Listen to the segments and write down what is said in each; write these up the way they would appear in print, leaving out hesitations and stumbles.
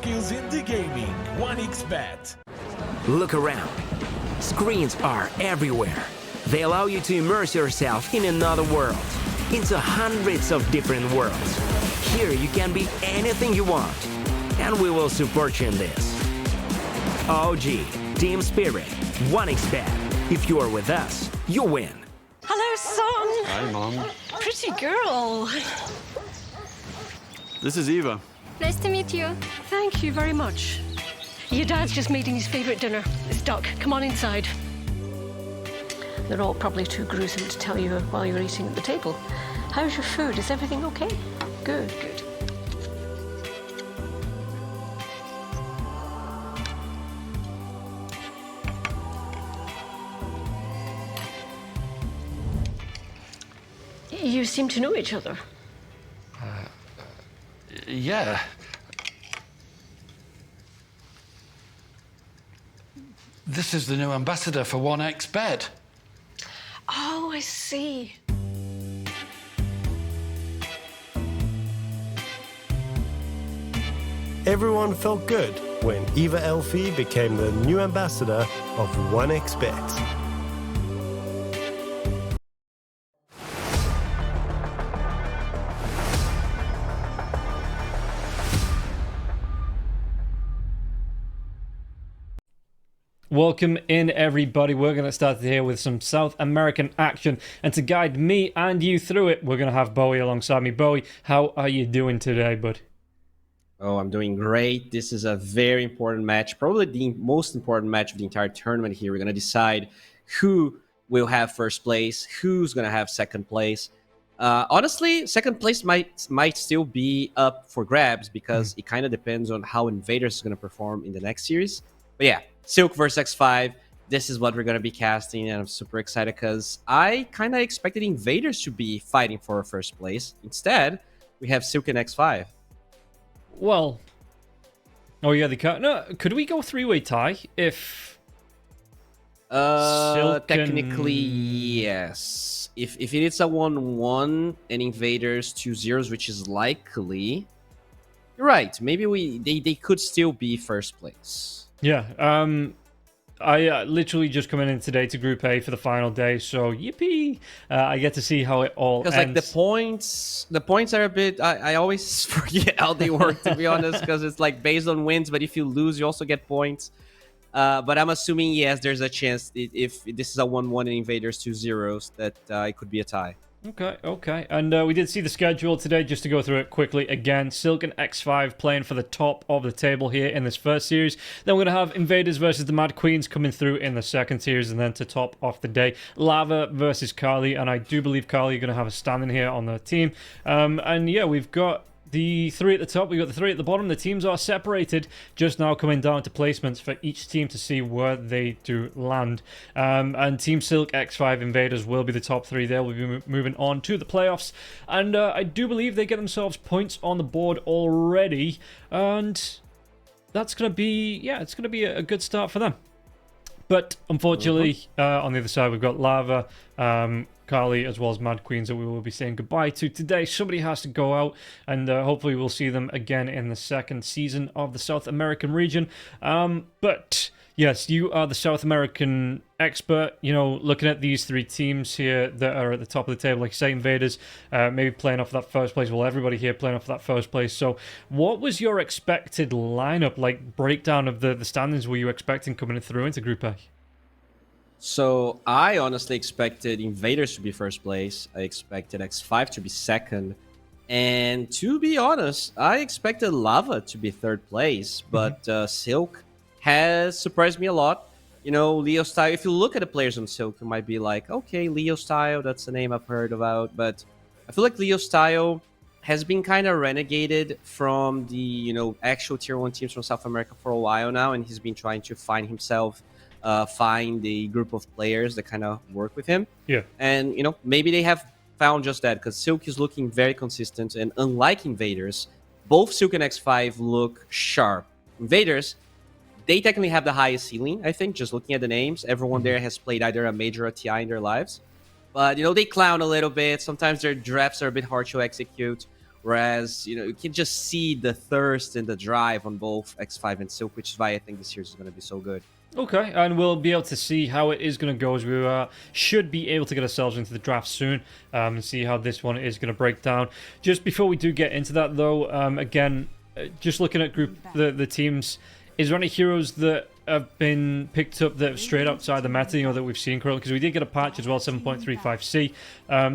skills in the gaming. 1xBet. Look around. Screens are everywhere. They allow you to immerse yourself in another world, into hundreds of different worlds. Here you can be anything you want, and we will support you in this. OG, Team Spirit, 1xBet. If you are with us, you win. Hello, son. Hi, Mom. Pretty girl. This is Eva. Nice to meet you. Thank you very much. Your dad's just making his favourite dinner. It's duck. Come on inside. They're all probably too gruesome to tell you while you're eating at the table. How's your food? Is everything okay? Good, good. You seem to know each other. Yeah. This is the new ambassador for 1xBet. Oh, I see. Everyone felt good when Eva Elfie became the new ambassador of 1xBet. Welcome in, everybody. We're going to start here with some South American action, and to guide me and you through it, we're going to have Bowie alongside me. Bowie, how are you doing today, bud? Oh, I'm doing great. This is a very important match, probably the most important match of the entire tournament here. We're going to decide who will have first place, who's going to have second place. Honestly, second place might still be up for grabs because it kind of depends on how Invaders is going to perform in the next series. But yeah, Silk versus X5, this is what we're going to be casting, and I'm super excited because I kind of expected Invaders to be fighting for first place. Instead, we have Silk and X5. Well, oh yeah, they can't. No, could we go three-way tie if? Technically, yes. If it is a 1-1 and Invaders 2-0s, which is likely, you're right. Maybe they could still be first place. Yeah, I literally just coming in today to Group A for the final day, so yippee! I get to see how it all ends. Because like the points are a bit. I always forget how they work, to be honest, because it's like based on wins, but if you lose, you also get points. But I'm assuming yes, there's a chance if this is a 1-1 and Invaders 2-0s that it could be a tie. Okay. And we did see the schedule today, just to go through it quickly again. Silk and X5 playing for the top of the table here in this first series. Then we're going to have Invaders versus the Mad Queens coming through in the second series. And then to top off the day, Lava versus Carly. And I do believe Carly are going to have a standing here on the team. And yeah, we've got the three at the top, we've got the three at the bottom. The teams are separated, just now coming down to placements for each team to see where they do land. And Team Silk, X5, Invaders will be the top three. They will be moving on to the playoffs. And I do believe they get themselves points on the board already. And that's going to be, yeah, it's going to be a good start for them. But unfortunately, on the other side, we've got Lava, Carly, as well as Mad Queens that we will be saying goodbye to today. Somebody has to go out, and hopefully we'll see them again in the second season of the South American region. But yes, you are the South American expert, you know, looking at these three teams here that are at the top of the table, like say Invaders, maybe playing off that first place. Well, everybody here playing off that first place. So what was your expected lineup, like breakdown of the standings were you expecting coming through into Group A? So I honestly expected Invaders to be first place. I expected X5 to be second. And to be honest, I expected Lava to be third place. But Silk has surprised me a lot. You know, Leo Style, if you look at the players on Silk, you might be like, okay, Leo Style, that's a name I've heard about. But I feel like Leo Style has been kind of renegated from the, you know, actual Tier 1 teams from South America for a while now. And he's been trying to find himself, find a group of players that kind of work with him. Yeah. And, you know, maybe they have found just that because Silk is looking very consistent. And unlike Invaders, both Silk and X5 look sharp. Invaders, they technically have the highest ceiling, I think, just looking at the names. Everyone there has played either a major or a TI in their lives. But, you know, they clown a little bit. Sometimes their drafts are a bit hard to execute. Whereas, you can just see the thirst and the drive on both X5 and Silk, which is why I think this series is going to be so good. Okay, and we'll be able to see how it is going to go as we should be able to get ourselves into the draft soon and see how this one is going to break down. Just before we do get into that, though, again, just looking at the teams, is there any heroes that have been picked up that are straight outside the meta, that we've seen currently? Because we did get a patch as well, 7.35C.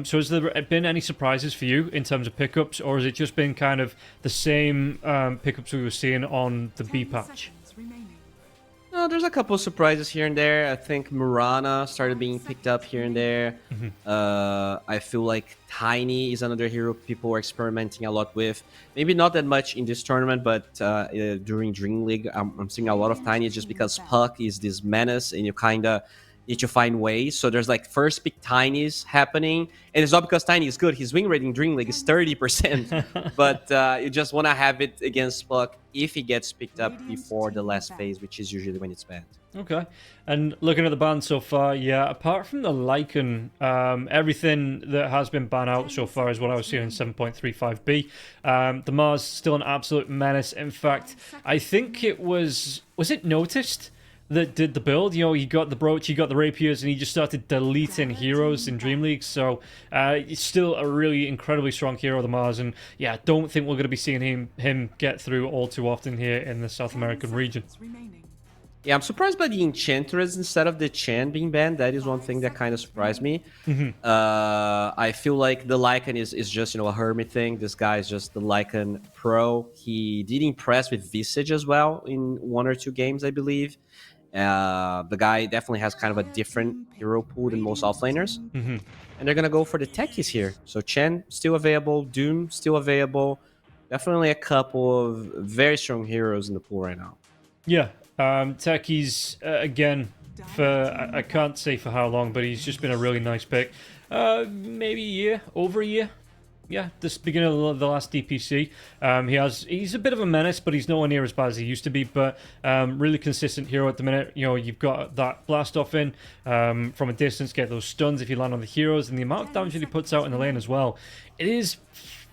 So has there been any surprises for you in terms of pickups, or has it just been kind of the same pickups we were seeing on the B patch? No, there's a couple of surprises here and there. I think Murana started being picked up here and there. I feel like Tiny is another hero people are experimenting a lot with. Maybe not that much in this tournament, but during Dream League, I'm seeing a lot of Tiny just because Puck is this menace and you kind of need to find ways. So there's like first pick Tinys happening. And it's not because Tiny is good. His win rate in Dream League is 30%. But you just want to have it against Puck if he gets picked up before the last phase, which is usually when it's banned. Okay. And looking at the ban so far, yeah, apart from the Lycan, everything that has been banned out so far is what I was seeing in 7.35B. The Mars still an absolute menace. In fact, I think it was it Noticed that did the build? You got the Brooch, you got the Rapiers, and he just started deleting heroes in Dream League. So he's still a really incredibly strong hero, the Mars. And yeah, I don't think we're going to be seeing him get through all too often here in the South American region. Yeah, I'm surprised by the Enchantress instead of the Chen being banned. That is one thing that kind of surprised me. I feel like the Lycan is just, a hermit thing. This guy is just the Lycan pro. He did impress with Visage as well in 1 or 2 games, I believe. The guy definitely has kind of a different hero pool than most offlaners. And they're going to go for the techies here. So Chen still available, Doom still available. Definitely a couple of very strong heroes in the pool right now. Yeah. Techies, again, for I can't say for how long, but he's just been a really nice pick. Maybe a year, over a year. Yeah, this beginning of the last DPC. He's a bit of a menace, but he's nowhere near as bad as he used to be. But really consistent hero at the minute. You've got that blast off in from a distance, get those stuns if you land on the heroes, and the amount of damage that he puts out in the lane as well. It is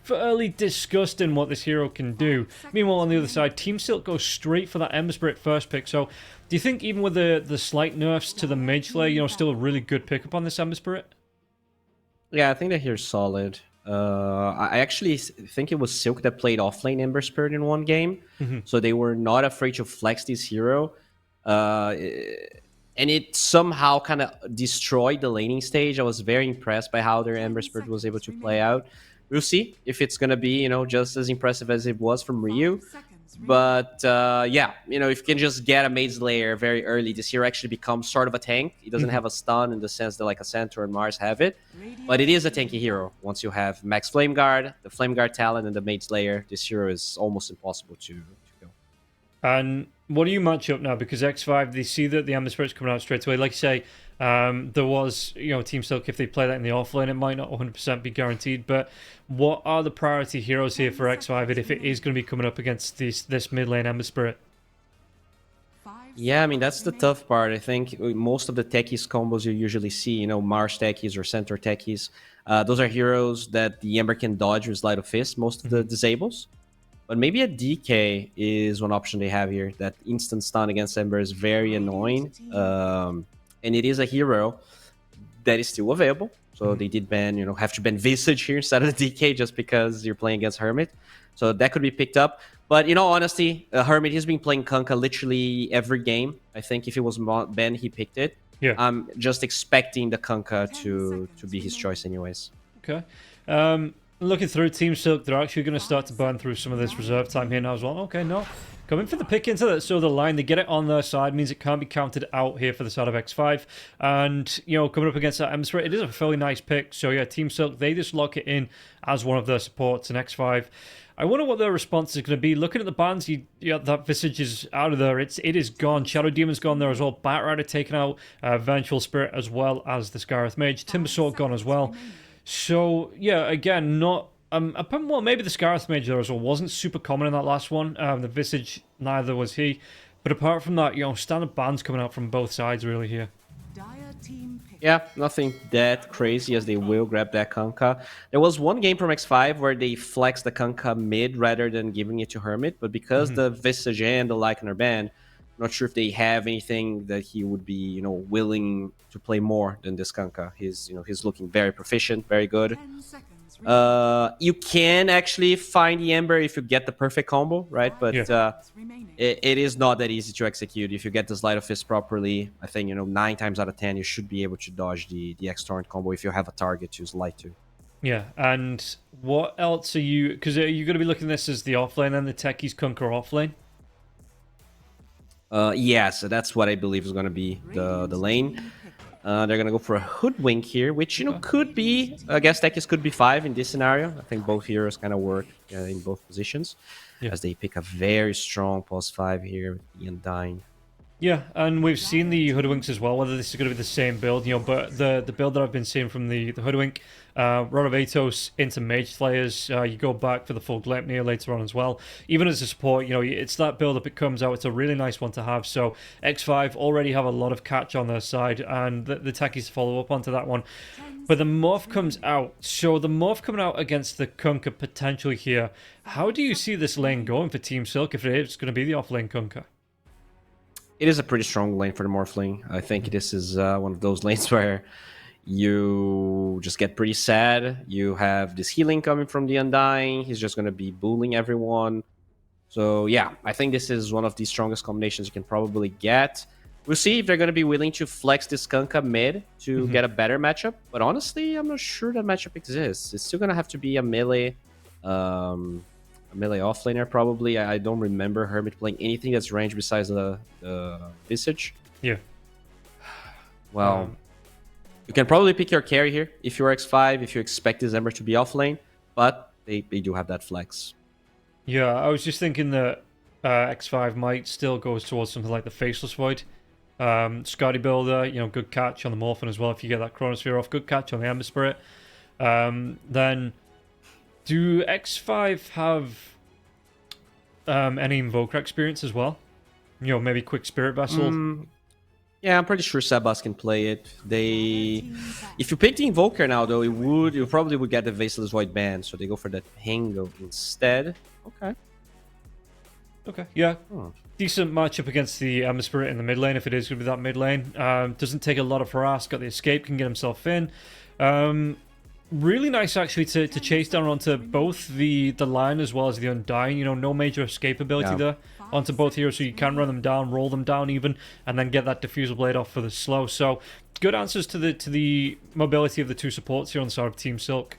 fairly disgusting what this hero can do. Meanwhile, on the other side, Team Silk goes straight for that Ember Spirit first pick. So, do you think even with the slight nerfs to the Mage Slayer, still a really good pickup on this Ember Spirit? Yeah, I think that here's solid. I actually think it was Silk that played offlane Ember Spirit in one game, so they were not afraid to flex this hero. And it somehow kind of destroyed the laning stage. I was very impressed by how their Ember Spirit was able to play out. We'll see if it's going to be, just as impressive as it was from Ryu. But, yeah, if you can just get a Mage Slayer very early, this hero actually becomes sort of a tank. He doesn't have a stun in the sense that, like, a Centaur and Mars have it. But it is a tanky hero. Once you have Max Flame Guard, the Flame Guard talent, and the Mage Slayer, this hero is almost impossible to kill. And what do you match up now? Because X5, they see that the Ember Spirit's coming out straight away. Like you say, there was, Team Silk, if they play that in the offlane, it might not 100% be guaranteed. But what are the priority heroes here for X5 if it is going to be coming up against this mid lane Ember Spirit? Yeah, I mean, that's the tough part. I think most of the techies combos you usually see, Mars techies or Centaur techies, those are heroes that the Ember can dodge with Sleight of Fist, most of the disables. But maybe a DK is one option they have here. That instant stun against Ember is very annoying. And it is a hero that is still available. So they did ban, have to ban Visage here instead of the DK just because you're playing against Hermit. So that could be picked up. But, honestly, Hermit, he's been playing Kunkka literally every game. I think if it was banned, he picked it. Yeah. I'm just expecting the Kunkka to be his choice anyways. Okay. Looking through Team Silk, they're actually going to start to burn through some of this reserve time here now as well. Okay, no. Coming for the pick into that so the line, they get it on their side, means it can't be counted out here for the side of X5. And, coming up against that Ember Spirit, it is a fairly nice pick. So, yeah, Team Silk, they just lock it in as one of their supports in X5. I wonder what their response is going to be. Looking at the bans, that Visage is out of there. It is gone. Shadow Demon's gone there as well. Batrider taken out. Vengeful Spirit as well as the Scarith Mage. Timbersword gone as well. So, yeah, again, not... well, maybe the Scarith Mage there as well wasn't super common in that last one. The Visage, neither was he. But apart from that, standard bans coming out from both sides really here. Yeah, nothing that crazy as they will grab that Kanka. There was one game from X5 where they flexed the Kanka mid rather than giving it to Hermit, but because the Visage and the Lycan are banned, I'm not sure if they have anything that he would be, willing to play more than this Kanka. He's looking very proficient, very good. You can actually find the Ember if you get the perfect combo, right? But it is not that easy to execute. If you get the Sleight of Fist properly, I think 9 times out of 10 you should be able to dodge the X-Torrent combo if you have a target to Sleight to. Yeah, and what else are you? Because are you going to be looking at this as the offlane and the Techies Kunker offlane? Yeah, so that's what I believe is going to be the lane. They're going to go for a Hoodwink here, which, could be... I guess Techies could be 5 in this scenario. I think both heroes kind of work in both positions. As they pick a very strong pulse 5 here with the Undying. Yeah, and we've seen the Hoodwinks as well, whether this is going to be the same build, but the build that I've been seeing from the Hoodwink, Rotovatos into Mage Slayers, you go back for the full Gleipnir later on as well. Even as a support, it's that build, if it comes out, it's a really nice one to have. So X5 already have a lot of catch on their side, and the Techies follow up onto that one. But the Morph comes out, so the Morph coming out against the Kunker potentially here. How do you see this lane going for Team Silk if it is going to be the off-lane Kunker? It is a pretty strong lane for the Morphling. I think this is one of those lanes where you just get pretty sad. You have this healing coming from the Undying. He's just going to be bullying everyone. So yeah, I think this is one of the strongest combinations you can probably get. We'll see if they're going to be willing to flex this Kanka mid to get a better matchup. But honestly, I'm not sure that matchup exists. It's still going to have to be a melee offlaner probably. I don't remember Hermit playing anything that's ranged besides the Visage. Yeah. Well, you can probably pick your carry here if you're X5, if you expect this Ember to be offlane, but they do have that flex. Yeah, I was just thinking that X5 might still go towards something like the Faceless Void. Scotty Builder, good catch on the Morphin as well if you get that Chronosphere off. Good catch on the Ember Spirit. Then... do X5 have any Invoker experience as well? Maybe Quick Spirit Vessel? Yeah, I'm pretty sure Sebas can play it. If you pick the Invoker now, though, you probably would get the Faceless Void ban, so they go for that Pango instead. Okay, yeah. Decent matchup against the Ember Spirit in the mid lane, if it is going to be that mid lane. Doesn't take a lot of harass, got the escape, can get himself in. Really nice, actually, to chase down onto both the Lion as well as the Undying. No major escape ability there onto both heroes, so you can run them down, roll them down even, and then get that Diffusal Blade off for the slow. So, good answers to the mobility of the two supports here on the side of Team Silk.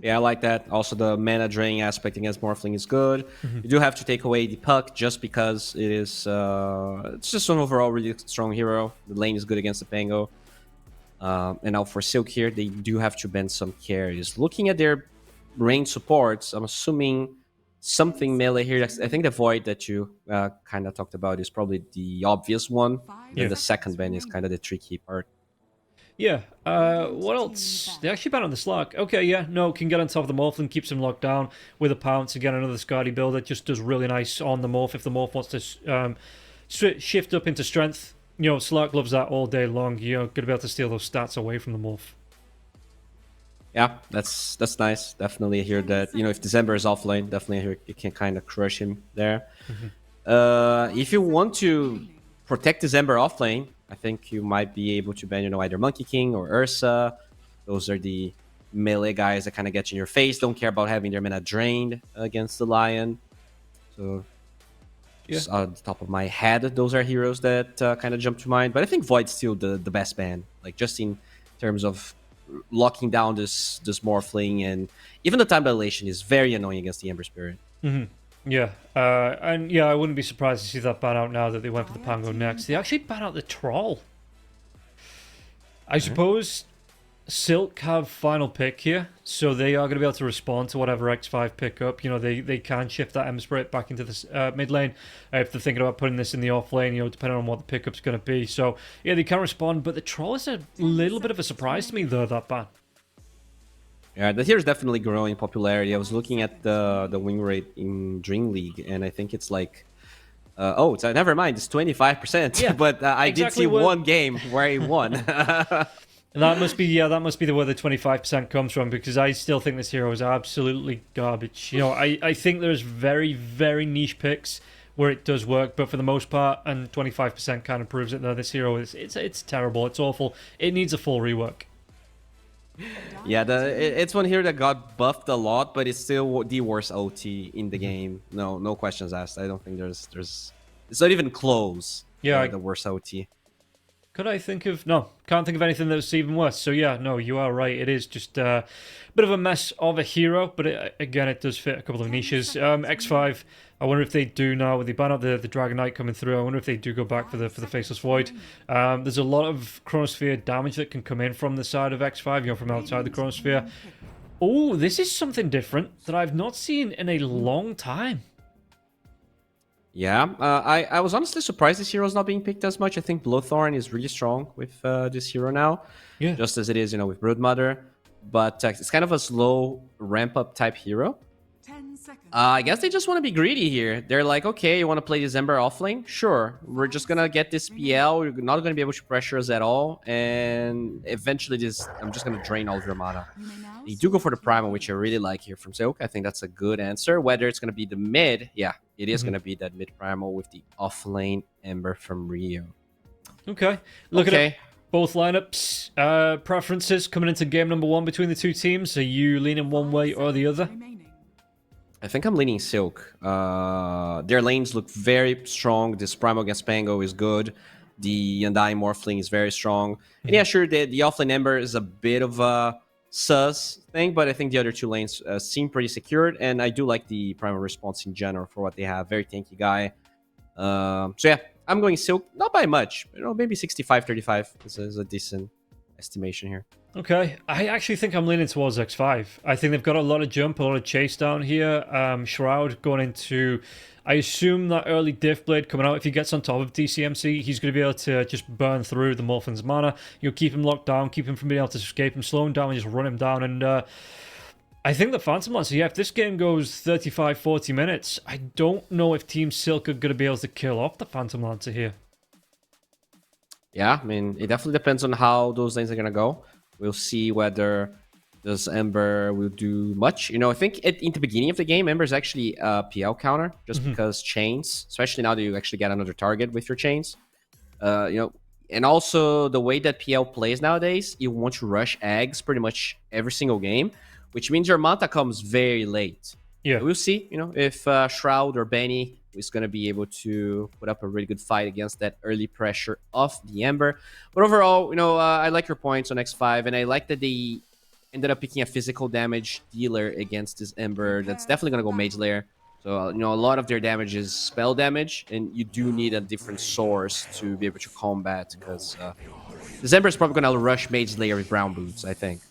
Yeah, I like that. Also, the mana draining aspect against Morphling is good. You do have to take away the Puck just because it is... it's just an overall really strong hero. The lane is good against the Pango. And now for Silk here, they do have to bend some carries. Looking at their range supports, I'm assuming something melee here. I think the Void that you kind of talked about is probably the obvious one. Yeah. And the second bend is kind of the tricky part. Yeah. What else? They actually ban on the Slack. Okay, yeah. No, can get on top of the Morph and keeps him locked down with a Pounce. Again, another Scotty build that just does really nice on the Morph if the Morph wants to shift up into strength. Slack loves that all day long. You're going to be able to steal those stats away from the Morph. Yeah, that's nice. Definitely hear that. If December is offlane, definitely hear you can kind of crush him there. If you want to protect December offlane, I think you might be able to ban, either Monkey King or Ursa. Those are the melee guys that kind of get you in your face. Don't care about having their mana drained against the Lion. So... just on the top of my head, those are heroes that kind of jump to mind. But I think Void's still the best ban. Just in terms of locking down this Morphling, and even the time dilation is very annoying against the Ember Spirit. Yeah, and yeah, I wouldn't be surprised to see that ban out now that they went for the Pango next. They actually ban out the Troll. I suppose Silk have final pick here, so they are going to be able to respond to whatever X5 pick up. They can shift that Ember Spirit back into the mid lane if they're thinking about putting this in the off lane, depending on what the pickup's going to be. So, yeah, they can respond, but the Troll is a little bit of a surprise to me, though, that ban. Yeah, the hero's definitely growing in popularity. I was looking at the win rate in Dream League, and I think it's like Never mind. It's 25%. Yeah, but I did exactly see what- one game where he won. That must be where the 25% comes from, because I still think this hero is absolutely garbage. You know, I think there's very, very niche picks where it does work, but for the most part, and 25% kind of proves it. Though this hero it's terrible, it's awful. It needs a full rework. Yeah, it's one here that got buffed a lot, but it's still the worst OT in the game. No questions asked. I don't think there's it's not even close. Yeah, the worst OT. Could I think of... No, can't think of anything that's even worse. So yeah, no, you are right. It is just a bit of a mess of a hero, but again, it does fit a couple of niches. X5, I wonder if they do now, with the ban out the Dragon Knight coming through, I wonder if they do go back for the Faceless Void. There's a lot of Chronosphere damage that can come in from the side of X5, you know, from outside the Chronosphere. Oh, this is something different that I've not seen in a long time. Yeah, I was honestly surprised this hero is not being picked as much. I think Bloodthorn is really strong with this hero now, Yeah. just as it is, you know, with Broodmother. But it's kind of a slow ramp-up type hero. 10 seconds. I guess they just want to be greedy here. They're like, okay, you want to play December offlane? Sure. We're just going to get this PL. You're not going to be able to pressure us at all. And eventually I'm just going to drain all of your mana. You do go for the Primal, which I really like here from Silk. I think that's a good answer. Whether it's going to be the mid, yeah, it is going to be that mid Primal with the offlane Ember from Rio. Okay. Looking at both lineups, preferences coming into game number 1 between the two teams. Are you leaning one way or the other? I think I'm leaning Silk. Their lanes look very strong. This Primal against Pango is good. The Undying Morphling is very strong. And yeah, sure, the offlane Ember is a bit of a sus thing, but I think the other two lanes seem pretty secured, and I do like the Primal response in general for what they have. Very tanky guy. So yeah, I'm going Silk, not by much. You know, maybe 65-35 is a decent estimation here. Okay, I actually think I'm leaning towards X5. I think they've got a lot of jump, a lot of chase down here. Shroud going into, I assume, that early Diff Blade coming out. If he gets on top of DCMC, he's going to be able to just burn through the Morphin's mana. You'll keep him locked down, keep him from being able to escape him, slow him down, and just run him down. And I think the Phantom Lancer, yeah, if this game goes 35-40 minutes, I don't know if Team Silk are going to be able to kill off the Phantom Lancer here. Yeah, I mean, it definitely depends on how those lanes are going to go. We'll see whether this Ember will do much. You know, I think in the beginning of the game, Ember is actually a PL counter, just because chains, especially now that you actually get another target with your chains. You know, and also the way that PL plays nowadays, you want to rush eggs pretty much every single game, which means your Manta comes very late. Yeah. We'll see, you know, if Shroud or Benny is going to be able to put up a really good fight against that early pressure of the Ember. But overall, you know, I like your points on X5, and I like that they ended up picking a physical damage dealer against this Ember. That's definitely going to go Mage Layer. So, you know, a lot of their damage is spell damage, and you do need a different source to be able to combat, because this Ember is probably going to rush Mage Layer with Brown Boots, I think.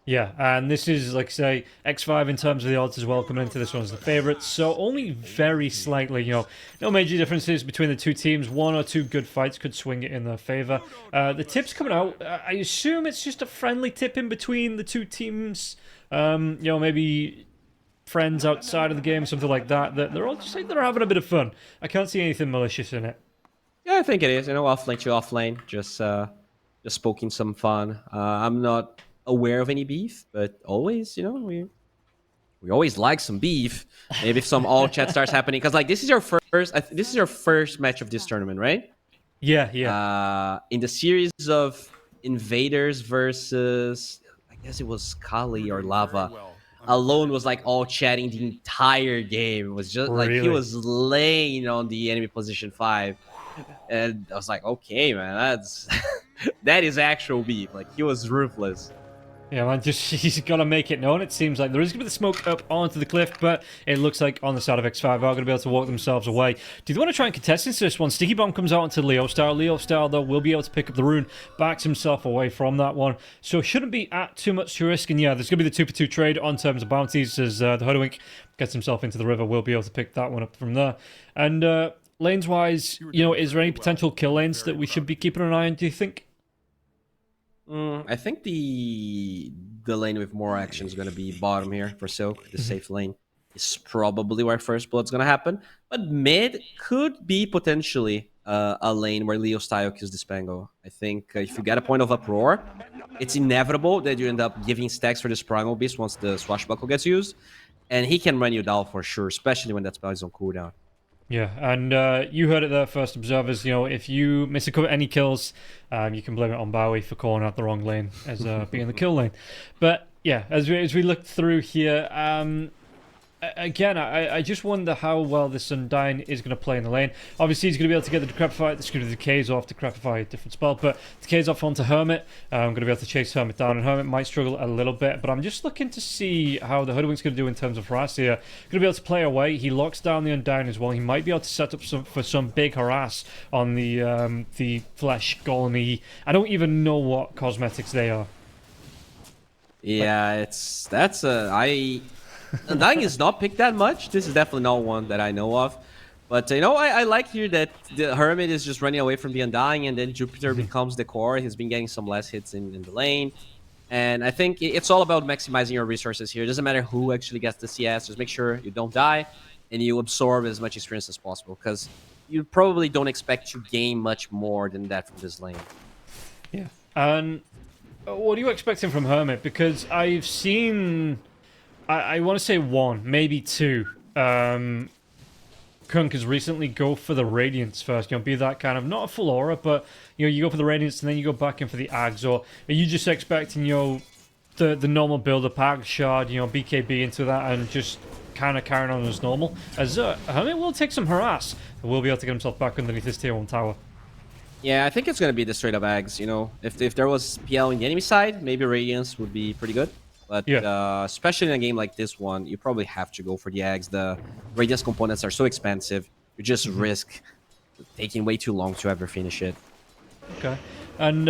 Yeah, and this is, like I say, X5 in terms of the odds as well, coming into this one as the favourite, so only very slightly, you know, no major differences between the two teams. One or two good fights could swing it in their favour. The tips coming out, I assume it's just a friendly tip in between the two teams, you know, maybe friends outside of the game, something like that, that they're all just like they're having a bit of fun. I can't see anything malicious in it. Yeah, I think it is, you know, offlane to offlane, just poking some fun. I'm not aware of any beef, but always, you know, we always like some beef. Maybe if some all chat starts happening, because like this is your first match of this tournament, right? Yeah. In the series of Invaders versus, I guess it was Kali or Lava, Alone was like all chatting the entire game. It was just like he was laying on the enemy position 5, and I was like, okay, man, that's that is actual beef. Like, he was ruthless. Yeah, man, he's got to make it known. It seems like there is going to be the smoke up onto the cliff, but it looks like on the side of X5 are going to be able to walk themselves away. Do they want to try and contest into this one? Sticky Bomb comes out onto Leo Star. Leo Star, though, will be able to pick up the rune, backs himself away from that one, so shouldn't be at too much to risk. And yeah, there's going to be the 2-for-2 trade on terms of bounties as the Hoodwink gets himself into the river. We'll be able to pick that one up from there. And lanes-wise, you know, is there any potential kill lanes that we should be keeping an eye on, do you think? I think the lane with more action is going to be bottom here for Silk, the safe lane. is probably where first blood's gonna happen. But mid could be potentially a lane where Leo style kills the Spango. I think if you get a point of uproar, it's inevitable that you end up giving stacks for this Primal Beast once the Swashbuckle gets used. And he can run you down for sure, especially when that spell is on cooldown. Yeah, and you heard it there first, observers. You know, if you miss any kills, you can blame it on Bowie for calling out the wrong lane as being the kill lane. But yeah, as we look through here, again, I just wonder how well this Undyne is going to play in the lane. Obviously, he's going to be able to get the Decrepify, the decays off, Decrepify, a different spell, but decays off onto Hermit. I'm going to be able to chase Hermit down, and Hermit might struggle a little bit, but I'm just looking to see how the Hoodwink's going to do in terms of harass here. Going to be able to play away. He locks down the Undyne as well. He might be able to set up for some big harass on the Flesh Golem. I don't even know what cosmetics they are. Yeah, Undying is not picked that much. This is definitely not one that I know of. But, I like here that the Hermit is just running away from the Undying, and then Jupiter becomes the core. He's been getting some less hits in the lane. And I think it's all about maximizing your resources here. It doesn't matter who actually gets the CS. Just make sure you don't die, and you absorb as much experience as possible. Because you probably don't expect to gain much more than that from this lane. Yeah. And what are you expecting from Hermit? Because I've seen... I want to say one, maybe two. Kunkers recently go for the Radiance first. Be that kind of, not a full aura, but you go for the Radiance and then you go back in for the Ags. Or are you just expecting the normal build up Ag Shard, BKB into that and just kind of carrying on as normal? As Hermit will take some harass, and will be able to get himself back underneath his tier 1 tower. Yeah, I think it's going to be the straight up Ags. If there was PL in the enemy side, maybe Radiance would be pretty good. But especially in a game like this one, you probably have to go for the Ags. The Radiance components are so expensive. You just risk taking way too long to ever finish it. Okay. And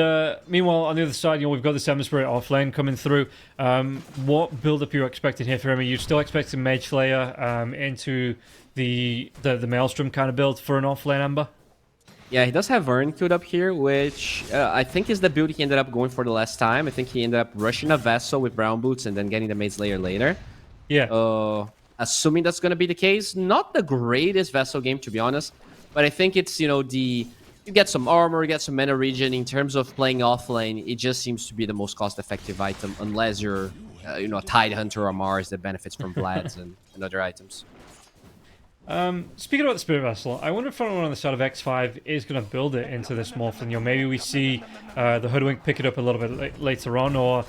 meanwhile, on the other side, we've got the Ember Spirit off lane coming through. What build-up are you expecting here for him? Are you still expecting Mage Slayer into the Maelstrom kind of build for an off-lane Ember? Yeah, he does have Vern queued up here, which I think is the build he ended up going for the last time. I think he ended up rushing a Vessel with Brown Boots and then getting the Maze Layer later. Yeah. Assuming that's going to be the case, not the greatest Vessel game, to be honest. But I think it's, you get some armor, you get some mana regen. In terms of playing offlane, it just seems to be the most cost-effective item, unless you're, a Tide Hunter or Mars that benefits from Vlads and other items. Speaking about the Spirit Vessel, I wonder if anyone on the side of X5 is going to build it into this morph, and maybe we see the Hoodwink pick it up a little bit later on, or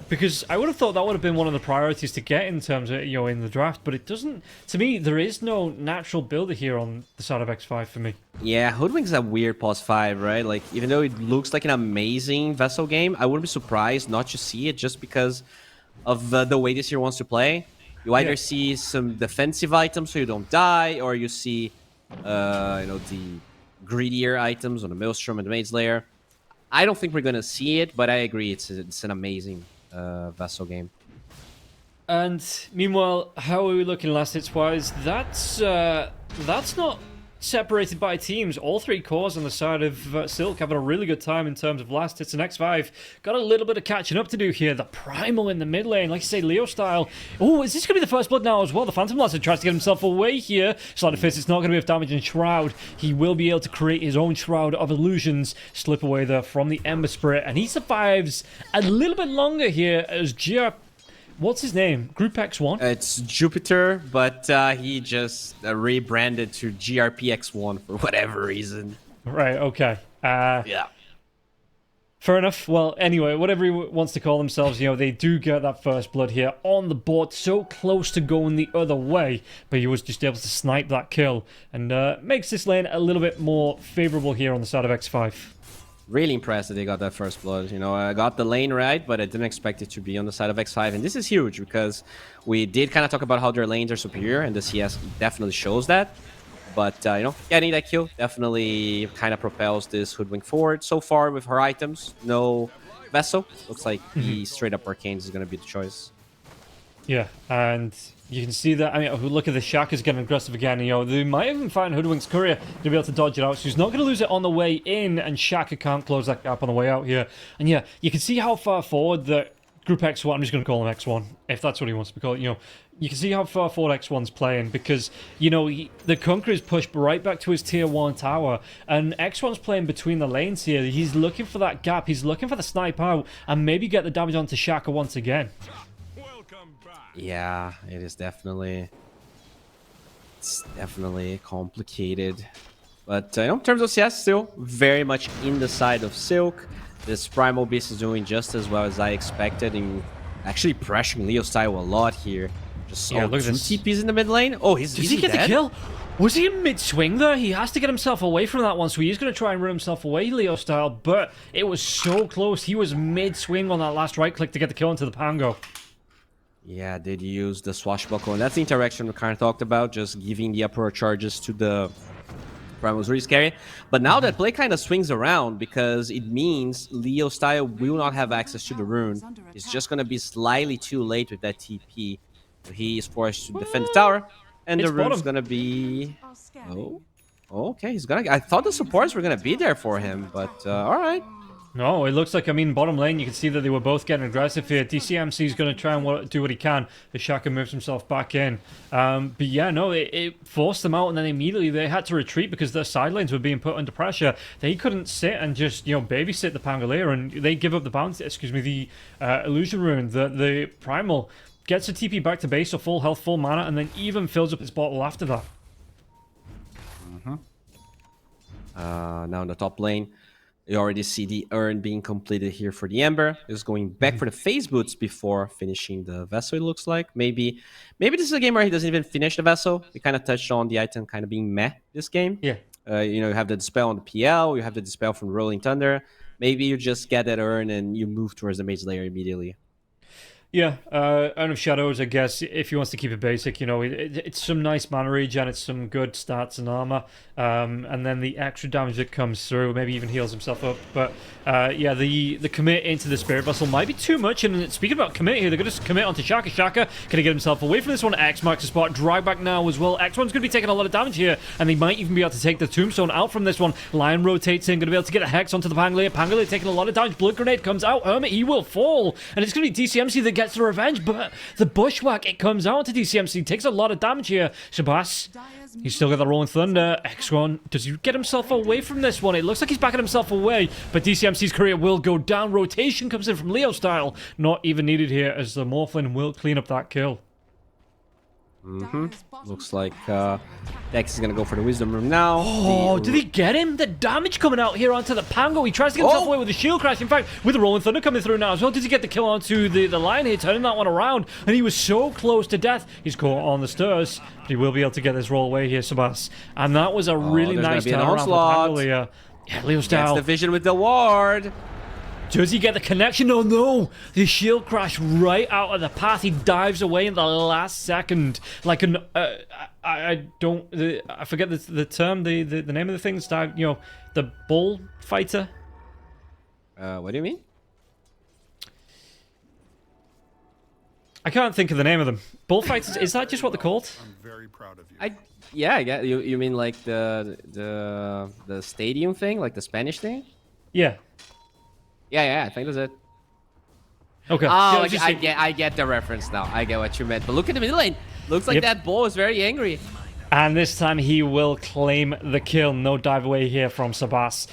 because I would have thought that would have been one of the priorities to get in terms of in the draft, but it doesn't. To me, there is no natural builder here on the side of X5 for me. Yeah, Hoodwink's a weird pos 5, right? Like, even though it looks like an amazing Vessel game, I wouldn't be surprised not to see it just because of the way this year wants to play. You either see some defensive items so you don't die, or you see, the greedier items on the Maelstrom and the Maze Layer. I don't think we're going to see it, but I agree it's an amazing Vessel game. And meanwhile, how are we looking last hits-wise? That's not separated by teams. All three cores on the side of Silk having a really good time in terms of last hits, and X5 got a little bit of catching up to do here. The Primal in the mid lane, like you say, Leo style. Oh, is this going to be the first blood now as well? The Phantom Blaster tries to get himself away here. Sleight of Fist, it's not going to be enough damage in Shroud. He will be able to create his own Shroud of Illusions, slip away there from the Ember Spirit, and he survives a little bit longer here as what's his name? Group X1? It's Jupiter, but he just rebranded to GRPX1 for whatever reason. Right, okay. Yeah. Fair enough. Well, anyway, whatever he wants to call themselves, they do get that first blood here on the board, so close to going the other way, but he was just able to snipe that kill, and makes this lane a little bit more favorable here on the side of X5. Really impressed that they got that first blood. I got the lane right, but I didn't expect it to be on the side of X5. And this is huge because we did kind of talk about how their lanes are superior, and the CS definitely shows that. But, getting that kill definitely kind of propels this Hoodwink forward. So far with her items, no Vessel. Looks like the straight up Arcanes is going to be the choice. Yeah, and you can see that. I mean, look at the Shaka's getting aggressive again. They might even find Hoodwink's courier to be able to dodge it out. So he's not going to lose it on the way in, and Shaka can't close that gap on the way out here. And yeah, you can see how far forward that Group X1, I'm just going to call him X1, if that's what he wants to be called. You know, you can see how far forward X1's playing, because, you know, the Conqueror is pushed right back to his tier 1 tower, and X1's playing between the lanes here. He's looking for that gap, he's looking for the snipe out, and maybe get the damage onto Shaka once again. Yeah, it is definitely... It's definitely complicated. But you know, in terms of CS, still very much in the side of Silk. This Primal Beast is doing just as well as I expected, in actually pressuring Leo Style a lot here. Just saw look at two this. TPs in the mid lane. Oh, Does he get dead? the kill? Was he in mid-swing there? He has to get himself away from that one, so he is going to try and run himself away, Leo Style, but it was so close. He was mid-swing on that last right-click to get the kill into the Pango. Yeah, did use the swashbuckle, and that's the interaction we kind of talked about, just giving the upper charges to the Prime was really scary. But now that play kind of swings around, because it means Leo Style will not have access to the rune. He's just going to be slightly too late with that TP. So he is forced to defend the tower, and the rune's going to be... Oh, okay, he's going to... I thought the supports were going to be there for him, but alright. No, it looks like, I mean, bottom lane, you can see that they were both getting aggressive here. DCMC is going to try and do what he can as Shaka moves himself back in. But yeah, no, it forced them out, and then immediately they had to retreat because their side lanes were being put under pressure. They couldn't sit and just, you know, babysit the Pangolier, and they give up the bounce, excuse me, the illusion rune. The Primal gets a TP back to base, so full health, full mana, and then even fills up his bottle after that. Now in the top lane, you already see the urn being completed here for the Ember. It's going back for the phase boots before finishing the vessel, it looks like. Maybe this is a game where he doesn't even finish the vessel. We kind of touched on the item kind of being meh this game. Yeah. You know, you have the Dispel on the PL, you have the Dispel from Rolling Thunder. Maybe you just get that urn and you move towards the Mage Layer immediately. Yeah, Urn of Shadows, I guess, if he wants to keep it basic, you know, it's some nice mana regen, it's some good stats and armor, and then the extra damage that comes through, maybe even heals himself up. But yeah, the commit into the Spirit Vessel might be too much, and speaking about commit here, they're going to commit onto Shaka. Shaka going to get himself away from this one. X marks the spot, drag back now as well. X1's going to be taking a lot of damage here, and they might even be able to take the Tombstone out from this one. Lion rotates in, going to be able to get a Hex onto the Pangolier. Pangolier taking a lot of damage, Blood Grenade comes out, Hermit, he will fall, and it's going to be DCMC that gets the revenge, but the Bushwhack, it comes out to DCMC, takes a lot of damage here. Shabazz, he's still got the Rolling Thunder. X1, does he get himself away from this one? It looks like he's backing himself away, but DCMC's career will go down. Rotation comes in from Leo Style, not even needed here, as the Morphlin will clean up that kill. Looks like Dex is going to go for the Wisdom Room now. Oh, did he get him? The damage coming out here onto the Pango. He tries to get himself away with the shield crash. In fact, with the Rolling Thunder coming through now as well. Did he get the kill onto the Lion here, turning that one around? And he was so close to death. He's caught on the stairs, but he will be able to get this roll away here, Sebas. And that was a really nice turnaround for Pangolier. Yeah, Leo Style. Gets the vision with the ward. Does he get the connection? Oh no! The shield crash right out of the path. He dives away in the last second, like an I forget the term, the name of the thing. You know, the bullfighter. What do you mean? I can't think of the name of them. Bullfighters. Is that just what they're called? I'm very proud of you. Yeah, I get you. You mean like the stadium thing, like the Spanish thing? Yeah. Yeah, I think that's it. Okay. Oh, Yeah, I get the reference now. I get what you meant. But look at the mid lane. Looks like that bull is very angry. And this time he will claim the kill. No dive away here from Sabas.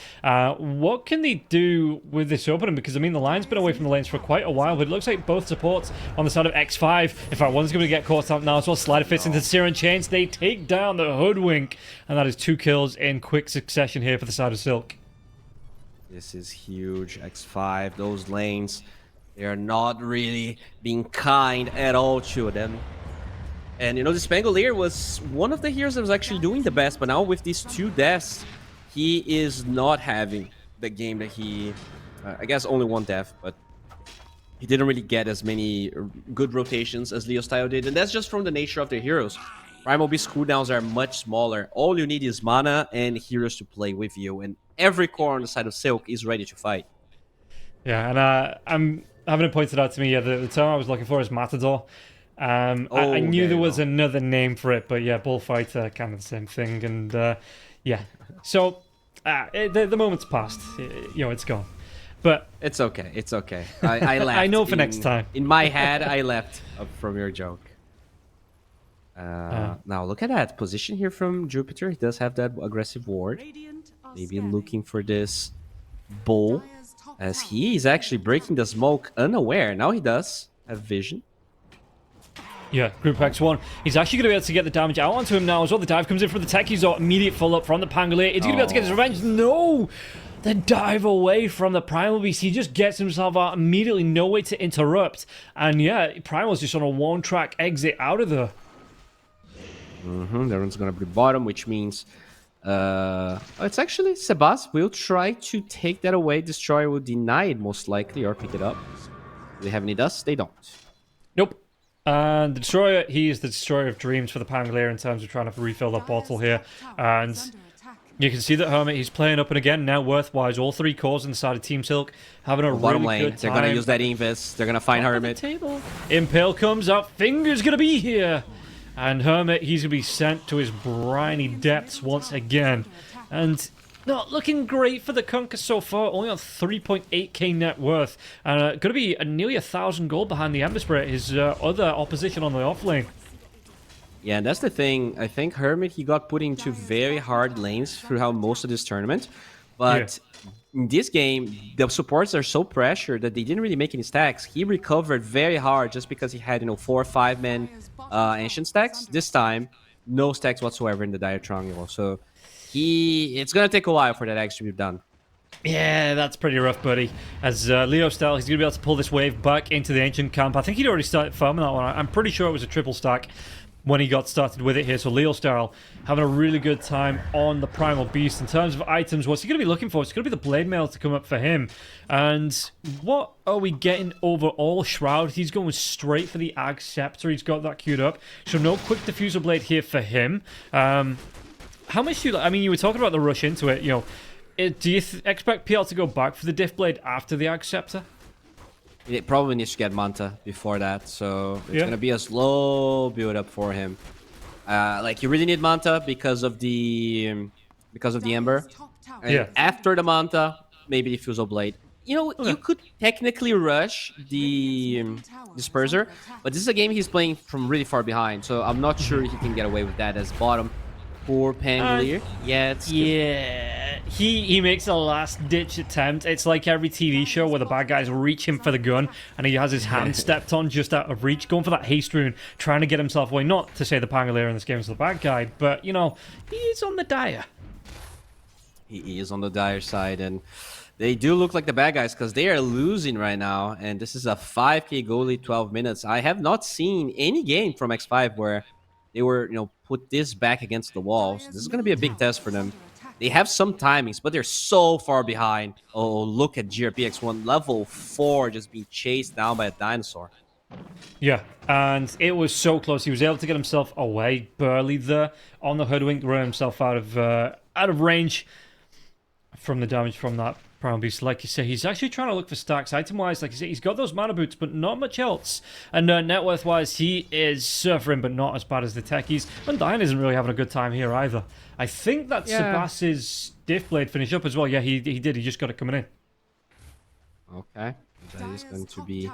What can they do with this opening? Because, I mean, the line's been away from the lanes for quite a while, but it looks like both supports on the side of X5. In fact, one's going to get caught up now as well. Slider fits into Siren Chains. They take down the Hoodwink. And that is 2 kills in quick succession here for the side of Silk. This is huge. X5, those lanes, they are not really being kind at all to them. And, you know, this Pangolier was one of the heroes that was actually doing the best, but now with these 2 deaths, he is not having the game that he... I guess only 1 death, but he didn't really get as many good rotations as Leo Style did, and that's just from the nature of the heroes. Primal Beast cooldowns are much smaller. All you need is mana and heroes to play with you, and every core on the side of Silk is ready to fight. Yeah, and I'm having it pointed out to me, yeah, the term I was looking for is Matador. I knew there was another name for it, but yeah, Bullfighter, kind of the same thing, and yeah. So, the moment's passed. You know, it's gone. But It's okay. It's okay. I laughed. I know for next time. In my head, I laughed from your joke. Now look at that position here from Jupiter. He does have that aggressive ward. Maybe looking for this bull, as he is actually breaking the smoke unaware. Now he does have vision. yeah, Group X1. He's actually going to be able to get the damage out onto him now as well. The dive comes in from the Techies, or immediate follow-up from the Pangolier. Is he going to be able to get his revenge? No! The dive away from the Primal Beast. He just gets himself out immediately. No way to interrupt. And yeah, Primal's just on a one-track exit out of there. The run's gonna be bottom, which means it's actually Sebas will try to take that away. Destroyer will deny it most likely, or pick it up. Do they have any dust? They don't. Nope. And the Destroyer, he is the Destroyer of Dreams for the Pangolier in terms of trying to refill that bottle here. And you can see that Hermit, he's playing up and again. Now worthwise, all 3 cores inside of Team Silk having a Bottom really lane, good they're time. gonna use that Invis. They're gonna find Hermit. Table. Impale comes up. Finger's gonna be here. And Hermit, he's going to be sent to his briny depths once again. And not looking great for the Kunkka so far, only on 3.8k net worth. And going to be nearly 1,000 gold behind the Ember Spirit, his other opposition on the offlane. Yeah, and that's the thing. I think Hermit, he got put into very hard lanes throughout most of this tournament. But in this game, the supports are so pressured that they didn't really make any stacks. He recovered very hard just because he had, 4 or 5 men ancient stacks. This time, no stacks whatsoever in the Dire Triangle. So it's going to take a while for that actually to be done. Yeah, that's pretty rough, buddy. As Leo style, he's going to be able to pull this wave back into the ancient camp. I think he'd already started farming that one. I'm pretty sure it was a triple stack when he got started with it here. So Leo style having a really good time on the Primal Beast. In terms of items, what's he going to be looking for? It's going to be the Blade Mail to come up for him. And what are we getting overall? Shroud, he's going straight for the Ag Scepter. He's got that queued up. So no quick diffusal blade here for him. How much do you... I mean, you were talking about the rush into it, do you expect PL to go back for the Diff Blade after the Ag Scepter? It probably needs to get Manta before that, so it's gonna be a slow build up for him. You really need Manta because of the Ember. And after the Manta, maybe the Fusel Blade. You could technically rush the Disperser, but this is a game he's playing from really far behind, so I'm not sure he can get away with that as bottom. Poor Pangolier. He makes a last-ditch attempt. It's like every TV show where the bad guys reach him for the gun, and he has his hand stepped on just out of reach, going for that haste rune, trying to get himself away. Not to say the Pangolier in this game is the bad guy, but, he is on the dire. He is on the dire side, and they do look like the bad guys because they are losing right now, and this is a 5k goal lead, 12 minutes. I have not seen any game from X5 where they were, put this back against the wall. So this is going to be a big test for them. They have some timings, but they're so far behind. Oh, look at GRPX1, level 4, just being chased down by a dinosaur. Yeah, and it was so close. He was able to get himself away, barely there on the hoodwink, run himself out of range from the damage from that Primal Beast. Like you say, he's actually trying to look for stacks. Item-wise, like you say, he's got those mana boots, but not much else. And net worth-wise, he is suffering, but not as bad as the techies. And Diane isn't really having a good time here either. I think that Sebas's Diff Blade finish up as well. Yeah, he did. He just got it coming in. Okay. That is going to be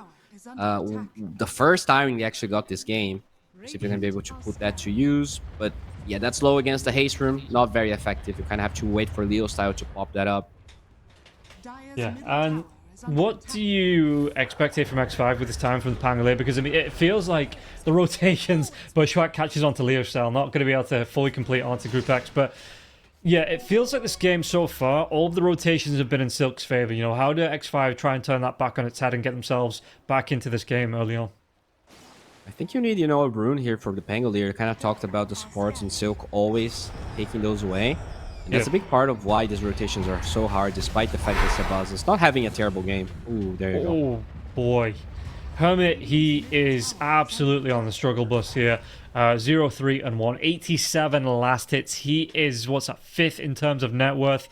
the first time we actually got this game. See if they're going to be able to put that to use. But yeah, that's low against the haste room. Not very effective. You kind of have to wait for Leo style to pop that up. Yeah, and what do you expect here from X5 with this time from the Pangolier? Because, I mean, it feels like the rotations, Bushwhack catches onto Leo style, not going to be able to fully complete onto Group X, but yeah, it feels like this game so far, all of the rotations have been in Silk's favor. How do X5 try and turn that back on its head and get themselves back into this game early on? I think you need, a rune here for the Pangolier. Kind of talked about the supports in Silk always taking those away. And that's a big part of why these rotations are so hard, despite the fact that Sebas is not having a terrible game. Ooh, there you go. Oh, boy. Hermit, he is absolutely on the struggle bus here. 0, 3, and 1. 87 last hits. He is, what's that, 5th in terms of net worth.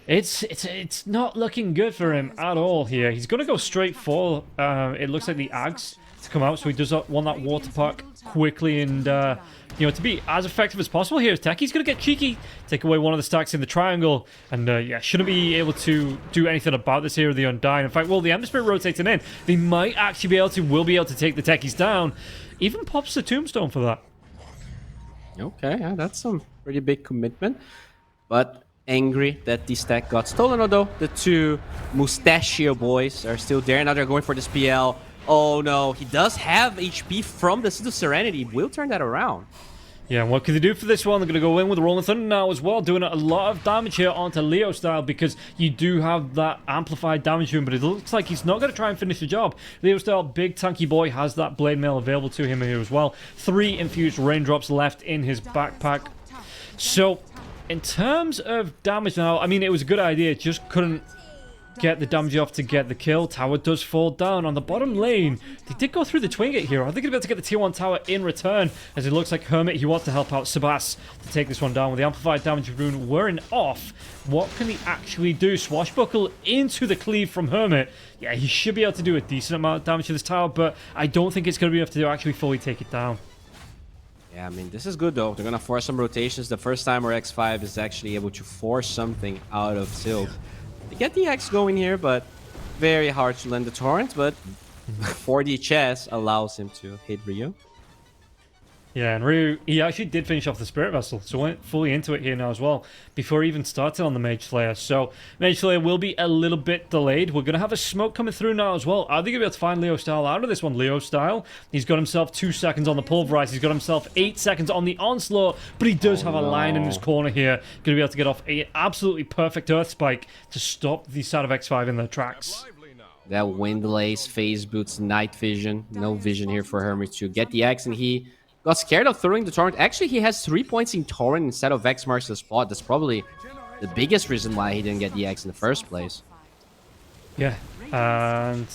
It's not looking good for him at all here. He's going to go straight for, it looks like the Ags. to come out, so he does want that water park quickly and, you know, to be as effective as possible here. Techie's going to get cheeky, take away one of the stacks in the triangle, and, yeah, shouldn't be able to do anything about this here with the Undyne. In fact, well, the Ember Spirit rotating in, they might actually will be able to take the Techies down. Even pops the Tombstone for that. Okay, yeah, that's some pretty big commitment. But angry that the stack got stolen, although the two Mustachio boys are still there. Now they're going for this PL. Oh no, he does have HP from the Seed of Serenity. Will turn that around. Yeah, and what can they do for this one? They're going to go in with Rolling Thunder now as well, doing a lot of damage here onto Leo style because you do have that amplified damage to him, but it looks like he's not going to try and finish the job. Leo style, big tanky boy, has that blade mail available to him here as well. 3 infused raindrops left in his backpack. So, in terms of damage now, I mean, it was a good idea, just couldn't get the damage off to get the kill. Tower does fall down on the bottom lane. They did go through the Twin Gate here. Are they going to be able to get the tier 1 tower in return? As it looks like Hermit, he wants to help out Sebas to take this one down with the amplified damage rune wearing off. What can he actually do? Swashbuckle into the cleave from Hermit. Yeah, he should be able to do a decent amount of damage to this tower, but I don't think it's going to be enough to actually fully take it down. Yeah, I mean, this is good though. They're going to force some rotations. The first time where X5 is actually able to force something out of Silk. They get the X going here, but very hard to land the Torrent, but 4D chess allows him to hit Ryu. Yeah, and Ryu, he actually did finish off the Spirit Vessel, so went fully into it here now as well, before he even started on the Mage Slayer. So, Mage Slayer will be a little bit delayed. We're going to have a smoke coming through now as well. Are they going to be able to find Leo Style out of this one? Leo Style, he's got himself 2 seconds on the Pulverize, he's got himself 8 seconds on the Onslaught, but he does have a line in his corner here. Going to be able to get off an absolutely perfect Earth Spike to stop the side of X5 in their tracks. That Windlace, Phase Boots, Night Vision. No vision here for Hermit to get the X, and he got scared of throwing the Torrent. Actually, he has 3 points in Torrent instead of X marks the spot. That's probably the biggest reason why he didn't get the X in the first place. Yeah, and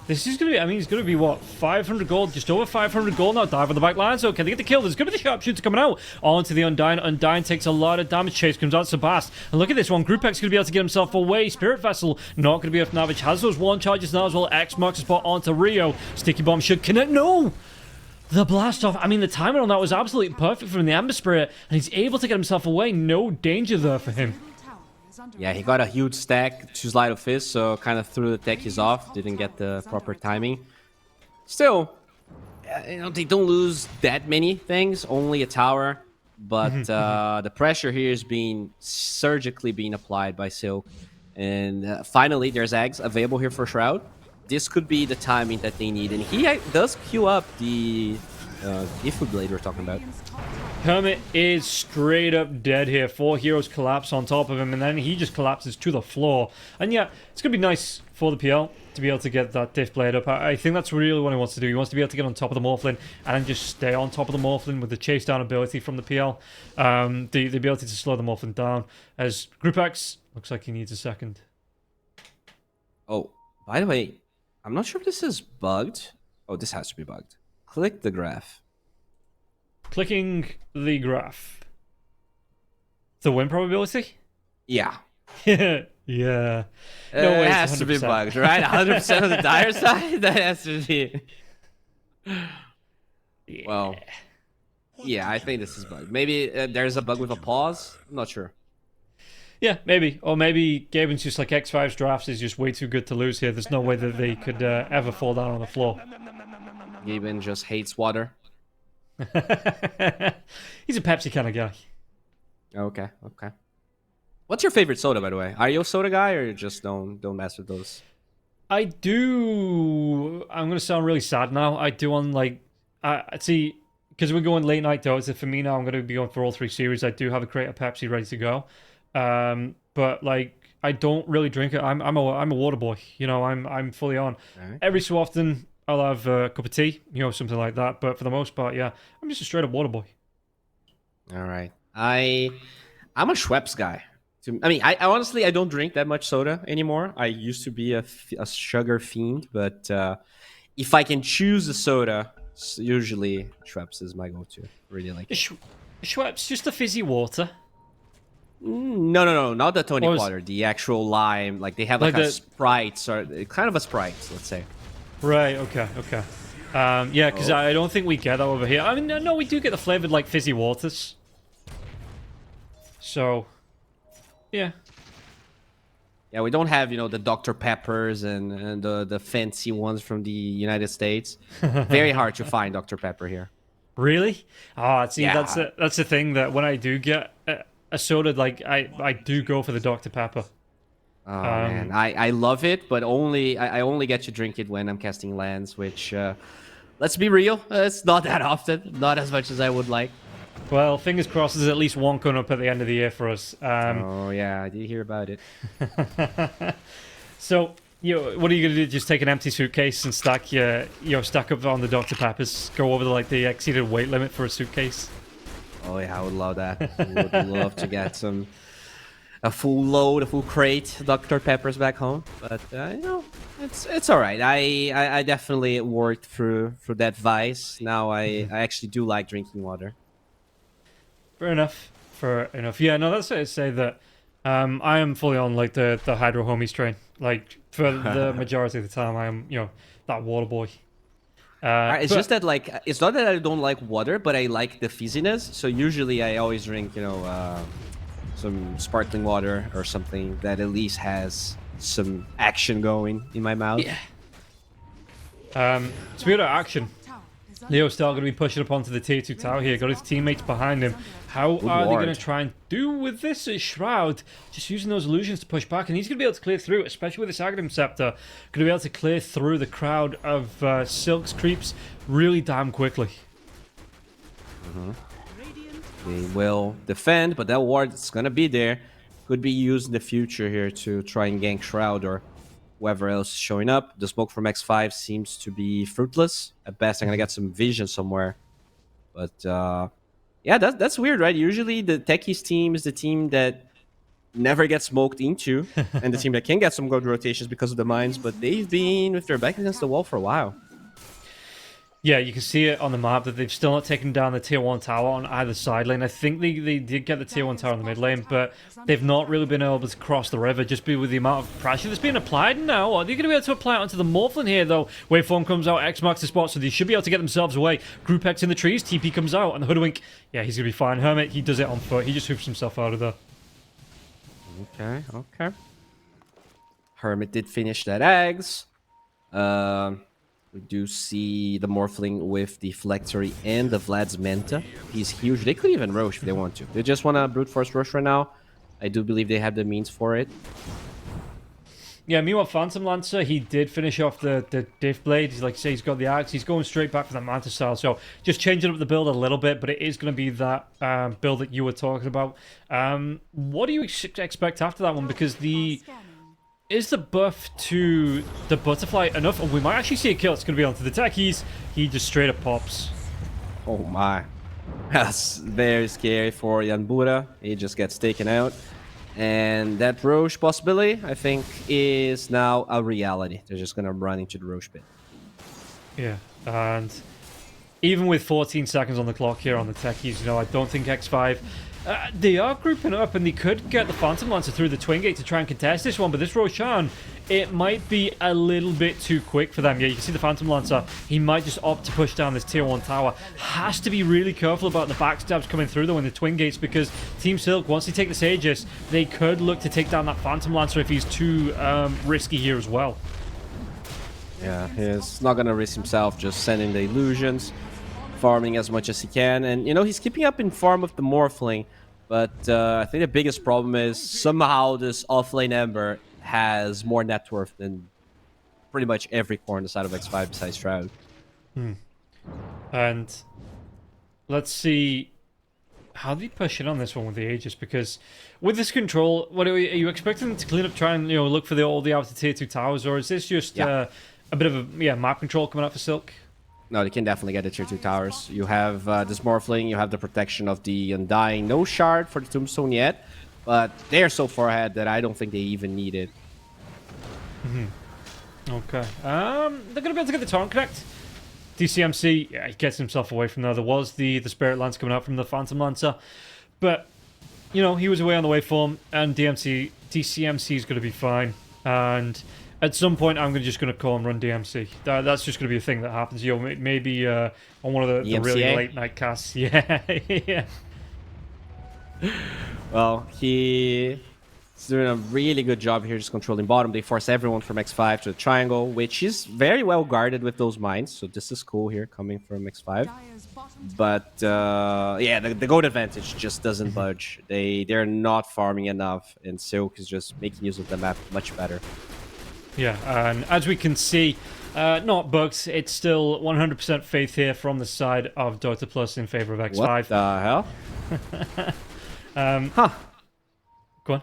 this is going to be, I mean, it's going to be, what, 500 gold, just over 500 gold now. Dive on the back line, so can they get the kill? There's going to be the sharpshooter coming out onto the Undyne. Undyne takes a lot of damage. Chase comes out Sebas. And look at this one. Group X going to be able to get himself away. Spirit Vessel not going to be enough Navage. Has those 1 charges now as well. X marks the spot onto Rio. Sticky Bomb should connect. No! The blast off, I mean, the timing on that was absolutely perfect from the Ember Spirit, and he's able to get himself away. No danger there for him. Yeah, he got a huge stack to Slide of Fist, so kind of threw the techies off. Didn't get the proper timing. Still, you know, they don't lose that many things, only a tower. But the pressure here is being surgically being applied by Silk. And finally, there's Eggs available here for Shroud. This could be the timing that they need. And he does queue up the Gifu Blade we're talking about. Hermit is straight up dead here. 4 heroes collapse on top of him, and then he just collapses to the floor. And yeah, it's going to be nice for the PL to be able to get that Diff Blade up. I think that's really what he wants to do. He wants to be able to get on top of the Morphlin and then just stay on top of the Morphlin with the chase down ability from the PL. The ability to slow the Morphlin down. As Group X looks like he needs a second. Oh, by the way, I'm not sure if this is bugged. Oh, this has to be bugged. Click the graph. Clicking the graph. The win probability? Yeah. Yeah. No way. It has to be bugged, right? 100% of the dire side? That has to be. Yeah. Well, yeah, I think this is bugged. Maybe there's a bug with a pause. I'm not sure. Yeah, maybe. Or maybe Gaben's just like X5's drafts is just way too good to lose here. There's no way that they could ever fall down on the floor. Gaben just hates water. He's a Pepsi kind of guy. Okay. What's your favorite soda, by the way? Are you a soda guy, or you just don't mess with those? I do. I'm gonna sound really sad now. I do on like, see, because we're going late night Dota. For me now, I'm gonna be going for all 3 series. I do have a crate of Pepsi ready to go, but like I don't really drink it. I'm a water boy. You know, I'm fully on. Right. Every so often I'll have a cup of tea, you know, something like that. But for the most part, yeah, I'm just a straight up water boy. All right. I'm a Schweppes guy. I mean, I honestly, I don't drink that much soda anymore. I used to be a sugar fiend, but if I can choose a soda, usually Schweppes is my go-to. Really like it. Schweppes, just the fizzy water. No, not the tonic water. The actual lime. Like they have like a Sprite, or kind of a Sprite, let's say. Right. Okay. Yeah, because I don't think we get that over here. I mean, no, we do get the flavored, like, fizzy waters. So, yeah. Yeah, we don't have, the Dr. Peppers and the fancy ones from the United States. Very hard to find Dr. Pepper here. Really? Ah, see, Yeah. that's the thing that when I do get a soda, like, I do go for the Dr. Pepper. Oh, man. I love it, but I only get to drink it when I'm casting lands, which, let's be real, it's not that often. Not as much as I would like. Well, fingers crossed there's at least one coming up at the end of the year for us. Oh, yeah, I did hear about it. So, what are you going to do? Just take an empty suitcase and stack stack up on the Dr. Peppers? Go over the exceeded weight limit for a suitcase? Oh, yeah, I would love that. I would love to get a full load, a full crate Dr. Peppers back home. But, it's all right. I definitely worked through that vice. Now I actually do like drinking water. Fair enough. Yeah, no, that's it. Say that I am fully on like the Hydro Homies train. Like for the majority of the time, I am that water boy. It's just that it's not that I don't like water, but I like the fizziness. So usually I always drink some sparkling water or something that at least has some action going in my mouth. Yeah. Speaking of action, Leo's still going to be pushing up onto the tier 2 tower here. Got his teammates behind him. How are they going to try and do with this Shroud? Just using those illusions to push back. And he's going to be able to clear through, especially with this Aghanim Scepter. Going to be able to clear through the crowd of Silk's creeps really damn quickly. They will defend, but that ward is going to be there. Could be used in the future here to try and gank Shroud or whoever else is showing up. The smoke from X5 seems to be fruitless. At best, I'm going to get some vision somewhere. But, yeah, that's weird, right? Usually the Techies team is the team that never gets smoked into, and the team that can get some good rotations because of the mines, but they've been with their back against the wall for a while. Yeah, you can see it on the map that they've still not taken down the tier 1 tower on either side lane. I think they did get the tier 1 tower in the mid lane, but they've not really been able to cross the river just with the amount of pressure that's being applied now. Are they going to be able to apply it onto the Morphlin here, though? Waveform comes out, X marks the spot, so they should be able to get themselves away. Group X in the trees, TP comes out, and the Hoodwink, yeah, he's going to be fine. Hermit, he does it on foot. He just hoops himself out of there. Okay. Hermit did finish that eggs. We do see the Morphling with the Phylactery and the Vlad's Manta. He's huge. They could even Rosh if they want to. They just want to brute force Rosh right now. I do believe they have the means for it. Yeah, meanwhile, Phantom Lancer, he did finish off the Diff Blade. He's like you say, he's got the axe. He's going straight back for that Manta style. So just changing up the build a little bit, but it is going to be that build that you were talking about. What do you expect after that one? Because is the buff to the butterfly enough? And we might actually see a kill. It's going to be onto the techies. He just straight up pops. Oh my. That's very scary for Yanbura. He just gets taken out. And that Roche possibility, I think, is now a reality. They're just going to run into the Roche pit. Yeah, and even with 14 seconds on the clock here on the techies, I don't think X5... they are grouping up, and they could get the Phantom Lancer through the Twin Gate to try and contest this one, but this Roshan, it might be a little bit too quick for them. Yeah, you can see the Phantom Lancer. He might just opt to push down this tier 1 tower. Has to be really careful about the backstabs coming through, though, in the Twin Gates, because Team Silk, once they take this Aegis, they could look to take down that Phantom Lancer if he's too risky here as well. Yeah, he's not going to risk himself, just sending the illusions, farming as much as he can, and, he's keeping up in farm with the Morphling. But I think the biggest problem is somehow this offlane Ember has more net worth than pretty much every core on the side of X5 besides Shroud. And let's see how they push it on this one with the Aegis, because with this control, what are you expecting them to clean up, try and look for all the outer tier 2 towers, or is this just a bit of a map control coming out for Silk? No, they can definitely get the tier 2 towers. You have this Morphling, you have the protection of the Undying. No shard for the Tombstone yet, but they're so far ahead that I don't think they even need it. Okay. They're going to be able to get the Torrent Connect. DCMC, yeah, he gets himself away from there. There was the Spirit Lance coming out from the Phantom Lancer, but, he was away on the waveform, and DCMC is going to be fine. And At some point, I'm just going to call him Run DMC. That's just going to be a thing that happens. Maybe on one of the really EMCA? late night casts. Yeah, yeah. Well, he's doing a really good job here just controlling bottom. They force everyone from X5 to the triangle, which is very well guarded with those mines. So this is cool here coming from X5. But yeah, the gold advantage just doesn't budge. They're not farming enough, and Silk is just making use of the map much better. Yeah, and as we can see, not bugs. It's still 100% faith here from the side of Dota Plus in favor of X5. What the hell? Huh. Go on.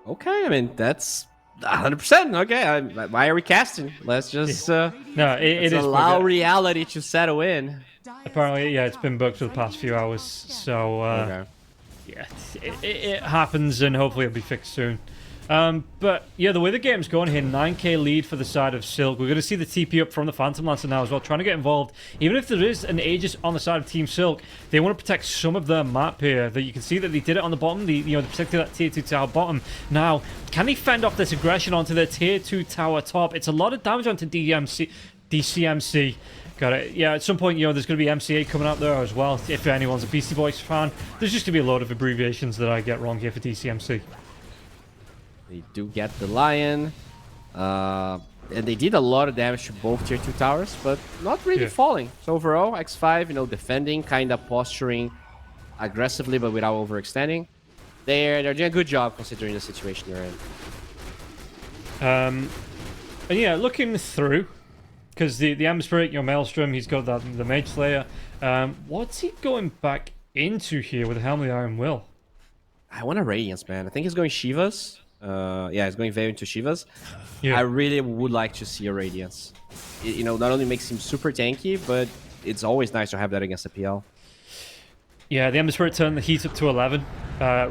Okay, I mean, that's 100%. Okay, why are we casting? Let's just No, it is allow bugged. reality to settle in. Apparently, yeah, it's been bugged for the past few hours. So, Okay. yeah, it happens, and hopefully it'll be fixed soon. But yeah, the way the game's going here, 9k lead for the side of Silk. We're going to see the TP up from the Phantom Lancer now as well, trying to get involved. Even if there is an Aegis on the side of Team Silk, they want to protect some of their map here. That you can see that they did it on the bottom. They protected that tier 2 tower bottom. Now, can they fend off this aggression onto their tier 2 tower top? It's a lot of damage onto DCMC. Got it. Yeah, at some point, there's going to be MCA coming out there as well. If anyone's a Beastie Boys fan, there's just going to be a lot of abbreviations that I get wrong here for DCMC. They do get the Lion. And they did a lot of damage to both tier 2 towers, but not really falling. So overall, X5, defending, kind of posturing aggressively, but without overextending. They're doing a good job considering the situation they're in. And yeah, looking through, because the Ember Spirit, Maelstrom, he's got the Mage Slayer. What's he going back into here with the Helm of the Iron Will? I want a Radiance, man. I think he's going Shivas. Yeah, he's going very into Shivas. Yeah. I really would like to see a Radiance. It, not only makes him super tanky, but it's always nice to have that against a PL. Yeah, the Ember Spirit turned the heat up to 11.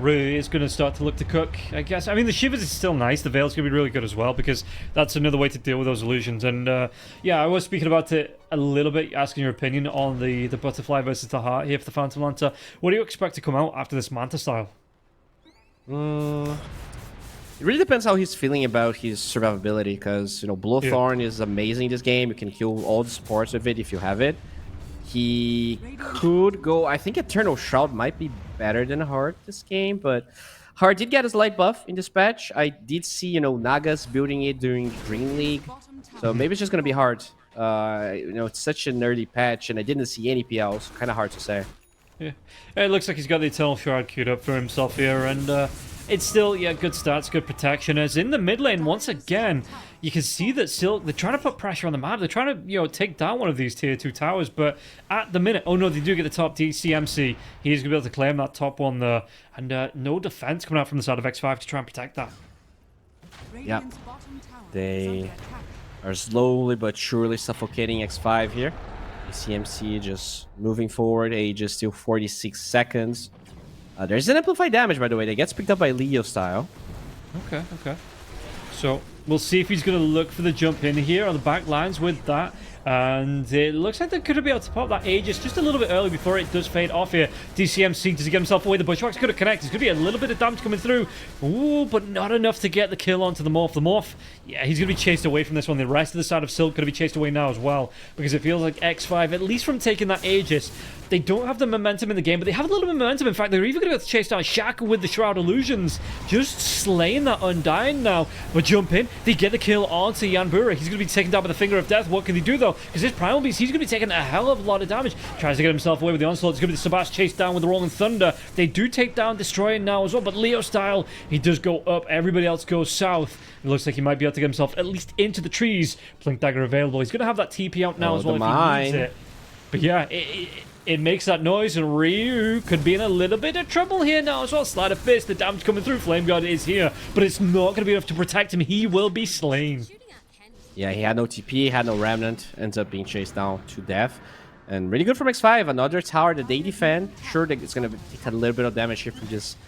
Really is going to start to look to cook, I guess. I mean, the Shivers is still nice. The Veil's going to be really good as well, because that's another way to deal with those illusions. And yeah, I was speaking about it a little bit, asking your opinion on the Butterfly versus the Heart here for the Phantom Lancer. What do you expect to come out after this Manta style? It really depends how he's feeling about his survivability, because, Blowthorn is amazing in this game. You can kill all the supports with it if you have it. He could go... I think Eternal Shroud might be better than Heart this game, but Heart did get a slight buff in this patch. I did see, Nagas building it during Green League, so maybe it's just going to be Heart. It's such an early patch, and I didn't see any PLs. Kind of hard to say. Yeah, it looks like he's got the Eternal Shroud queued up for himself here, and it's still, good stats, good protection. As in the mid lane, once again, you can see that Silk, they're trying to put pressure on the map. They're trying to, take down one of these tier 2 towers, but at the minute, oh no, they do get the top DCMC. He's going to be able to claim that top one there, and no defense coming out from the side of X5 to try and protect that. Yeah, they are slowly but surely suffocating X5 here. CMC just moving forward, age is still 46 seconds. There's an amplified damage, by the way, that gets picked up by Leo style. Okay. So we'll see if he's going to look for the jump in here on the back lines with that. And it looks like they could be able to pop that Aegis just a little bit early before it does fade off here. DCMC, does he get himself away? The Bushwhack's going to connect. There's going to be a little bit of damage coming through. Ooh, but not enough to get the kill onto the Morph. The Morph, yeah, he's going to be chased away from this one. The rest of the side of Silk going to be chased away now as well, because it feels like X5, at least from taking that Aegis, they don't have the momentum in the game, but they have a little bit of momentum. In fact, they're even going to be able to chase down Shaka with the Shroud Illusions, just slaying that Undying now. But jump in, they get the kill onto Yanbura. He's going to be taken down by the Finger of Death. What can he do, though? Because this Primal Beast, he's going to be taking a hell of a lot of damage. Tries to get himself away with the Onslaught. It's going to be the Sabas chased down with the Rolling Thunder. They do take down Destroying now as well, but Leo style, he does go up. Everybody else goes south. It looks like he might be able to get himself at least into the trees. Blink Dagger available. He's going to have that TP out now as well if he needs it. But yeah, it makes that noise, and Ryu could be in a little bit of trouble here now as well. Sleight of Fist, the damage coming through. Flame Guard is here, but it's not going to be enough to protect him. He will be slain. Yeah, he had no TP, had no Remnant, ends up being chased down to death. And really good from X5, another tower that they defend. Sure, that it's going to take a little bit of damage here from just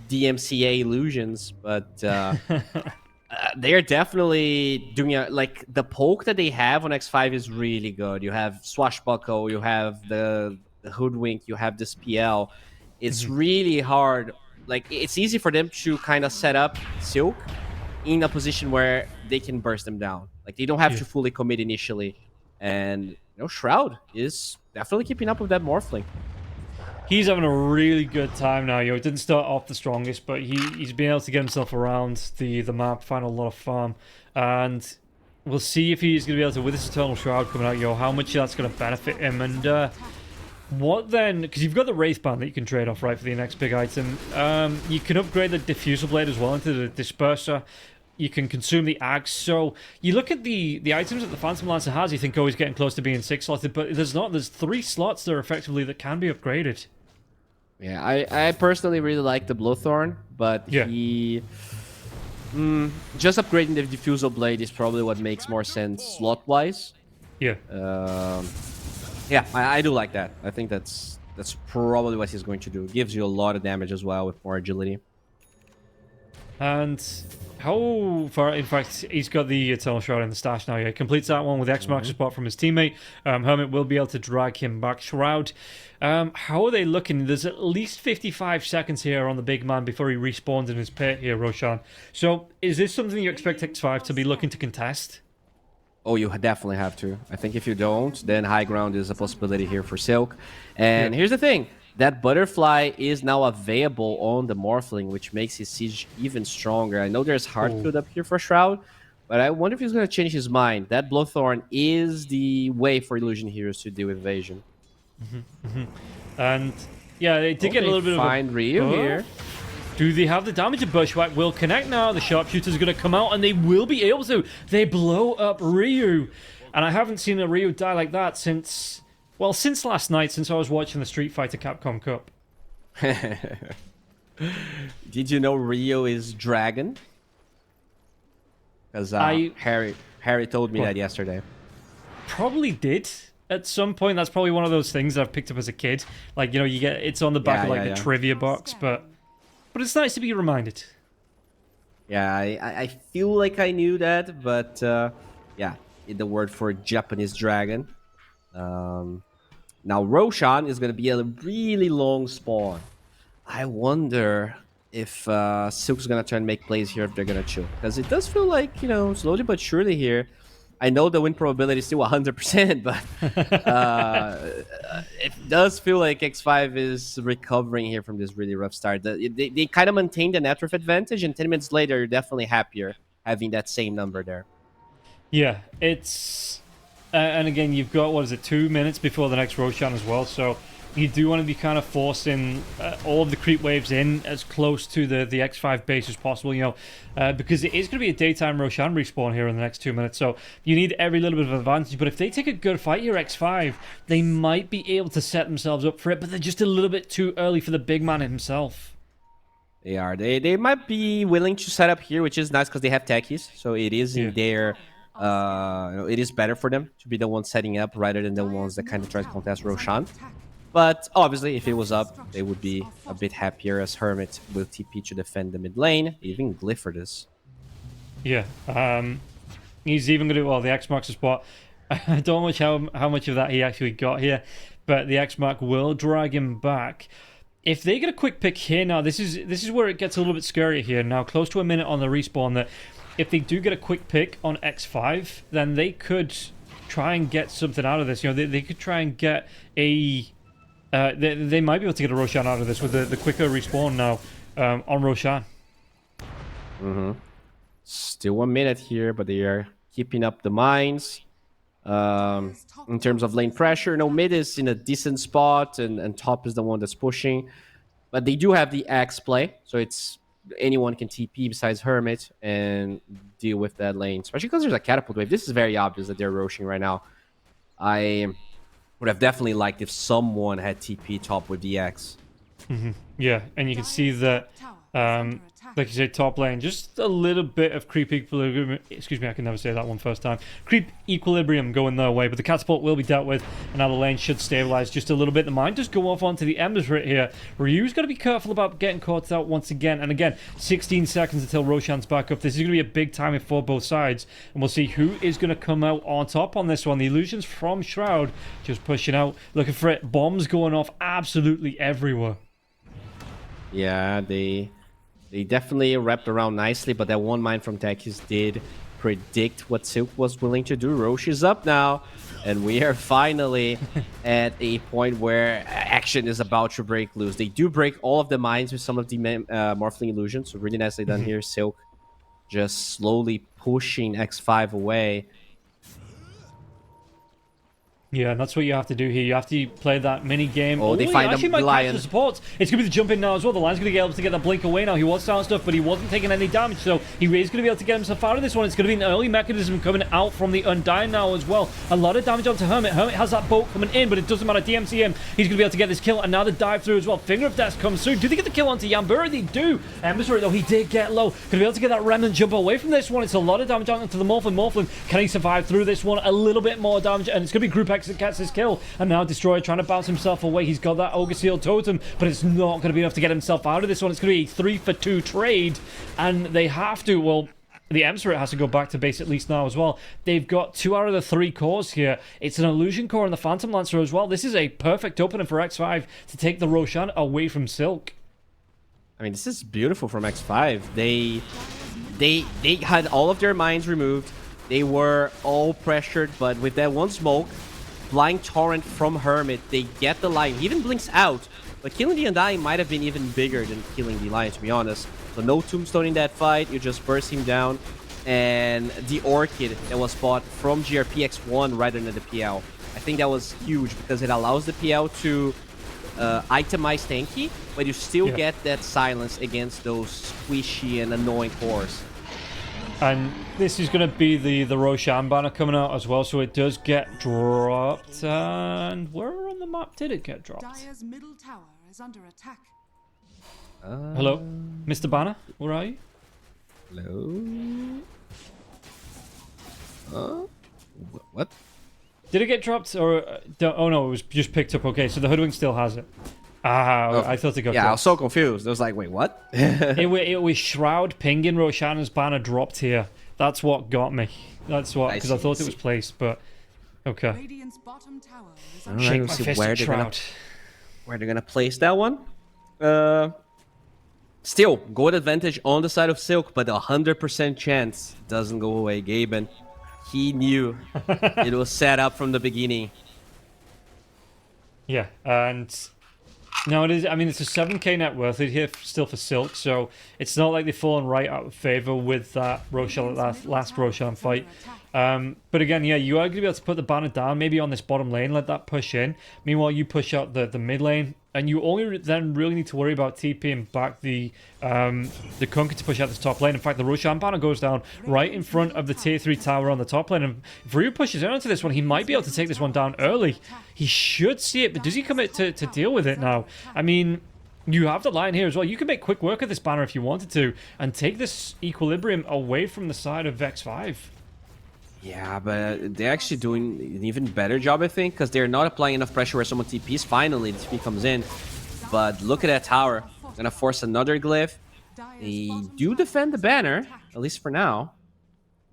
DMCA illusions, but they are definitely doing the poke that they have on X5 is really good. You have Swashbuckle, you have the Hoodwink, you have this PL. It's really hard. It's easy for them to kind of set up Silk in a position where they can burst them down. Like, they don't have to fully commit initially. And, you know, Shroud is definitely keeping up with that Morphling. He's having a really good time now. It didn't start off the strongest, but he's been able to get himself around the map, find a lot of farm, and we'll see if he's going to be able to, with this Eternal Shroud coming out, how much that's going to benefit him. And what then, because you've got the Wraith Band that you can trade off, right, for the next big item. You can upgrade the Diffusal Blade as well into the Disperser. You can consume the Axe. So you look at the items that the Phantom Lancer has, you think, oh, he's getting close to being 6-slotted, but there's not. There's 3 slots there effectively that can be upgraded. Yeah, I personally really like the Blowthorn, but he... just upgrading the Diffusal Blade is probably what makes more sense slot-wise. Yeah. Yeah, I do like that. I think that's probably what he's going to do. Gives you a lot of damage as well with more agility. And how far, in fact, he's got the Eternal Shroud in the stash now. Yeah, he completes that one with X marks support from his teammate. Hermit will be able to drag him back. Shroud, how are they looking? There's at least 55 seconds here on the big man before he respawns in his pit here, Roshan. So is this something you expect X5 to be looking to contest? Oh, you definitely have to. I think if you don't, then high ground is a possibility here for Silk. And here's the thing. That Butterfly is now available on the Morphling, which makes his siege even stronger. I know there's hard field up here for Shroud, but I wonder if he's going to change his mind. That Blowthorn is the way for Illusion Heroes to deal with evasion. And yeah, they did get a little bit of a... Find Ryu here. Do they have the damage? A Bushwhack will connect now. The Sharpshooter's going to come out, and they will be able to. They blow up Ryu. And I haven't seen a Ryu die like that since... Well, since last night, since I was watching the Street Fighter Capcom Cup. Did you know Ryu is Dragon? Because Harry told me that yesterday. Probably did. At some point, that's probably one of those things I've picked up as a kid. Like, you know, you get it's on the back of like the trivia box, but it's nice to be reminded. Yeah, I feel like I knew that, but yeah, the word for Japanese dragon. Now Roshan is going to be a really long spawn. I wonder if Silk's going to try and make plays here, if they're going to chill. Because it does feel like, you know, slowly but surely here. I know the win probability is still 100%, but it does feel like X5 is recovering here from this really rough start. They kind of maintained the net worth advantage, and 10 minutes later, you're definitely happier having that same number there. Yeah, it's... and again, you've got, what is it, 2 minutes before the next Roshan as well, so you do want to be kind of forcing all of the creep waves in as close to the X5 base as possible, you know, because it is going to be a daytime Roshan respawn here in the next 2 minutes, so you need every little bit of advantage. But if they take a good fight here, X5, they might be able to set themselves up for it, but they're just a little bit too early for the big man himself. They are. They might be willing to set up here, which is nice because they have techies, so it is in their... it is better for them to be the ones setting up rather than the ones that kind of try to contest Roshan. But obviously, if it was up, they would be a bit happier as Hermit will TP to defend the mid lane. Even Glyph this. Yeah, he's even going to... Well, the X marks the spot. I don't know how much of that he actually got here, but the X mark will drag him back. If they get a quick pick here now, this is where it gets a little bit scary here. Now, close to a minute on the respawn, that if they do get a quick pick on X5, then they could try and get something out of this. You know, they could try and get a... They might be able to get a Roshan out of this with the quicker respawn now on Roshan. Still 1 minute here, but they are keeping up the mines. In terms of lane pressure, no, mid is in a decent spot, and top is the one that's pushing. But they do have the X play, so it's anyone can TP besides Hermit and deal with that lane. Especially because there's a catapult wave. This is very obvious that they're rushing right now. I would have definitely liked if someone had TP top with the X. Yeah, and you can see that, like you said, top lane, just a little bit of creep equilibrium. Excuse me, I can never say that one first time. Creep equilibrium going their way, but the catapult will be dealt with, and now the lane should stabilize just a little bit. The mine does go off onto the embers right here. Ryu's got to be careful about getting caught out once again. And again, 16 seconds until Roshan's back up. This is going to be a big timing for both sides, and we'll see who is going to come out on top on this one. The illusions from Shroud just pushing out, looking for it. Bombs going off absolutely everywhere. Yeah, they definitely wrapped around nicely, but that one mine from Techies did predict what Silk was willing to do. Roche is up now, and we are finally at a point where action is about to break loose. They do break all of the mines with some of the Morphling illusions, so really nicely done here. Silk just slowly pushing X5 away. Yeah, and that's what you have to do here. You have to play that mini game. Oh, they find actually the might catch lion. the supports. It's going to be the jump in now as well. The Lion's going to be able to get that blink away now. He was down stuff, but he wasn't taking any damage, so he is going to be able to get himself out of this one. It's going to be an early mechanism coming out from the Undying now as well. A lot of damage onto Hermit. Hermit has that boat coming in, but it doesn't matter. DMC him. He's going to be able to get this kill, and now the dive through as well. Finger of Death comes through. Do they get the kill onto Yambura? They do. Emissary, though, he did get low. Going to be able to get that Remnant jump away from this one. It's a lot of damage onto the Morphling. Morphling, can he survive through this one? A little bit more damage, and it's going to be Group X that gets his kill. And now Destroyer trying to bounce himself away. He's got that Ogre Seal Totem, but it's not going to be enough to get himself out of this one. It's going to be a 3-for-2 trade, and they have to, well, the Emissary has to go back to base at least now as well. They've got 2 out of the 3 cores here. It's an Illusion Core and the Phantom Lancer as well. This is a perfect opening for X5 to take the Roshan away from Silk. I mean, this is beautiful from X5. They had all of their mines removed. They were all pressured, but with that one smoke, Blind Torrent from Hermit, they get the Lion. He even blinks out, but killing the Undying might have been even bigger than killing the Lion, to be honest. So no Tombstone in that fight, you just burst him down. And the Orchid that was bought from GRP X1 rather than the PL. I think that was huge because it allows the PL to itemize tanky, but you still get that silence against those squishy and annoying cores. And this is going to be the Roshan banner coming out as well, so it does get dropped. And where on the map did it get dropped? Dire's middle tower is under attack. Hello, Mr. Banner, where are you? Hello? What? Did it get dropped, or oh no, it was just picked up. Okay, so the Hoodwink still has it. I thought it got dropped. I was so confused. I was like, wait, what? it was Shroud pinging Roshan's banner dropped here. That's what got me. That's what, because I thought it was placed, but okay. Radiant's bottom tower is All Shake right, my see fist where at they're gonna, Shroud. where they're gonna place that one. Still, gold advantage on the side of Silk, but 100% chance doesn't go away. Gaben, he knew it was set up from the beginning. Yeah, and no, it is. I mean, it's a 7k net worth it here still for Silk, so it's not like they've fallen right out of favor with that Roshan last Roshan fight. But again, yeah, you are going to be able to put the banner down, maybe on this bottom lane, let that push in. Meanwhile, you push out the mid lane, and you only then really need to worry about TPing back the Kunkka to push out this top lane. In fact, the Roshan banner goes down right in front of the tier 3 tower on the top lane, and if Ryu pushes in onto this one, he might be able to take this one down early. He should see it, but does he commit to deal with it now? I mean, you have the line here as well. You can make quick work of this banner if you wanted to, and take this equilibrium away from the side of X5. Yeah, but they're actually doing an even better job, I think, because they're not applying enough pressure where someone TPs. Finally, the TP comes in. But look at that tower. Gonna force another glyph. They do defend the banner, at least for now.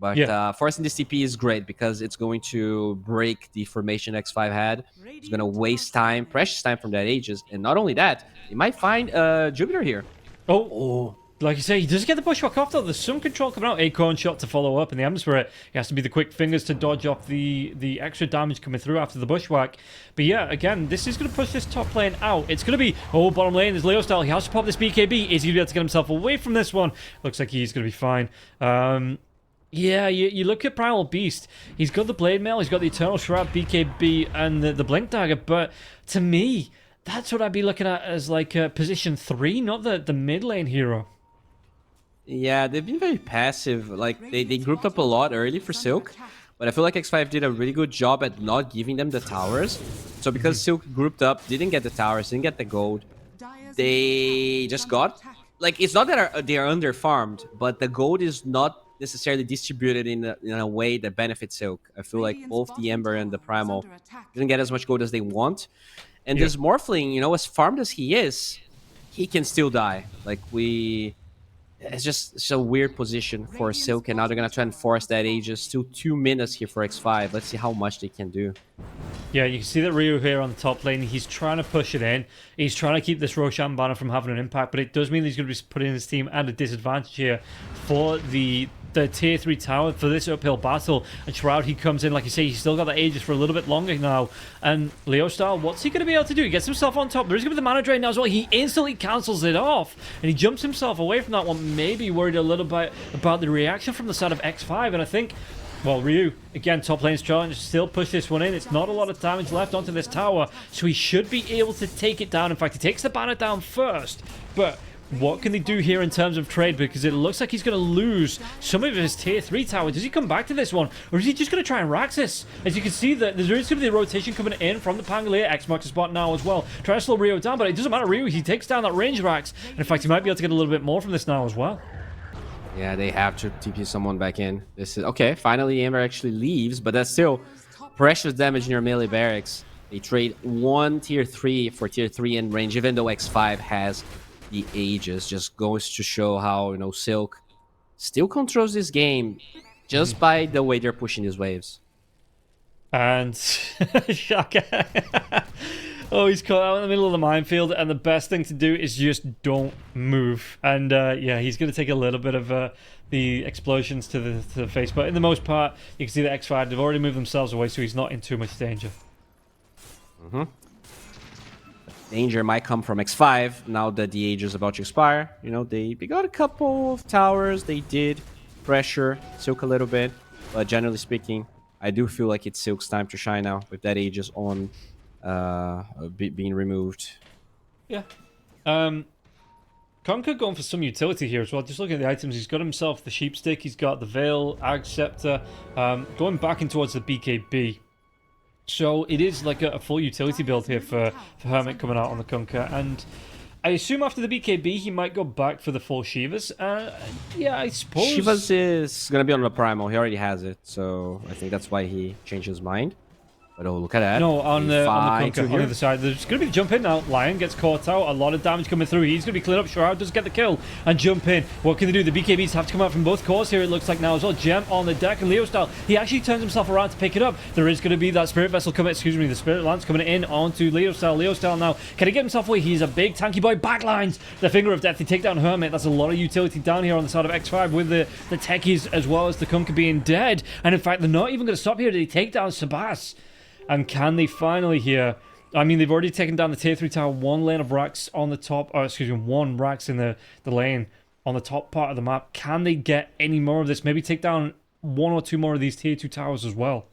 But forcing this TP is great because it's going to break the formation X5 had. It's gonna waste time, precious time from that Aegis. And not only that, they might find Jupiter here. Oh. Like you say, he does get the bushwhack off though. There's some control coming out. Acorn shot to follow up, and the Emissary, he has to be the quick fingers to dodge off the extra damage coming through after the bushwhack. But yeah, again, this is going to push this top lane out. It's going to be, bottom lane, there's Leo style. He has to pop this BKB. Is he going to be able to get himself away from this one? Looks like he's going to be fine. Yeah, you look at Primal Beast. He's got the Blade Mail, he's got the Eternal Shroud, BKB, and the Blink Dagger. But to me, that's what I'd be looking at as like position 3, not the mid lane hero. Yeah, they've been very passive. Like, they grouped up a lot early for Silk, but I feel like X5 did a really good job at not giving them the towers. So because Silk grouped up, didn't get the towers, didn't get the gold, they just got... Like, it's not that they are under-farmed, but the gold is not necessarily distributed in a way that benefits Silk. I feel like both the Ember and the Primal didn't get as much gold as they want. And this Morphling, as farmed as he is, he can still die. Like, it's a weird position for Silk, and now they're going to try and force that Aegis. Still 2 minutes here for X5. Let's see how much they can do. Yeah, you can see that Ryu here on the top lane. He's trying to push it in. He's trying to keep this Roshan banner from having an impact, but it does mean he's going to be putting his team at a disadvantage here for the the tier 3 tower for this uphill battle. And Shroud, he comes in, like you say, he's still got the Aegis for a little bit longer now. And Leo Style, what's he going to be able to do? He gets himself on top. There is going to be the mana drain now as well. He instantly cancels it off. And he jumps himself away from that one, maybe worried a little bit about the reaction from the side of X5. And I think, well, Ryu, again, top lane's challenge, still push this one in. It's not a lot of damage left onto this tower, so he should be able to take it down. In fact, he takes the banner down first, but what can they do here in terms of trade? Because it looks like he's going to lose some of his tier 3 tower. Does he come back to this one, or is he just going to try and Raxus? As you can see, that there's going to be the rotation coming in from the Pangolier. X marks the spot now as well. Try to slow Ryu down, but it doesn't matter. Ryu, he takes down that range Rax, and in fact, he might be able to get a little bit more from this now as well. Yeah, they have to TP someone back in. This is okay. Finally, Amber actually leaves, but that's still precious damage near melee barracks. They trade one tier 3 for tier 3 in range, even though X5 has the Aegis. Just goes to show how, you know, Silk still controls this game just by the way they're pushing these waves. And Shaka. Oh, he's caught out in the middle of the minefield, and the best thing to do is just don't move. And yeah, he's going to take a little bit of the explosions to the face, but in the most part, you can see that X5, they've already moved themselves away, so he's not in too much danger. Danger might come from X5 now that the age is about to expire. You know, they got a couple of towers. They did pressure Silk a little bit, but generally speaking, I do feel like it's Silk's time to shine now with that Aegis on being removed. Yeah. Conker going for some utility here as well. Just looking at the items, he's got himself the Sheep Stick, he's got the Veil, Ag Scepter, going back in towards the BKB. So it is like a full utility build here for Hermit coming out on the Conker. And I assume after the BKB, he might go back for the full Shivas. Yeah, I suppose. Shivas is going to be on the Primal. He already has it. So I think that's why he changed his mind. But oh, look at that. No, on the Conker, on the other side. There's going to be the jump in now. Lion gets caught out. A lot of damage coming through. He's going to be cleared up. Shroud does get the kill and jump in. What can they do? The BKBs have to come out from both cores here, it looks like now as well. Gem on the deck, and Leo Style, he actually turns himself around to pick it up. There is going to be that Spirit Vessel coming, the Spirit Lance coming in onto Leo Style. Leo Style now, can he get himself away? He's a big tanky boy. Backlines the Finger of Death. They take down Hermit. That's a lot of utility down here on the side of X5 with the techies as well as the Conker being dead. And in fact, they're not even going to stop here. They take down Sabas. And can they finally here? I mean, they've already taken down the tier 3 tower, one lane of racks on the top, or excuse me, one racks in the lane on the top part of the map. Can they get any more of this? Maybe take down one or two more of these tier 2 towers as well.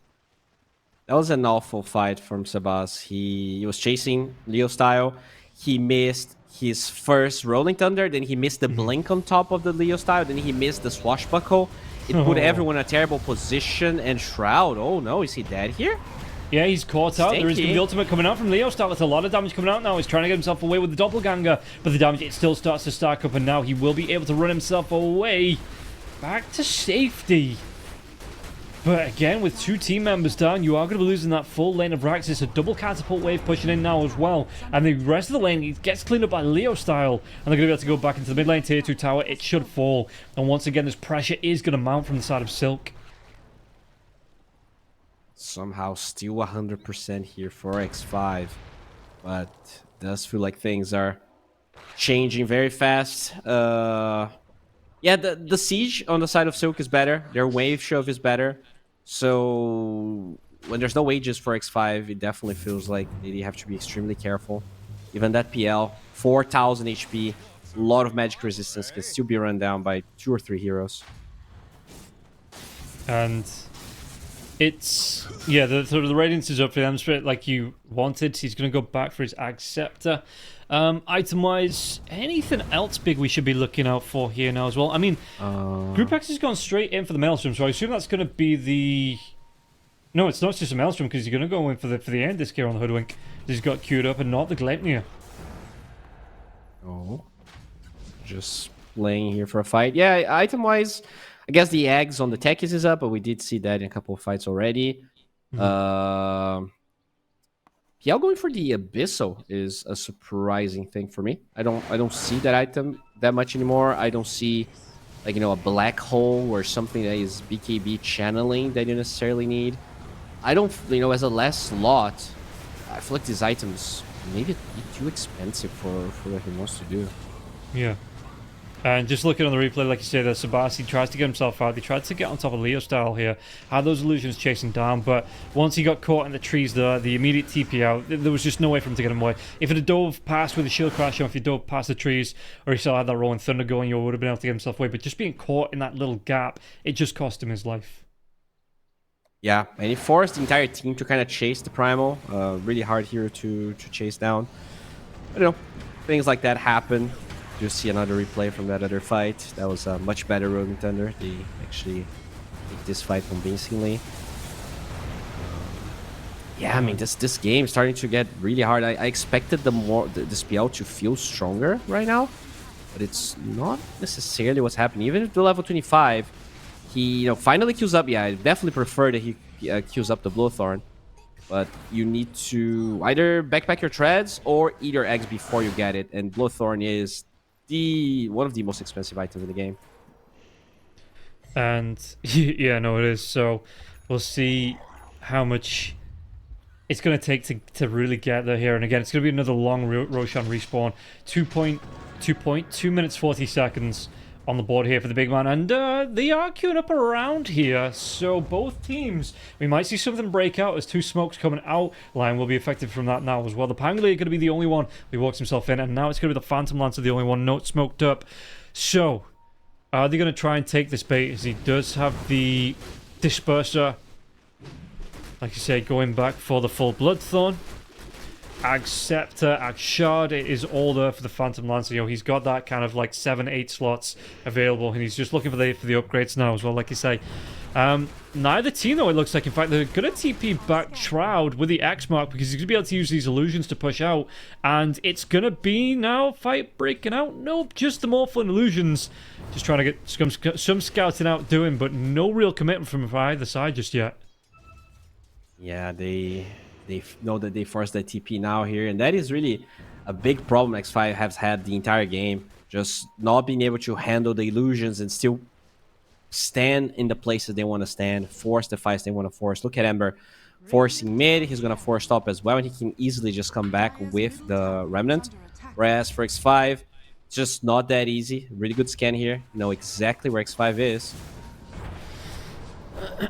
That was an awful fight from Sabas. He was chasing Leo Style. He missed his first Rolling Thunder, then he missed the blink on top of the Leo Style, then he missed the Swashbuckle. It put everyone in a terrible position, and Shroud, oh no, is he dead here? Yeah, he's caught out. There is going to be ultimate coming out from Leo Style. That's a lot of damage coming out now. He's trying to get himself away with the Doppelganger, but the damage, it still starts to stack up, and now he will be able to run himself away back to safety. But again, with two team members down, you are going to be losing that full lane of Rax. It's a double catapult wave pushing in now as well. And the rest of the lane gets cleaned up by Leo Style. And they're going to be able to go back into the mid lane tier 2 tower. It should fall. And once again, this pressure is going to mount from the side of Silk. Somehow still 100% here for X5. But it does feel like things are changing very fast. Yeah, the siege on the side of Silk is better. Their wave shove is better. So when there's no wages for X5, it definitely feels like they have to be extremely careful. Even that PL, 4,000 HP, a lot of magic resistance can still be run down by 2 or 3 heroes. And it's, yeah, the radiance is up for them straight like you wanted. He's going to go back for his Ag Scepter. Item-wise, anything else big we should be looking out for here now as well? I mean, Group X has gone straight in for the Maelstrom, so I assume that's going to be the... No, it's not just a Maelstrom, because he's going to go in for the end disc here on the Hoodwink. He's got queued up, and not the Gleipnir. Oh. Just playing here for a fight. Yeah, item-wise, I guess the eggs on the Techies is up, but we did see that in a couple of fights already. PL going for the Abyssal is a surprising thing for me. I don't see that item that much anymore. I don't see, like, you know, a black hole or something that is BKB channeling that you necessarily need. I don't, you know, as a last slot, I feel like these items maybe be too expensive for what he wants to do. Yeah. And just looking on the replay, like you say, that Sabasi tries to get himself out. He tried to get on top of Leo style here. Had those illusions chasing down, but once he got caught in the trees there, the immediate TP out, there was just no way for him to get him away. If it had dove past with a shield crash, or if he dove past the trees, or he still had that rolling thunder going, he would have been able to get himself away. But just being caught in that little gap, it just cost him his life. Yeah, and he forced the entire team to kind of chase the Primal. Really hard here to chase down. But, you know, things like that happen. You see another replay from that other fight. That was a much better Rogue and Thunder. They actually take this fight convincingly. Yeah, I mean, this game is starting to get really hard. I expected this PL to feel stronger right now, but it's not necessarily what's happening. Even at the level 25, he finally queues up. Yeah, I definitely prefer that he queues up the Blowthorn. But you need to either backpack your treads or eat your eggs before you get it. And Blowthorn is one of the most expensive items in the game. And yeah, no, it is. So we'll see how much it's going to take to really get there here. And again, it's going to be another long Roshan respawn. 2 minutes 40 seconds on the board here for the big man, and they are queuing up around here, so both teams, we might see something break out as two smokes coming out. Lion will be affected from that now as well. The Pangli are going to be the only one who walks himself in, and now it's going to be the Phantom Lancer, the only one not smoked up. So are they going to try and take this bait, as he does have the Disperser, like you say, going back for the full Bloodthorn. Ag Scepter, Ag Shard, it is all there for the Phantom Lancer. He's got that kind of like 7-8 slots available, and he's just looking for the upgrades now as well, like you say. Neither team, though, it looks like. In fact, they're going to TP back Shroud with the X mark because he's going to be able to use these illusions to push out, and it's going to be now fight breaking out. Nope, just the Morphlin illusions. Just trying to get some scouting out doing, but no real commitment from either side just yet. Yeah, they know that they forced the TP now here, and that is really a big problem X5 has had the entire game. Just not being able to handle the illusions and still stand in the places they want to stand, force the fights they want to force. Look at Ember forcing mid. He's going to force top as well, and he can easily just come back with the Remnant. Whereas for X5, it's just not that easy. Really good scan here. Know exactly where X5 is.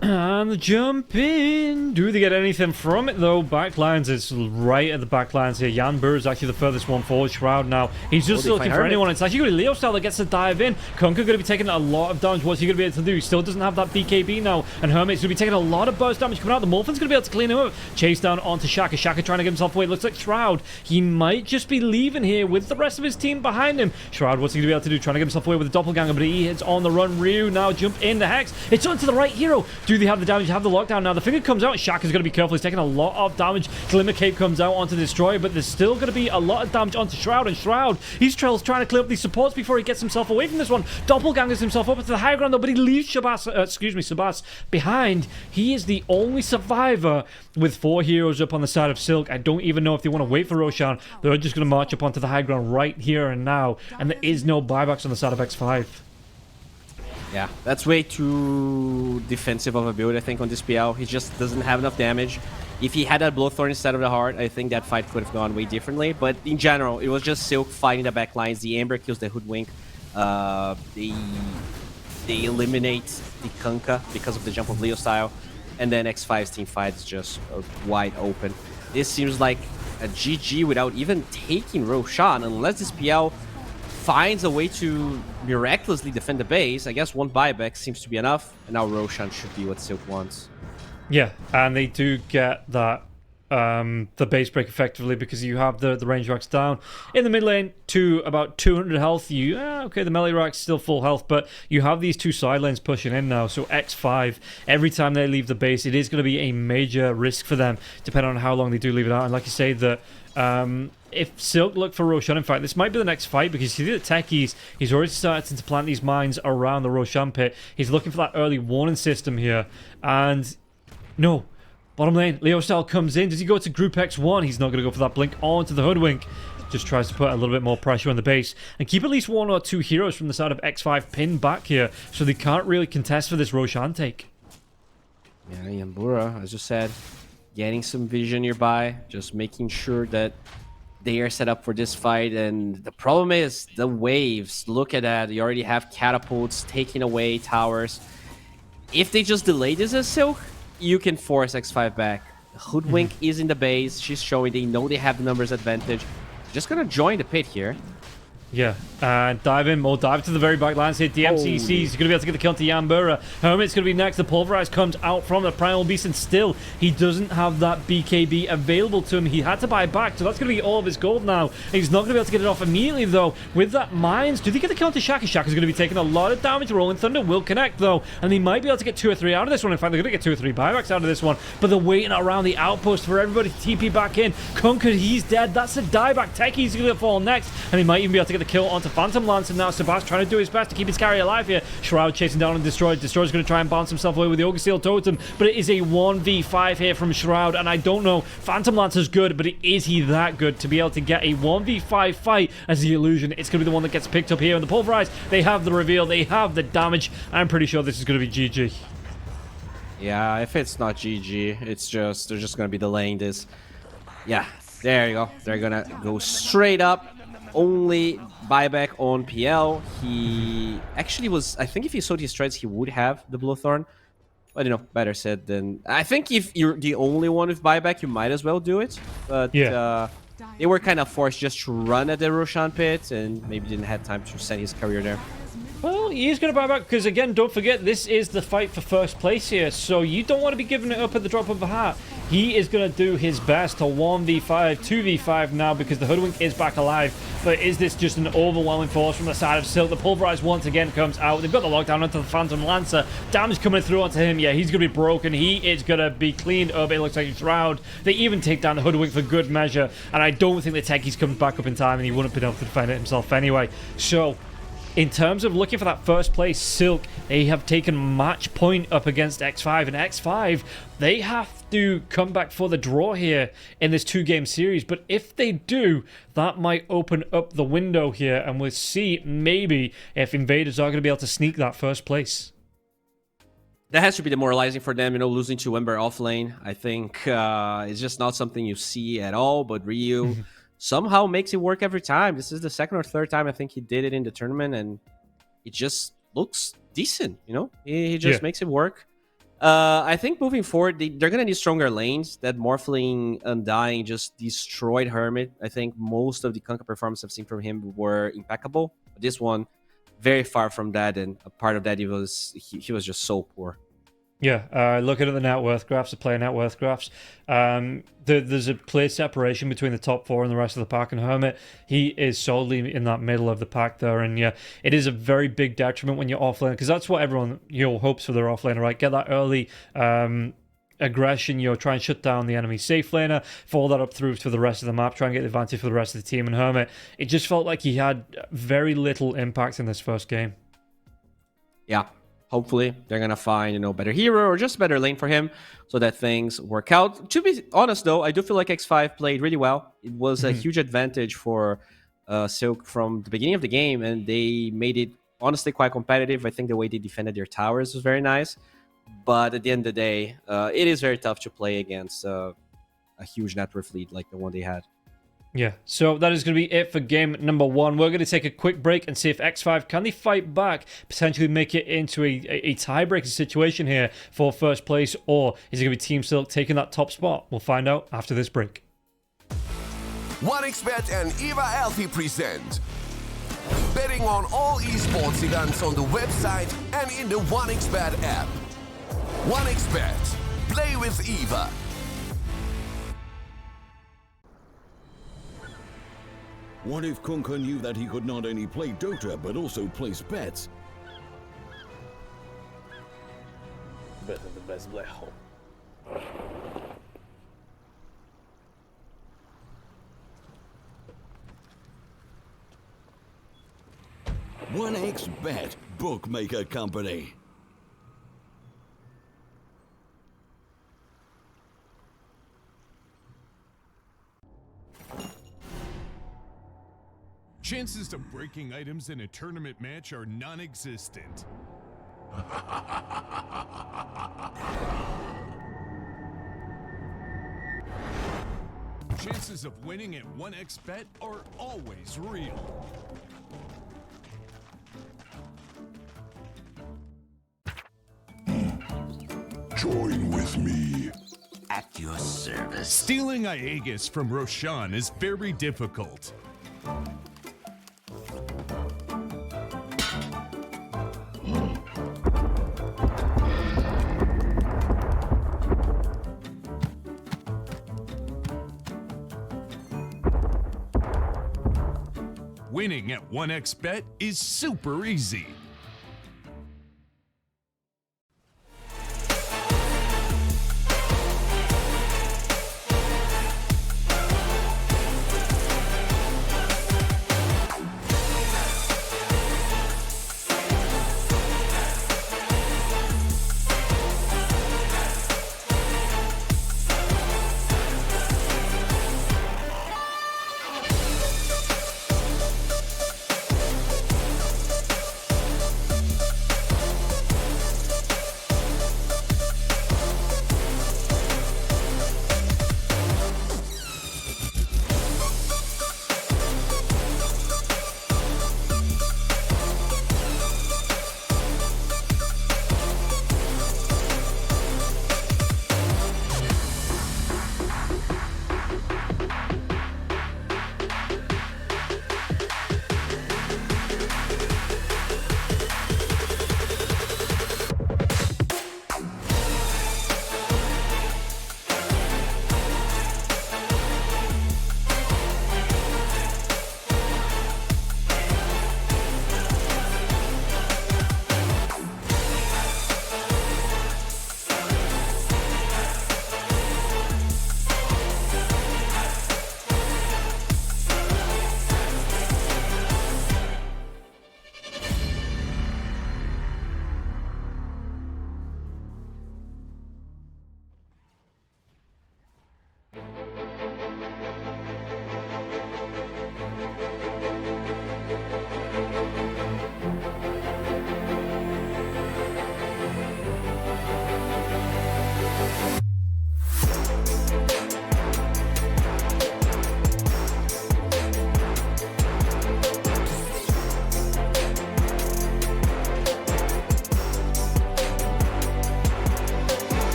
And the jump in. Do they get anything from it, though? Backlines is right at the backlines here. Yanbur is actually the furthest one forward. Shroud now. He's just looking for anyone. It's actually going to be Leo style that gets to dive in. Kunkka going to be taking a lot of damage. What's he going to be able to do? He still doesn't have that BKB now. And Hermit's going to be taking a lot of burst damage coming out. The Morphin's going to be able to clean him up. Chase down onto Shaka. Shaka trying to get himself away. Looks like Shroud. He might just be leaving here with the rest of his team behind him. Shroud, what's he going to be able to do? Trying to get himself away with the Doppelganger, but he is on the run. Ryu now jump in the Hex. It's onto the right hero. Do they have the damage? Have the lockdown now. The finger comes out. Shaka's going to be careful. He's taking a lot of damage. Glimmer Cape comes out onto Destroyer, but there's still going to be a lot of damage onto Shroud. And Shroud, he's trying to clear up these supports before he gets himself away from this one. Doppelgangers himself up to the high ground, though, but he leaves Sabas behind. He is the only survivor with 4 heroes up on the side of Silk. I don't even know if they want to wait for Roshan. They're just going to march up onto the high ground right here and now, and there is no buybacks on the side of X5. Yeah, that's way too defensive of a build, I think, on this PL. He just doesn't have enough damage. If he had that Blowthorn instead of the Heart, I think that fight could have gone way differently. But in general, it was just Silk fighting the back lines. The Amber kills the Hoodwink. They eliminate the Kunkka because of the jump of Leo style. And then X5's team fight is just wide open. This seems like a GG without even taking Roshan, unless this PL finds a way to miraculously defend the base. I guess one buyback seems to be enough, and now Roshan should be what Silk wants. Yeah, and they do get that the base break effectively because you have the range racks down in the mid lane to about 200 health. Okay, the melee rack's still full health, but you have these two side lanes pushing in now. So X5, every time they leave the base, it is going to be a major risk for them, depending on how long they do leave it out. And like you say, that if Silk look for Roshan, in fact, this might be the next fight because you see the techies, he's already starting to plant these mines around the Roshan pit. He's looking for that early warning system here. And no, bottom lane, Leo Style comes in. Does he go to Group X1? He's not going to go for that blink onto the Hoodwink. Just tries to put a little bit more pressure on the base and keep at least 1 or 2 heroes from the side of X5 pinned back here so they can't really contest for this Roshan take. Yeah, Yambura, as you said, getting some vision nearby, just making sure that they are set up for this fight, and the problem is the waves. Look at that. You already have catapults taking away towers. If they just delay this as Silk, you can force X5 back. Hoodwink is in the base. She's showing they know they have the numbers advantage. Just gonna join the pit here. Yeah, dive in, more dive to the very back lines here. DMCC's going to be able to get the kill to Yambura. Hermit's going to be next. The Pulverize comes out from the Primal Beast, and still, he doesn't have that BKB available to him. He had to buy back, so that's going to be all of his gold now. He's not going to be able to get it off immediately, though. With that Mines, do they get the kill to Shaka? Shaka's going to be taking a lot of damage. Rolling Thunder will connect, though, and they might be able to get 2 or 3 out of this one. In fact, they're going to get 2 or 3 buybacks out of this one, but they're waiting around the outpost for everybody to TP back in. Conquered, he's dead. That's a dieback. Techie's going to fall next, and he might even be able to get the kill onto Phantom Lance, and now Sebas trying to do his best to keep his carry alive here. Shroud chasing down and Destroy. Destroy's going to try and bounce himself away with the Ogre Steel Totem, but it is a 1v5 here from Shroud, and I don't know, Phantom Lance is good, but is he that good to be able to get a 1v5 fight as the Illusion? It's going to be the one that gets picked up here, and the Pulverize, they have the reveal, they have the damage. I'm pretty sure this is going to be GG. Yeah, if it's not GG, it's just, they're just going to be delaying this. Yeah, there you go. They're going to go straight up. Only buyback on PL. He actually was, I think if he sowed his treads, he would have the Blowthorn. But, you know, better said than... I think if you're the only one with buyback, you might as well do it. But yeah. They were kind of forced just to run at the Roshan pit and maybe didn't have time to send his career there. Well, he is going to buy back because, again, don't forget, this is the fight for first place here, so you don't want to be giving it up at the drop of a hat. He is going to do his best to 1v5, 2v5 now because the Hoodwink is back alive, but is this just an overwhelming force from the side of Silk? The Pulverize once again comes out. They've got the lockdown onto the Phantom Lancer. Damage coming through onto him. Yeah, he's going to be broken. He is going to be cleaned up. It looks like Shroud. They even take down the Hoodwink for good measure, and I don't think the Techie's coming back up in time, and he wouldn't have been able to defend it himself anyway. So... in terms of looking for that first place, Silk, they have taken match point up against X5, and X5, they have to come back for the draw here in this 2-game series. But if they do, that might open up the window here, and we'll see maybe if Invaders are going to be able to sneak that first place. That has to be demoralizing for them, you know, losing to Ember off lane. I think it's just not something you see at all, but Ryu... somehow makes it work every time. This is the second or third time I think he did it in the tournament, and it just looks decent, you know? He just makes it work. I think moving forward, they're going to need stronger lanes. That Morphling Undying just destroyed Hermit. I think most of the Conquer performance I've seen from him were impeccable. But this one, very far from that, and a part of that, he was just so poor. Yeah, looking at the net worth graphs, the player net worth graphs, there's a clear separation between the top 4 and the rest of the pack, and Hermit, he is solidly in that middle of the pack there, and yeah, it is a very big detriment when you're offlane, because that's what everyone, hopes for their offlaner, right? Get that early aggression, try and shut down the enemy safe laner, follow that up through to the rest of the map, try and get the advantage for the rest of the team, and Hermit, it just felt like he had very little impact in this first game. Yeah. Hopefully, they're going to find, better hero or just better lane for him so that things work out. To be honest, though, I do feel like X5 played really well. It was a huge advantage for Silk from the beginning of the game, and they made it, honestly, quite competitive. I think the way they defended their towers was very nice. But at the end of the day, it is very tough to play against a huge net worth lead like the one they had. Yeah, so that is going to be it for game number 1. We're going to take a quick break and see if X5 can they fight back, potentially make it into a tiebreaker situation here for first place, or is it going to be Team Silk taking that top spot? We'll find out after this break. 1xBet and Eva Alfie present betting on all esports events on the website and in the 1xBet app. 1xBet. Play with Eva. What if Kunka knew that he could not only play Dota, but also place bets? Better the best black hole. 1xBet, bookmaker company. Chances of breaking items in a tournament match are non-existent. chances of winning at 1xBet are always real. Join with me. At your service. Stealing Aegis from Roshan is very difficult. Winning at 1xBet is super easy.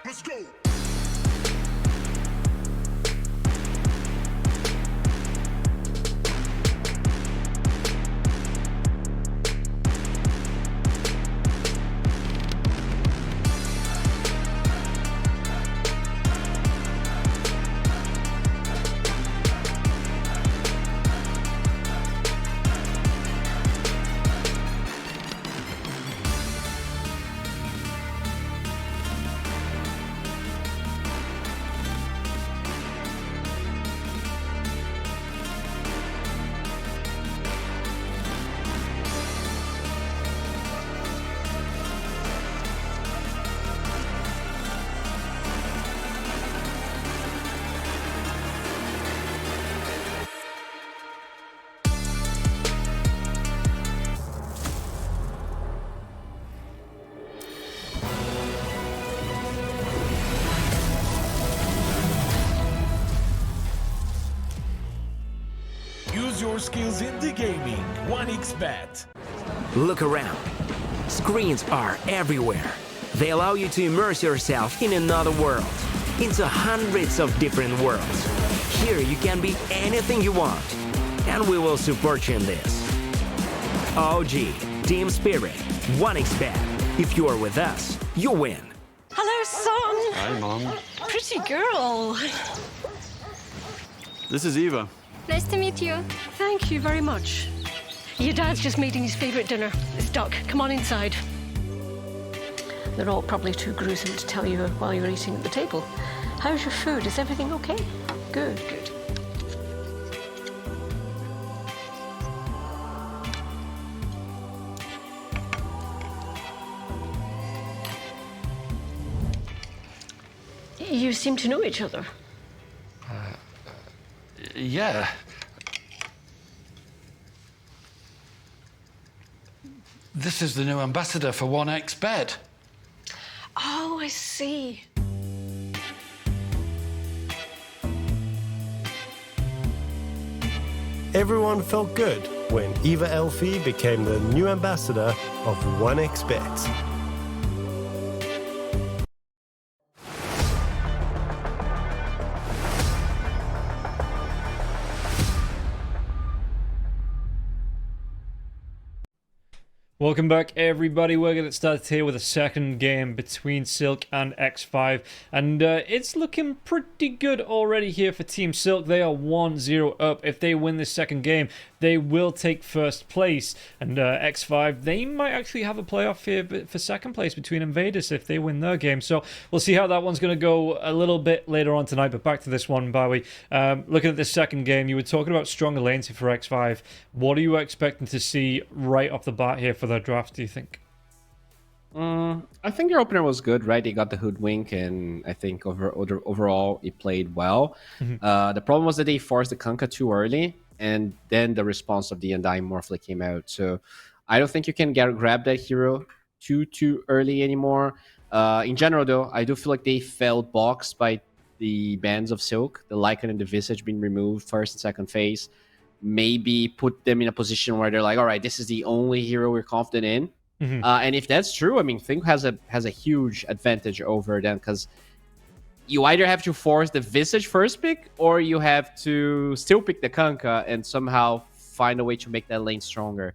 Let's go. Use your skills in the gaming. 1xBet. Look around. Screens are everywhere. They allow you to immerse yourself in another world, into hundreds of different worlds. Here you can be anything you want, and we will support you in this. OG, Team Spirit, 1xBet. If you are with us, you win. Hello, son. Hi, Mom. Pretty girl. This is Eva. Nice to meet you. Thank you very much. Your dad's just making his favourite dinner. It's duck. Come on inside. They're all probably too gruesome to tell you while you're eating at the table. How's your food? Is everything okay? Good, good. You seem to know each other. Yeah. This is the new ambassador for 1xBet. Oh, I see. Everyone felt good when Eva Elfie became the new ambassador of 1xBet. Welcome back, everybody. We're going to start here with a second game between Silk and X5, and it's looking pretty good already here for Team Silk. They are 1-0 up. If they win this second game, they will take first place, and X5, they might actually have a playoff here for second place between Invaders if they win their game. So we'll see how that one's going to go a little bit later on tonight. But back to this one, Bowie. Looking at this second game, you were talking about stronger lanes here for X5. What are you expecting to see right off the bat here for their draft, do you think? I think their opener was good, right? They got the hoodwink, and I think overall it played well. The problem was that they forced the Kunkka too early, and then the response of the Undying Morphling came out. So I don't think you can grab that hero too early anymore. In general, though, I do feel like they felt boxed by the bands of Silk, the Lycan and the Visage being removed first and second phase. Maybe put them in a position where they're like, all right, this is the only hero we're confident in. And if that's true, I mean, Think has a huge advantage over them because you either have to force the Visage first pick or you have to still pick the Kanka and somehow find a way to make that lane stronger.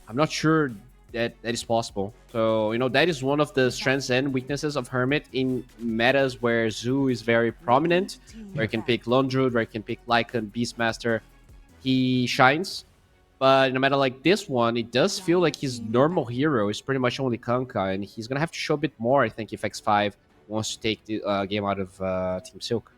I'm not sure that is possible. So, that is one of the strengths and weaknesses of Hermit in metas where Zoo is very prominent, where you can pick Lone Druid, where you can pick Lycan, Beastmaster. He shines. But in a meta like this one, it does feel like his normal hero is pretty much only Kanka, and he's going to have to show a bit more, I think, if X5 wants to take the game out of Team Silk.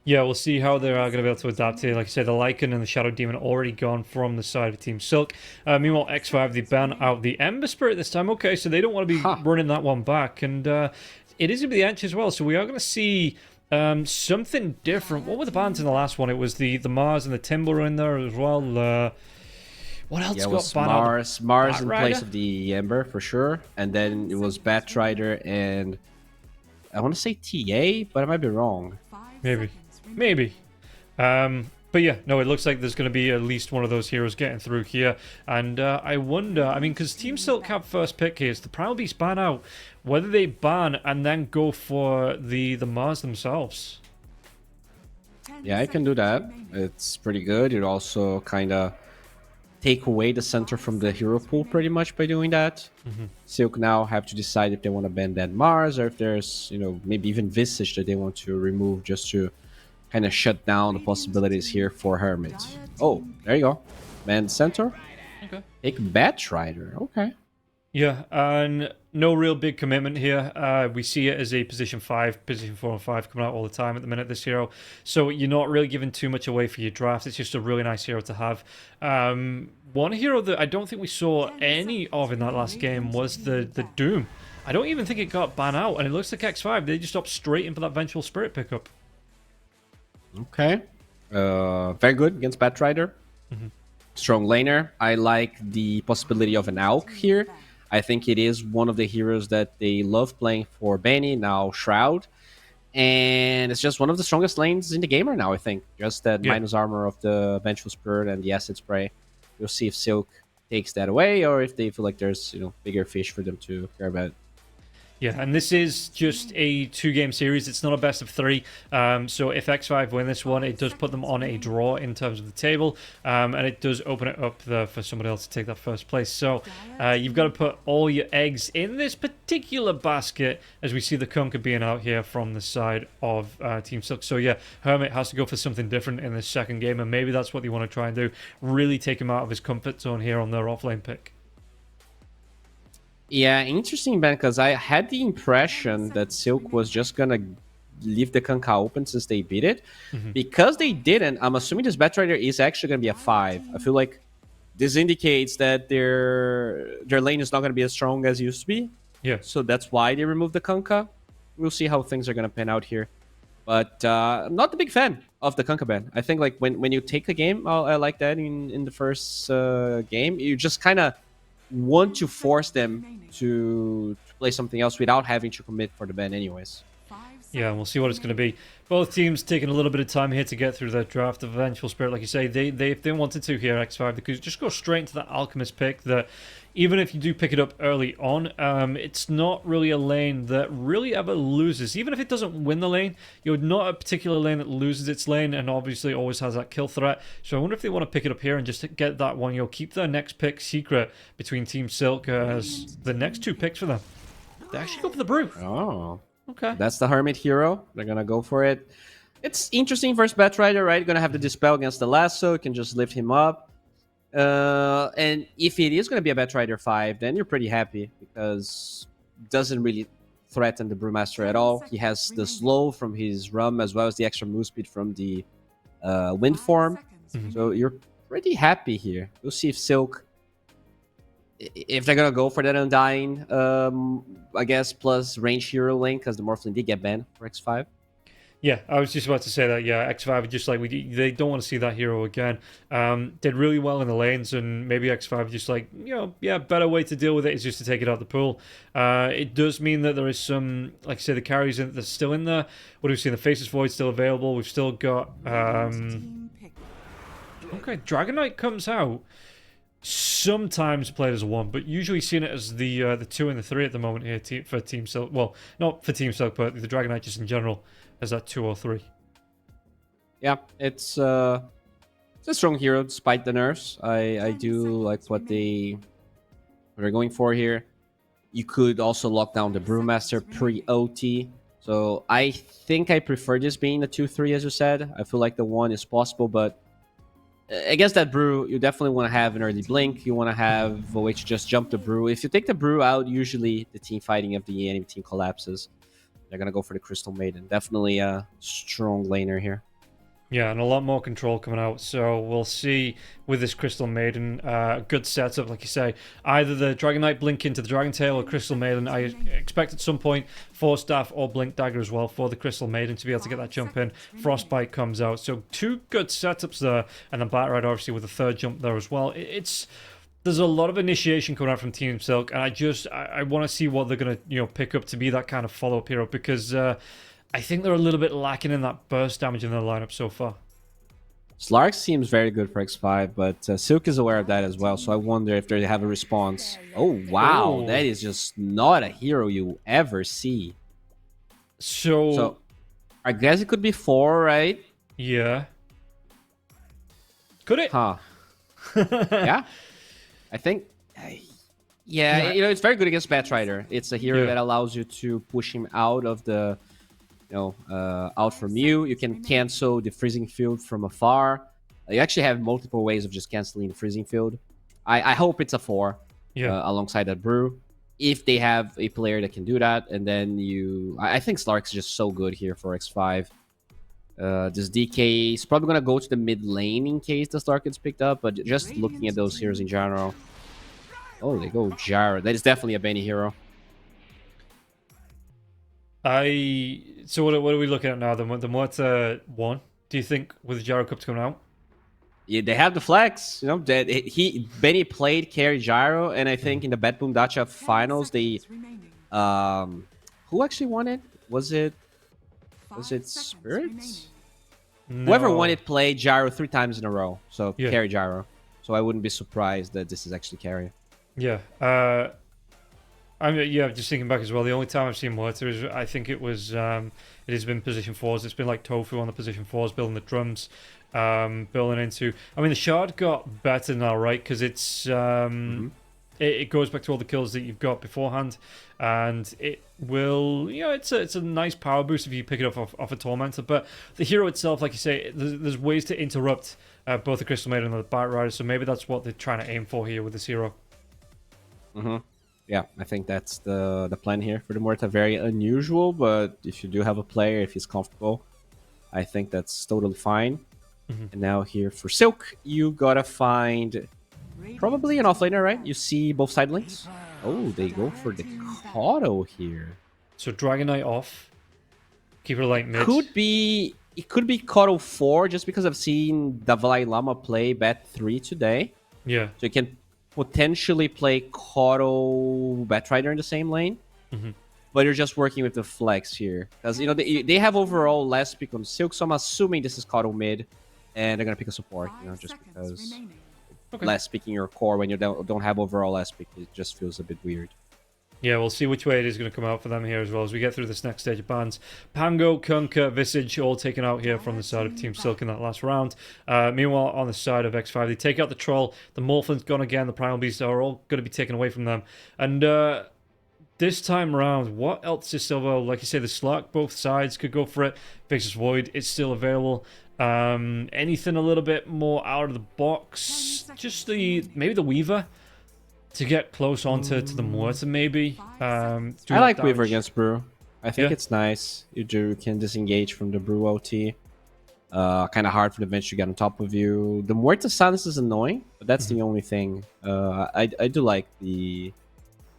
Yeah, we'll see how they're going to be able to adapt here. Like I said, the Lycan and the Shadow Demon already gone from the side of Team Silk. Meanwhile, X5, they ban out the Ember Spirit this time. Okay, so they don't want to be running that one back. And it is going to be the Ench as well, so we are going to see something different. What were the bans in the last one? It was the Mars and the Timber in there as well. What else got banned? Mars in place of the Ember, for sure. And then it was Batrider and I want to say TA, but I might be wrong. Maybe. But yeah, no, it looks like there's going to be at least one of those heroes getting through here. And I wonder, I mean, because Team Silk have first pick here, it's the Primal Beast ban out, whether they ban and then go for the Mars themselves. Yeah, I can do that. It's pretty good. It also kind of take away the center from the hero pool pretty much by doing that. Silk now have to decide if they want to ban that Mars or if there's, maybe even Visage that they want to remove just to kind of shut down the possibilities here for Hermit. Oh, there you go. Ban center. Okay. Take Batrider. Okay. Yeah, and no real big commitment here. We see it as a position 5, position 4 and 5 coming out all the time at the minute, this hero. So you're not really giving too much away for your draft. It's just a really nice hero to have. One hero that I don't think we saw any of in that last game was the Doom. I don't even think it got banned out, and it looks like X5, they just stopped straight in for that Vengeful Spirit pickup. Okay. Very good against Batrider. Strong laner. I like the possibility of an AUK here. I think it is one of the heroes that they love playing for Benny, now Shroud. And it's just one of the strongest lanes in the game right now, I think. Just that minus armor of the Vengeful Spirit and the Acid Spray. We'll see if Silk takes that away or if they feel like there's, bigger fish for them to care about. Yeah, and this is just a 2-game series. It's not a best of 3. So if X5 win this one, it does put them on a draw in terms of the table. And it does open it up for somebody else to take that first place. So you've got to put all your eggs in this particular basket as we see the Kunkka being out here from the side of Team Silk. So yeah, Hermit has to go for something different in this second game. And maybe that's what they want to try and do. Really take him out of his comfort zone here on their offlane pick. Yeah, interesting, Ben, because I had the impression that Silk was just going to leave the Kanka open since they beat it. Because they didn't, I'm assuming this Batrider is actually going to be a 5. I feel like this indicates that their lane is not going to be as strong as it used to be. Yeah. So that's why they removed the Kanka. We'll see how things are going to pan out here. But I'm not a big fan of the Kanka ban. I think like when you take a game, I like that in the first game, you just kind of want to force them to play something else without having to commit for the ban anyways. Yeah, we'll see what it's going to be. Both teams taking a little bit of time here to get through their draft of Vengeful Spirit. Like you say, they if they wanted to here, X5, they could just go straight into that Alchemist pick that even if you do pick it up early on, it's not really a lane that really ever loses. Even if it doesn't win the lane, you're not a particular lane that loses its lane and obviously always has that kill threat. So I wonder if they want to pick it up here and just get that one. You'll keep their next pick secret between Team Silk as the next 2 picks for them. They actually go for the Brew. Oh. Okay. That's the Hermit hero. They're going to go for it. It's interesting versus Batrider, right? You're going to have the Dispel against the Lasso. You can just lift him up. And if it is going to be a Batrider 5, then you're pretty happy because it doesn't really threaten the Brewmaster at all. He has the slow from his Rum as well as the extra move speed from the Wind form. So you're pretty happy here. We'll see if Silk, if they're going to go for that Undying, I guess, plus range hero lane because the Morphling did get banned for X5. Yeah, I was just about to say that. Yeah, X5 just like they don't want to see that hero again. Did really well in the lanes, and maybe X5 just like better way to deal with it is just to take it out the pool. It does mean that there is some, like I say, the carries that's still in there. What do we see? The Faceless Void still available. We've still got okay, Dragon Knight comes out. Sometimes played as a 1, but usually seen it as the 2 and the 3 at the moment here for Team Silk. Well, not for Team Silk, but the Dragon Knight just in general as that 2 or 3. Yeah, it's a strong hero despite the nerfs. I do like what they're going for here. You could also lock down the Brewmaster pre-OT. So I think I prefer this being the 2-3, as you said. I feel like the 1 is possible, but against that Brew, you definitely want to have an early blink. You want to have a way to just jump the Brew. If you take the Brew out, usually the team fighting of the enemy team collapses. They're going to go for the Crystal Maiden. Definitely a strong laner here. Yeah, and a lot more control coming out. So we'll see with this Crystal Maiden. Good setup, like you say. Either the Dragon Knight blink into the Dragon Tail or Crystal Maiden. I expect at some point Force Staff or Blink Dagger as well for the Crystal Maiden to be able to get that jump in. Frostbite comes out. So 2 good setups there. And then Bat Ride obviously with a 3rd jump there as well. There's a lot of initiation coming out from Team Silk. And I want to see what they're going to pick up to be that kind of follow-up hero. Because I think they're a little bit lacking in that burst damage in their lineup so far. Slark seems very good for X5, but Silk is aware of that as well, so I wonder if they have a response. Oh, wow. That is just not a hero you ever see. So I guess it could be 4, right? Yeah. Could it? Huh. Yeah. I think... Yeah, it's very good against Batrider. It's a hero that allows you to push him out of the... out from you. You can cancel the freezing field from afar. You actually have multiple ways of just canceling the freezing field. I hope it's a 4 alongside that Brew. If they have a player that can do that, and then I think Slark's just so good here for X5. This DK is probably going to go to the mid lane in case the Slark gets picked up, but just looking at those heroes in general. Oh, they go Gyro. That is definitely a Benny hero. So what are we looking at now? The Morta 1. Do you think with the Gyro Cup coming out? Yeah, they have the flex. Benny played carry Gyro, and I think in the Bet Boom Dacha finals they who actually won it? Was it Spirits? No. Whoever won it played Gyro 3 times in a row. So carry Gyro. So I wouldn't be surprised that this is actually carry. Yeah. I'm just thinking back as well. The only time I've seen Mortar is I think it was it has been position 4s. It's been like Tofu on the position 4s, building the drums, building into. I mean, the Shard got better now, right? Because it's it goes back to all the kills that you've got beforehand, and it will it's a nice power boost if you pick it up off a Tormentor. But the hero itself, like you say, there's ways to interrupt both the Crystal Maiden and the Bat Rider. So maybe that's what they're trying to aim for here with this hero. Yeah, I think that's the plan here for the Morta. Very unusual, but if you do have a player, if he's comfortable, I think that's totally fine. And now here for Silk, you gotta find probably an offlaner, right? You see both side links. Oh, they go for the Kato here. So Dragon Knight off. Keep it like mid. It could be Kato 4, just because I've seen Dalai Lama play Bet 3 today. Yeah. So you can potentially play Kato Batrider in the same lane, but you're just working with the flex here because they have overall less pick on Silk, so I'm assuming this is Kato mid, and they're gonna pick a support, just because less picking your core when you don't have overall less pick, it just feels a bit weird. Yeah, we'll see which way it is going to come out for them here as well as we get through this next stage of bans. Pango, Kunkka, Visage all taken out here from the side of Team Silk in that last round. Meanwhile, on the side of X5, they take out the Troll. The Morphlin's gone again. The Primal Beasts are all going to be taken away from them. And this time around, what else is still available? Like you say, the Slark, both sides could go for it. Faceless Void is still available. Anything a little bit more out of the box? Just maybe the Weaver to get close onto the Mortar, maybe. I like Weaver against Brew. I think it's nice. You can disengage from the Brew OT. Kind of hard for the Venge to get on top of you. The Mortar silence is annoying, but that's the only thing. I do like the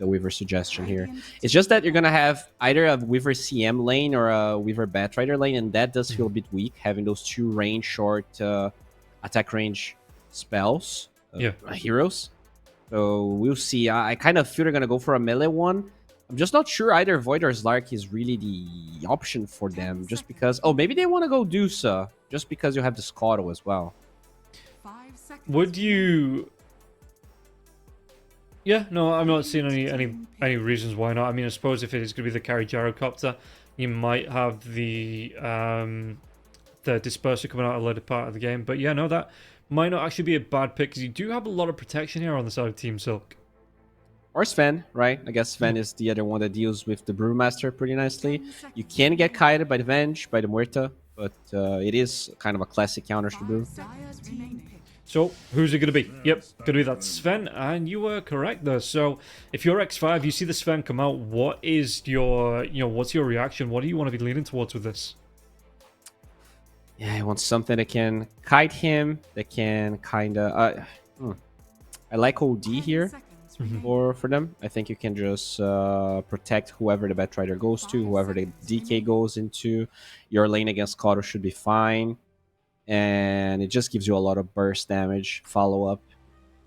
the Weaver suggestion here. It's just that you're gonna have either a Weaver CM lane or a Weaver Batrider lane, and that does feel a bit weak, having those two range short attack range spells, heroes. So we'll see. I kind of feel they're gonna go for a melee one. I'm just not sure either Void or Slark is really the option for them, just because... Oh, maybe they want to go Dusa, just because you have the Scotto as well. Would you... Yeah, no, I'm not seeing any reasons why not. I mean, I suppose if it is going to be the carry gyrocopter, you might have the disperser coming out a later part of the game. But yeah, no, that might not actually be a bad pick, because you do have a lot of protection here on the side of Team Silk. Or Sven, right? I guess Sven is the other one that deals with the Brewmaster pretty nicely. You can get kited by the Venge, by the Muerta, but it is kind of a classic counter to Brew. So, who's it going to be? Yep, going to be that Sven, and you were correct there. So, if you're X5, you see the Sven come out, what is your, what's your reaction? What do you want to be leaning towards with this? Yeah, I want something that can kite him, that can kind of... I like OD here. For them, I think you can just protect whoever the Batrider goes to, whoever the DK goes into. Your lane against Kato should be fine, and it just gives you a lot of burst damage follow up.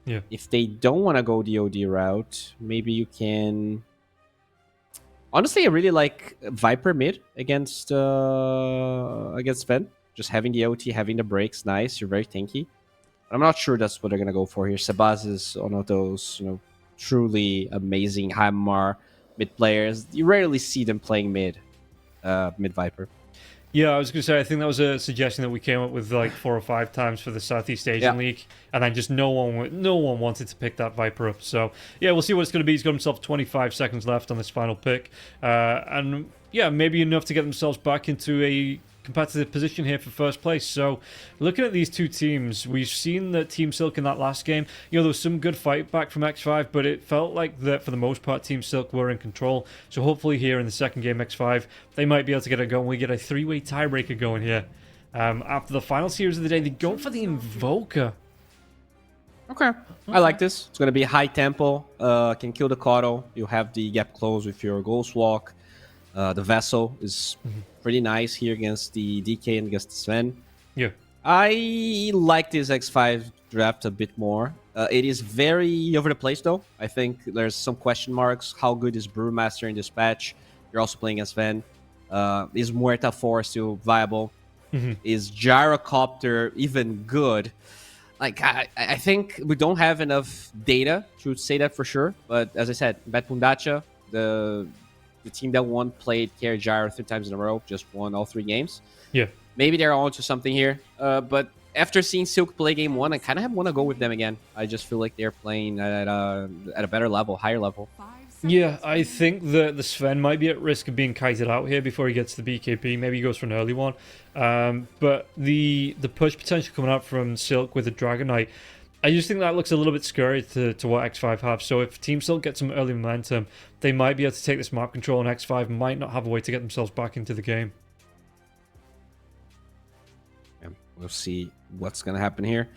Yeah. If they don't want to go the OD route, maybe you can. Honestly, I really like Viper mid against Sven. Just having the OT, having the breaks, nice. You're very tanky. I'm not sure that's what they're gonna go for here. Sabaz is one of those, truly amazing Hammer mid players. You rarely see them playing mid Viper. Yeah, I was going to say, I think that was a suggestion that we came up with like 4 or 5 times for the Southeast Asian League, and then just no one wanted to pick that Viper up. So yeah, we'll see what it's going to be. He's got himself 25 seconds left on this final pick, and yeah, maybe enough to get themselves back into a competitive position here for first place. So looking at these two teams, we've seen that Team Silk in that last game, there was some good fight back from X5, but it felt like that for the most part Team Silk were in control. So hopefully here in the second game, X5, they might be able to get it going. We get a 3-way tiebreaker going here. After the final series of the day, they go for the Invoker. Okay. I like this. It's going to be high tempo, can kill the Kato. You have the gap close with your Ghost Walk. The Vessel is pretty nice here against the DK and against the Sven. Yeah. I like this X5 draft a bit more. It is very over the place, though. I think there's some question marks. How good is Brewmaster in this patch? You're also playing as Sven. Is Muerta 4 still viable? Is Gyrocopter even good? Like, I think we don't have enough data to say that for sure. But as I said, Bat Pundacha, the team that won played carry Gyro 3 times in a row, just won all 3 games. Yeah. Maybe they're on to something here. But after seeing Silk play game 1, I kind of want to go with them again. I just feel like they're playing at a better level, higher level. Yeah, I think that the Sven might be at risk of being kited out here before he gets the BKB. Maybe he goes for an early one. But the push potential coming out from Silk with the Dragon Knight, I just think that looks a little bit scary to what X5 have. So if Team Silk gets some early momentum, they might be able to take this map control, and X5 might not have a way to get themselves back into the game. Yeah, we'll see what's going to happen here.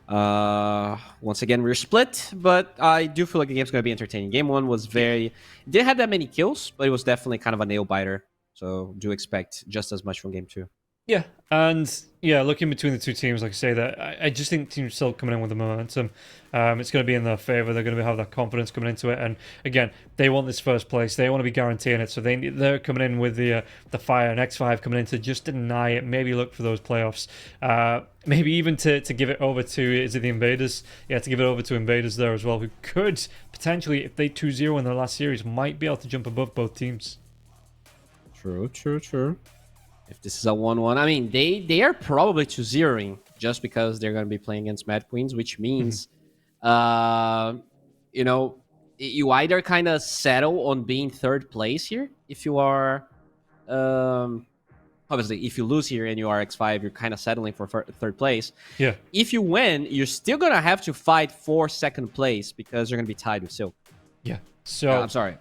Once again, we're split, but I do feel like the game's going to be entertaining. Game 1 was didn't have that many kills, but it was definitely kind of a nail biter. So do expect just as much from Game 2. Yeah, and yeah, looking between the two teams, like I say, that I just think Team Silk coming in with the momentum, it's going to be in their favor. They're going to have that confidence coming into it, and again, they want this first place. They want to be guaranteeing it, so they're coming in with the fire, and X5 coming in to just deny it. Maybe look for those playoffs. Maybe even to give it over to, is it the Invaders? Yeah, to give it over to Invaders there as well, who could potentially, if they 2-0 in their last series, might be able to jump above both teams. True. If this is a 1-1, I mean, they are probably 2-0ing just because they're going to be playing against Mad Queens, which means, you either kind of settle on being third place here. If you are, obviously, if you lose here and you are X5, you're kind of settling for third place. Yeah. If you win, you're still going to have to fight for second place because you're going to be tied with Silk. Yeah. So I'm sorry.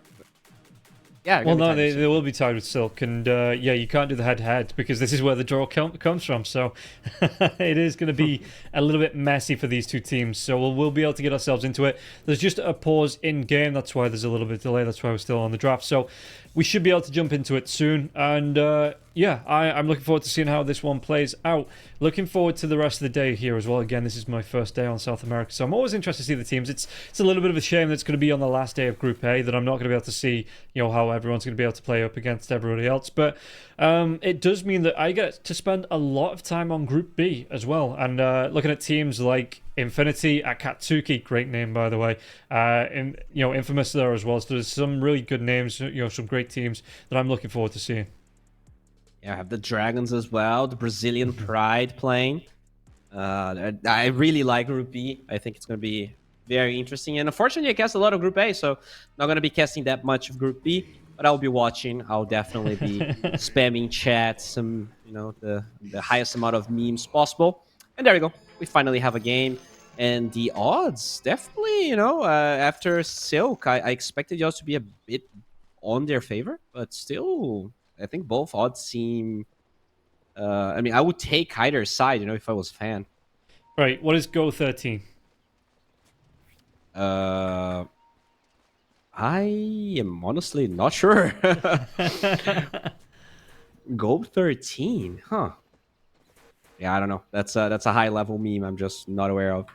Yeah. Well, no, they will be tied with Silk, and yeah, you can't do the head-to-head because this is where the draw comes from. So it is going to be a little bit messy for these two teams. So we'll be able to get ourselves into it. There's just a pause in game. That's why there's a little bit of delay. That's why we're still on the draft. So we should be able to jump into it soon. And yeah, I'm looking forward to seeing how this one plays out. Looking forward to the rest of the day here as well. Again, this is my first day on South America, so I'm always interested to see the teams. It's a little bit of a shame that it's going to be on the last day of Group A, that I'm not going to be able to see, you know, how everyone's going to be able to play up against everybody else. But it does mean that I get to spend a lot of time on Group B as well, and looking at teams like Infinity, Akatsuki, great name by the way, and you know, Infamous there as well. So there's some really good names, you know, some great teams that I'm looking forward to seeing. Yeah, I have the Dragons as well, the Brazilian Pride playing. I really like Group B. I think it's going to be very interesting. And unfortunately, I cast a lot of Group A, so not going to be casting that much of Group B. But I'll be watching. I'll definitely be spamming chat, some, you know, the highest amount of memes possible. And there we go. We finally have a game. And the odds, definitely, you know, after Silk, I expected the odds to be a bit on their favor. But still, I think both odds seem... I mean, I would take either side, you know, if I was a fan. Right, what is Go 13? I am honestly not sure. Go 13, huh? Yeah, I don't know. That's a high level meme I'm just not aware of.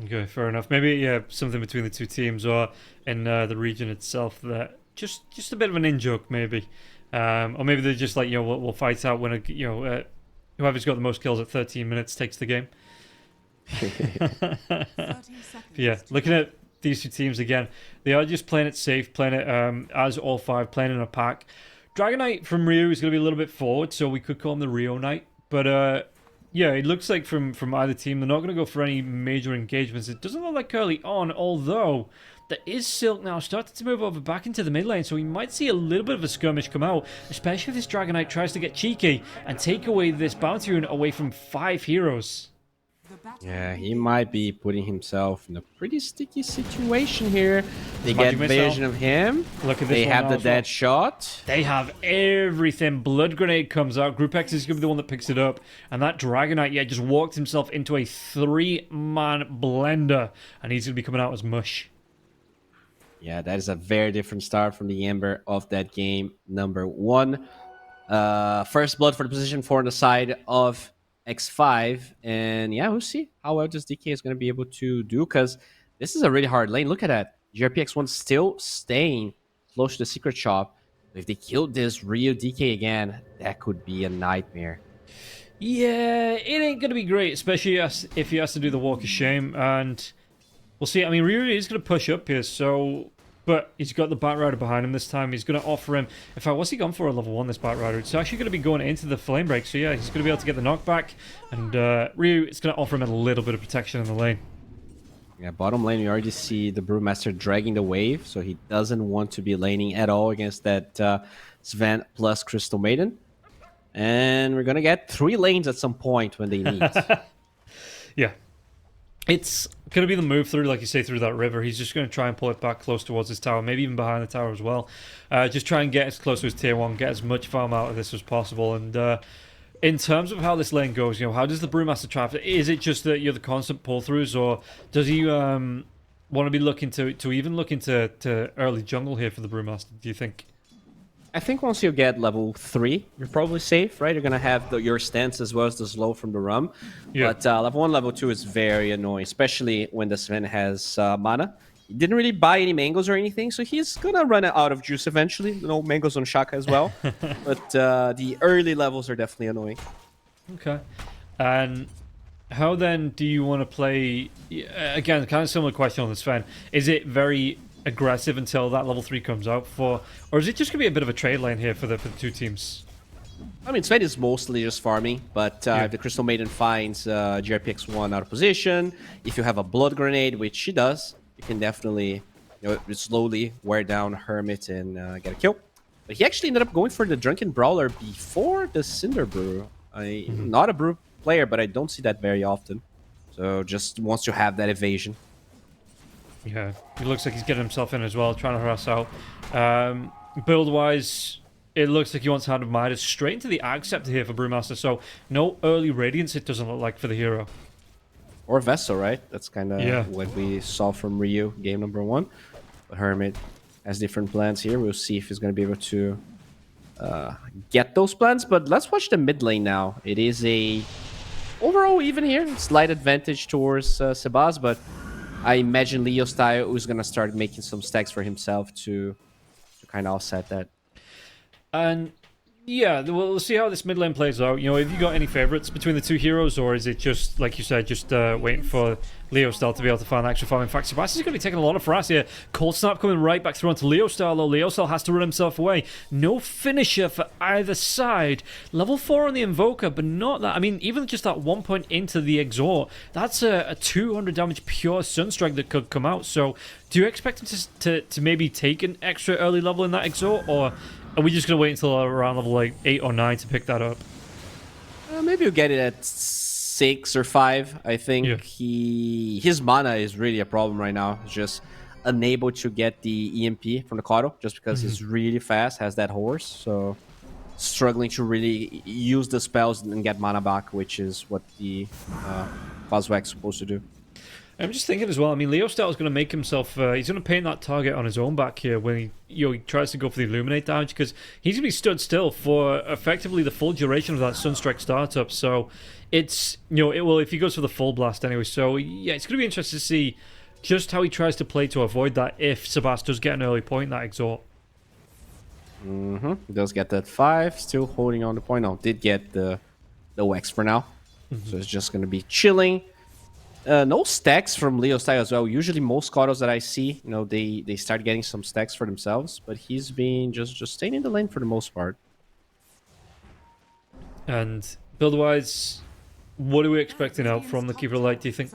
Okay, fair enough. Maybe, yeah, something between the two teams or in the region itself. That just a bit of an in-joke, maybe. Or maybe they're just like, you know, we'll fight out when, you know, whoever's got the most kills at 13 minutes takes the game. Yeah, looking at these two teams again, they are just playing it safe, playing it as all five, playing in a pack. Dragon Knight from Rio is going to be a little bit forward, so we could call him the Rio Knight. But yeah, it looks like from either team, they're not going to go for any major engagements. It doesn't look like early on, although there is Silk now starting to move over back into the mid lane, so we might see a little bit of a skirmish come out, especially if this Dragon Knight tries to get cheeky and take away this bounty rune away from 5 heroes. Yeah, he might be putting himself in a pretty sticky situation here. They get invasion of him. Look at this. They have the dead shot. They have everything. Blood Grenade comes out. Group X is going to be the one that picks it up. And that Dragon Knight, yeah, just walked himself into a 3-man blender. And he's going to be coming out as mush. Yeah, that is a very different start from the Ember of that game. Number 1. First blood for the position 4 on the side of X5, and yeah, we'll see how well this DK is going to be able to do, because this is a really hard lane. Look at that. GRPX1 still staying close to the secret shop. If they killed this Rio DK again, that could be a nightmare. Yeah, it ain't going to be great, especially if he has to do the Walk of Shame, and we'll see. I mean, Rio is going to push up here, so... But he's got the Batrider behind him this time. He's going to offer him... In fact, what's he gone for a level 1, this Batrider? It's actually going to be going into the Flame Break. So yeah, he's going to be able to get the knockback. And Ryu is going to offer him a little bit of protection in the lane. Yeah, bottom lane, we already see the Brewmaster dragging the wave. So he doesn't want to be laning at all against that Sven plus Crystal Maiden. And we're going to get 3 lanes at some point when they meet. Yeah. It's going to be the move through, like you say, through that river. He's just going to try and pull it back close towards his tower, maybe even behind the tower as well. Just try and get as close to his tier 1, get as much farm out of this as possible. And in terms of how this lane goes, you know, how does the Brewmaster traffic? Is it just that you're the constant pull-throughs, or does he want to be looking to even look into early jungle here for the Brewmaster, do you think? I think once you get level 3, you're probably safe, right? You're going to have your stance as well as the slow from the rum. Yeah. But level 1, level 2 is very annoying, especially when the Sven has mana. He didn't really buy any mangoes or anything, so he's going to run out of juice eventually. You know, mangoes on Shaka as well. But the early levels are definitely annoying. Okay. And how then do you want to play... Again, kind of similar question on the Sven. Is it very... aggressive until that level 3 comes out for, or is it just gonna be a bit of a trade lane here for the two teams? I mean, Sven is mostly just farming, but if the Crystal Maiden finds GRPX1 out of position, if you have a Blood Grenade, which she does, you can definitely, you know, slowly wear down Hermit and get a kill. But he actually ended up going for the Drunken Brawler before the Cinder Brew. Not a Brew player, but I don't see that very often. So just wants to have that evasion. Yeah, he looks like he's getting himself in as well, trying to harass out. build-wise, it looks like he wants Hand of Midas straight into the Acceptor here for Brewmaster, so no early Radiance it doesn't look like for the hero. Or Vessel, right? That's kind of Yeah. what we saw from Ryu game number 1. But Hermit has different plans here. We'll see if he's going to be able to get those plans. But let's watch the mid lane now. It is a overall even here. Slight advantage towards Sebas, but I imagine Leo Style is going to start making some stacks for himself to kind of offset that. And yeah, we'll see how this mid lane plays out. You know, have you got any favorites between the two heroes, or is it just, like you said, just waiting for Leo Style to be able to find extra farm? In fact, Sebastian's going to be taking a lot of harass here. Cold Snap coming right back through onto Leo Style, though. Leo Style has to run himself away. No finisher for either side. Level 4 on the Invoker, but not that. I mean, even just that 1 point into the Exhort, that's a 200 damage pure Sunstrike that could come out. So, do you expect him to maybe take an extra early level in that Exhort, or are we just going to wait until around level like 8 or 9 to pick that up? Maybe we'll get it at 6 or 5. I think his mana is really a problem right now. He's just unable to get the EMP from the Kato just because he's really fast, has that horse. So struggling to really use the spells and get mana back, which is what the Buzzwhack's supposed to do. I'm just thinking as well, I mean, Leo Style is going to make himself, he's going to paint that target on his own back here when he tries to go for the Illuminate damage, because he's going to be stood still for effectively the full duration of that Sunstrike startup. So it's, if he goes for the full blast anyway. So yeah, it's going to be interesting to see just how he tries to play to avoid that if Sebas does get an early point in that Exhort. He does get that 5, still holding on the point. No, did get the Wax for now. So it's just going to be chilling. No stacks from Leo Style as well. Usually most Katos that I see, they start getting some stacks for themselves, but he's been just staying in the lane for the most part. And build-wise, what are we expecting out from the Keeper of Light, do you think?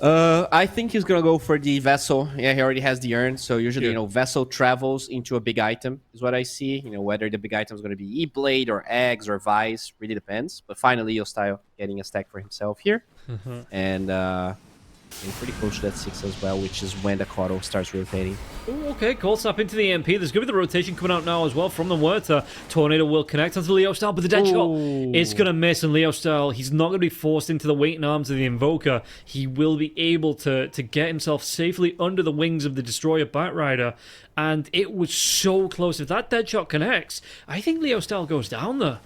I think he's gonna go for the Vessel. Yeah, he already has the urn, so usually, Vessel travels into a big item is what I see. Whether the big item is gonna be E-Blade or Eggs or Vice, really depends. But finally, Leo Style getting a stack for himself here. And getting pretty close to that 6 as well, which is when the Kato starts rotating. Ooh, okay, Cold Snap into the EMP. There's going to be the rotation coming out now as well from the Wurter. Tornado will connect onto Leo Style, but the dead shot is going to miss, and Leo Style, he's not going to be forced into the waiting arms of the Invoker. He will be able to get himself safely under the wings of the Destroyer Batrider, and it was so close. If that dead shot connects, I think Leo Style goes down there.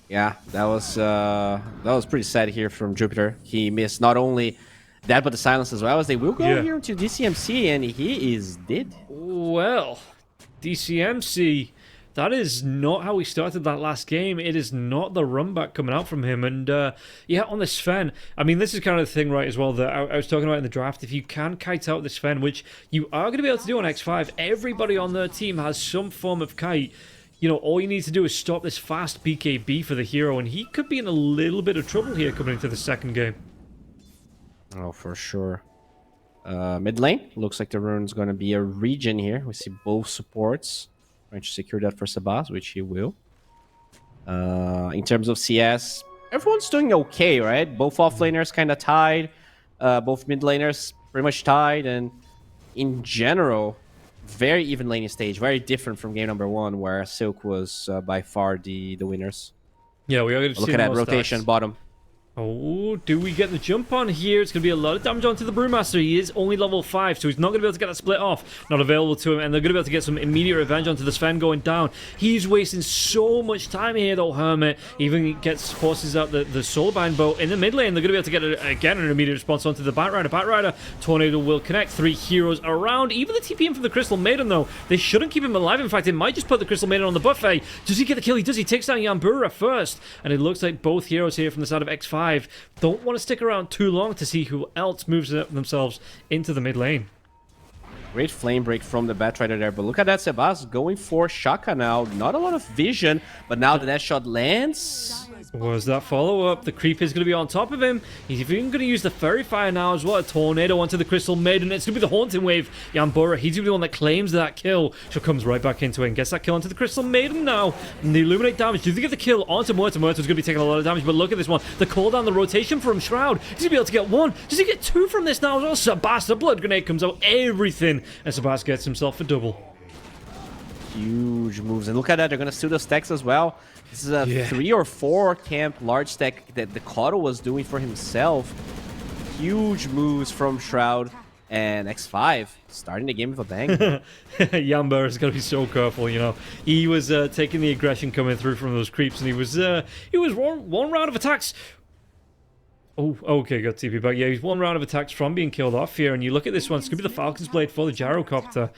Yeah, that was pretty sad here from Jupiter. He missed not only that, but the silence as well, as they will go here into DCMC, and he is dead. Well, DCMC, that is not how we started that last game. It is not the run back coming out from him. And yeah, on this Sven, I mean, this is kind of the thing, right, as well, that I was talking about in the draft. If you can kite out this Sven, which you are going to be able to do on X5, everybody on their team has some form of kite. All you need to do is stop this fast BKB for the hero, and he could be in a little bit of trouble here coming into the second game. Oh, for sure. Mid lane, looks like the rune's going to be a regen here. We see both supports trying to secure that for Sebas, which he will. In terms of CS, everyone's doing okay, right? Both offlaners kind of tied. Both mid laners pretty much tied. And in general, very even laning stage. Very different from game number 1, where Silk was by far the winners. Yeah, we are going to see look at that rotation stacks. Bottom. Oh, do we get the jump on here? It's going to be a lot of damage onto the Brewmaster. He is only level 5, so he's not going to be able to get that split off. Not available to him, and they're going to be able to get some immediate revenge onto the Sven going down. He's wasting so much time here, though, Hermit. Even forces out the Soulbind bow in the mid lane. They're going to be able to get, again, an immediate response onto the Batrider. Batrider, Tornado will connect. 3 heroes around. Even the TPM from the Crystal Maiden, though, they shouldn't keep him alive. In fact, it might just put the Crystal Maiden on the buffet. Does he get the kill? He does. He takes down Yambura first, and it looks like both heroes here from the side of X5 don't want to stick around too long to see who else moves themselves into the mid lane. Great flame break from the Batrider there, but look at that Sebas going for Shaka now. Not a lot of vision, but now that shot lands, Was that follow-up? The creep is going to be on top of him. He's even going to use the Fairy Fire now as well. A tornado onto the Crystal Maiden. It's going to be the Haunting Wave. Yambura, he's going to be the one that claims that kill. So comes right back into it and gets that kill onto the Crystal Maiden now. And the Illuminate damage. Do they get the kill onto Muerta? Muerta's going to be taking a lot of damage, but look at this one. The cooldown, the rotation from Shroud. He's going to be able to get one. Does he get two from this now as well? Sabas, the Blood Grenade comes out. Everything. And Sabas gets himself a double. Huge moves. And look at that. They're going to steal the stacks as well. This is a 3 or 4 camp large stack that the Kato was doing for himself. Huge moves from Shroud and X5 starting the game with a bang. Yamba is going to be so careful, you know. He was taking the aggression coming through from those creeps, and he was one round of attacks. Oh, okay, got TP back. Yeah, he's one round of attacks from being killed off here, and you look at this one. It's going to be the Falcon's Blade for the Gyrocopter.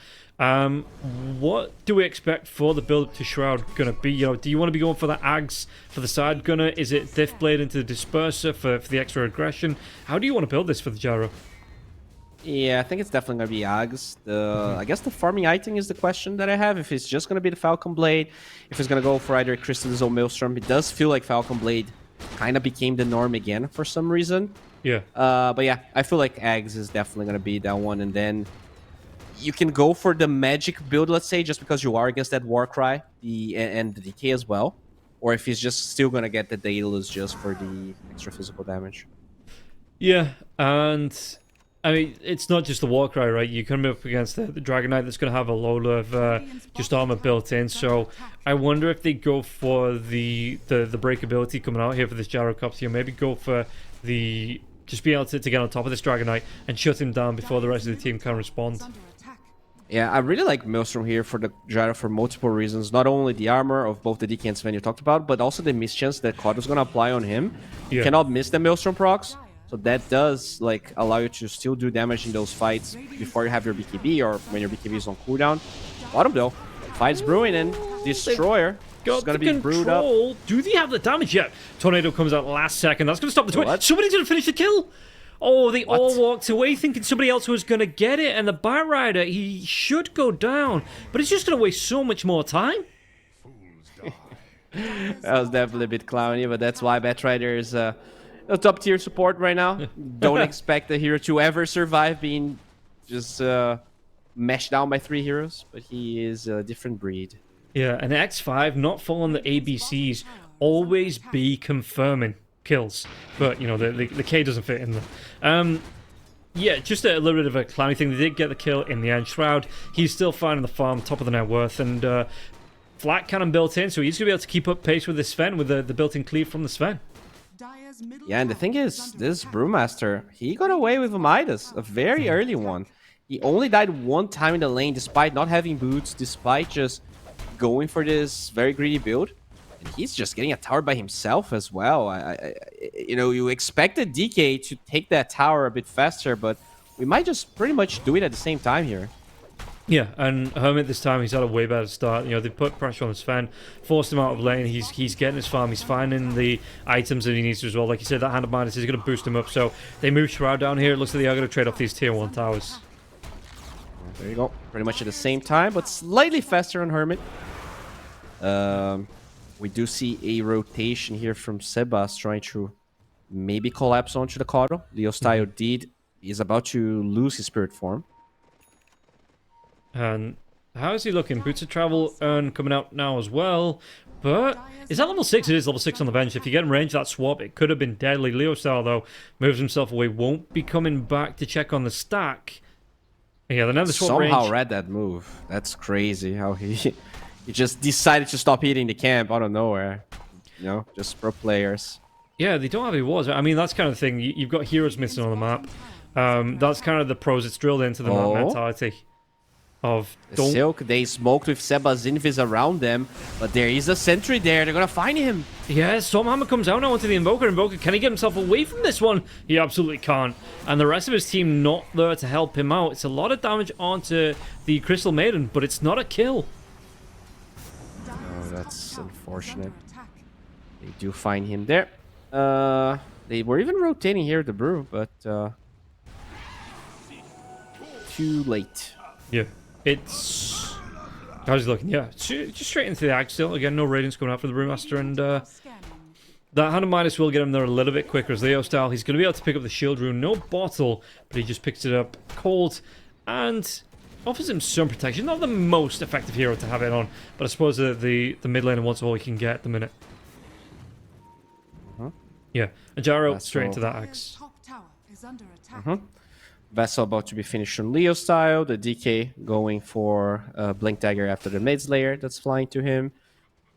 What do we expect for the build-up to Shroud going to be? You know, do you want to be going for the Ags for the side gunner? Is it Diff Blade into the Disperser for the extra aggression? How do you want to build this for the Gyro? Yeah, I think it's definitely going to be Ags. I guess the farming item is the question that I have. If it's just going to be the Falcon Blade, if it's going to go for either Crystals or Maelstrom. It does feel like Falcon Blade kind of became the norm again for some reason. Yeah. But yeah, I feel like Ags is definitely going to be that one. And then you can go for the magic build, let's say, just because you are against that Warcry and the Decay as well. Or if he's just still going to get the Daedalus just for the extra physical damage. Yeah, and I mean, it's not just the Warcry, right? You come up against the Dragon Knight that's going to have a load of just armor built in. So I wonder if they go for the breakability coming out here for this Gyrocopter. Maybe go for the just be able to get on top of this Dragon Knight and shut him down before the rest of the team can respond. Yeah, I really like Maelstrom here for the Gyro for multiple reasons. Not only the armor of both the DK and Sven you talked about, but also the mischance that Kado's going to apply on him. You cannot miss the Maelstrom procs. So that does like allow you to still do damage in those fights before you have your BKB or when your BKB is on cooldown. Bottom though, fights brewing and Destroyer is going to be brewed up. Do they have the damage yet? Tornado comes out last second. That's going to stop the twitch. Somebody's going to finish the kill. Oh, they all walked away thinking somebody else was going to get it. And the Bat Rider, he should go down. But it's just going to waste so much more time. That was definitely a bit clowny, but that's why Bat Rider is a top tier support right now. Don't expect the hero to ever survive being just meshed down by 3 heroes, but he is a different breed. Yeah, and X5 not following the ABCs, always be confirming kills, but you know the K doesn't fit in there. Yeah, just a little bit of a clowny thing. They did get the kill in the end. Shroud, he's still finding the farm, top of the net worth, and flat cannon built in, so he's gonna be able to keep up pace with the Sven with the built-in cleave from the Sven. Yeah, and the thing is, this Brewmaster, he got away with a Midas, a very early one. He only died 1 time in the lane, despite not having boots, despite just going for this very greedy build. And he's just getting a tower by himself as well. You know, you expected DK to take that tower a bit faster, but we might just pretty much do it at the same time here. Yeah, and Hermit this time, he's had a way better start. You know, they put pressure on his Sven, forced him out of lane. He's getting his farm. He's finding the items that he needs to as well. Like you said, that Hand of Midas is going to boost him up. So they move Shroud down here. It looks like they are going to trade off these tier 1 towers. There you go. Pretty much at the same time, but slightly faster on Hermit. We do see a rotation here from Sebas trying to maybe collapse onto the Kato. The hostile deed is about to lose his spirit form. And how is he looking? Boots of Travel coming out now as well. But is that level 6? It is level 6 on the bench. If you get in range of that swap, it could have been deadly. Leo Style, though, moves himself away. Won't be coming back to check on the stack. Yeah, another swap somehow range. read that move. That's crazy how he just decided to stop hitting the camp out of nowhere. You know, just pro players. Yeah, they don't have any wards. I mean, that's kind of the thing. You've got heroes missing on the map. That's kind of the pros. It's drilled into the map mentality. Of Silk, they smoked with Seba's invis around them, but there is a sentry there. They're gonna find him. Yeah, Stormhammer comes out now into the Invoker. Invoker, can he get himself away from this one? He absolutely can't. And the rest of his team not there to help him out. It's a lot of damage onto the Crystal Maiden, but it's not a kill. Oh, that's unfortunate. They do find him there. They were even rotating here at the brew, but too late. Yeah. It's... How's he looking? Yeah, just straight into the Ag still. Again, no ratings coming out for the Brewmaster, and That Hand of Midas will get him there a little bit quicker as Leo style. He's going to be able to pick up the shield rune. No bottle, but he just picks it up cold and offers him some protection. Not the most effective hero to have it on, but I suppose the mid laner wants all he can get at the minute. Yeah, and Gyro straight into that axe. Top tower is under attack. Vessel about to be finished on Leo style. The DK going for Blink Dagger after the mid layer that's flying to him.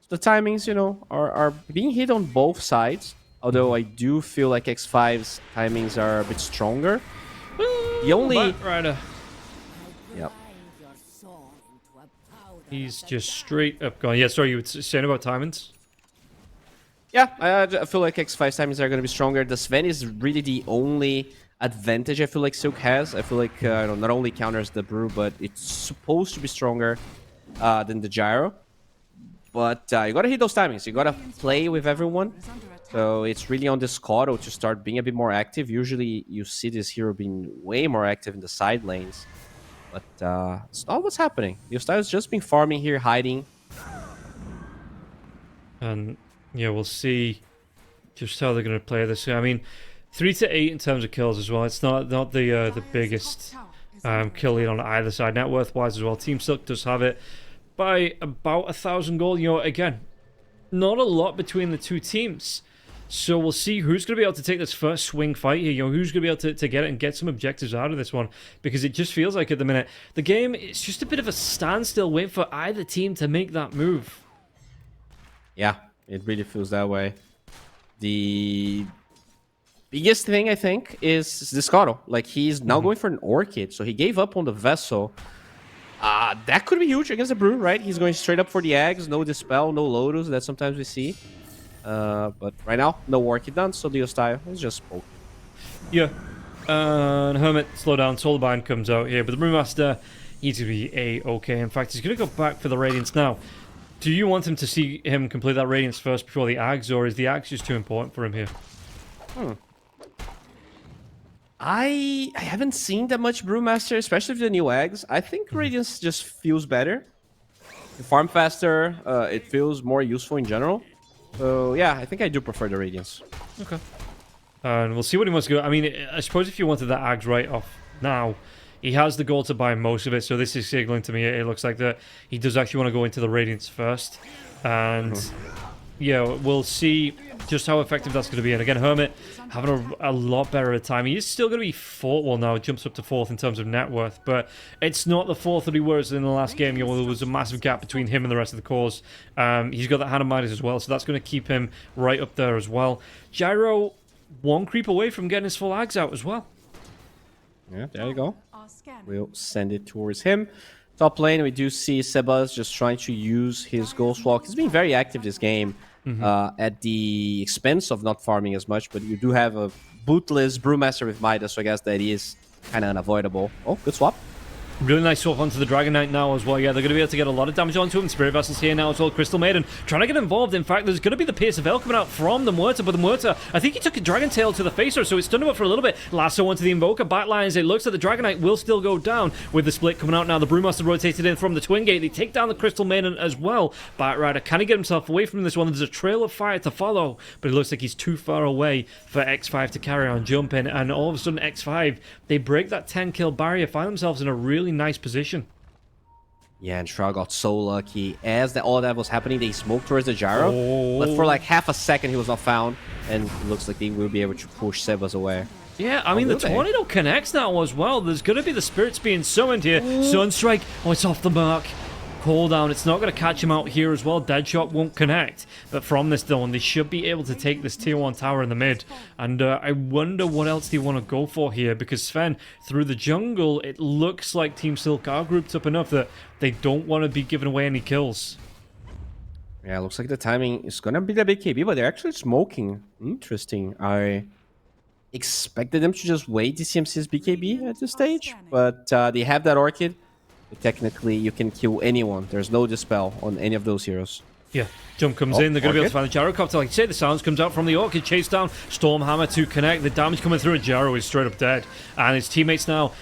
So the timings, you know, are being hit on both sides. Although I do feel like X5's timings are a bit stronger. The only... Rider. Yep. He's just straight up going. Yeah, sorry, you were saying about timings? Yeah, I feel like X5's timings are going to be stronger. The Sven is really the only advantage I feel like Silk has. I feel like not only counters the Brew, but it's supposed to be stronger than the Gyro. But you gotta hit those timings. You gotta play with everyone. So it's really on this Scotto to start being a bit more active. Usually you see this hero being way more active in the side lanes. But it's not what's happening. Leostyle's just been farming here, hiding. And yeah, we'll see just how they're going to play this. I mean, 3 to 8 in terms of kills as well. It's not the biggest kill lead on either side. Net worth wise as well. Team Silk does have it by about 1,000 gold. You know, again, not a lot between the two teams. So we'll see who's going to be able to take this first swing fight here. You know, who's going to be able to get it and get some objectives out of this one. Because it just feels like at the minute, the game is just a bit of a standstill waiting for either team to make that move. Yeah, it really feels that way. The biggest thing, I think, is the Scotto. Like, he's now going for an Orchid. So he gave up on the Vessel. That could be huge against the Brew, right? He's going straight up for the eggs. No Dispel, no Lotus that sometimes we see. But right now, no Orchid done, so Leostyle is just spoke. Yeah. And Hermit, slow down. Soulbind comes out here. But the Brewmaster needs to be A-okay. In fact, he's going to go back for the Radiance now. Do you want him to see him complete that Radiance first before the Ags, or is the Ags just too important for him here? I haven't seen that much Brewmaster, especially with the new eggs. I think Radiance just feels better. You farm faster, it feels more useful in general. So yeah, I think I do prefer the Radiance. Okay. And we'll see what he wants to go. I mean, I suppose if you wanted that Ags right off now, he has the gold to buy most of it, so this is signaling to me it looks like that he does actually want to go into the Radiance first. And yeah, we'll see just how effective that's going to be. And again, Hermit having a lot better at time. He is still going to be 4th, well now jumps up to 4th in terms of net worth, but it's not the 4th that he was in the last game. You know, there was a massive gap between him and the rest of the cores. He's got that Hand of Midas as well, so that's going to keep him right up there as well. Gyro, 1 creep away from getting his full Ags out as well. Yeah, there you go. We'll send it towards him. Top lane, we do see Sebas just trying to use his Ghost Walk. He's been very active this game at the expense of not farming as much, but you do have a bootless Brewmaster with Midas, so I guess that is kind of unavoidable. Oh, good swap. Really nice swap onto the Dragon Knight now as well. Yeah, they're going to be able to get a lot of damage onto him. Spirit Vessel's here now as well. Crystal Maiden trying to get involved. In fact, there's going to be the Pierce of Hell coming out from the Muerta, but the Muerta, I think he took a Dragon Tail to the facer, so it stunned him up for a little bit. Lasso onto the Invoker. Backlines, it looks like the Dragon Knight will still go down with the split coming out now. The Brewmaster rotated in from the Twin Gate. They take down the Crystal Maiden as well. Batrider, can he get himself away from this one? There's a trail of fire to follow, but it looks like he's too far away for X5 to carry on jumping, and all of a sudden X5, they break that 10 kill barrier, find themselves in a really nice position. Yeah, and Shroud got so lucky. As all that was happening, they smoked towards the Gyro. But for like half a second, he was not found. And it looks like they will be able to push Sebas away. Yeah, I mean, the Tornado connects now as well. There's going to be the spirits being summoned here. Sunstrike. Oh, it's off the mark. Cooldown. It's not going to catch him out here as well. Deadshot won't connect. But from this zone, they should be able to take this tier 1 tower in the mid. And I wonder what else they want to go for here. Because Sven, through the jungle, it looks like Team Silk are grouped up enough that they don't want to be giving away any kills. Yeah, looks like the timing is going to be the big KB, but they're actually smoking. Interesting. I expected them to just wait DCMC's BKB at this stage. But they have that Orchid. Technically, you can kill anyone. There's no Dispel on any of those heroes. Yeah, jump comes in. They're going to be able to find the Gyrocopter. Like you say, the sounds comes out from the Orchid. Chase down Stormhammer to connect. The damage coming through, and Gyro is straight up dead. And his teammates now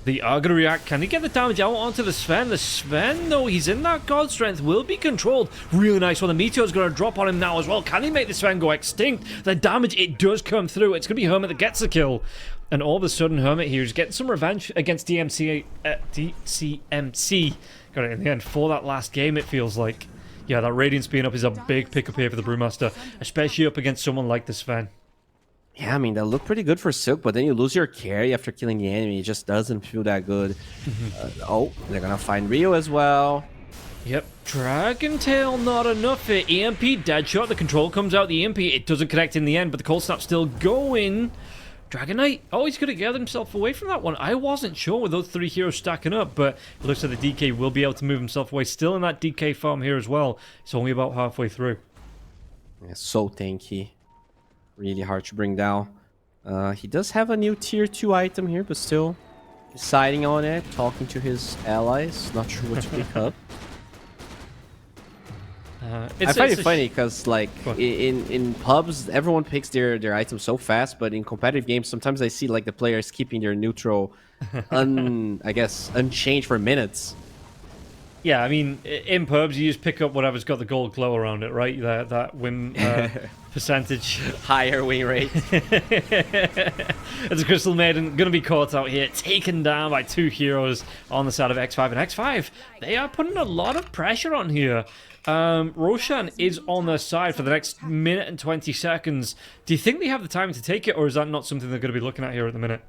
The are going to react. Can he get the damage out onto the Sven? The Sven, though, he's in that God Strength, will be controlled. Really nice one. The Meteor's going to drop on him now as well. Can he make the Sven go extinct? The damage, it does come through. It's going to be Hermit that gets the kill. And all of a sudden, Hermit here is getting some revenge against DCMC. Got it in the end for that last game, it feels like. Yeah, that Radiance being up is a big pickup here for the Brewmaster, especially up against someone like the Sven. Yeah, I mean, that looked pretty good for Silk, but then you lose your carry after killing the enemy. It just doesn't feel that good. Oh, they're going to find Rio as well. Yep, Dragon Tail not enough for EMP, Deadshot, the control comes out, the EMP, it doesn't connect in the end, but the Cold Snap's still going. Dragon Knight, oh, he's going to get himself away from that one. I wasn't sure with those three heroes stacking up, but it looks like the DK will be able to move himself away. Still in that DK farm here as well. It's only about halfway through. Yeah, so tanky. Really hard to bring down. He does have a new tier 2 item here, but still deciding on it, talking to his allies, not sure what to pick up. I find it funny because, like, in pubs, everyone picks their items so fast, but in competitive games, sometimes I see, like, the players keeping their neutral, I guess, unchanged for minutes. Yeah, I mean, in pubs, you just pick up whatever's got the gold glow around it, right? That win percentage. Higher win rate. As a Crystal Maiden, going to be caught out here, taken down by two heroes on the side of X5. And X5, they are putting a lot of pressure on here. Roshan is on their side for the next minute and 20 seconds. Do you think they have the time to take it, or is that not something they're going to be looking at here at the minute?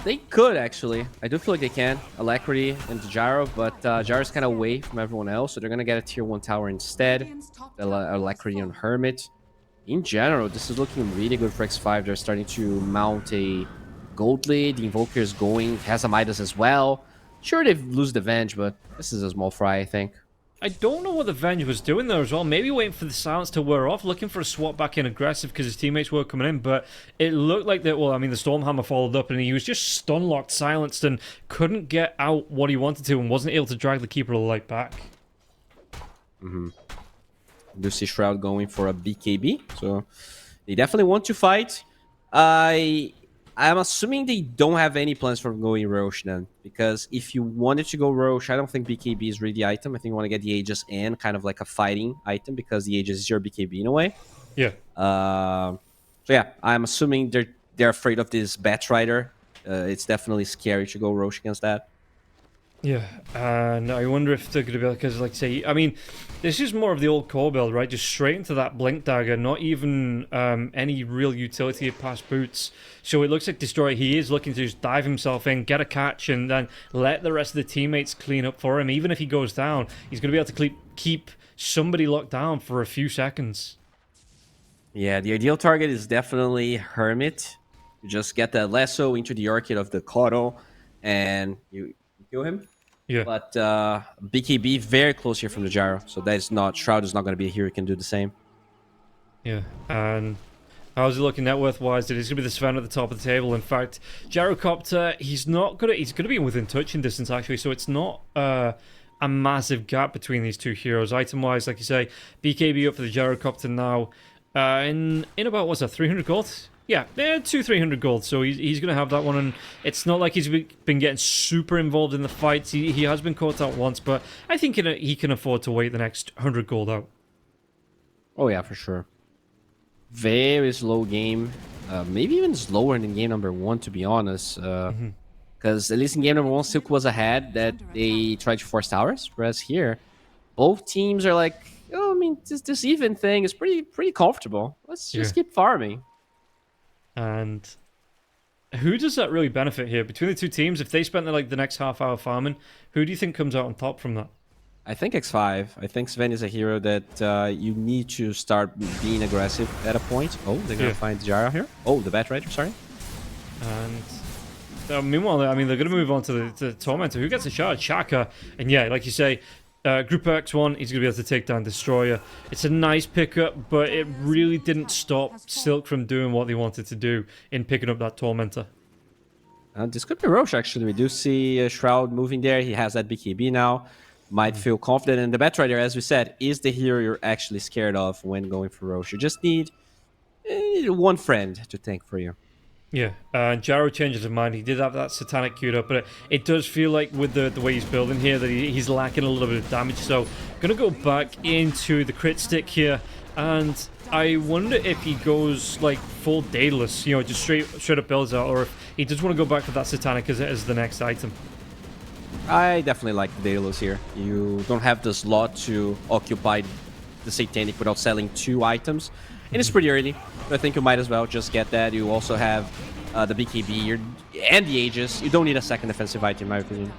They could, actually. I do feel like they can. Alacrity and Gyro, but Gyro's kind of away from everyone else, so they're going to get a tier 1 tower instead. Alacrity on Hermit. In general, this is looking really good for X5. They're starting to mount a gold lead. The Invoker is going, has a Midas as well. Sure, they've lose the Venge, but this is a small fry, I think. I don't know what the Venge was doing there as well. Maybe waiting for the silence to wear off, looking for a swap back in aggressive because his teammates were coming in, but it looked like that, well, I mean, the Stormhammer followed up and he was just stun-locked, silenced, and couldn't get out what he wanted to and wasn't able to drag the Keeper of the Light back. Do see Shroud going for a BKB, so they definitely want to fight. I'm assuming they don't have any plans for going Roche then, because if you wanted to go Roche, I don't think BKB is really the item. I think you want to get the Aegis and kind of like a fighting item, because the Aegis is your BKB in a way. Yeah. So yeah, I'm assuming they're afraid of this Bat Rider. It's definitely scary to go Roche against that. Yeah, and I wonder if they're going to be, because, like, say, I mean, this is more of the old core build, right? Just straight into that Blink Dagger, not even any real utility past boots. So it looks like Destroyer, he is looking to just dive himself in, get a catch, and then let the rest of the teammates clean up for him. Even if he goes down, he's going to be able to keep somebody locked down for a few seconds. Yeah, the ideal target is definitely Hermit. You just get the lasso into the arcade of the Koro, and you kill him. Yeah. But BKB very close here from the Gyro, so that is not, Shroud is not going to be a hero who can do the same. Yeah, and how's he looking net worth wise? He's going to be the Sven at the top of the table. In fact, Gyrocopter, he's going to be within touching distance actually, so it's not a massive gap between these two heroes. Item wise, like you say, BKB up for the Gyrocopter now. In about, what's that, 300 gold? Yeah, 300 gold, so he's going to have that one, and it's not like he's been getting super involved in the fights. He has been caught out once, but I think he can afford to wait the next 100 gold out. Oh yeah, for sure. Very slow game. Maybe even slower than game number 1, to be honest. Because at least in game number 1, Silk was ahead, that they tried to force towers, whereas here, both teams are like, oh, I mean, this even thing is pretty comfortable. Let's just keep farming. And who does that really benefit here? Between the two teams, if they spent the next half hour farming, who do you think comes out on top from that? I think X5. I think Sven is a hero that you need to start being aggressive at a point. Oh, they're going to find Gyro here. Oh, the Bat Rider, sorry. And meanwhile, I mean, they're going to move on to the Tormentor. Who gets a shot? Shaka. And yeah, like you say, Group X1, he's going to be able to take down Destroyer. It's a nice pickup, but it really didn't stop Silk from doing what they wanted to do in picking up that Tormentor. This could be Roche, actually. We do see Shroud moving there. He has that BKB now. Might feel confident. And the Bat Rider, as we said, is the hero you're actually scared of when going for Roche. You just need one friend to tank for you. Yeah, and Gyro changes his mind. He did have that Satanic queued up, but it does feel like with the way he's building here that he's lacking a little bit of damage. So, gonna go back into the crit stick here, and I wonder if he goes like full Daedalus, you know, just straight up builds out, or if he does want to go back for that Satanic as the next item. I definitely like the Daedalus here. You don't have the slot to occupy the Satanic without selling 2 items. And it's pretty early, but I think you might as well just get that. You also have the BKB and the Aegis. You don't need a second defensive item, in my opinion.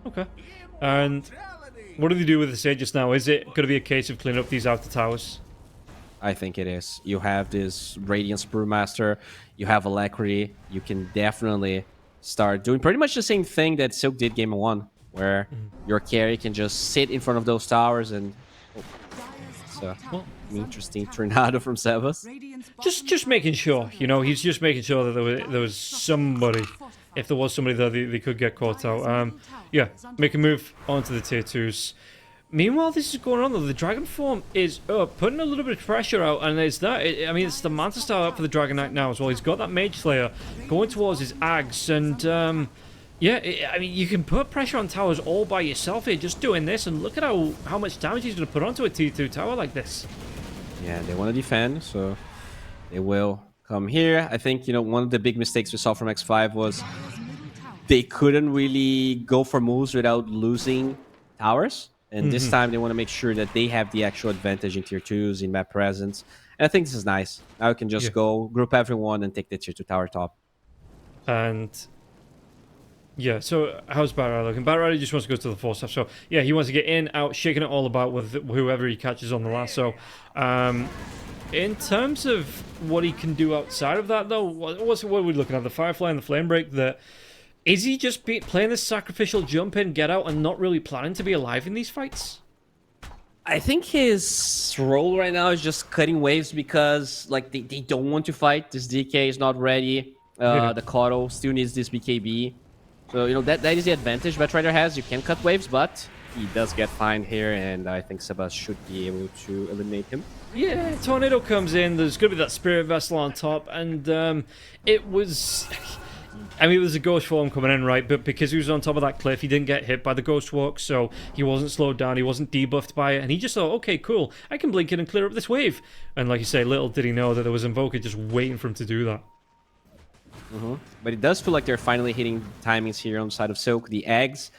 Okay. And what do they do with this Aegis now? Is it going to be a case of cleaning up these outer towers? I think it is. You have this Radiance Brewmaster. You have Alacrity. You can definitely start doing pretty much the same thing that Silk did Game 1, where your carry can just sit in front of those towers and... So, interesting tornado from Sebas. Just making sure, you know, he's just making sure that there was somebody, if there was somebody there, they could get caught out. Yeah, make a move onto the tier 2s. Meanwhile, this is going on though. The Dragon form is putting a little bit of pressure out, and it's that. I mean, it's the Manta Star up for the Dragon Knight now as well. He's got that Mage Slayer going towards his Ags, and yeah, I mean, you can put pressure on towers all by yourself here, just doing this, and look at how much damage he's going to put onto a T2 tower like this. Yeah, they want to defend, so they will come here. I think, you know, one of the big mistakes we saw from X5 was they couldn't really go for moves without losing towers. And this time they want to make sure that they have the actual advantage in tier 2s, in map presence. And I think this is nice. Now we can just go group everyone and take the tier 2 tower top. And yeah, so how's Batride looking? Batride just wants to go to the 4 stuff. So yeah, he wants to get in, out, shaking it all about with whoever he catches on the lasso. In terms of what he can do outside of that, though, what are we looking at? The Firefly and the Flame Break. Is he just playing this sacrificial jump in, get out, and not really planning to be alive in these fights? I think his role right now is just cutting waves because, like, they don't want to fight. This DK is not ready. The Coddle still needs this BKB. So, you know, that is the advantage Batrider has. You can cut waves, but he does get fined here, and I think Sebas should be able to eliminate him. Yeah, Tornado comes in. There's going to be that Spirit Vessel on top, and it was... I mean, it was a Ghost form coming in, right? But because he was on top of that cliff, he didn't get hit by the Ghost Walk, so he wasn't slowed down, he wasn't debuffed by it, and he just thought, okay, cool, I can blink in and clear up this wave. And like you say, little did he know that there was Invoker just waiting for him to do that. But it does feel like they're finally hitting timings here on the side of Silk. The eggs,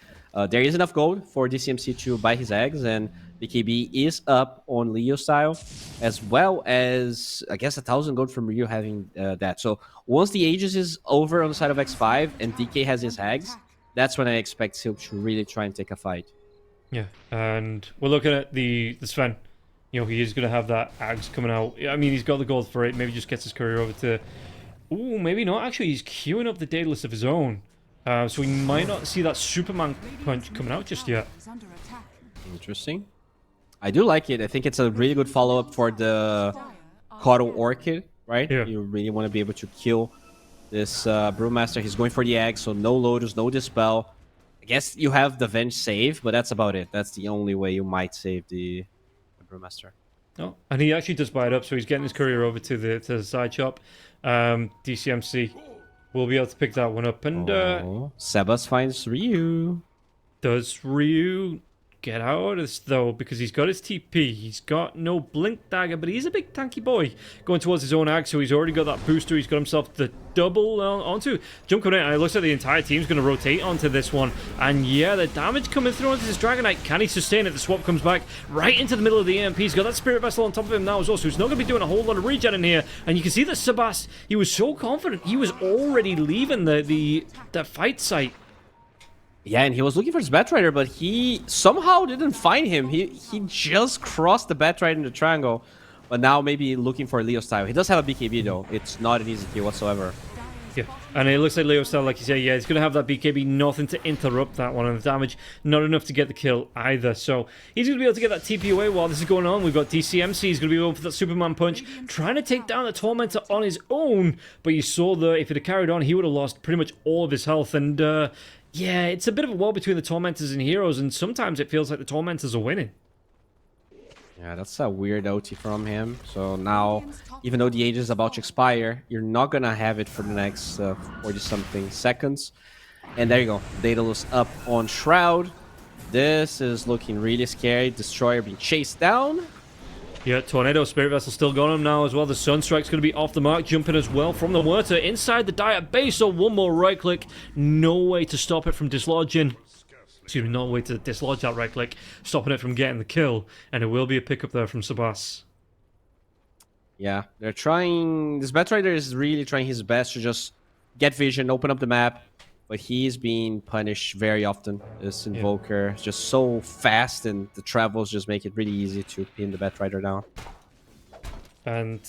there is enough gold for DCMC to buy his eggs, and BKB is up on Leo style, as well as, I guess, 1,000 gold from Ryu having that. So once the Aegis is over on the side of X5 and DK has his eggs, that's when I expect Silk to really try and take a fight. Yeah, and we're looking at the Sven. You know, he is going to have that Ags coming out. I mean, he's got the gold for it. Maybe just gets his career over to... Ooh, maybe not. Actually, he's queuing up the Daedalus of his own. So we might not see that Superman punch coming out just yet. Interesting. I do like it. I think it's a really good follow-up for the Coddle Orchid, right? Yeah. You really want to be able to kill this Brewmaster. He's going for the egg, so no Lotus, no Dispel. I guess you have the Venge save, but that's about it. That's the only way you might save the Brewmaster. Oh, and he actually does buy it up, so he's getting his courier over to the side shop. DCMC will be able to pick that one up. And Sebas finds Ryu. Does Ryu get out of this, though? Because he's got his TP. He's got no Blink Dagger, but he's a big tanky boy going towards his own Ag, so he's already got that booster. He's got himself the double onto. Jump coming in, and it looks like the entire team's going to rotate onto this one. And yeah, the damage coming through onto this Dragon Knight. Can he sustain it? The swap comes back right into the middle of the EMP. He's got that Spirit Vessel on top of him now as well, so he's not going to be doing a whole lot of regen in here. And you can see that Sebas, he was so confident. He was already leaving the fight site. Yeah, and he was looking for his Batrider, but he somehow didn't find him. He just crossed the Batrider in the triangle, but now maybe looking for Leo style. He does have a BKB though. It's not an easy kill whatsoever. Yeah, and it looks like Leo style, like you say, yeah, he's going to have that BKB, nothing to interrupt that one, and the damage, not enough to get the kill either. So he's going to be able to get that TP away while this is going on. We've got DCMC, he's going to be going for that Superman punch, trying to take down the Tormentor on his own, but you saw that if it had carried on, he would have lost pretty much all of his health, and yeah, it's a bit of a war between the Tormentors and Heroes, and sometimes it feels like the Tormentors are winning. Yeah, that's a weird OT from him. So now, even though the age is about to expire, you're not gonna have it for the next 40-something seconds. And there you go. Daedalus up on Shroud. This is looking really scary. Destroyer being chased down. Yeah, Tornado Spirit Vessel still got him now as well. The Sunstrike's going to be off the mark, jumping as well from the Wurter inside the Diet base. So one more right click. No way to stop it from dislodging. Excuse me, no way to dislodge that right click, stopping it from getting the kill. And it will be a pickup there from Sabas. Yeah, they're trying. This Batrider is really trying his best to just get vision, open up the map. But he's being punished very often. This Invoker is just so fast, and the travels just make it really easy to pin the Batrider down. And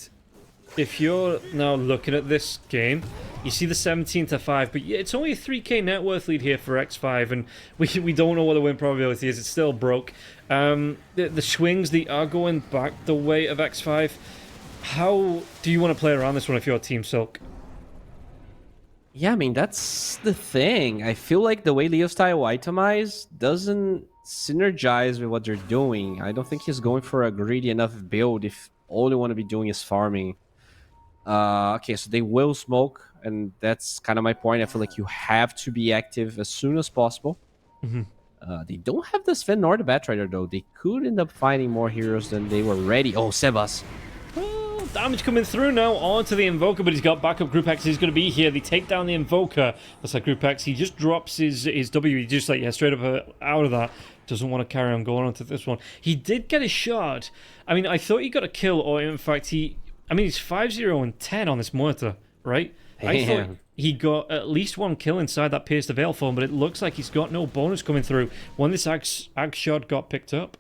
if you're now looking at this game, you see the 17-5, but it's only a 3k net worth lead here for X5, and we don't know what the win probability is. It's still broke. The swings, they are going back the way of X5. How do you want to play around this one if you're Team Silk? Yeah, I mean, that's the thing. I feel like the way Leo style itemize doesn't synergize with what they're doing. I don't think he's going for a greedy enough build if all they want to be doing is farming. Okay, so they will smoke, and that's kind of my point. I feel like you have to be active as soon as possible. They don't have the Sven nor the Batrider, though. They could end up finding more heroes than they were ready. Oh, Sebas. Damage coming through now onto the Invoker, but he's got backup. Group X is going to be here. They take down the Invoker. That's like Group X. He just drops his W. He just like, yeah, straight up out of that. Doesn't want to carry on going on to this one. He did get a shot. I mean, I thought he got a kill, or in fact, he's 5-0 and 10 on this Muerta, right? I thought he got at least one kill inside that Pierce the Veil form, but it looks like he's got no bonus coming through when this axe shot got picked up.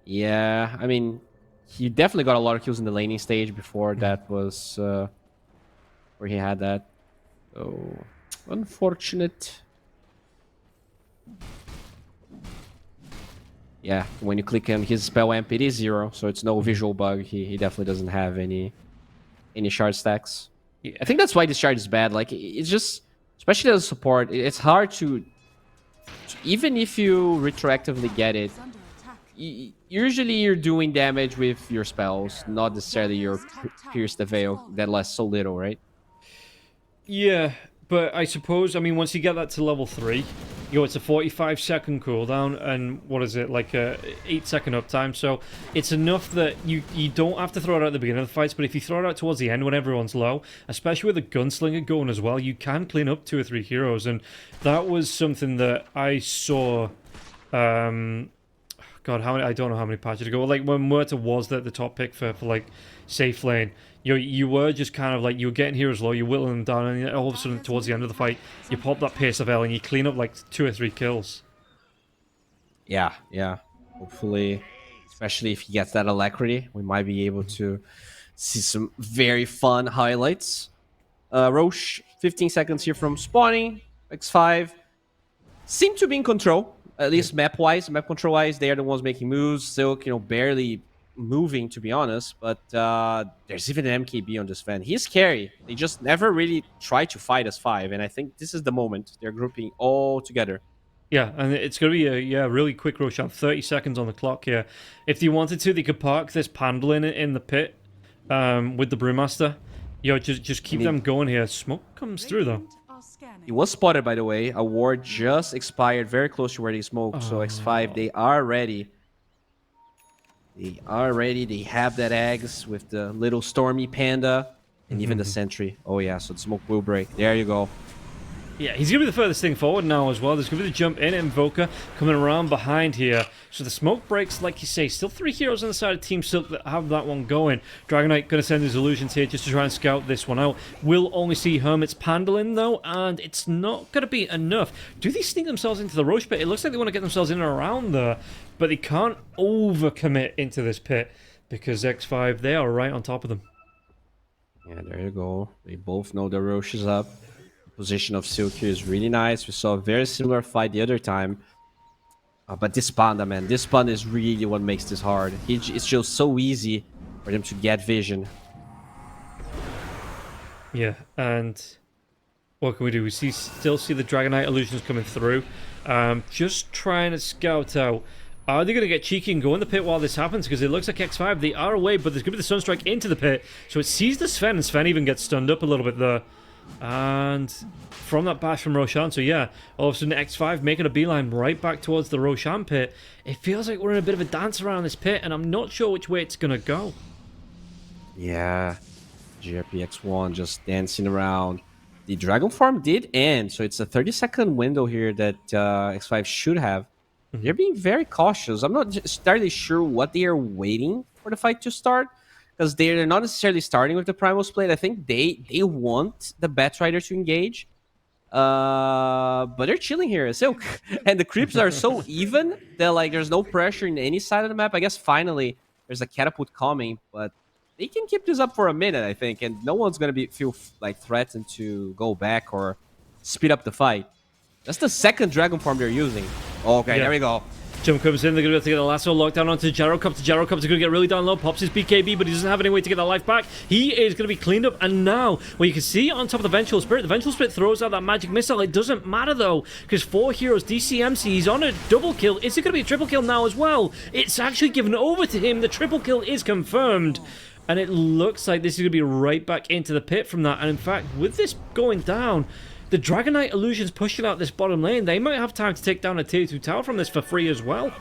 Yeah, I mean, he definitely got a lot of kills in the laning stage before that was where he had that. So, unfortunate. Yeah, when you click on his spell amp, it is 0, so it's no visual bug. He definitely doesn't have any shard stacks. Yeah. I think that's why this shard is bad. Like, it's just, especially as a support, it's hard to even if you retroactively get it, usually you're doing damage with your spells, not necessarily your Pierce the Veil that lasts so little, right? Yeah, but I suppose, I mean, once you get that to level 3, it's a 45-second cooldown, and what is it, like a 8-second uptime, so it's enough that you don't have to throw it out at the beginning of the fights, but if you throw it out towards the end when everyone's low, especially with a gunslinger going as well, you can clean up 2 or 3 heroes, and that was something that I saw, God, how many? I don't know how many patches ago. Like when Muerta was the top pick for like safe lane, you were just kind of like you were getting heroes low, you're whittling them down, and all of a sudden towards the end of the fight, you pop that Pierce of Hell and you clean up like 2 or 3 kills. Yeah. Hopefully, especially if he gets that alacrity, we might be able to see some very fun highlights. Roche, 15 seconds here from spawning. X5 seem to be in control. At least map-wise, map control-wise, they are the ones making moves. Silk, barely moving, to be honest. But there's even an MKB on this Sven. He's scary. They just never really try to fight as 5. And I think this is the moment. They're grouping all together. Yeah, and it's going to be a really quick rush on 30 seconds on the clock here. If they wanted to, they could park this Pandal in the pit with the Brewmaster. Just keep them going here. Smoke comes through, though. He was spotted, by the way. A ward just expired very close to where they smoked. So X5, they are ready. They are ready. They have that eggs with the little Stormy Panda and even the Sentry. Oh, yeah, so the smoke will break. There you go. Yeah, he's going to be the furthest thing forward now as well. There's going to be the jump in Invoker coming around behind here. So the smoke breaks, like you say. Still 3 heroes on the side of Team Silk that have that one going. Dragonite going to send his illusions here just to try and scout this one out. We'll only see Hermit's Pandal in, though, and it's not going to be enough. Do they sneak themselves into the Roche pit? It looks like they want to get themselves in and around there, but they can't overcommit into this pit because X5, they are right on top of them. Yeah, there you go. They both know the Roche is up. Position of Silk here is really nice. We saw a very similar fight the other time. But this Panda, man, this Panda is really what makes this hard. It's just so easy for them to get vision. Yeah, and what can we do? We still see the Dragonite illusions coming through. Just trying to scout out Are they going to get cheeky and go in the pit while this happens? Because it looks like X5, they are away, but there's going to be the Sunstrike into the pit. So it sees the Sven, and Sven even gets stunned up a little bit there. And from that bash from Roshan, so yeah, all of a sudden X5 making a beeline right back towards the Roshan pit. It feels like we're in a bit of a dance around this pit, and I'm not sure which way it's going to go. Yeah, GRPX1 just dancing around. The Dragon Farm did end, so it's a 30-second window here that X5 should have. They're being very cautious. I'm not entirely sure what they are waiting for the fight to start, because they're not necessarily starting with the Primal Split. I think they want the Batrider to engage, but they're chilling here. Silk and the creeps are so even that like there's no pressure in any side of the map. I guess finally there's a catapult coming, but they can keep this up for a minute, I think, and no one's gonna feel like threatened to go back or speed up the fight. That's the second Dragon Form they're using. Okay, there we go. Jump comes in, they're going to be able to get the lasso locked down onto Gyrocopter. Gyrocopter's going to get really down low, pops his BKB, but he doesn't have any way to get that life back. He is going to be cleaned up, and now, well, you can see on top of the Vengeful Spirit, the Vengeful Spirit throws out that magic missile. It doesn't matter, though, because 4 heroes, DCMC, he's on a double kill. Is it going to be a triple kill now as well? It's actually given over to him. The triple kill is confirmed. And it looks like this is going to be right back into the pit from that. And in fact, with this going down, the Dragonite Illusions pushing out this bottom lane, they might have time to take down a tier 2 tower from this for free as well.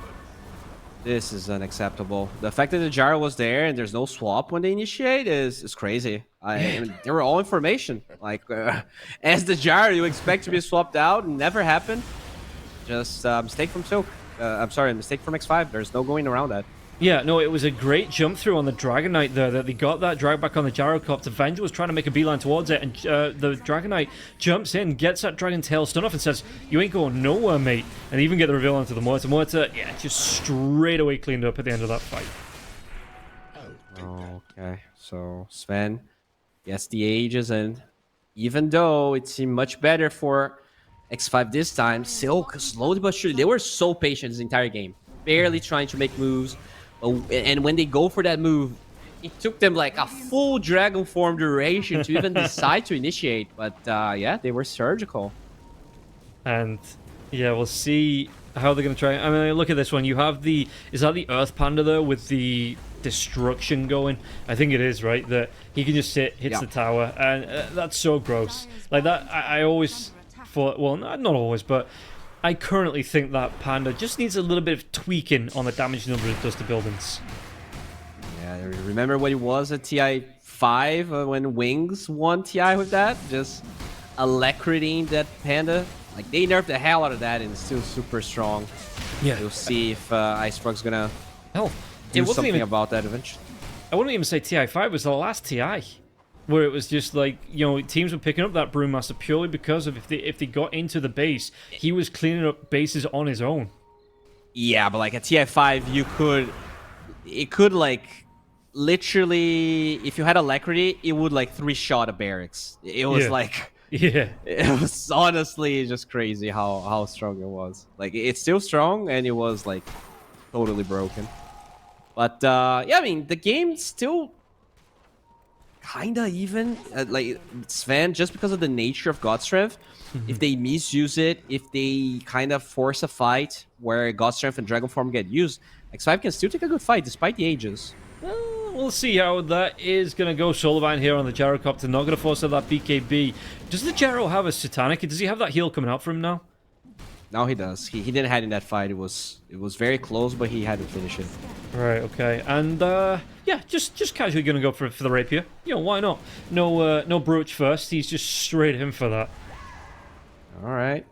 This is unacceptable. The fact that the Gyro was there and there's no swap when they initiate is crazy. I mean, they were all information. Like, as the Gyro, you expect to be swapped out, never happened. Just a mistake from Silk. I'm sorry, a mistake from X5. There's no going around that. Yeah, no, it was a great jump through on the Dragonite there, that they got that drag back on the Gyrocopter. Venge was trying to make a beeline towards it, and the Dragonite jumps in, gets that Dragon Tail stun off, and says, "You ain't going nowhere, mate." And even get the reveal onto the Mortar. Mortar, yeah, just straight away cleaned up at the end of that fight. Okay, so Sven gets the ages, and even though it seemed much better for X5 this time, Silk, slowly but surely, they were so patient this entire game. Barely trying to make moves. And when they go for that move, it took them like a full Dragon Form duration to even decide to initiate. But yeah, they were surgical. And yeah, we'll see how they're going to try. I mean, look at this one. You have the... Is that the Earth Panda there with the destruction going? I think it is, right? That he can just sit, hits the tower. And that's so gross. Like that, I always thought... Well, not always, but... I currently think that Panda just needs a little bit of tweaking on the damage number it does to buildings. Yeah, remember what it was at TI5 when Wings won TI with that? Just alacritying that Panda. Like, they nerfed the hell out of that and it's still super strong. Yeah. We'll see if Icefrog's gonna do something about that eventually. I wouldn't even say TI5 was the last TI. Where it was just like, you know, teams were picking up that Brewmaster purely because of if they got into the base, he was cleaning up bases on his own. Yeah, but like at TI5, it could like literally, if you had Alacrity, it would like 3-shot a barracks. It was like, yeah, it was honestly just crazy how strong it was. Like, it's still strong and it was like totally broken. But yeah, I mean, the game still kinda even, like Sven, just because of the nature of God Strength, if they misuse it, if they kind of force a fight where God Strength and Dragon Form get used, X5 can still take a good fight despite the ages. Well, we'll see how that is going to go. Solovine here on the Gyrocopter, not going to force out that BKB. Does the Gyro have a Satanic? Does he have that heal coming out for him now? No, he does. He didn't have it in that fight. It was very close, but he had to finish it. Right, okay. And yeah, just casually gonna go for the rapier. You know, why not? No brooch first. He's just straight in for that. All right.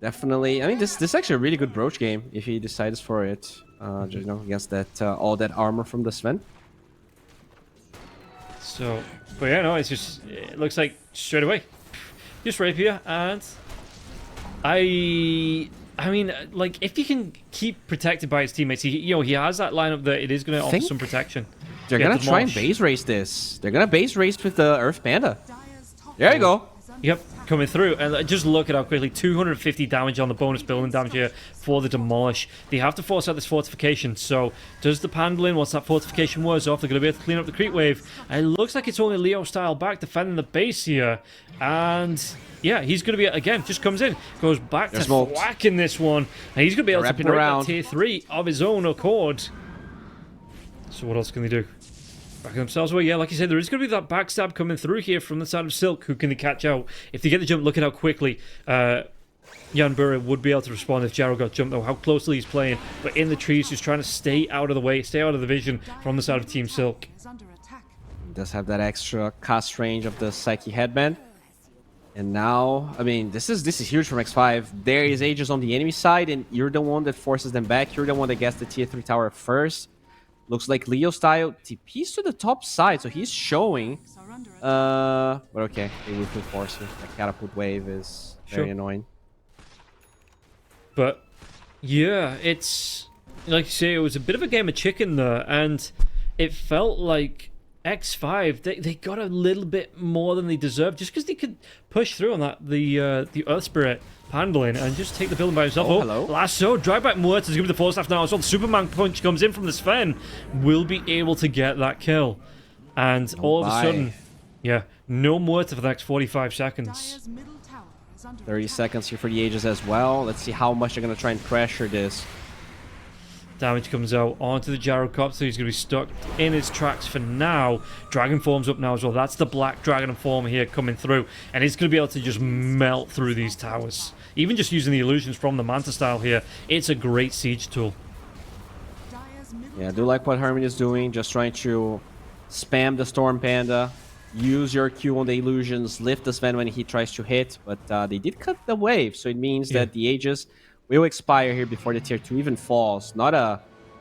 Definitely. I mean, this is actually a really good brooch game if he decides for it. You know, against that all that armor from the Sven. So, but yeah, no, it looks like straight away, just rapier. And I mean, like, if he can keep protected by his teammates, he has that lineup that it is going to offer some protection. They're going to try and base race this. They're going to base race with the Earth Panda. There you go. Yep, coming through. And just look at how quickly 250 damage on the bonus building damage here for the demolish. They have to force out this fortification. So does the Pandolin, once that fortification wears off, they're going to be able to clean up the creep wave. And it looks like it's only Leo style back defending the base here. And yeah, he's going to be, again, just comes in, goes back to whacking this one. And he's going to be able to break that tier 3 of his own accord. So what else can they do? Backing themselves away. Yeah, like you said, there is going to be that backstab coming through here from the side of Silk. Who can they catch out? If they get the jump, look at how quickly Jan Burre would be able to respond if Jaro got jumped, though. How closely he's playing. But in the trees, just trying to stay out of the way, stay out of the vision from the side of Team Silk. He does have that extra cast range of the Psyche headband. And now, I mean, this is huge from X5. There is Aegis on the enemy side, and you're the one that forces them back. You're the one that gets the tier 3 tower first. Looks like Leo style TPs to the top side, so he's showing. But okay, they will force it. That catapult wave is very annoying. But yeah, it's like you say, it was a bit of a game of chicken there, and it felt like X5 they got a little bit more than they deserved, just because they could push through on that the Earth Spirit Pandolin and just take the building by himself. Hello. Lasso, drive back Muerta is going to be the force staff now as well. The Superman punch comes in from the Sven, will be able to get that kill, and all of a sudden, yeah, no Muerta for the next 45 seconds. 30 seconds here for the Aegis as well. Let's see how much they're going to try and pressure this. Damage comes out onto the Gyrocopter. He's going to be stuck in his tracks for now. Dragon form's up now as well. That's the black dragon form here coming through. And he's going to be able to just melt through these towers. Even just using the illusions from the Manta style here, it's a great siege tool. Yeah, I do like what Hermit is doing. Just trying to spam the Storm Panda. Use your Q on the illusions. Lift the Sven when he tries to hit. But they did cut the wave. So it means that the Aegis will expire here before the tier 2 even falls.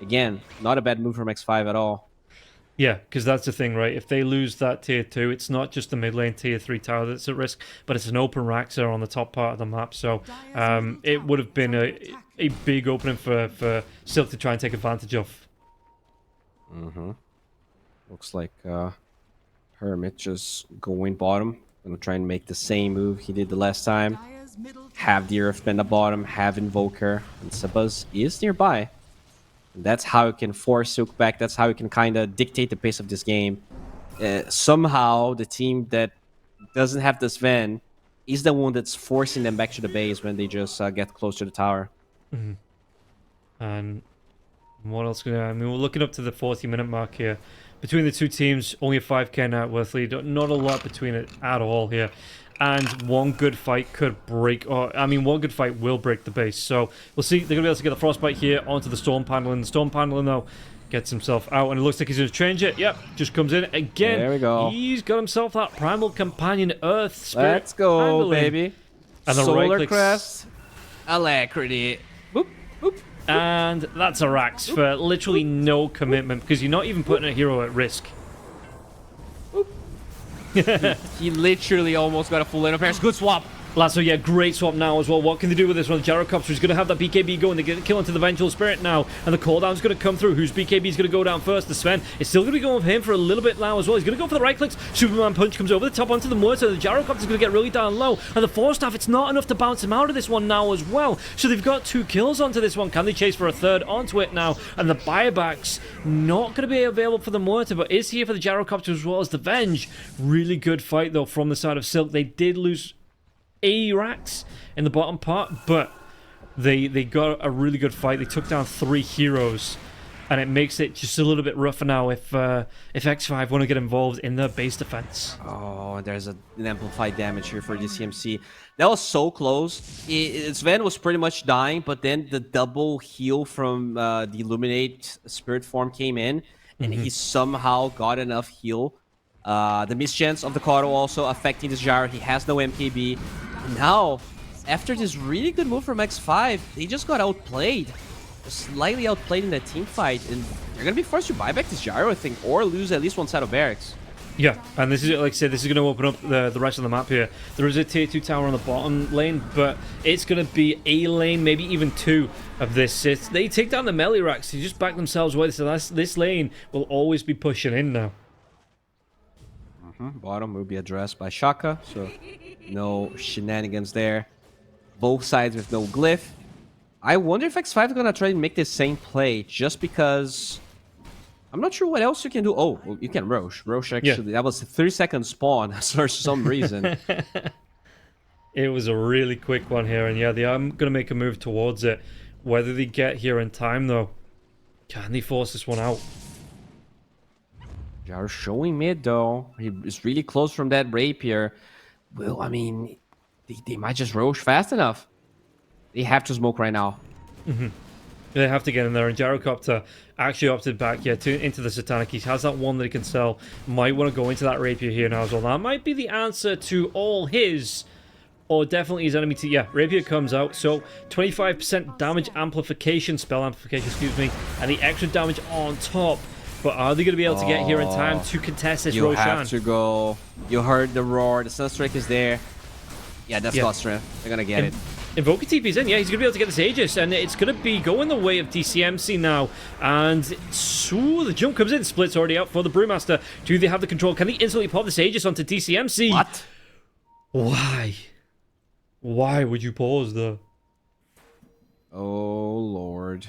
Again, not a bad move from X5 at all. Yeah, because that's the thing, right? If they lose that tier 2, it's not just the mid lane tier 3 tower that's at risk, but it's an open Raxa on the top part of the map. So it would have been a big opening for Silk to try and take advantage of. Looks like Hermit just going bottom. Gonna try and make the same move he did the last time. Have the Earthbend at bottom, have Invoker, and Sabuz is nearby. And that's how you can force Silk back. That's how you can kind of dictate the pace of this game. Somehow, the team that doesn't have the Sven is the one that's forcing them back to the base when they just get close to the tower. And what else? I mean, we're looking up to the 40-minute mark here. Between the two teams, only a 5k net worth lead. Not a lot between it at all here. And one good fight could break, one good fight will break the base. So we'll see. They're going to be able to get the Frostbite here onto the Storm Pandolin. The Storm Pandolin, though, gets himself out. And it looks like he's going to change it. Yep, just comes in again. There we go. He's got himself that Primal Companion Earth Spirit. Let's go, Pandolin. baby. And the Solar Crest. Alacrity. Boop, boop. And that's a Rax for literally no commitment, because you're not even putting a hero at risk. He literally almost got a full lane of pairs. Good swap. Lasso, yeah, great swap now as well. What can they do with this one? The Gyrocopter is going to have that BKB going. They get a kill into the Vengeful Spirit now. And the cooldown's going to come through. Whose BKB is going to go down first? The Sven is still going to be going with him for a little bit now as well. He's going to go for the right clicks. Superman Punch comes over the top onto the Muerta. The Gyrocopter's going to get really down low. And the Force Staff, it's not enough to bounce him out of this one now as well. So they've got 2 kills onto this one. Can they chase for a third onto it now? And the buyback's not going to be available for the Muerta, but is here for the Gyrocopter as well as the Venge. Really good fight, though, from the side of Silk. They did lose Rax in the bottom part, but they got a really good fight. They took down 3 heroes, and it makes it just a little bit rougher now if X5 want to get involved in their base defense. Oh, there's an amplified damage here for the CMC. That was so close. Sven was pretty much dying, but then the double heal from the Illuminate Spirit form came in, and he somehow got enough heal. The mischance of the Kato also affecting this Gyro. He has no MKB. Now, after this really good move from X5, they just got outplayed. Slightly outplayed in that team fight, and they're going to be forced to buy back this Gyro, I think, or lose at least one side of barracks. Yeah, and this is, like I said, this is going to open up the rest of the map here. There is a tier 2 tower on the bottom lane, but it's going to be a lane, maybe even 2 of this. They take down the melee racks, they just back themselves away, so this lane will always be pushing in now. Bottom will be addressed by Shaka, so no shenanigans there. Both sides with no glyph. I wonder if X5 is gonna try and make the same play just because I'm not sure what else you can do. Oh, well, you can Roche. Roche actually, that was a 3-second spawn for some reason. It was a really quick one here, and yeah, they are going to make a move towards it. Whether they get here in time, though, can they force this one out? They are showing mid, though. He is really close from that rapier. Well, I mean, they might just Roche fast enough. They have to smoke right now. They have to get in there, and Gyrocopter actually opted back into the Satanic. He has that one that he can sell. Might want to go into that rapier here now as well. That might be the answer to all his, or definitely his enemy. Yeah, rapier comes out, so 25% damage amplification, spell amplification, excuse me, and the extra damage on top. But are they going to be able to get here in time to contest this Roshan? You have to go. You heard the roar. The Sunstrike is there. Yeah, that's God Strength. They're going to get it. Invoker TP's in, yeah, he's going to be able to get this Aegis, and it's going to be going the way of DCMC now, and the jump comes in, split's already out for the Brewmaster. Do they have the control? Can they instantly pop this Aegis onto DCMC? What? Why? Why would you pause there? Oh, Lord.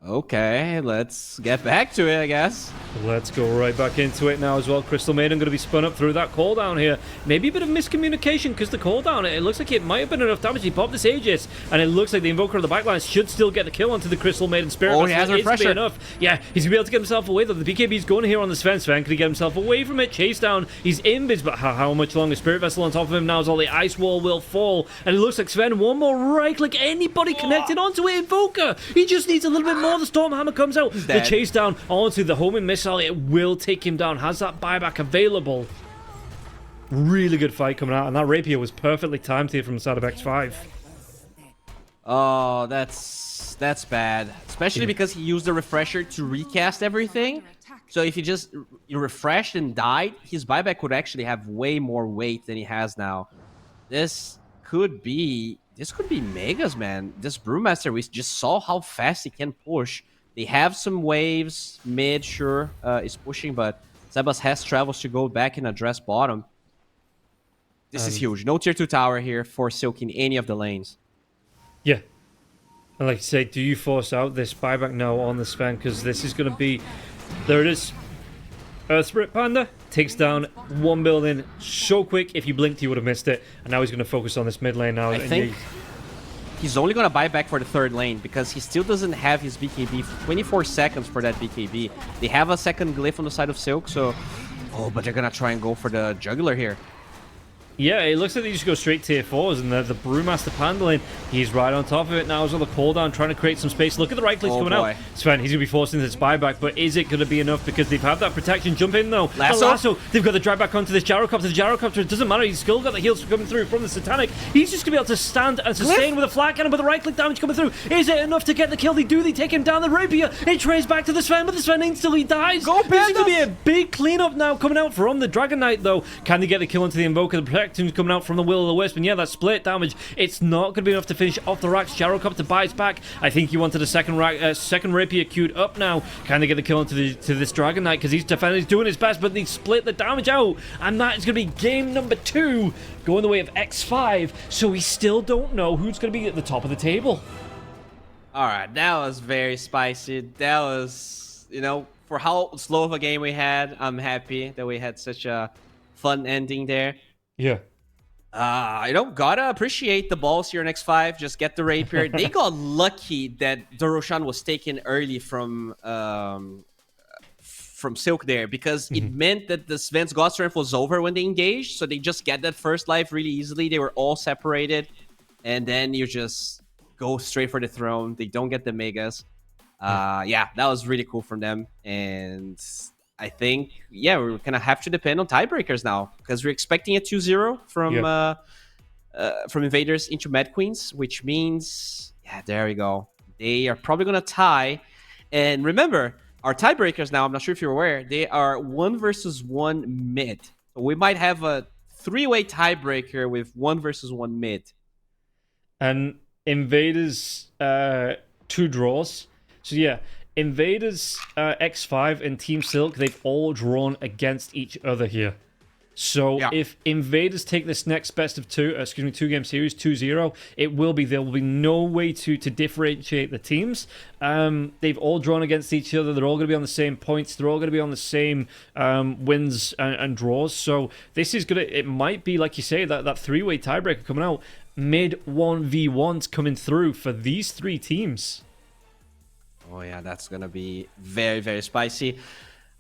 Okay, let's get back to it, I guess. Let's go right back into it now as well. Crystal Maiden going to be spun up through that cooldown here. Maybe a bit of miscommunication because the cooldown, it looks like it might have been enough damage. He popped this Aegis, and it looks like the Invoker of the backlines should still get the kill onto the Crystal Maiden Spirit. Oh, he has a refresher. Enough. Yeah, he's going to be able to get himself away, though. The BKB's going here on the Sven. Sven, can he get himself away from it? Chase down. He's invis, but how much longer? Spirit Vessel on top of him now as all the Ice Wall will fall. And it looks like Sven, one more right-click. Anybody connected onto it? Invoker! He just needs a little bit more. The Stormhammer comes out. The chase down onto the homing missile. It will take him down. Has that buyback available. Really good fight coming out. And that rapier was perfectly timed here from the side of X5. Oh, that's bad. Especially because he used the refresher to recast everything. So if he just refreshed and died, his buyback would actually have way more weight than he has now. This could be megas, man. This Brewmaster, we just saw how fast he can push. They have some waves mid, sure, is pushing, but Sebas has travels to go back and address bottom. This is huge. No tier 2 tower here for Silk in any of the lanes. Yeah. And like I say, do you force out this buyback now on the Sven? Because this is going to be... There it is. Earth Spirit Panda takes down one building so quick. If you blinked, you would have missed it. And now he's going to focus on this mid lane now. I think he's only going to buy back for the third lane because he still doesn't have his BKB. 24 seconds for that BKB. They have a second glyph on the side of Silk, so... Oh, but they're going to try and go for the jugular here. Yeah, it looks like they just go straight tier 4s, and the Brewmaster Pandaling, he's right on top of it now as well. The cooldown, trying to create some space. Look at the right clicks coming out. Sven, he's going to be forcing this buyback, but is it going to be enough? Because they've had that protection. Jump in, though. Lasso. They've got the drag back onto this Gyrocopter. The Gyrocopter, it doesn't matter. He's still got the heals coming through from the Satanic. He's just going to be able to stand and sustain with a flat cannon, but the right-click damage coming through. Is it enough to get the kill? They take him down. The rapier, it trays back to the Sven, but the Sven instantly dies. This is going to be a big cleanup now coming out from the Dragon Knight, though. Can they get the kill onto the Invoker? The protection's coming out from the Will of the Wisp, and yeah, that split damage, it's not going to be enough to finish off the racks. Gyrocopter buys back. I think he wanted a second rapier queued up now. Can they get the kill into this Dragon Knight? Because he's defending, he's doing his best, but they split the damage out, and that is going to be game number 2 going the way of X5, so we still don't know who's going to be at the top of the table. Alright, that was very spicy. That was, you know, for how slow of a game we had, I'm happy that we had such a fun ending there. Yeah. You know, gotta appreciate the balls here in X5. Just get the rapier. They got lucky that the Roshan was taken early from Silk there, because it meant that the Sven's God Strength was over when they engaged, so they just get that first life really easily. They were all separated, and then you just go straight for the throne. They don't get the megas. Yeah, that was really cool from them, and I think, yeah, we're gonna have to depend on tiebreakers now, because we're expecting a 2-0 from Invaders into Mad Queens, which means, yeah, there we go. They are probably gonna tie, and remember, our tiebreakers now, I'm not sure if you're aware, they are 1 versus 1 mid. So we might have a 3-way tiebreaker with 1 versus 1 mid. And Invaders, 2 draws. So yeah, Invaders, X5, and Team Silk, they've all drawn against each other here. So if Invaders take this next best of two game series 2-0, there will be no way to differentiate the teams. They've all drawn against each other. They're all going to be on the same points. They're all going to be on the same wins and draws. So this is it might be, like you say, that three-way tiebreaker coming out. Mid 1v1s coming through for these three teams. Oh yeah, that's gonna be very, very spicy.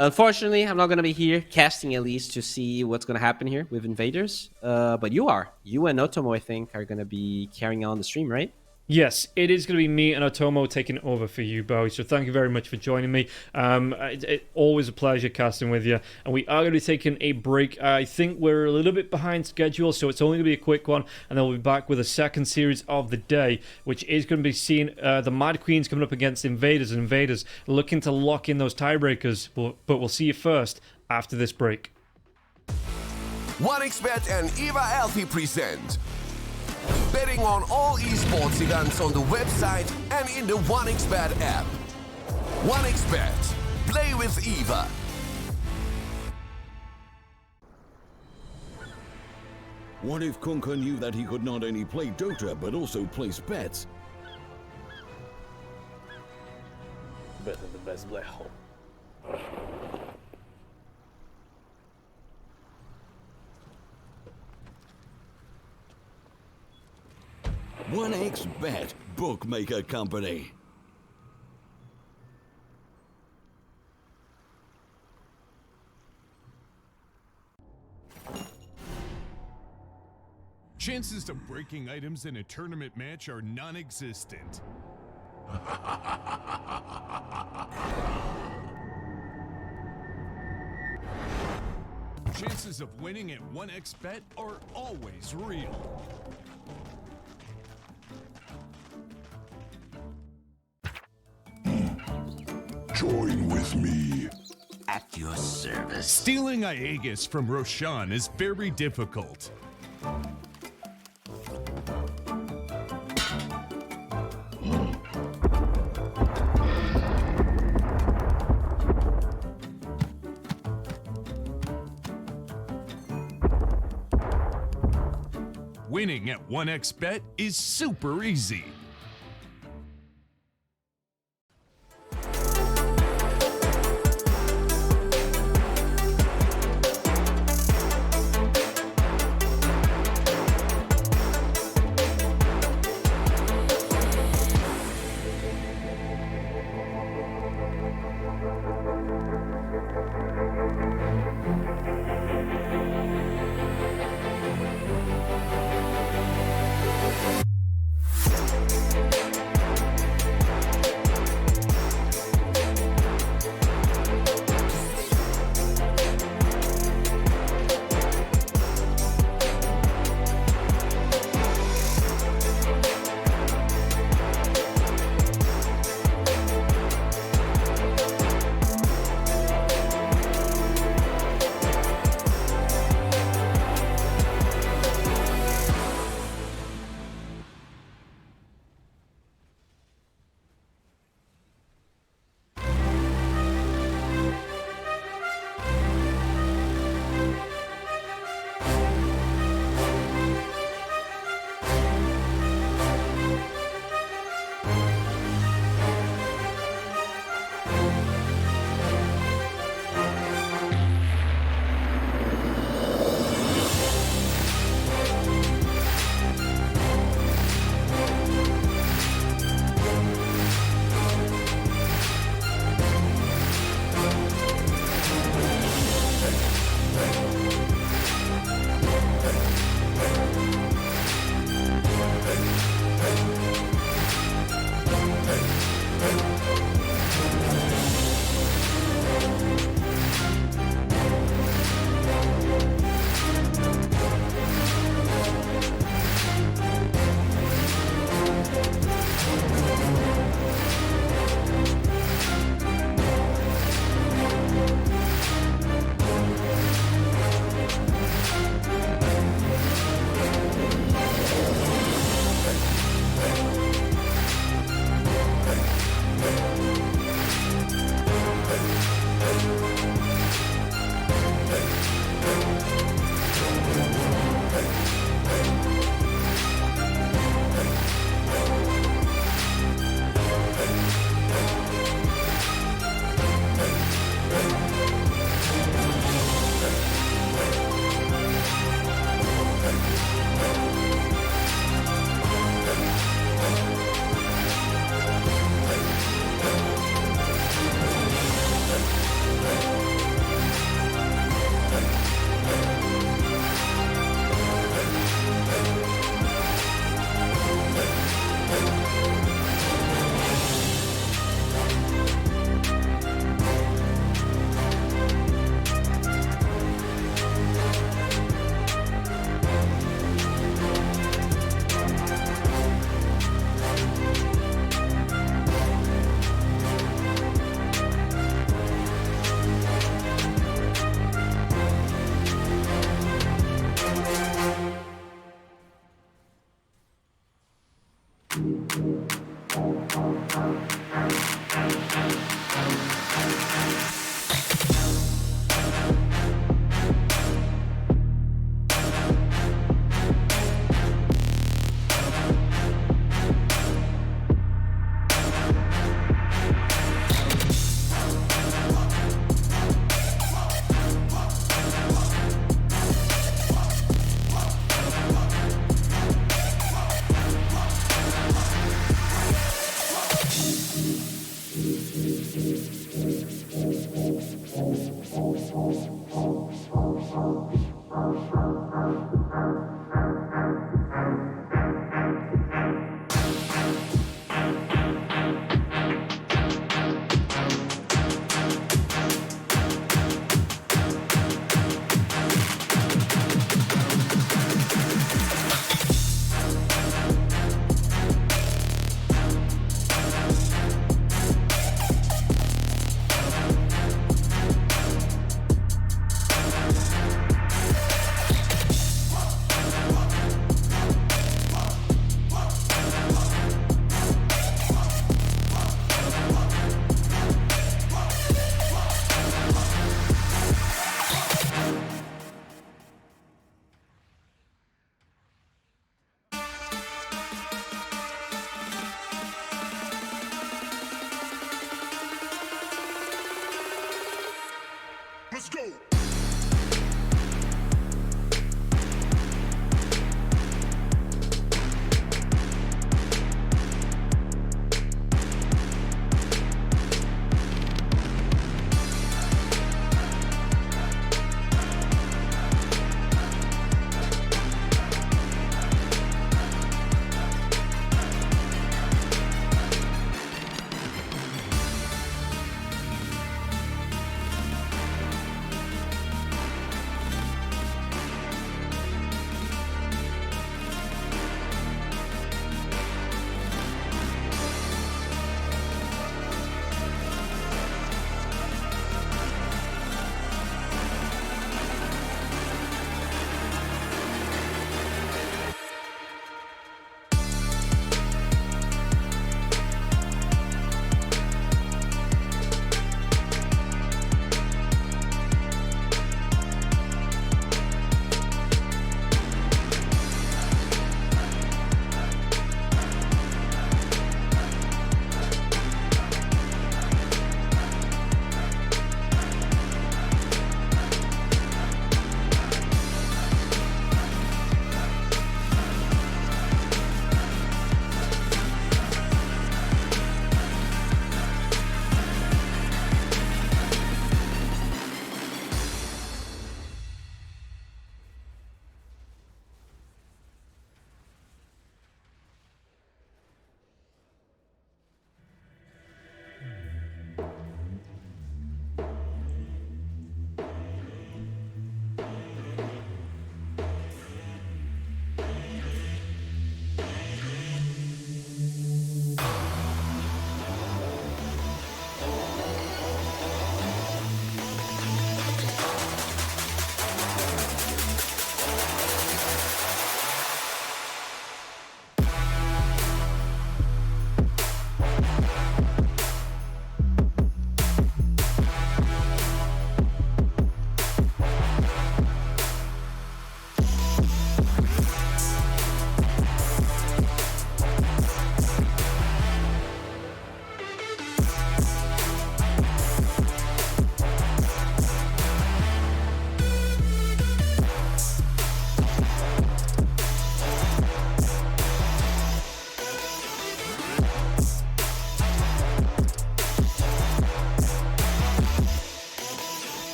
Unfortunately, I'm not going to be here casting at least to see what's going to happen here with Invaders. But you and Otomo, I think, are going to be carrying on the stream, right? Yes, it is going to be me and Otomo taking over for you, Bowie. So thank you very much for joining me. It's always a pleasure casting with you. And we are going to be taking a break. I think we're a little bit behind schedule, so it's only going to be a quick one. And then we'll be back with a second series of the day, which is going to be seeing the Mad Queens coming up against Invaders. And Invaders looking to lock in those tiebreakers. But we'll see you first after this break. 1xBet and Eva Alfie present betting on all esports events on the website and in the 1xBet app. 1xBet. Play with Eva. What if Kunka knew that he could not only play Dota, but also place bets? Better the best black hole. 1xBet, bookmaker company. Chances of breaking items in a tournament match are non-existent. Chances of winning at 1xBet are always real. Join with me. At your service. Stealing Aegis from Roshan is very difficult. Winning at 1xBet is super easy.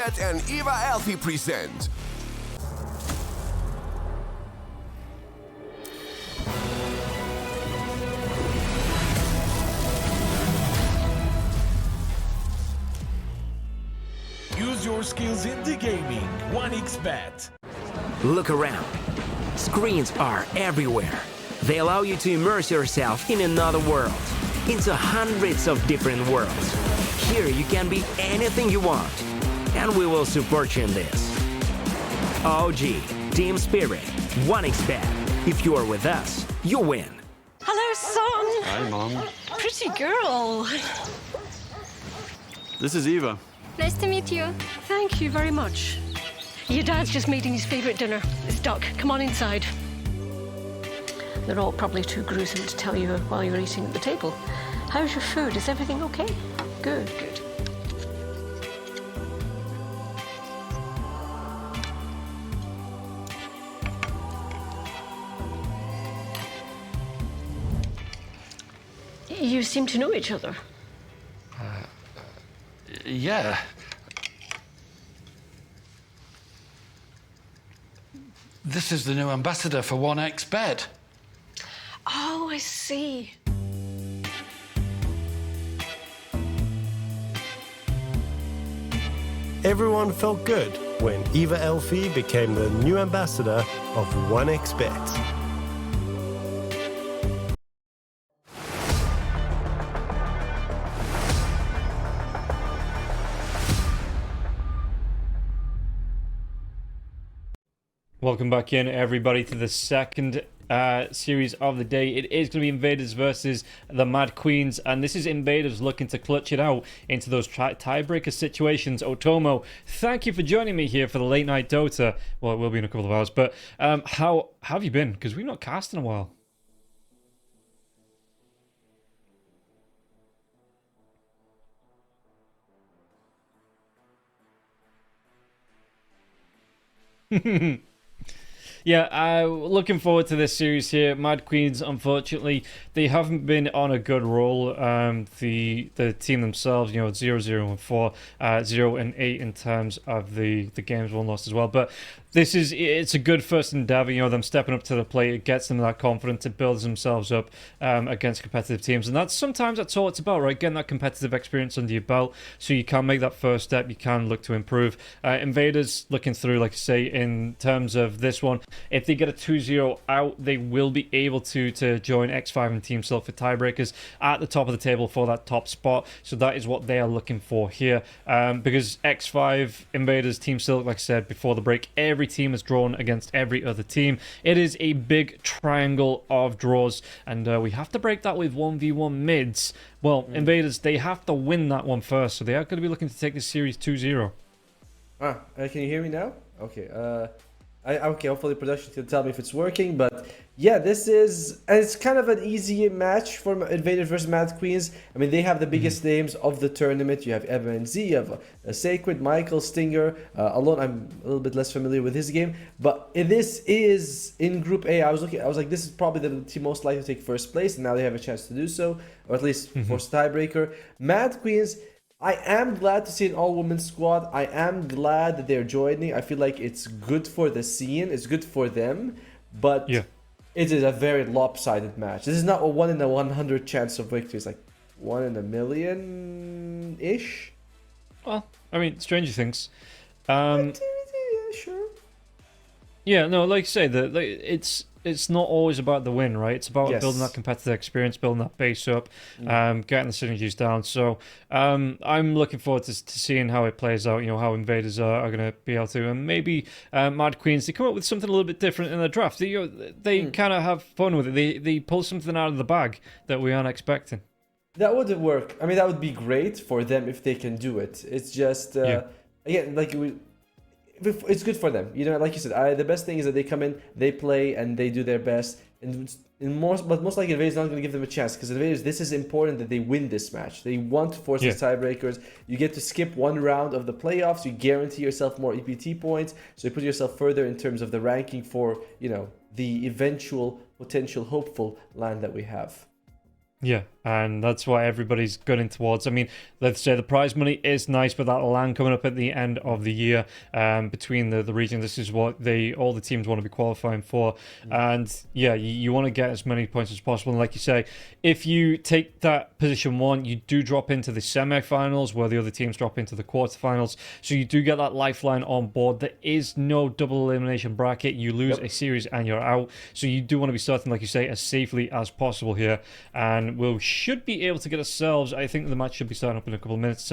1xBet and Eva Alfie present. Use your skills in the gaming. 1xBet. Look around. Screens are everywhere. They allow you to immerse yourself in another world, into hundreds of different worlds. Here you can be anything you want, and we will support you in this. OG, Team Spirit, 1xBet. If you are with us, you win. Hello, son. Hi, Mom. Pretty girl. This is Eva. Nice to meet you. Thank you very much. Your dad's just making his favorite dinner. It's duck. Come on inside. They're all probably too gruesome to tell you while you're eating at the table. How's your food? Is everything okay? Good, good. You seem to know each other. Yeah. This is the new ambassador for 1xBet. Oh, I see. Everyone felt good when Eva Elfie became the new ambassador of 1xBet. Welcome back in, everybody, to the second series of the day. It is going to be Invaders versus the Mad Queens, and this is Invaders looking to clutch it out into those tiebreaker situations. Otomo, thank you for joining me here for the late night Dota. Well, it will be in a couple of hours, but how have you been? Because we've not cast in a while. Yeah, looking forward to this series here. Mad Queens, unfortunately, they haven't been on a good roll. The team themselves, 0-0-4, 0-8 in terms of the games won lost as well. But it's a good first endeavor. Them stepping up to the plate, it gets them that confidence, it builds themselves up against competitive teams, and that's all it's about, right? Getting that competitive experience under your belt, so you can make that first step. You can look to improve. Invaders looking through, like I say, in terms of this one, if they get a 2-0 out, they will be able to join X5 and Team Silk for tiebreakers at the top of the table for that top spot. So that is what they are looking for here, because X5, Invaders, Team Silk, like I said before the break, every team is drawn against every other team. It is a big triangle of draws, and we have to break that with 1v1 mids. Well, Invaders, they have to win that one first, so they are going to be looking to take this series 2-0. Can you hear me now? Okay. Okay, hopefully production can tell me if it's working, but yeah, it's kind of an easy match for Invaders versus Mad Queens. I mean, they have the biggest names of the tournament. You have Eva and Z, you have Sacred, Michael, Stinger. Alone, I'm a little bit less familiar with his game, but this is in Group A. I was like, this is probably the team most likely to take first place, and now they have a chance to do so, or at least force a tiebreaker. Mad Queens, I am glad to see an all-women squad. I am glad that they're joining. I feel like it's good for the scene. It's good for them. But it is a very lopsided match. This is not a 1 in a 100 chance of victory. It's like 1 in a million-ish. Well, I mean, Stranger Things. Sure. Yeah, no, like you say, it's not always about the win, right? It's about building that competitive experience, building that base up, getting the synergies down. So I'm looking forward to seeing how it plays out, how Invaders are going to be able to. And maybe Mad Queens, they come up with something a little bit different in the draft. They kind of have fun with it. They pull something out of the bag that we aren't expecting. That would work. I mean, that would be great for them if they can do it. It's just, again, like it's good for them, like you said. The best thing is that they come in, they play, and they do their best. But most likely Invaders not going to give them a chance, because Invaders, this is important that they win this match. They want to force the tiebreakers. You get to skip one round of the playoffs. You guarantee yourself more EPT points, so you put yourself further in terms of the ranking for the eventual potential hopeful land that we have. Yeah, and that's what everybody's gunning towards. I mean, let's say the prize money is nice, but that LAN coming up at the end of the year between the region, this is what all the teams want to be qualifying for. And yeah, you want to get as many points as possible. And like you say, if you take that position 1, you do drop into the semi-finals where the other teams drop into the quarterfinals. So you do get that lifeline on board. There is no double elimination bracket. You lose a series and you're out. So you do want to be starting, like you say, as safely as possible here. And we should be able to get ourselves, I think the match should be starting up in a couple of minutes.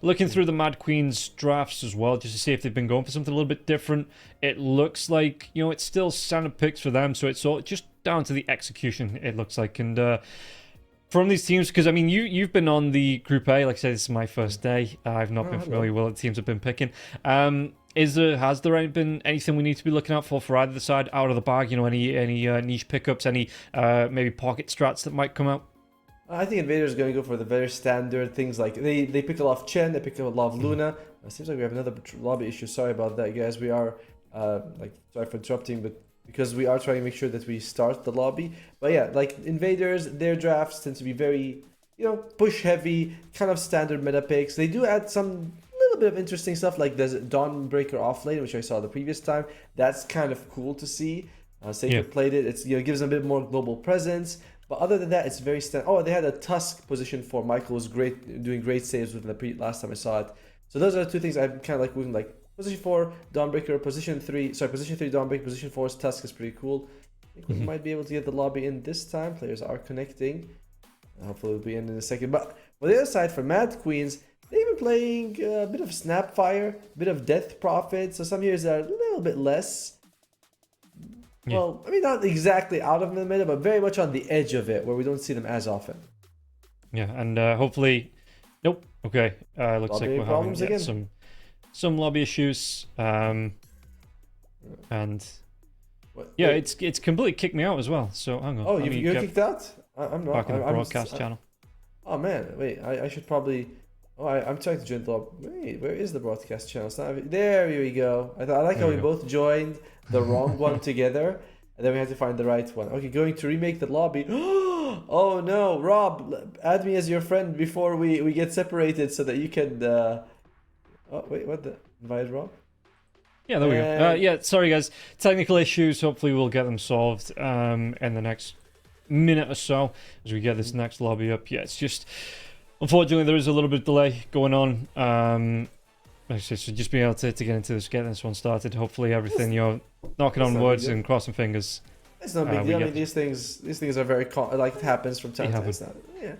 Looking through the Mad Queens drafts as well, just to see if they've been going for something a little bit different. It looks like, it's still standard picks for them, so it's all just down to the execution, it looks like. And from these teams, because I mean, you've been on the Group A, like I said, this is my first day. I've not been familiar with what the teams have been picking. Has there been anything we need to be looking out for either side out of the bag? Any niche pickups, any maybe pocket strats that might come out? I think Invaders are going to go for the very standard things like they pick a lot of Chen, they pick a lot of Luna. It seems like we have another lobby issue. Sorry about that, guys. We are sorry for interrupting, but because we are trying to make sure that we start the lobby. But yeah, like Invaders, their drafts tend to be very push heavy, kind of standard meta picks. They do add some little bit of interesting stuff like there's Dawnbreaker offlane, which I saw the previous time. That's kind of cool to see. Sacred played it. It's gives them a bit more global presence. But other than that, it's very standard. Oh, they had a Tusk position 4. Michael was great, doing great saves with the last time I saw it. So those are the two things I'm kind of like moving, like position 4 Dawnbreaker, position 3 Dawnbreaker, position 4's Tusk is pretty cool. I think we might be able to get the lobby in this time. Players are connecting. Hopefully we'll be in a second. But on the other side, for Mad Queens, they've been playing a bit of Snapfire, a bit of Death Prophet. So some heroes are a little bit less. Yeah. Well, I mean, not exactly out of the meta, but very much on the edge of it, where we don't see them as often. Yeah, and hopefully, nope. Okay, looks lobby like we're having again. Some lobby issues, and yeah, it's completely kicked me out as well. So hang on. Oh, you're kicked out? I'm not. Back in the broadcast channel. Oh man, wait. I should probably. Oh, I'm trying to join the lobby. Wait, where is the broadcast channel? It's not. There we go. I like how we both joined the wrong one together, and then we had to find the right one. Okay, going to remake the lobby. Oh no, Rob, add me as your friend before we get separated so that you can. Oh wait, what the invite Rob? Yeah, there we go. Yeah, sorry guys, technical issues. Hopefully we'll get them solved in the next minute or so as we get this next lobby up. Yeah, it's just unfortunately there is a little bit of delay going on. Like I said, so just being able to get into this, get this one started. Hopefully everything, knocking on wood and crossing fingers. It's no big deal. I mean, these things are very like it happens from time to time. Yeah.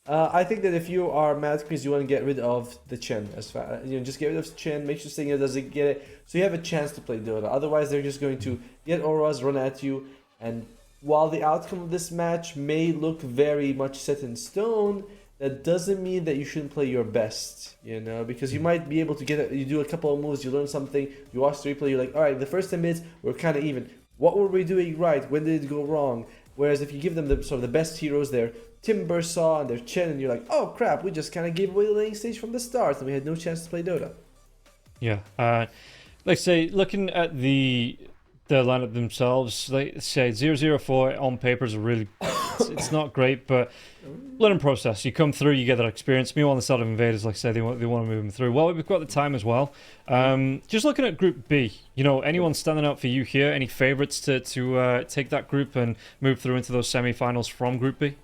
I think that if you are Mad Queens, you want to get rid of the Chen as far just get rid of Chen. Make sure Stinger doesn't get it, so you have a chance to play Dota. Otherwise, they're just going to get auras, run at you, and while the outcome of this match may look very much set in stone, that doesn't mean that you shouldn't play your best, because you might be able to you do a couple of moves, you learn something, you watch the replay, you're like, all right, the first 10 minutes we're kind of even. What were we doing right? When did it go wrong? Whereas if you give them the best heroes, their Timbersaw and their Chen, and you're like, oh crap, we just kind of gave away the laning stage from the start, and we had no chance to play Dota. Yeah, like I say, looking at the lineup themselves, like say 004 on paper is a really it's not great, but learning process. You come through, you get that experience. Me on the side of Invaders, like I say, they want to move them through. Well, we've got the time as well. Just looking at Group B, anyone standing out for you here? Any favorites to take that group and move through into those semi-finals from Group B?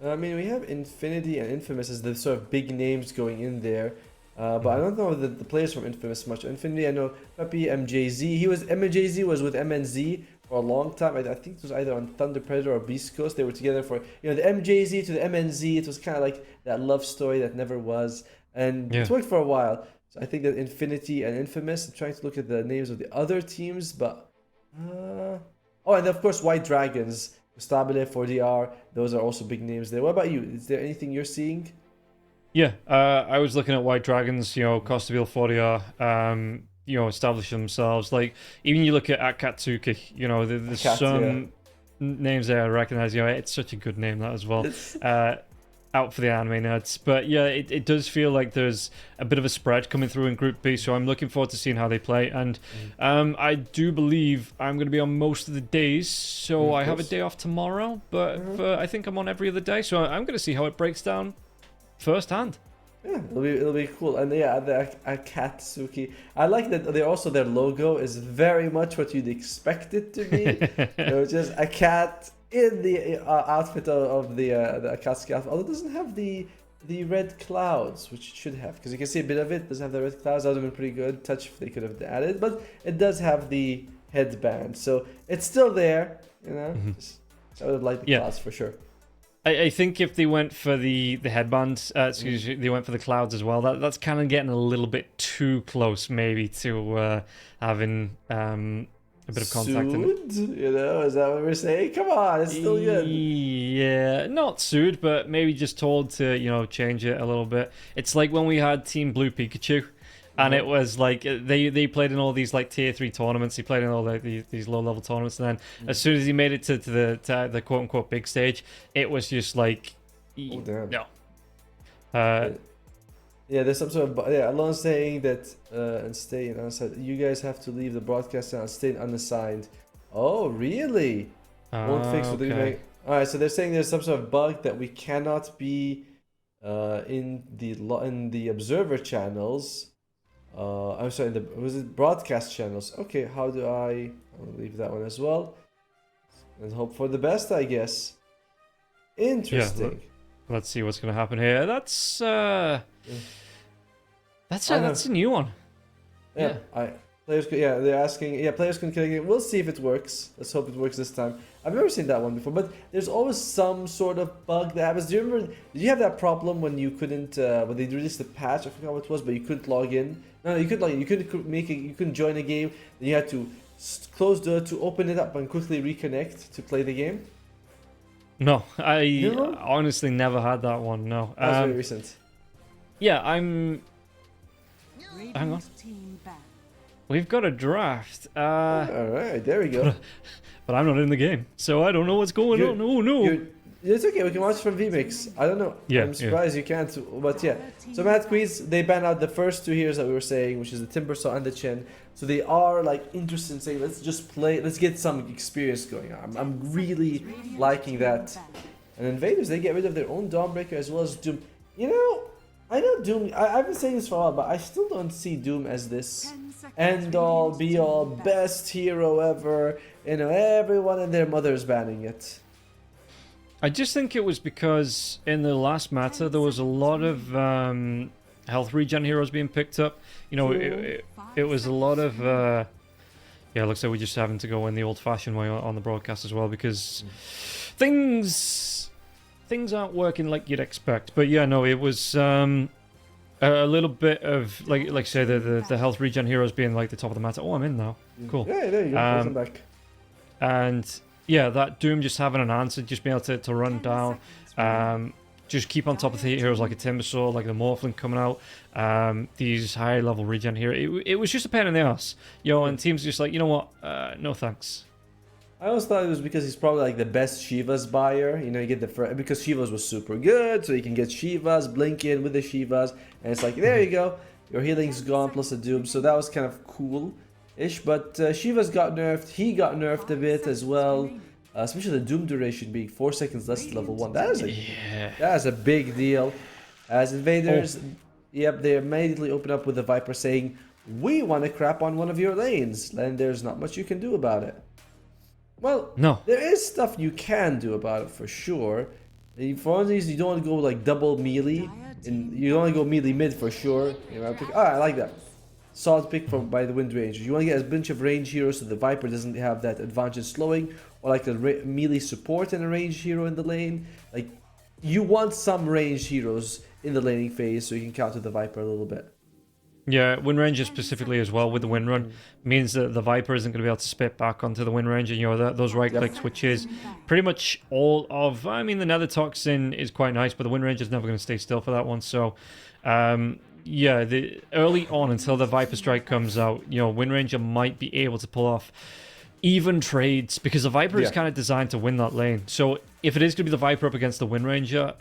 I mean, we have Infinity and Infamous as the sort of big names going in there. But I don't know the players from Infamous much. Infinity, I know Peppy, MJZ. MJZ was with MNZ for a long time. I think it was either on Thunder Predator or Beast Coast. They were together for the MJZ to the MNZ. It was kind of like that love story that never was, and it worked for a while. So I think that Infinity and Infamous. I'm trying to look at the names of the other teams, but oh, and of course White Dragons, Stabile, 4DR. Those are also big names there. What about you? Is there anything you're seeing? Yeah, I was looking at White Dragons, Costabile, 4DR, establish themselves. Like, even you look at Akatsuki, there's some names there I recognize. It's such a good name, that as well. out for the anime nerds. But yeah, it does feel like there's a bit of a spread coming through in Group B, so I'm looking forward to seeing how they play. And I do believe I'm going to be on most of the days, so I have a day off tomorrow, but I think I'm on every other day, so I'm going to see how it breaks down firsthand. Yeah, it'll be cool. And yeah, the Akatsuki. I like that they also their logo is very much what you'd expect it to be. Just a cat in the outfit of the Akatsuki outfit. Although it doesn't have the red clouds, which it should have, because you can see a bit of it. Doesn't have the red clouds. That would have been pretty good touch if they could have added. But it does have the headband, so it's still there. You know, I would have liked the clouds for sure. I think if they went for the headband, they went for the clouds as well. That's kind of getting a little bit too close, maybe, to having a bit of contact in it. You know, is that what we're saying? Come on, it's still good. Yeah, not sued, but maybe just told to change it a little bit. It's like when we had Team Blue Pikachu. And it was like they played in all these like tier 3 tournaments. He played in all these low level tournaments, and then as soon as he made it to the quote unquote big stage, it was just like no. Yeah, there's some sort of Alon's saying that and stay unassigned. You guys have to leave the broadcast and stay unassigned. Oh, really? Won't fix what they make. All right, so they're saying there's some sort of bug that we cannot be in the observer channels. I'm sorry, was it broadcast channels? Okay, how do I'll leave that one as well. And hope for the best, I guess. Interesting. Yeah, let's see what's going to happen here. That's a new one. Yeah. They're asking. Yeah, players can connect. We'll see if it works. Let's hope it works this time. I've never seen that one before, but there's always some sort of bug that happens. Do you remember? Did you have that problem when you couldn't? When they released the patch, I forgot what it was, but you couldn't log in. No, you couldn't log in. You couldn't join a game. Then you had to close the to open it up and quickly reconnect to play the game. No, I honestly never had that one. No, that was very recent. Yeah, Hang on. We've got a draft. All right, there we go. But I'm not in the game, so I don't know what's going on. Oh no! It's okay. We can watch from VMix. I don't know. Yeah, I'm surprised you can't. But yeah. So Mad Queens, they banned out the first two heroes that we were saying, which is the Timbersaw and the Chen. So they are like interested in saying, let's just play. Let's get some experience going on. I'm really liking that. And Invaders, they get rid of their own Dawnbreaker as well as Doom. You know, I know Doom. I've been saying this for a while, but I still don't see Doom as this end all, be all, best hero ever. You know, everyone and their mother's banning it. I just think it was because in the last meta there was a lot of health regen heroes being picked up. You know, it was a lot of it looks like we're just having to go in the old-fashioned way on the broadcast as well, because things aren't working like you'd expect. But yeah, no, it was a little bit of like say the health regen heroes being like the top of the meta. Oh, I'm in now. Cool. Yeah, there you go. Welcome back. And yeah, that Doom just having an answer, just being able to run down, just keep on top of the heroes like a Timbersaw, like the Morphling coming out, these high level regen here. It was just a pain in the ass, and teams just like, you know what, no thanks. I always thought it was because he's probably like the best Shiva's buyer. You know, you get because Shiva's was super good, so you can get Shiva's, blink in with the Shivas, and it's like, there you go, your healing's gone plus a Doom. So that was kind of cool-ish, but Shiva's got nerfed, he got nerfed a bit as well. Especially the Doom duration being 4 seconds less to level 1. That is a big deal. As Invaders, yep, they immediately open up with the Viper saying, we want to crap on one of your lanes, and there's not much you can do about it. Well, no, there is stuff you can do about it for sure. For instance, you don't want to go like double melee, and you don't want to go melee mid for sure. You know, I like that. Solid pick by the Wind Ranger. You want to get a bunch of range heroes so the Viper doesn't have that advantage slowing, or like a melee support and a range hero in the lane. Like, you want some range heroes in the laning phase so you can counter the Viper a little bit. Yeah, Wind Ranger specifically as well with the Wind Run means that the Viper isn't going to be able to spit back onto the Wind Ranger. You know, those right click switches, pretty much all of. I mean, the Nether Toxin is quite nice, but the Wind Ranger is never going to stay still for that one. So, yeah, early on until the Viper Strike comes out, Wind Ranger might be able to pull off even trades because the Viper is kind of designed to win that lane. So if it is going to be the Viper up against the Wind Ranger,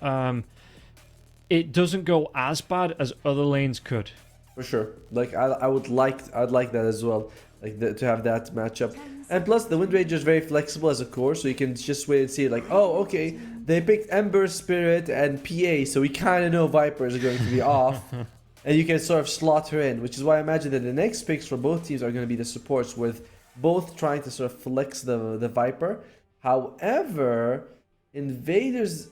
it doesn't go as bad as other lanes could. For sure. Like I'd like that as well. Like to have that matchup. And plus the Wind Ranger is very flexible as a core, so you can just wait and see like, oh, okay, they picked Ember Spirit and PA, so we kind of know Viper is going to be off. And you can sort of slot her in, which is why I imagine that the next picks for both teams are going to be the supports, with both trying to sort of flex the Viper. However, Invaders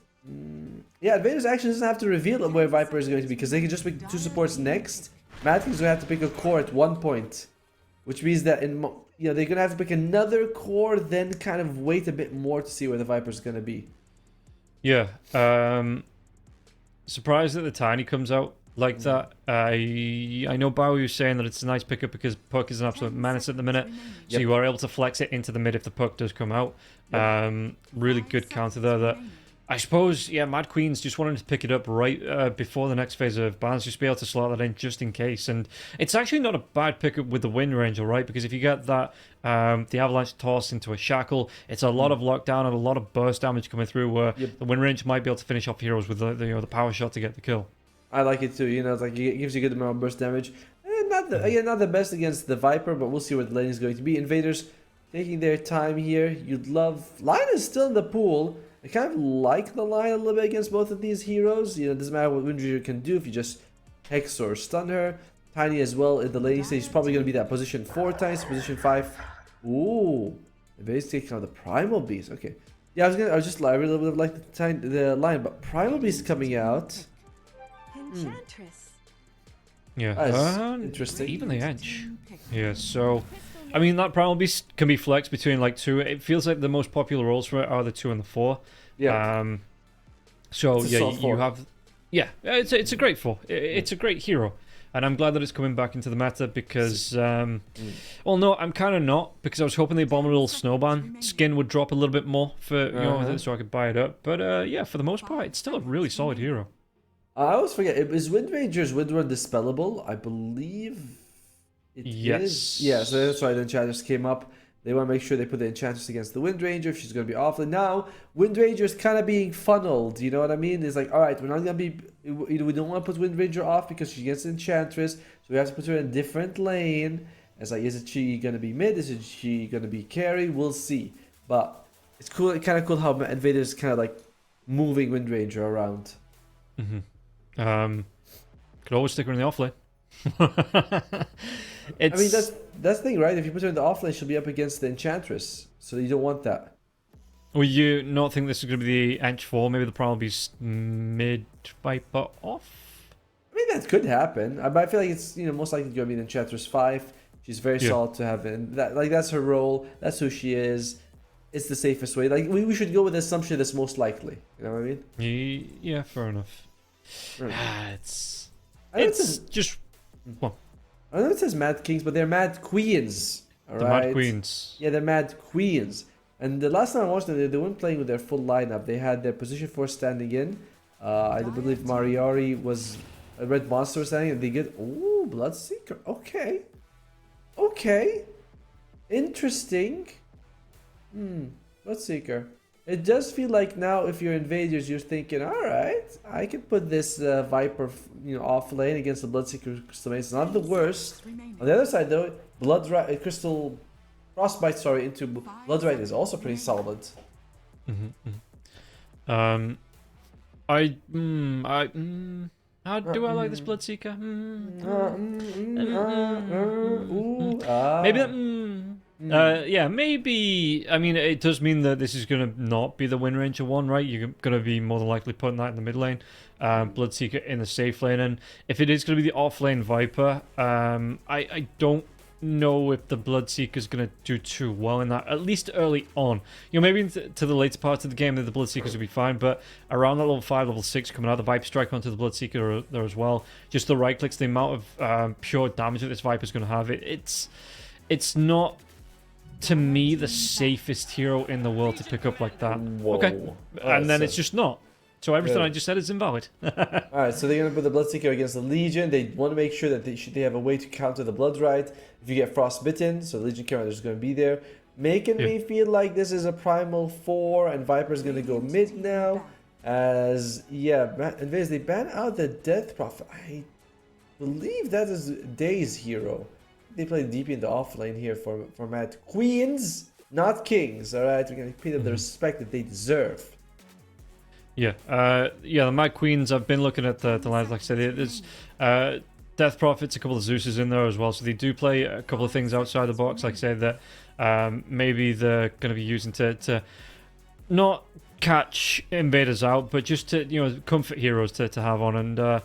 actually doesn't have to reveal where Viper is going to be, because they can just pick 2 supports next. Mad King's going to have to pick a core at one point, which means that they're going to have to pick another core, then kind of wait a bit more to see where the Viper is going to be. Yeah. Surprised that the Tiny comes out like that. I know Bowie was saying that it's a nice pickup because Puck is an absolute menace at the minute, so you are able to flex it into the mid if the Puck does come out. Really good counter there. That I suppose, yeah, Mad Queen's just wanted to pick it up right before the next phase of bans, just be able to slot that in just in case. And it's actually not a bad pickup with the Wind Ranger, right? Because if you get that, the Avalanche tossed into a shackle, it's a lot of lockdown and a lot of burst damage coming through, where the Wind Ranger might be able to finish off heroes with the power shot to get the kill. I like it too. It's like it gives you a good amount of burst damage. Not the best against the Viper, but we'll see what the lane is going to be. Invaders taking their time here. You'd love... Line is still in the pool. I kind of like the line a little bit against both of these heroes. It doesn't matter what Wind Ranger can do if you just hex or stun her. Tiny as well in the laning stage is probably going to be that position 4 times, position 5. Ooh, Invaders taking out the Primal Beast. Okay, yeah, I really would have liked the line, but Primal Beast coming out. Enchantress. Yeah, interesting. Even the Edge. Yeah, so I mean, that Primal Beast can be flexed between like 2. It feels like the most popular roles for it are the 2 and the 4. Yeah. So yeah, you have. Yeah, it's a great 4. It's a great hero, and I'm glad that it's coming back into the meta because. Well, no, I'm kind of not, because I was hoping the Abominable Snowban skin would drop a little bit more for so I could buy it up. But yeah, for the most part, it's still a really solid hero. I always forget. Is Wind Ranger's Wind Run dispellable? I believe it is. Yeah, so that's why the Enchantress came up. They want to make sure they put the Enchantress against the Wind Ranger if she's going to be offline. Now, Wind Ranger's kind of being funneled, you know what I mean? It's like, alright, we're not going to be... We don't want to put Wind Ranger off because she gets Enchantress, so we have to put her in a different lane. It's like, is she going to be mid? Is she going to be carry? We'll see. But it's cool. It's kind of cool how Invaders kind of like moving Wind Ranger around. Could always stick her in the offlane. I mean, that's the thing, right? If you put her in the offlane, she'll be up against the Enchantress, so you don't want that. Will you not think this is going to be the Ench 4? Maybe the Primal Beast mid Viper off? I mean, that could happen. But I feel like it's most likely going to be the Enchantress 5. She's very solid to have in. That's her role. That's who she is. It's the safest way. Like we should go with the assumption that's most likely. You know what I mean? Yeah, fair enough. It's just. Well, I know it says Mad Kings, but they're Mad Queens. All right? Mad Queens. Yeah, they're Mad Queens. And the last time I watched them, they weren't playing with their full lineup. They had their position 4 standing in. I believe Mariari was a Red Monster standing, and they get Bloodseeker. Okay. Interesting. Bloodseeker. It does feel like now, if you're Invaders, you're thinking, all right, I can put this Viper, off lane against the Bloodseeker Crystal Mace. It's not the worst. On the other side, though, Crystal Frostbite, into Bloodright is also pretty solid. How do I like this Bloodseeker? Maybe. I mean, it does mean that this is going to not be the Wind Ranger one, right? You're going to be more than likely putting that in the mid lane, Bloodseeker in the safe lane, and if it is going to be the off lane Viper, I don't know if the Bloodseeker is going to do too well in that, at least early on. Maybe to the later parts of the game that the Bloodseekers will be fine, but around that level 5, level 6 coming out, the Viper strike onto the Bloodseeker there as well. Just the right clicks, the amount of pure damage that this Viper is going to have, it's not, to me, the safest hero in the world to pick up like that. Okay, and then it's just not. So everything I just said is invalid. Alright, so they're going to put the Bloodseeker against the Legion. They want to make sure that they have a way to counter the Bloodright if you get Frostbitten, so the Legion character is going to be there. Making me feel like this is a Primal 4 and Viper's going to go mid now. As Invaders, they ban out the Death Prophet. I believe that is Days hero. They play deep in the offlane here for Mad Queens, not Kings. All right, we're gonna pay them the respect that they deserve. Yeah, the Mad Queens. I've been looking at the lines. Like I said, there's Death Prophets, a couple of Zeuses in there as well. So they do play a couple of things outside the box. Like I said, that maybe they're going to be using to not catch invaders out, but just to comfort heroes to have on. And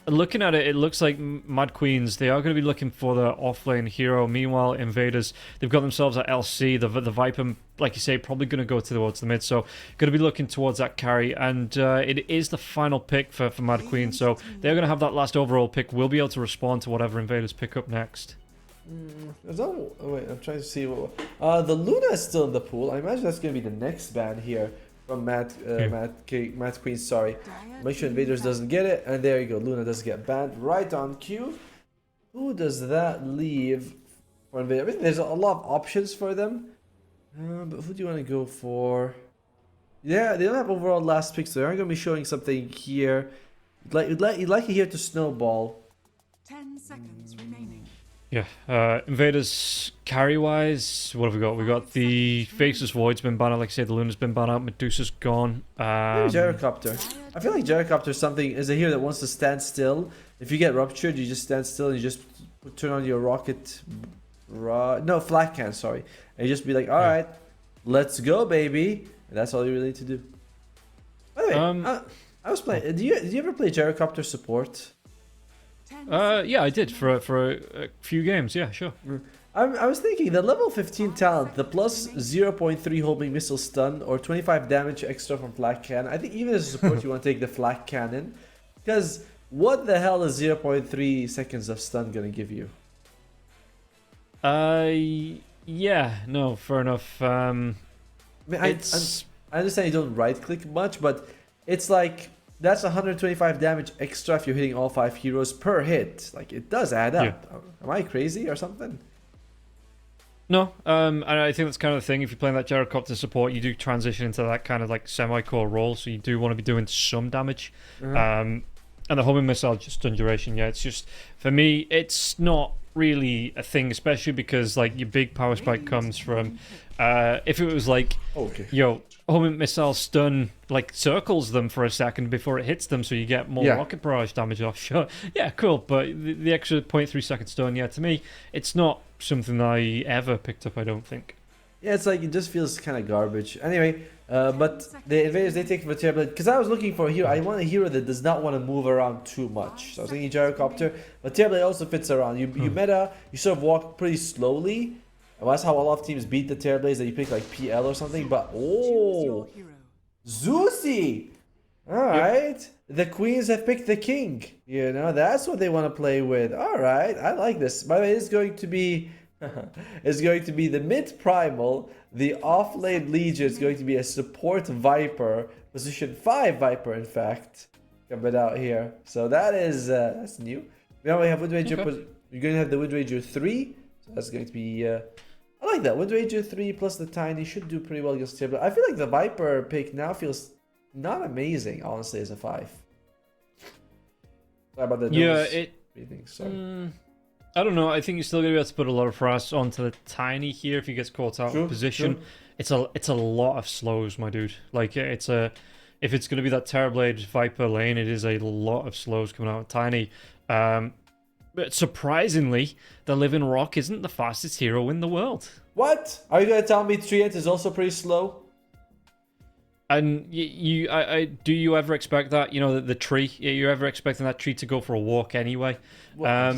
looking at it, it looks like Mad Queens, they are going to be looking for the offlane hero. Meanwhile, invaders, they've got themselves at LC. The Viper, like you say, probably going to go towards the mid, so going to be looking towards that carry. And it is the final pick for Mad Queens, so they're going to have that last overall pick. We'll be able to respond to whatever invaders pick up next. Wait, I'm trying to see. The Luna is still in the pool. I imagine that's going to be the next ban here from Mad Queen. Sorry, make sure invaders doesn't get it, and there you go. Luna does get banned right on cue. Who does that leave for invader? I mean, there's a lot of options for them, but who do you want to go for? Yeah, they don't have overall last pick, so they aren't going to be showing something here. You'd like it here to snowball. 10 seconds remaining. Yeah, invaders carry-wise, what have we got? We got the Faceless Void's been banned out, like I said, the Luna's been banned out, Medusa's gone. Maybe Gyrocopter. I feel like Gyrocopter is a hero that wants to stand still. If you get ruptured, you just stand still and you just turn on your rocket... flak can, sorry. And you just be like, alright, let's go, baby. And that's all you really need to do. By the way, I was playing... Did you ever play Gyrocopter support? Yeah, I did for a few games. Yeah, sure. I was thinking the level 15 talent, the plus 0.3 homing missile stun or 25 damage extra from flak cannon. I think even as a support you want to take the flak cannon, because what the hell is 0.3 seconds of stun gonna give you? Yeah, no, fair enough. I mean, I understand you don't right click much, but it's like. That's 125 damage extra if you're hitting all 5 heroes per hit. Like, it does add up. Yeah. Am I crazy or something? No, and I think that's kind of the thing. If you're playing that Gyrocopter support, you do transition into that kind of like semi-core role, so you do want to be doing some damage. And the homing missile just stun duration, it's just, for me, it's not really a thing, especially because like your big power spike comes from, if it was like, homing missile stun like circles them for a second before it hits them, so you get more rocket barrage damage off. Sure, yeah, cool. But the extra 0.3 second stun, to me, it's not something I ever picked up. I don't think. Yeah, it's like it just feels kind of garbage. Anyway, but the invaders they take for Terrorblade because I was looking for a hero. I want a hero that does not want to move around too much. So I was thinking Gyrocopter, but Terrorblade also fits around. You sort of walk pretty slowly. And that's how a lot of teams beat the Terrorblades, that you pick like PL or something. But Zeusy! Alright. The queens have picked the king. That's what they want to play with. Alright, I like this. By the way, it's going to be the mid primal, the offlane Legion is going to be a support Viper, position 5 Viper in fact. Coming out here. So that is that's new. Now we have Wind Ranger. You're going to have the Wind Ranger 3. So that's going to be I like that. Wind Ranger 3 plus the Tiny should do pretty well against Tibble. I feel like the Viper pick now feels not amazing, honestly, as a 5. Sorry about the Sorry. I don't know. I think you're still going to be able to put a lot of press onto the Tiny here if he gets caught out of position. Sure. It's a lot of slows, my dude. Like, if it's going to be that Terrorblade Viper lane, it is a lot of slows coming out of Tiny. But surprisingly, the Living Rock isn't the fastest hero in the world. What? Are you going to tell me Treant is also pretty slow? And do you ever expect that? The tree? Are you ever expecting that tree to go for a walk anyway? Well,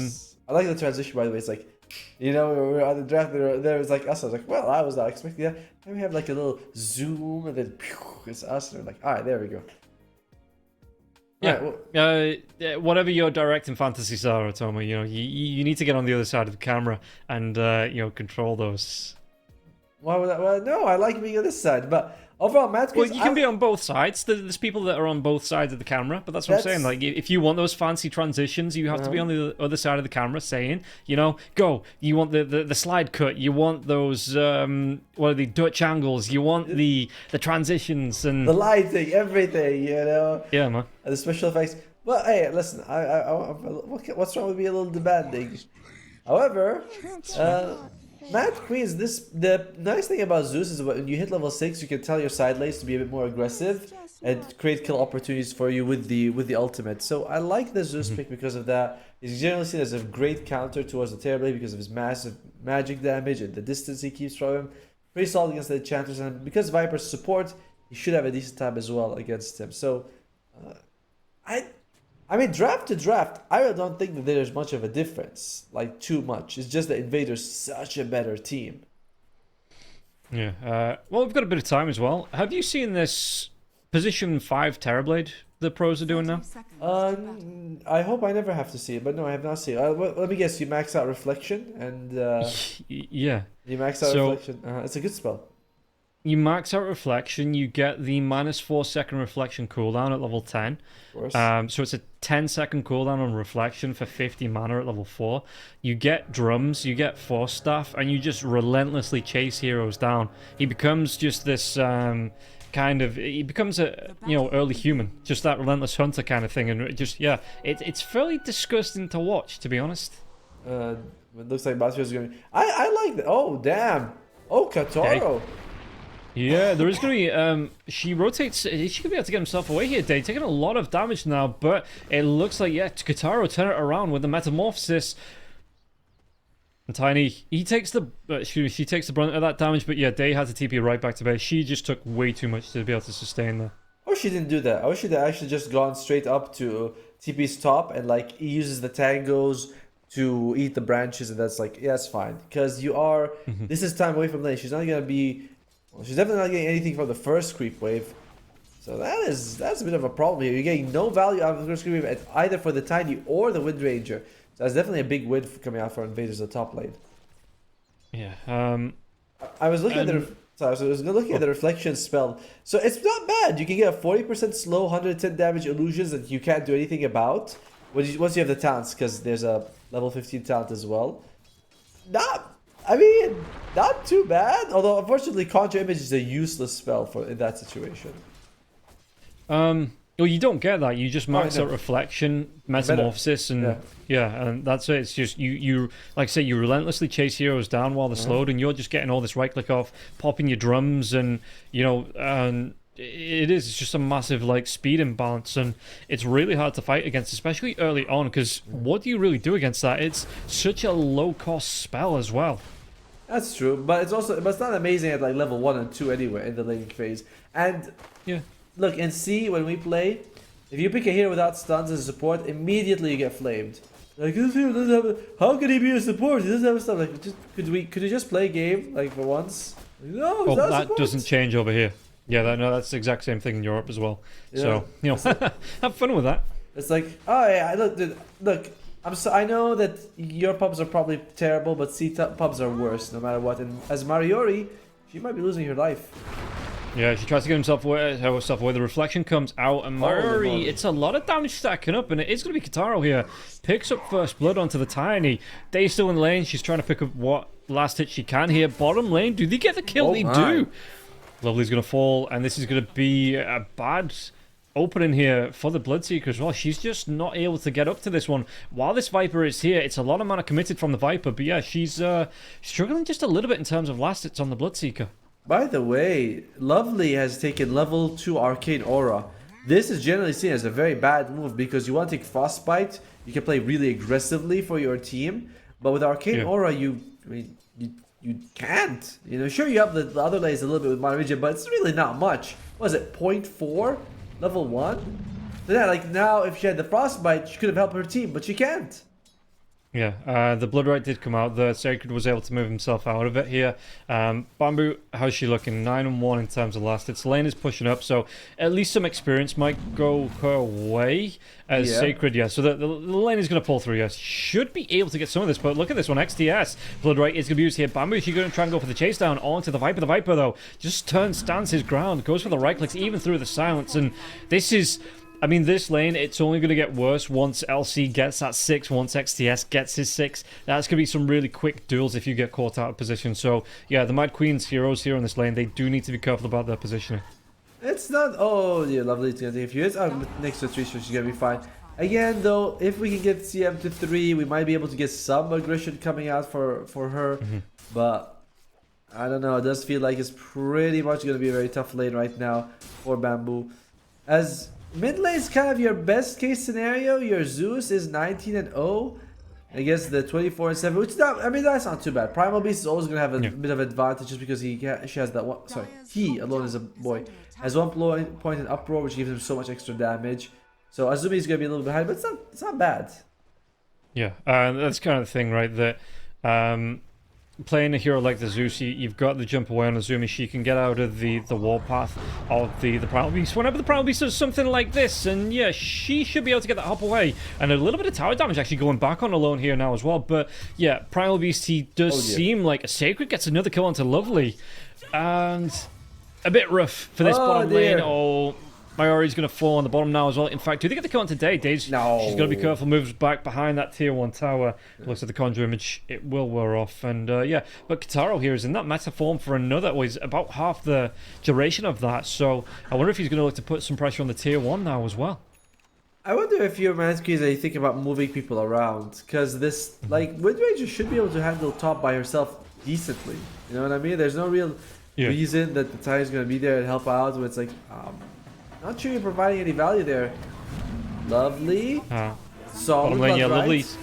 I like the transition, by the way. It's like, we were on the draft, there was like us. I was like, well, I was not expecting that. And we have like a little zoom, and then it's us. And we're like, all right, there we go. Yeah, whatever your directing fantasies are, Tomo, you need to get on the other side of the camera and control those. Why would no, I like being on this side, but Overall, Mad Well, Queens... you can be on both sides. There's people that are on both sides of the camera, but that's what I'm saying. Like, if you want those fancy transitions, you have to be on the other side of the camera saying, you know, go. You want the slide cut. You want those, what are the Dutch angles. You want the transitions and... the lighting, everything, you know? Yeah, man. And the special effects. Well, hey, listen, what's wrong with being a little demanding? However, Mad Queens, the nice thing about Zeus is when you hit level 6, you can tell your side lanes to be a bit more aggressive and create kill opportunities for you with the ultimate. So I like the Zeus pick because of that. He's generally seen as a great counter towards the Terrorblade because of his massive magic damage and the distance he keeps from him. Pretty solid against the Enchanters, and because Viper's support, he should have a decent time as well against him. So, I mean, draft to draft, I really don't think that there's much of a difference. Like, too much. It's just that Invader's such a better team. Yeah. Well, we've got a bit of time as well. Have you seen this position 5 Terrorblade the pros are doing now? I hope I never have to see it, but no, I have not seen it. Let me guess, you max out Reflection, and... yeah. You max out Reflection. It's a good spell. You max out Reflection, you get the -4 second Reflection cooldown at level 10. Of course. So it's a 10-second cooldown on Reflection for 50 mana at level 4. You get Drums, you get Force Staff, and you just relentlessly chase heroes down. He becomes just this he becomes a, early human. Just that relentless hunter kind of thing. And it's fairly disgusting to watch, to be honest. It looks like Basio's going... I like that. Oh, damn. Oh, Kataro. Okay. Yeah, there is going to be... she rotates... She could be able to get himself away here, Day. Taking a lot of damage now, but it looks like, Kataro turn it around with the Metamorphosis. And Tiny, she takes the brunt of that damage, but Day had to TP right back to base. She just took way too much to be able to sustain that. I wish she didn't do that. I wish she'd actually just gone straight up to TP's top and, he uses the tangos to eat the branches, and that's it's fine. Because you are... This is time away from lane. She's not going to be... Well, she's definitely not getting anything from the first creep wave. So that's a bit of a problem here. You're getting no value out of the first creep wave either for the Tiny or the Wind Ranger. So that's definitely a big win coming out for Invaders at the top lane. Yeah. I was looking at the Reflection spell. So it's not bad. You can get a 40% slow, 110 damage illusions that you can't do anything about. Once you have the talents, because there's a level 15 talent as well. Not too bad. Although, unfortunately, Conjure Image is a useless spell in that situation. Well, you don't get that. You just max out Reflection, Metamorphosis, and and that's it. It's just you like I say, you relentlessly chase heroes down while they're slowed, and you're just getting all this right click off, popping your drums, and it's just a massive speed imbalance, and it's really hard to fight against, especially early on, because what do you really do against that? It's such a low cost spell as well. That's true, but it's not amazing at level 1 and 2 anyway in the laning phase. And look, in C when we play, if you pick a hero without stuns as a support, immediately you get flamed. This hero doesn't have how can he be a support? He doesn't have stuff. Could you just play a game for once? No, well, that doesn't change over here. Yeah, that's the exact same thing in Europe as well. Yeah. So have fun with that. It's look, dude, look. I know that your pubs are probably terrible, but C pubs are worse no matter what. And as Mariori, she might be losing her life. Yeah, she tries to get herself away. The Reflection comes out, and Mariori, it's a lot of damage stacking up, and it is going to be Kataro here. Picks up first blood onto the Tiny. Day's still in lane. She's trying to pick up what last hit she can here. Bottom lane, do they get the kill? They do. Lovely's going to fall, and this is going to be a bad opening here for the Bloodseeker as well. She's just not able to get up to this one. While this Viper is here, it's a lot of mana committed from the Viper, but she's struggling just a little bit in terms of last hits on the Bloodseeker. By the way, Lovely has taken level 2 Arcane Aura. This is generally seen as a very bad move because you want to take Frostbite, you can play really aggressively for your team, but with Arcane Aura, you can't. Sure, you have the other lanes a little bit with Mana Regen, but it's really not much. What is it, 0.4? Level 1? So now if she had the Frostbite, she could have helped her team, but she can't. Yeah, the Blood Right did come out. The Sacred was able to move himself out of it here. Bamboo, how's she looking? 9-1 in terms of last hits. Lane is pushing up, so at least some experience might go her way. As Sacred, so the lane is going to pull through, yes. Should be able to get some of this, but look at this one, XTS. Blood Right is going to be used here. Bamboo, she's going to try and go for the chase down onto the Viper. The Viper, though, just stands his ground, goes for the right clicks, even through the silence, and this is... I mean, this lane, it's only going to get worse once LC gets that 6, once XTS gets his 6. That's going to be some really quick duels if you get caught out of position. So, yeah, the Mad Queen's heroes here on this lane, they do need to be careful about their positioning. It's not... Oh, yeah, lovely. It's going to take a few hits. Next to 3, so she's going to be fine. Again, though, if we can get CM to 3, we might be able to get some aggression coming out for her. But, I don't know. It does feel like it's pretty much going to be a very tough lane right now for Bamboo. As... Mid lane is kind of your best case scenario. Your Zeus is 19-0 against the 24-7, which not, I mean, that's not too bad. Primal Beast is always gonna have a bit of advantage just because she has that one. Sorry, he alone is a boy has 1 point in uproar, which gives him so much extra damage. So Azumi is gonna be a little behind, but it's not bad. Yeah, that's kind of the thing, right? That playing a hero like the Zeus, you've got the jump away on Azumi. She can get out of the warpath of the Primal Beast whenever the Primal Beast does something like this, and yeah, she should be able to get that hop away. And a little bit of tower damage actually going back on alone here now as well. But yeah, Primal Beast, he does seem like a Sacred gets another kill onto Lovely, and a bit rough for this bottom lane. Oh, Mayori's going to fall on the bottom now as well. In fact, do they get the kill on today? No. She's got to be careful. Moves back behind that tier 1 tower. Looks at the conjure image. It will wear off. And yeah, but Kataro here is in that meta form for another. Well, he's about half the duration of that. So I wonder if he's going to look to put some pressure on the tier 1 now as well. I wonder if you're Mansqueeze and you think about moving people around. Because this, like, Windranger should be able to handle top by herself decently. You know what I mean? There's no real reason that the Tiger is going to be there and help out. Where it's like, not sure you're providing any value there. Lovely. Solid. Lane, yeah, Lovely's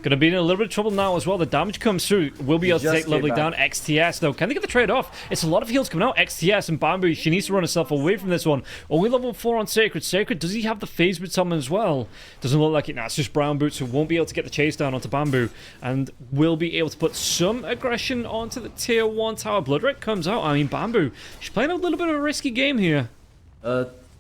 gonna be in a little bit of trouble now as well. The damage comes through. Will be able to take Lovely down. XTS, though. Can they get the trade off? It's a lot of heals coming out. XTS and Bamboo, she needs to run herself away from this one. Only level 4 on Sacred. Sacred, does he have the phase boots on him as well? Doesn't look like it. Nah, it's just Brown Boots who won't be able to get the chase down onto Bamboo and will be able to put some aggression onto the tier 1 tower. Bloodred comes out. I mean, Bamboo, she's playing a little bit of a risky game here.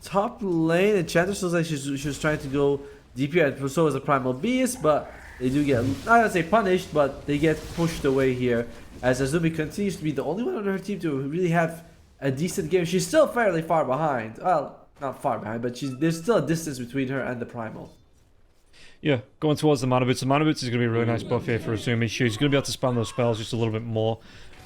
Top lane, Enchantress looks like she was trying to go deep here, and so was the Primal Beast, but they do get, I don't say punished, but they get pushed away here, as Azumi continues to be the only one on her team to really have a decent game. She's still fairly far behind. Well, not far behind, but there's still a distance between her and the Primal. Yeah, going towards the Mana Boots. The Mana Boots is going to be a really nice buff here for Azumi. She's going to be able to spam those spells just a little bit more,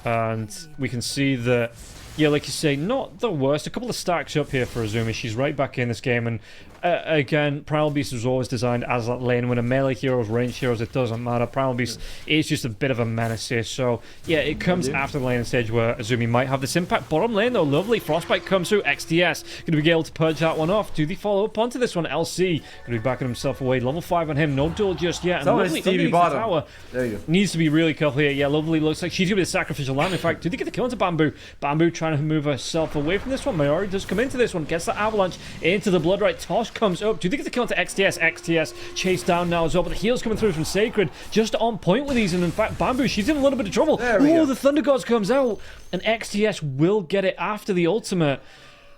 and we can see that... Yeah, like you say, not the worst. A couple of stacks up here for Azumi. She's right back in this game. And again, Primal Beast was always designed as that lane. When a melee heroes, range heroes, it doesn't matter. Primal Beast is just a bit of a menace here. So, yeah, it comes after the lane stage where Azumi might have this impact. Bottom lane, though, lovely. Frostbite comes through. XDS going to be able to purge that one off. Do they follow up onto this one? LC going to be backing himself away. Level 5 on him. No duel just yet. And Lovely underneath the tower there you go. Needs to be really careful here. Yeah, Lovely looks like she's going to be the sacrificial lamb. In fact, do they get the kill into Bamboo? Bamboo trying to move herself away from this one. Mayori does come into this one, gets the avalanche into the Blood Right. Tosh comes up. Do they get the kill into XTS? XTS chased down now as well, but the heals coming through from Sacred just on point with these. And in fact, Bamboo, she's in a little bit of trouble. Oh, the Thunder Gods comes out, and XTS will get it after the ultimate.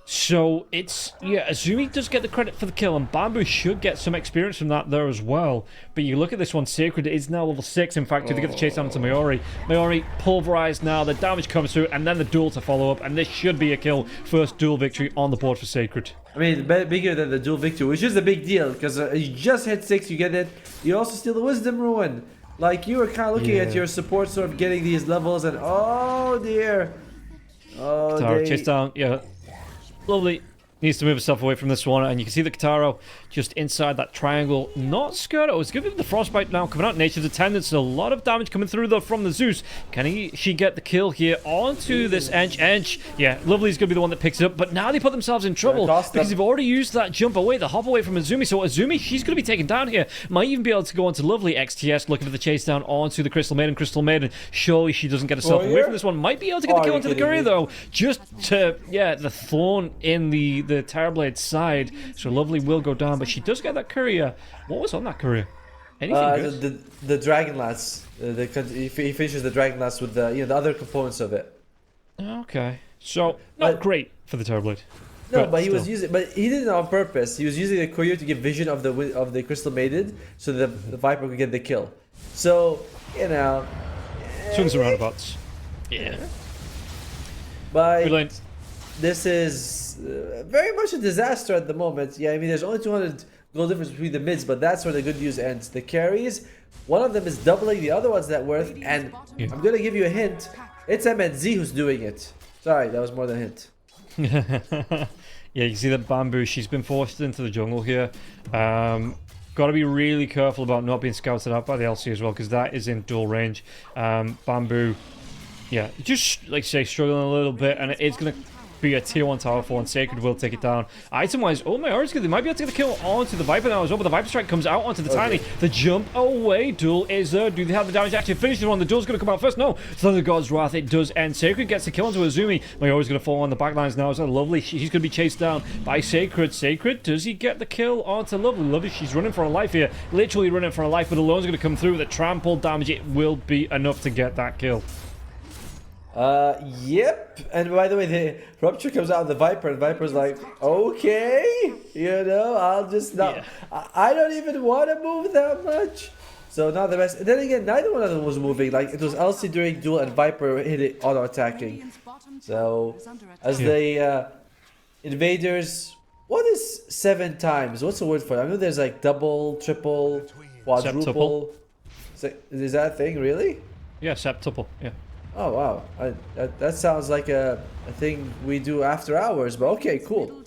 So it's, yeah, Azumi does get the credit for the kill, and Bamboo should get some experience from that there as well. But you look at this one, Sacred is now level 6. In fact, to get the chase down to Mayori. Mayori pulverized now, the damage comes through, and then the duel to follow up, and this should be a kill. First duel victory on the board for Sacred. I mean, bigger than the duel victory, which is a big deal, because you just hit 6, you get it. You also steal the Wisdom Ruin. Like, you were kind of looking at your support sort of getting these levels, and oh dear. Oh, Kataro chase down, yeah. Lovely. Needs to move herself away from this one, and you can see the Kataro just inside that triangle. Not scared. Oh, it's giving the Frostbite now coming out. Nature's Attendance. A lot of damage coming through though from the Zeus. Can she get the kill here onto this Ench? Yeah, Lovely's going to be the one that picks it up, but now they put themselves in trouble because they've already used that jump away, the hop away from Azumi. So Azumi, she's going to be taken down here. Might even be able to go onto Lovely. XTS looking for the chase down onto the Crystal Maiden. Crystal Maiden, surely she doesn't get herself away from this one. Might be able to get the kill onto the courier though. Just to, yeah, the thorn in the Terrorblade's side. So Lovely will go down, but she does get that courier. What was on that courier? Anything good? The Dragon Lance. He finishes the Dragon Lance with the the other components of it. Okay. So, not great for the Terrorblade. No, but he was using, but he did it on purpose. He was using the courier to give vision of the Crystal Maiden, so the Viper could get the kill. So Swings and roundabouts. Yeah. But this is very much a disaster at the moment. Yeah, I mean, there's only 200 gold difference between the mids, but that's where the good news ends. The carries, one of them is doubling the other one's net worth, and I'm gonna give you a hint. It's MNZ who's doing it. Sorry, that was more than a hint. Yeah, you can see that Bamboo, she's been forced into the jungle here. Got to be really careful about not being scouted out by the LC as well, because that is in dual range. Bamboo, yeah, just like say struggling a little bit, and it's going to be a tier 1 tower fall, and Sacred will take it down. Item-wise, oh my Aura's good. They might be able to get the kill onto the Viper now as well, but the Viper strike comes out onto the Tiny. The jump away duel is there. Do they have the damage to actually finish the one? The duel's going to come out first. No, Thunder God's Wrath, it does end. Sacred gets the kill onto Azumi. Mayori's going to fall on the backlines now. It's lovely. He's going to be chased down by Sacred. Sacred, does he get the kill onto Lovely? Lovely, she's running for her life here. Literally running for her life, but Alone's going to come through with a trample damage. It will be enough to get that kill. Yep. And by the way, the Rupture comes out of the Viper, and Viper's like, okay, I'll just not. Yeah. I don't even want to move that much. So not the best. And then again, neither one of them was moving. Like, it was LC during duel, and Viper hit it auto attacking. So as the invaders, what is 7 times? What's the word for it? I know there's like double, triple, quadruple. Is that a thing, really? Yeah, septuple. Yeah. Oh wow, that sounds like a thing we do after hours, but okay, cool.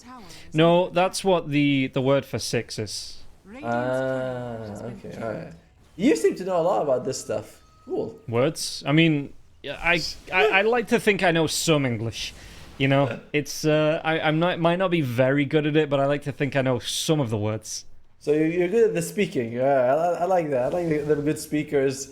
No, that's what the word for 6 is. Okay, alright. You seem to know a lot about this stuff. Cool. Words? I mean, I like to think I know some English. It's might not be very good at it, but I like to think I know some of the words. So you're good at the speaking. I like that. I like the good speakers.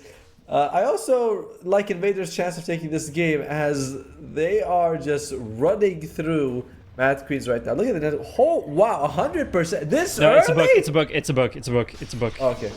I also like Invaders' chance of taking this game, as they are just running through Mad Queens right now. Look at the net. Oh, wow, 100%. This early? It's a bug. Oh, okay.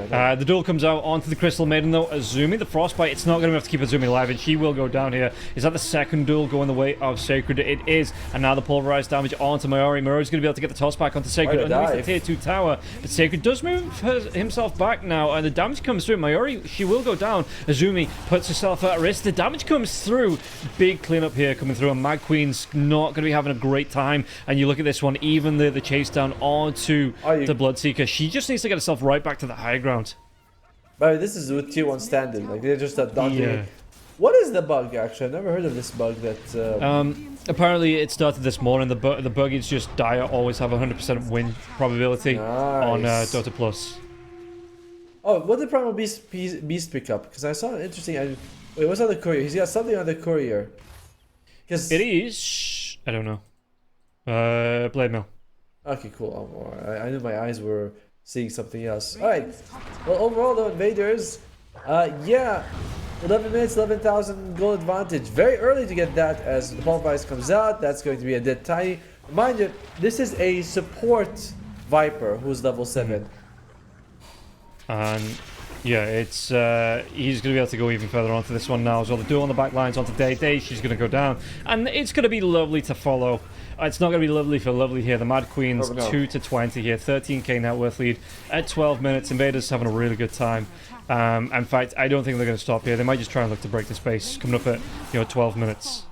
The duel comes out onto the Crystal Maiden though. Azumi, the Frostbite, it's not going to be enough to keep Azumi alive, and she will go down here. Is that the second duel going the way of Sacred? It is, and now the pulverized damage onto Mayori. Mayori's going to be able to get the toss back onto Sacred underneath the tier 2 tower, but Sacred does move himself back now, and the damage comes through. Mayori, she will go down. Azumi puts herself at risk. The damage comes through. Big cleanup here coming through, and Mad Queen's not going to be having a great time. And you look at this one, even the chase down onto the Bloodseeker, she just needs to get herself right back to the high ground. But this is with tier 1 standing, like they're just dodging. Yeah. What is the bug actually? I've never heard of this bug that apparently it started this morning. The bug is just Dire always have 100% win probability on Dota Plus. Oh, what did Primal Beast pick up? Because I saw an interesting. Wait, what's on the courier? He's got something on the courier. Because it is, I don't know. Blade Mail. Okay, cool. I knew my eyes were seeing something else. Alright. Well, overall, though, Invaders, 11 minutes, 11,000 gold advantage. Very early to get that as the Pulverize comes out. That's going to be a dead Tiny. Mind you, this is a support Viper who's level 7. And yeah, it's he's going to be able to go even further onto this one now as well. The duel on the back lines onto Day. She's going to go down. And it's going to be lovely to follow. It's not going to be lovely for Lovely here. The Mad Queen's 2-20 here. 13k net worth lead at 12 minutes. Invaders having a really good time. In fact, I don't think they're going to stop here. They might just try and look to break the space. Coming up at 12 minutes.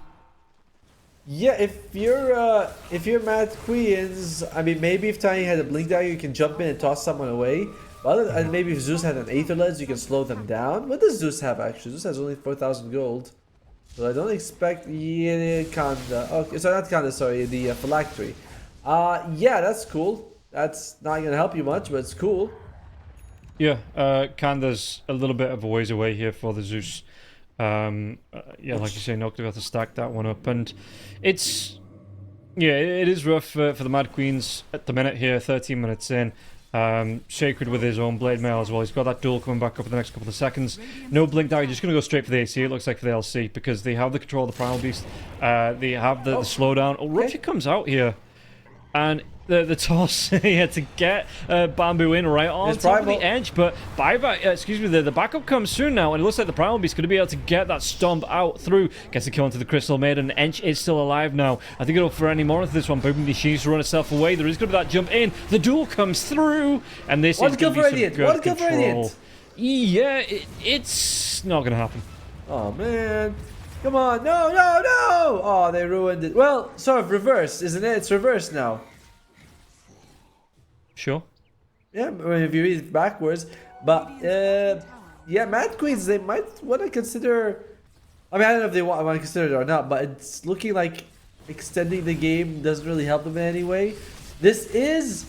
Yeah, if you're Mad Queens, I mean, maybe if Tiny had a blink dagger, you can jump in and toss someone away. And maybe if Zeus had an Aetherlens, you can slow them down. What does Zeus have actually? Zeus has only 4,000 gold. So I don't expect Kanda. Okay, so not Kanda, sorry, the Phylactery. Yeah, that's cool. That's not gonna help you much, but it's cool. Yeah, Kanda's a little bit of a ways away here for the Zeus. Yeah, like you say, not gonna be able to stack that one up, and it's it is rough for the Mad Queens at the minute here. 13 minutes in. Sacred with his own Blade Mail as well. He's got that duel coming back up in the next couple of seconds. No blink dagger, just going to go straight for the AC, it looks like, for the LC, because they have the control of the Primal Beast. They have the slowdown. Oh, Rupture comes out here. And the toss here to get Bamboo in right on top of the edge, but the backup comes soon now, and it looks like the Primal Beast going to be able to get that stomp out through. Gets a kill onto the Crystal Maiden. Ench is still alive now. I think it'll for any more of this one. Boom, she needs to run herself away. There is going to be that jump in. The duel comes through, and this is going to be some good control. Yeah, it's not going to happen. Oh man. Come on, no! Oh, they ruined it. Well, sort of reverse, isn't it? It's reversed now. Sure. Yeah, I mean, if you read it backwards. But, yeah, Mad Queens, they might want to consider... I mean, I don't know if they want to consider it or not, but it's looking like extending the game doesn't really help them in any way. This is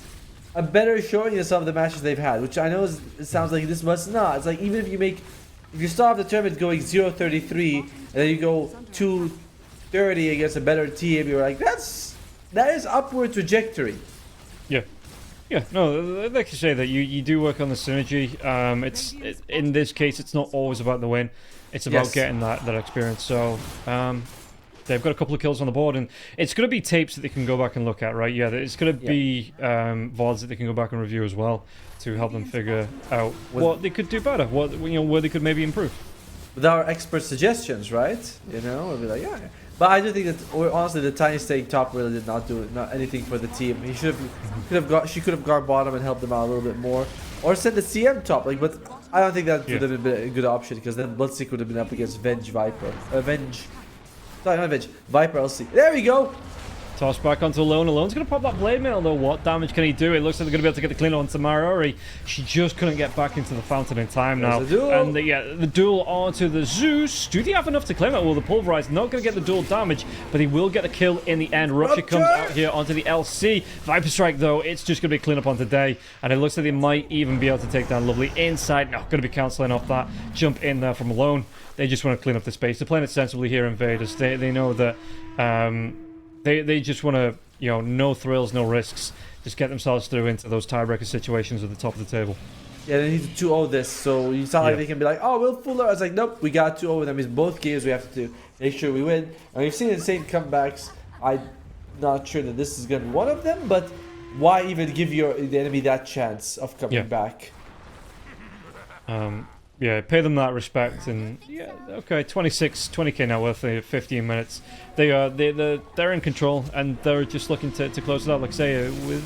a better showing of some of the matches they've had, which I know it sounds like this must not. It's like, even if you start off the tournament going 0-33, and then you go 2-30 against a better team, you're like, that is upward trajectory. Yeah, no, like you say that you do work on the synergy. In this case, it's not always about the win. It's about getting that experience. So they've got a couple of kills on the board, and it's going to be tapes that they can go back and look at, right? Yeah, it's going to be VODs that they can go back and review as well to help them figure out what they could do better, where they could maybe improve. With our expert suggestions, right? We'll be like, yeah. But I do think that, honestly, the Tiny staying top really did not do anything for the team. She could have gone bottom and helped them out a little bit more, or send the CM top. But I don't think that would have been a good option, because then Bloodseeker would have been up against Viper LC. There we go. Toss back onto Alone. Alone's going to pop that blade mail, though. What damage can he do? It looks like they're going to be able to get the clean onto Mariori. She just couldn't get back into the fountain in time now. And the duel onto the Zeus. Do they have enough to claim it? Well, the Pulverize not going to get the duel damage, but he will get the kill in the end. Rupture comes out here onto the LC. Viper Strike, though, it's just going to be clean up on today. And it looks like they might even be able to take down Lovely inside. No, going to be cancelling off that jump in there from Alone. They just want to clean up the space. They're playing it sensibly here, Invaders. They know that... They just want to, no thrills, no risks. Just get themselves through into those tiebreaker situations at the top of the table. Yeah, they need to 2-0 this, so it's not like they can be like, oh, we'll fool her. I was like, nope, we got 2-0. That means both games we have to make sure we win. And we've seen insane comebacks. I'm not sure that this is going to be one of them, but why even give the enemy that chance of coming back? Yeah, pay them that respect, and okay, 20k now worth 15 minutes. They're in control, and they're just looking to close it out, like I say, with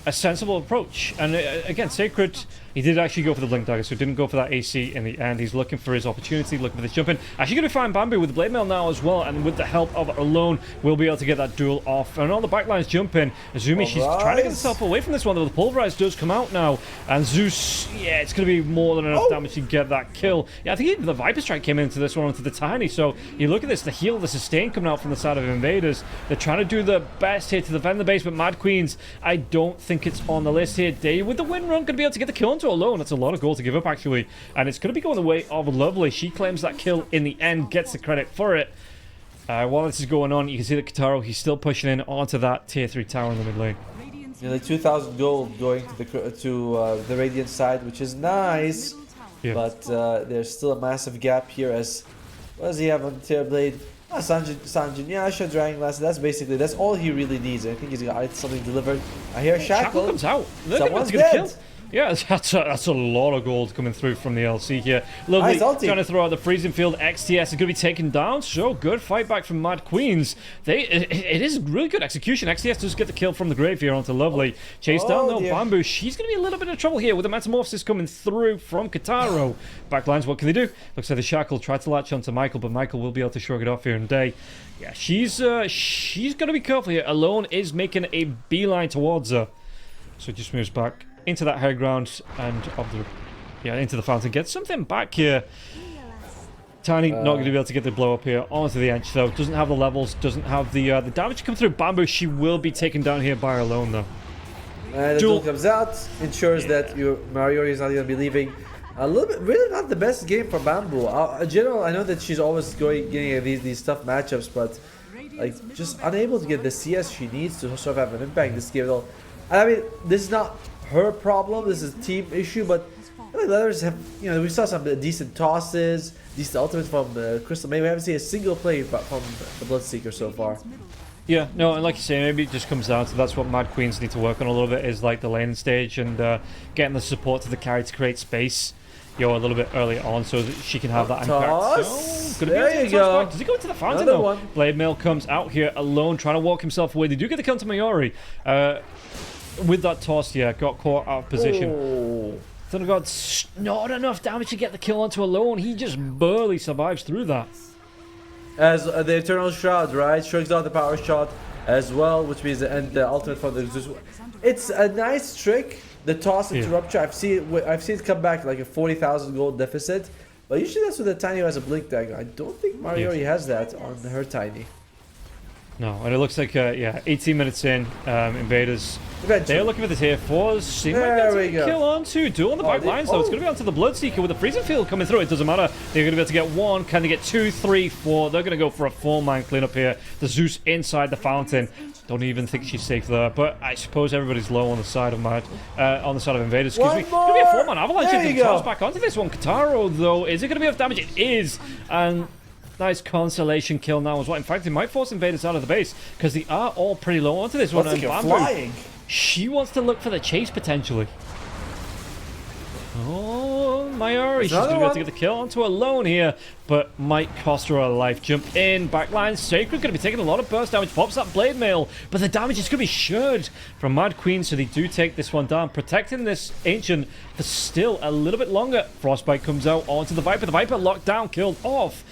a sensible approach. And again, Sacred, he did actually go for the Blink Dagger, so he didn't go for that AC in the end. He's looking for his opportunity, looking for this jump in. Actually going to find Bamboo with the Blade Mail now as well, and with the help of Alone, we'll be able to get that duel off. And all the backlines jump in. Azumi, she's trying to get herself away from this one, though. The Pulverize does come out now, and Zeus, it's going to be more than enough damage to get that kill. Yeah, I think even the Viper Strike came into this one onto the Tiny, so you look at this, the heal, the sustain coming out from the side of Invaders. They're trying to do the best here to defend the base, but Mad Queens, I don't think it's on the list here. Day with the win run, going to be able to get the kill onto Alone. That's a lot of gold to give up, actually, and it's going to be going the way of Lovely. She claims that kill in the end, gets the credit for it. While this is going on, you can see that Kataro, he's still pushing in onto that tier 3 tower in the mid lane. Nearly 2,000 gold going to the Radiant side, which is nice, but there's still a massive gap here. As what does he have on tier blade? Sanjin, Yasha, Dragon Glass. That's all he really needs. I think he's got something delivered. I hear Shackle comes out. Someone's dead. Yeah, that's a lot of gold coming through from the LC here. Lovely trying to throw out the freezing field. XTS is going to be taken down. So good fight back from Mad Queens. It is really good execution. XTS does get the kill from the grave here onto Lovely. Chase down though, Bamboo. She's going to be a little bit of trouble here with the Metamorphosis coming through from Kataro. Backlines, what can they do? Looks like the Shackle tried to latch onto Michael, but Michael will be able to shrug it off here in Day. Yeah, she's going to be careful here. Alone is making a beeline towards her. So it just moves back into that high ground and into the fountain. Get something back here. Tiny not going to be able to get the blow up here onto the edge though. Doesn't have the levels, doesn't have the damage to come through. Bamboo, she will be taken down here by Alone though. The duel comes out, ensures that your Mariori is not going to be leaving. A little bit, really not the best game for Bamboo. In general, I know that she's always getting these tough matchups, but like just unable to get the CS she needs to sort of have an impact this game at all. I mean, this is not her problem, this is a team issue, but the others have, we saw some decent tosses, decent ultimates from Crystal May. We haven't seen a single play from the Bloodseeker so far. Yeah, no, and like you say, maybe it just comes down to that's what Mad Queens need to work on a little bit, is like the laning stage and getting the support to the carry to create space, a little bit early on, so that she can have that impact. Toss. There you go. Does he go into the fountain Another though? one. Blade Mail comes out here alone, trying to walk himself away. They do get the kill to Mayori. With that toss, got caught out of position. Oh. Thunder God's not enough damage to get the kill onto alone. He just barely survives through that. As the Eternal Shroud, right? Shrugs out the power shot as well, which means the ultimate for the Zeus. It's a nice trick. The toss into Rupture. I've seen it come back like a 40,000 gold deficit. But usually that's with a Tiny who has a Blink Dagger. I don't think Mariori has that on her Tiny. No, and it looks like 18 minutes in, Invaders. They're looking for the tier 4s. They might be able to get kill onto duel on the back lines, though. It's going to be onto the Bloodseeker with the Freezing Field coming through. It doesn't matter. They're going to be able to get 1. Can they get 2, 3, 4? They're going to go for a 4-man cleanup here. The Zeus inside the fountain. Don't even think she's safe there. But I suppose everybody's low on the side of Invaders. Excuse me. It's going to be a 4-man avalanche. They're going to toss back onto this one. Kataro, though, is it going to be enough damage? It is. And nice consolation kill now as well. In fact, it might force Invaders out of the base because they are all pretty low onto this one. And Bamboo, she wants to look for the chase potentially. Oh, Mayuri, she's going to be able to get the kill onto alone here, but might cost her a life. Jump in, backline. Sacred going to be taking a lot of burst damage. Pops that Blade Mail, but the damage is going to be shared from Mad Queen, so they do take this one down, protecting this Ancient for still a little bit longer. Frostbite comes out onto the Viper. The Viper locked down, killed off.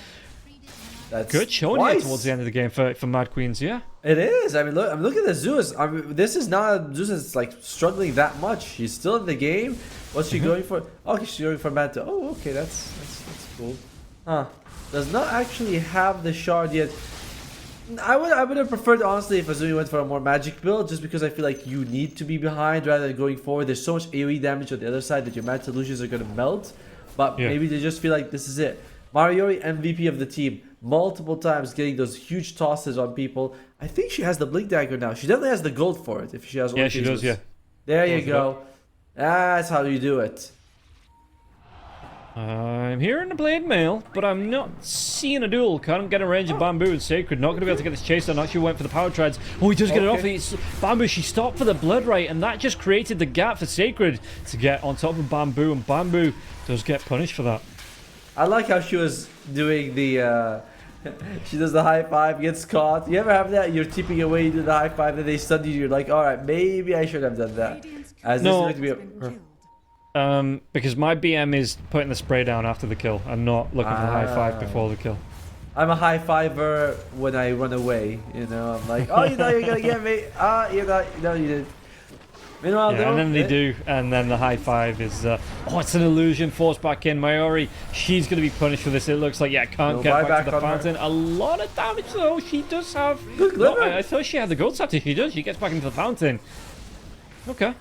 That's good showing here towards the end of the game for Mad Queens, yeah. It is. I mean, look at the Zeus. I mean, this is not Zeus is like struggling that much. She's still in the game. What's she going for? Oh, okay, she's going for Manta. Oh, okay, that's cool. Huh? Does not actually have the shard yet. I would have preferred honestly if Azumi went for a more magic build, just because I feel like you need to be behind rather than going forward. There's so much AoE damage on the other side that your Manta illusions are gonna melt. But maybe they just feel like this is it. Mariori, MVP of the team, multiple times getting those huge tosses on people. I think she has the Blink Dagger now. She definitely has the gold for it if she has one. Yeah, she does, yeah. There you go. That's how you do it. I'm hearing the Blade Mail, but I'm not seeing a duel. Can't get a range of Bamboo and Sacred. Not going to be able to get this chase done. Actually went for the power treads. Oh, he does get it off. It's Bamboo, she stopped for the Blood Right, and that just created the gap for Sacred to get on top of Bamboo, and Bamboo does get punished for that. I like how she was doing the she does the high five, gets caught. You ever have that? You're tipping away, you do the high five, and they stun you. You're like, all right, maybe I should have done that. As no, this is going to be because my BM is putting the spray down after the kill and not looking for the high five before the kill. I'm a high fiver when I run away. You know, I'm like, oh, you thought you were gonna get me? You thought, no, you didn't. Meanwhile, and then they do, and then the high five is oh, it's an illusion, forced back in. Mayori, she's going to be punished for this. It looks like, can't get back to the fountain. A lot of damage though. She does have good glimmer. I thought she had the gold scepter. She does. She gets back into the fountain. Okay.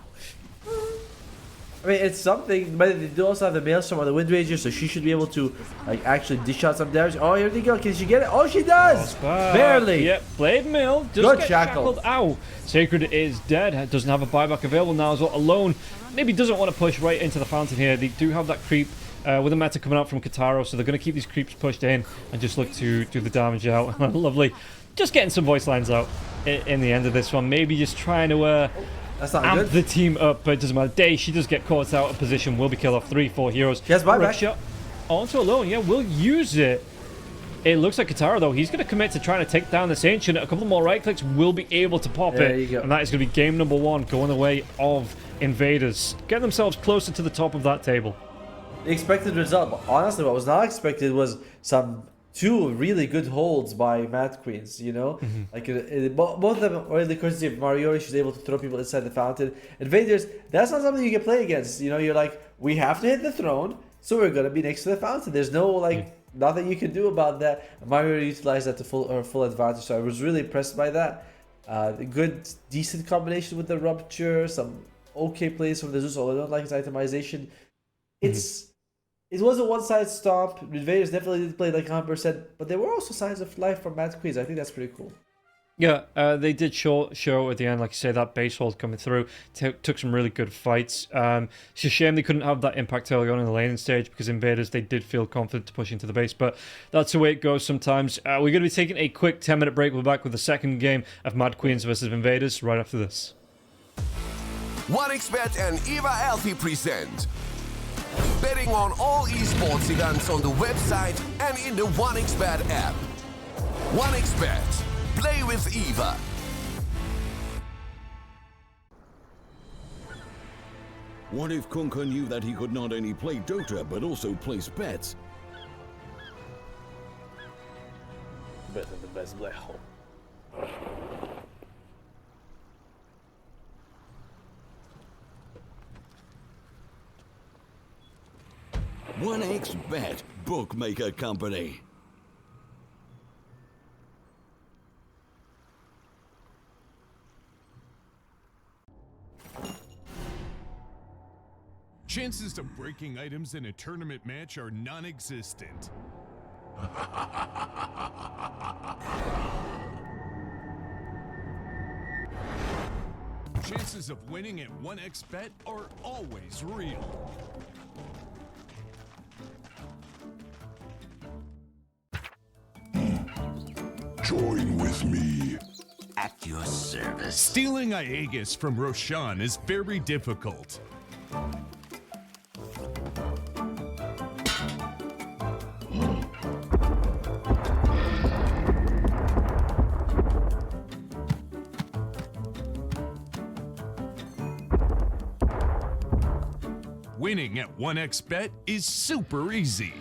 I mean, it's something, but they do also have the Maelstrom on the Wind Ranger, so she should be able to like actually dish out some damage. Oh, here they go. Can she get it? Oh, she does. Barely. Yep. Blade Mail does get shackled. Ow. Sacred is dead. Doesn't have a buyback available now as well. Alone. Maybe doesn't want to push right into the fountain here. They do have that creep with a meta coming out from Kataro, so they're going to keep these creeps pushed in and just look to do the damage out. Lovely. Just getting some voice lines out in the end of this one. Maybe just trying to that's not amp good. the team up, but it doesn't matter. Day, she does get caught out of position. Will be killed off 3-4 heroes. She has buyback. Shot onto alone. Yeah, we'll use it. It looks like Katara, though, he's going to commit to trying to take down this Ancient. A couple more right clicks will be able to pop there it. You go. And that is going to be game number 1 going the way of Invaders. Get themselves closer to the top of that table. The expected result, but honestly, what was not expected was some 2 really good holds by Mad Queens, you know? Like, both of them are in the courtesy of Mariori. She's able to throw people inside the fountain. Invaders, that's not something you can play against. You know, you're like, we have to hit the throne, so we're going to be next to the fountain. There's no, like, nothing you can do about that. Mariori utilized that to full advantage, so I was really impressed by that. Good, decent combination with the Rupture, some okay plays from the Zeus, although I don't like his itemization. It was a one-side stomp. Invaders definitely did play like 100%, but there were also signs of life from Mad Queens. I think that's pretty cool. Yeah, they did show at the end, like you say, that base hold coming through. Took some really good fights. It's a shame they couldn't have that impact early on in the laning stage because Invaders, they did feel confident to push into the base, but that's the way it goes sometimes. We're going to be taking a quick 10-minute break. We're back with the second game of Mad Queens versus Invaders right after this. 1xBet and Eva Alfie present betting on all esports events on the website and in the 1xBet app. 1xBet. Play with Eva. What if Kunka knew that he could not only play Dota but also place bets? Better the best black hole. 1xBet bookmaker company. Chances of breaking items in a tournament match are non-existent. Chances of winning at 1xBet are always real. Join with me. At your service. Stealing Aegis from Roshan is very difficult. Winning at 1xBet is super easy.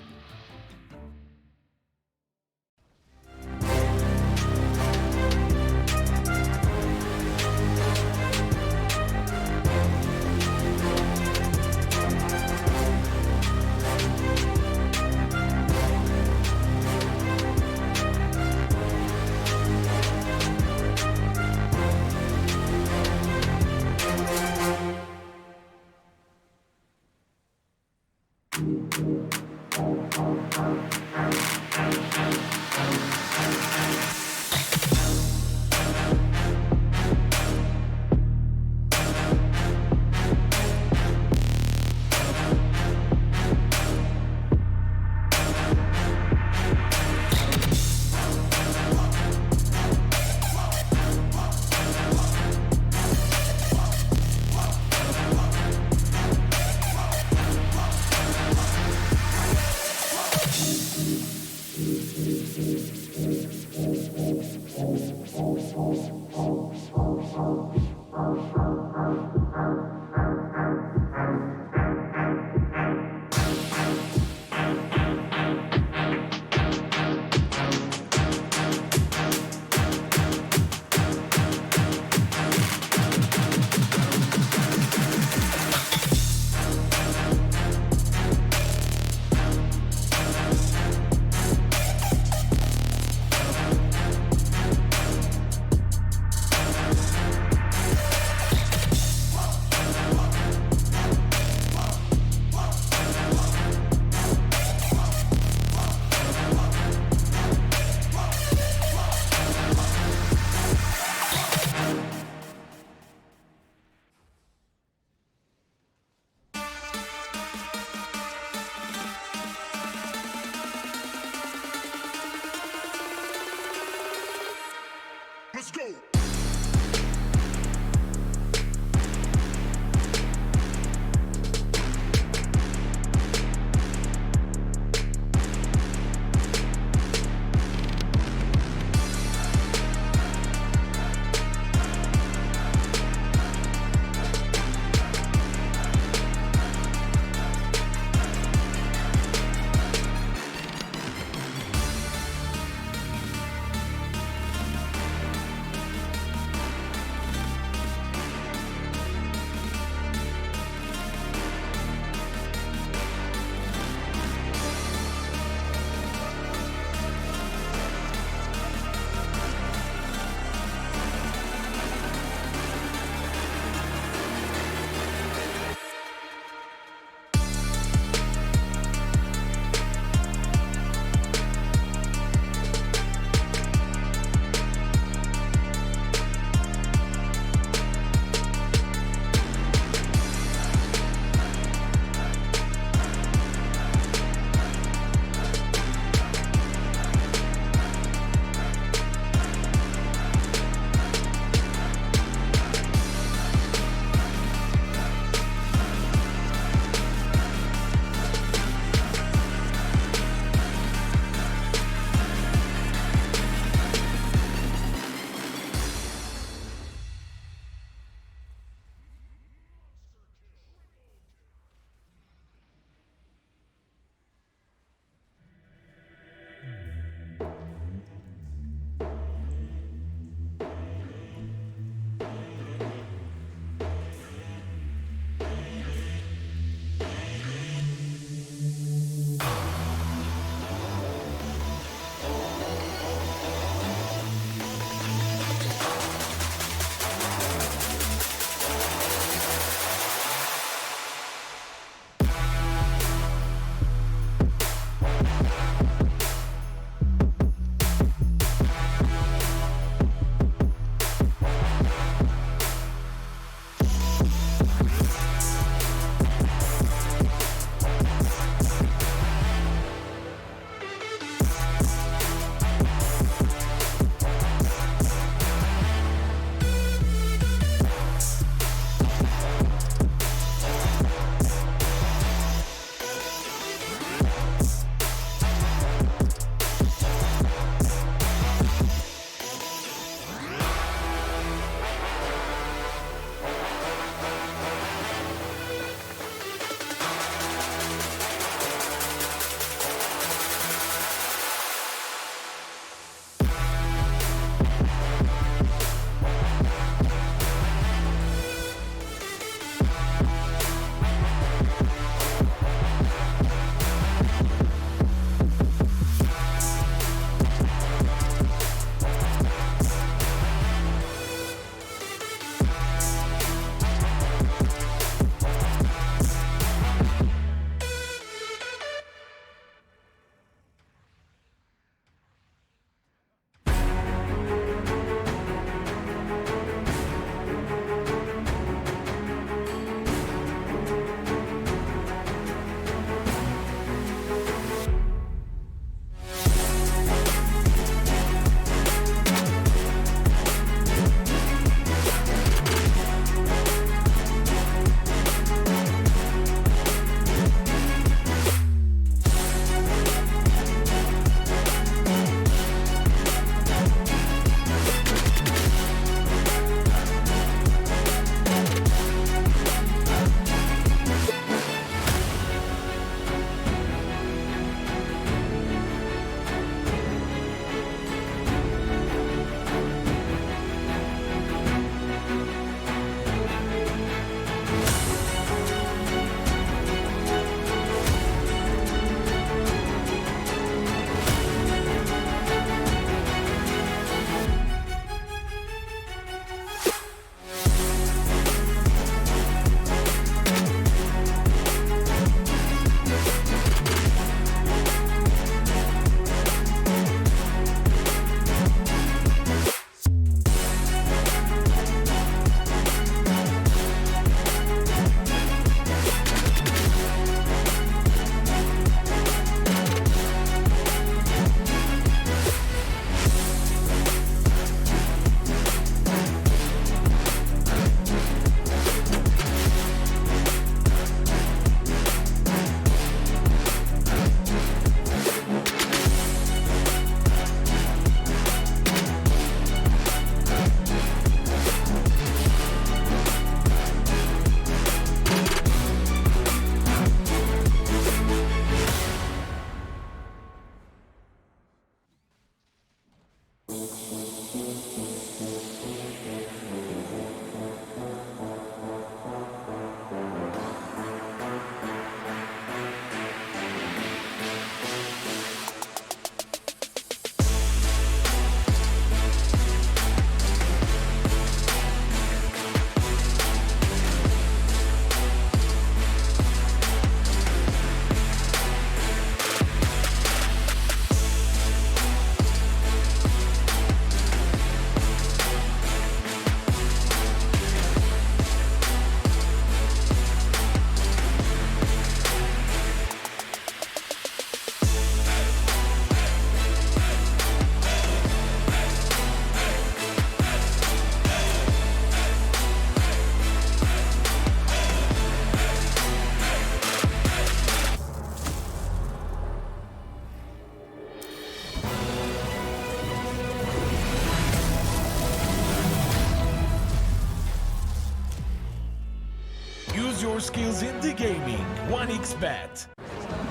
Use your skills in the gaming. 1xBet.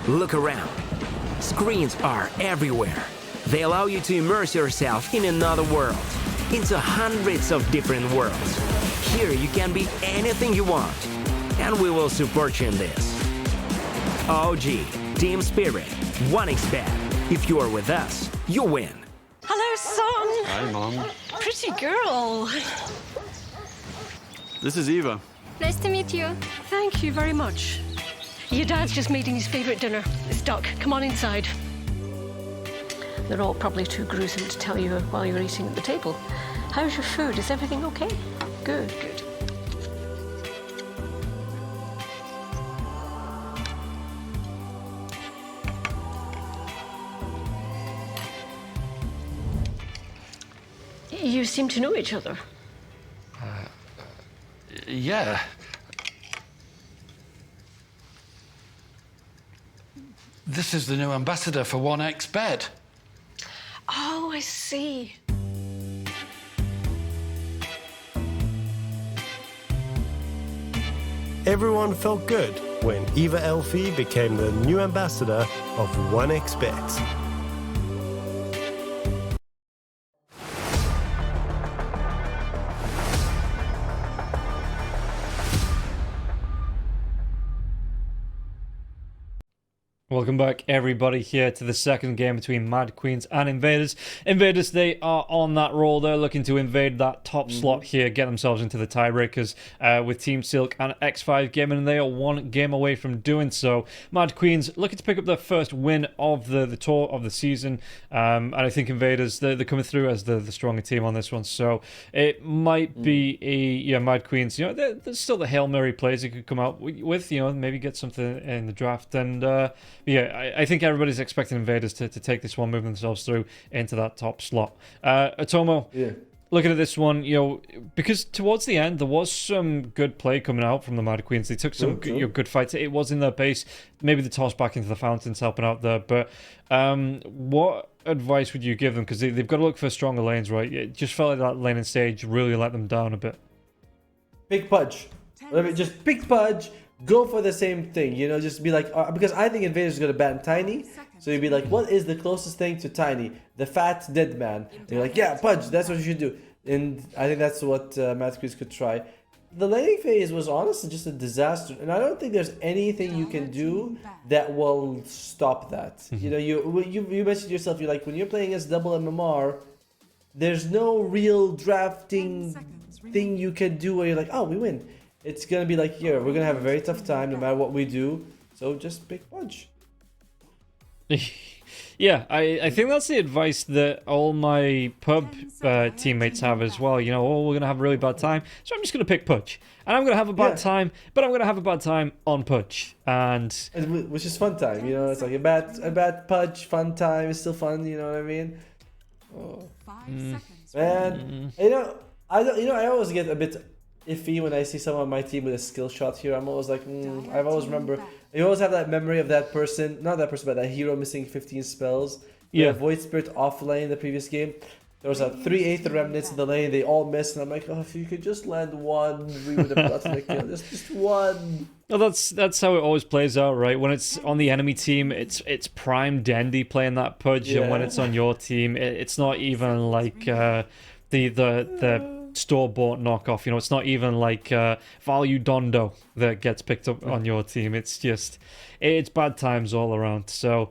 Look around. Screens are everywhere. They allow you to immerse yourself in another world, into hundreds of different worlds. Here you can be anything you want, and we will support you in this. OG, Team Spirit, 1xBet. If you are with us, you win. Hello, son. Hi, Mom. Pretty girl. This is Eva. Nice to meet you. Thank you very much. Your dad's just making his favorite dinner. It's duck. Come on inside. They're all probably too gruesome to tell you while you're eating at the table. How's your food? Is everything okay? Good, good. You seem to know each other. Yeah. This is the new ambassador for 1xBet. Oh, I see. Everyone felt good when Eva Elfie became the new ambassador of 1xBet. Welcome back, everybody, here to the second game between Mad Queens and Invaders. Invaders, they are on that roll. They're looking to invade that top slot here, get themselves into the tiebreakers with Team Silk and X5 Gaming, and they are one game away from doing so. Mad Queens looking to pick up their first win of the tour of the season, and I think Invaders, they're coming through as the stronger team on this one, so it might be Mad Queens. You know, there's still the Hail Mary plays you could come out with, you know, maybe get something in the draft, and yeah, I think everybody's expecting Invaders to take this one, move themselves through into that top slot. Atomo, looking at this one, you know, because towards the end there was some good play coming out from the Mad Queens. They took some good fights. It was in their pace. Maybe the toss back into the fountains helping out there. But what advice would you give them? Because they've got to look for stronger lanes, right? It just felt like that laning stage really let them down a bit. Big Pudge. Just pick Pudge. Go for the same thing, you know, just be like, because I think Invaders is going to ban Tiny, so you'd be like, what is the closest thing to Tiny? The fat dead man. And you're like, yeah, Pudge, that's what you should do. And I think that's what Mad Queens could try. The laning phase was honestly just a disaster, and I don't think there's anything you can do that will stop that. You know, you mentioned yourself, you're like, when you're playing against double MMR, there's no real drafting thing you can do where you're like, oh, we win. It's going to be like, here, we're going to have a very tough time no matter what we do. So just pick Pudge. Yeah, I think that's the advice that all my pub teammates have as well. You know, oh, we're going to have a really bad time, so I'm just going to pick Pudge. And I'm going to have a bad time, but I'm going to have a bad time on Pudge. Which is fun time, you know? It's like a bad Pudge, fun time. It's still fun, you know what I mean? Oh. 5 seconds. Man, you know, I always get a bit iffy when I see someone on my team with a skill shot here. I'm always like, I always remember. You always have that memory of that person, not that person, but that hero missing 15 spells. Yeah. Void Spirit offlane the previous game. There was 3 Aether Remnants in the lane. They all missed, and I'm like, oh, if you could just land one, we would have gotten the kill. Just one. Well, that's how it always plays out, right? When it's on the enemy team, it's prime Dendy playing that Pudge, and when it's on your team, it's not even like the store-bought knockoff. You know, it's not even like Value Dondo that gets picked up on your team. It's just it's bad times all around. So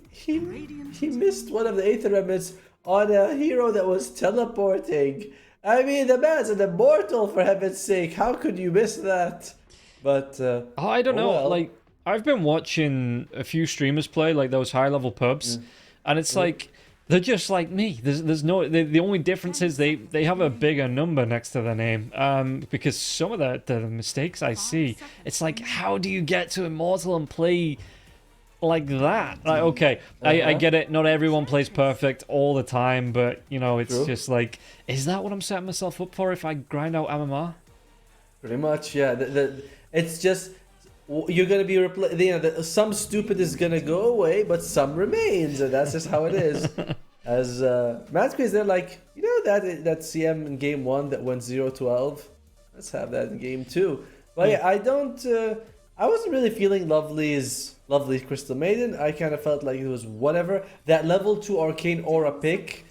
he missed one of the Aether Remnants on a hero that was teleporting. I mean, the man's an immortal, for heaven's sake. How could you miss that? But I don't know. well. Like, I've been watching a few streamers play like those high-level pubs, and it's like they're just like me. There's no. The only difference is they have a bigger number next to their name. Because some of the mistakes I see, it's like, how do you get to immortal and play like that? Like, okay, I get it. Not everyone plays perfect all the time, but you know, it's just like, is that what I'm setting myself up for if I grind out MMR? Pretty much, yeah. It's just you're gonna be some stupid is gonna go away, but some remains, and that's just how it is. As Mad Queens, they're like, you know that CM in game 1 that went 0-12. Let's have that in game 2. But yeah, I wasn't really feeling Lovely Crystal Maiden. I kind of felt like it was whatever. That level 2 Arcane Aura pick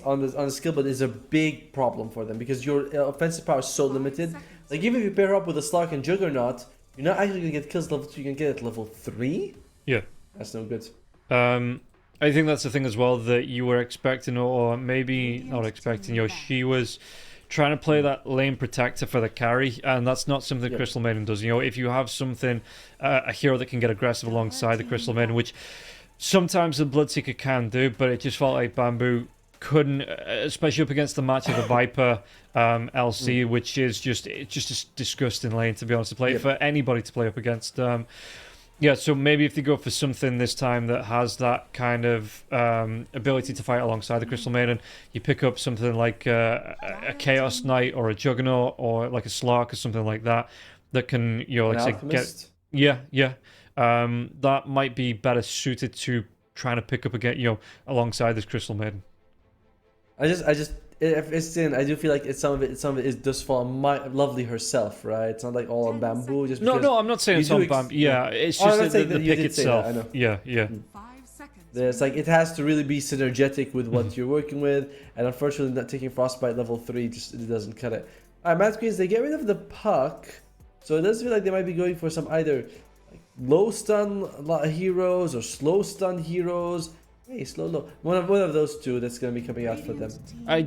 on the skill, but is a big problem for them because your offensive power is so limited. Like, even if you pair her up with a Slark and Juggernaut, you're not actually going to get kills level 2, you can get it level 3? Yeah. That's no good. I think that's the thing as well that you were expecting, or maybe not expecting. You know, she was trying to play that lane protector for the carry, and that's not something Crystal Maiden does. You know, if you have something, a hero that can get aggressive alongside the Crystal Maiden, which sometimes the Bloodseeker can do, but it just felt like Bamboo couldn't, especially up against the match of the Viper LC, which is just a disgusting lane, to be honest, to play for anybody to play up against. Yeah, so maybe if they go for something this time that has that kind of ability to fight alongside the Crystal Maiden, you pick up something like a Chaos Knight or a Juggernaut or like a Slark or something like that can, you know, like say, Alchemist? that might be better suited to trying to pick up again, you know, alongside this Crystal Maiden. I just if it's in, I do feel like some of it is just for Lovely herself, right? It's not like all on Bamboo. Just no, I'm not saying it's on Bamboo. Yeah, it's just the pick itself. I know. Yeah. It's like it has to really be synergetic with what you're working with, and unfortunately, not taking Frostbite level 3 just it doesn't cut it. Alright, Mad Queens, they get rid of the puck, so it does feel like they might be going for some either like low stun heroes or slow stun heroes. Hey, slow. One of those two that's going to be coming out for them. I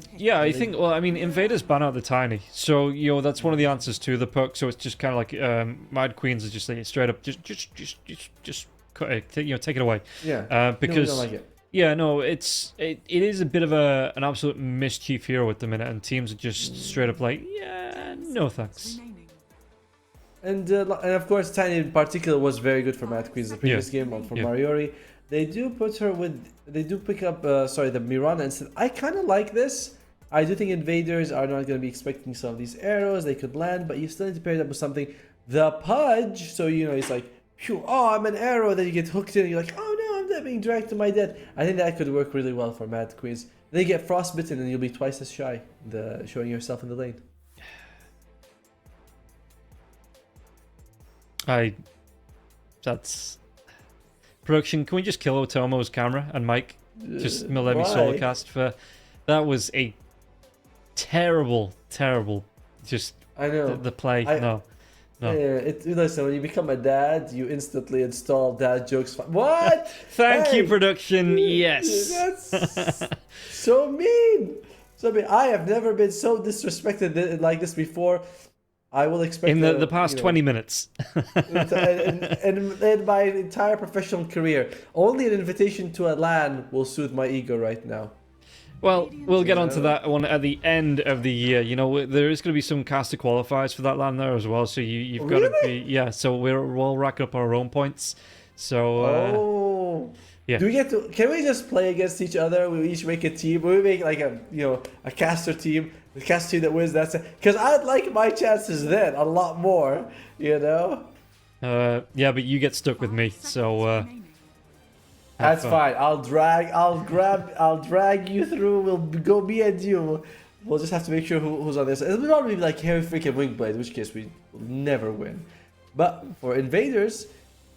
think. Well, I mean, Invaders ban out the Tiny, so you know that's one of the answers to the puck. So it's just kind of like Mad Queens is just like straight up, just cut it, you know, take it away. Yeah. Because no, we don't like it. Yeah, no, it is a bit of an absolute mischief hero at the minute, and teams are just straight up like, yeah, no thanks. And of course, Tiny in particular was very good for Mad Queens the previous game for Mariori. They do put her with. They do pick up. The Mirana instead. I kind of like this. I do think invaders are not going to be expecting some of these arrows. They could land, but you still need to pair it up with something. The Pudge. So you know, it's like, phew, oh, I'm an arrow. Then you get hooked in. And you're like, oh no, I'm not being dragged to my death. I think that could work really well for Mad Queens. Then you get frostbitten, and you'll be twice as shy. Showing yourself in the lane. That's. Production, can we just kill Otomo's camera and mic? Just let me solo cast for... That was a terrible, just... I know. The play, no. Yeah, listen, when you become a dad, you instantly install dad jokes. What? Thank you, production, yes. That's so mean. I have never been so disrespected like this before. I will expect in the past 20 minutes. in my entire professional career, only an invitation to a LAN will soothe my ego right now. Well, we'll get onto that one at the end of the year. You know, there is going to be some caster qualifiers for that LAN there as well. So you've got to be So we'll rack up our own points. So yeah. Do we get to? Can we just play against each other? We each make a team. We make like a caster team. The caster team that wins. That's it. Because I'd like my chances then a lot more. You know. Yeah, but you get stuck with me. So That's fine. I'll drag you through. We'll go me and you. We'll just have to make sure who's on this. It'll probably be like Harry freaking Wingblade, in which case we will never win. But for invaders,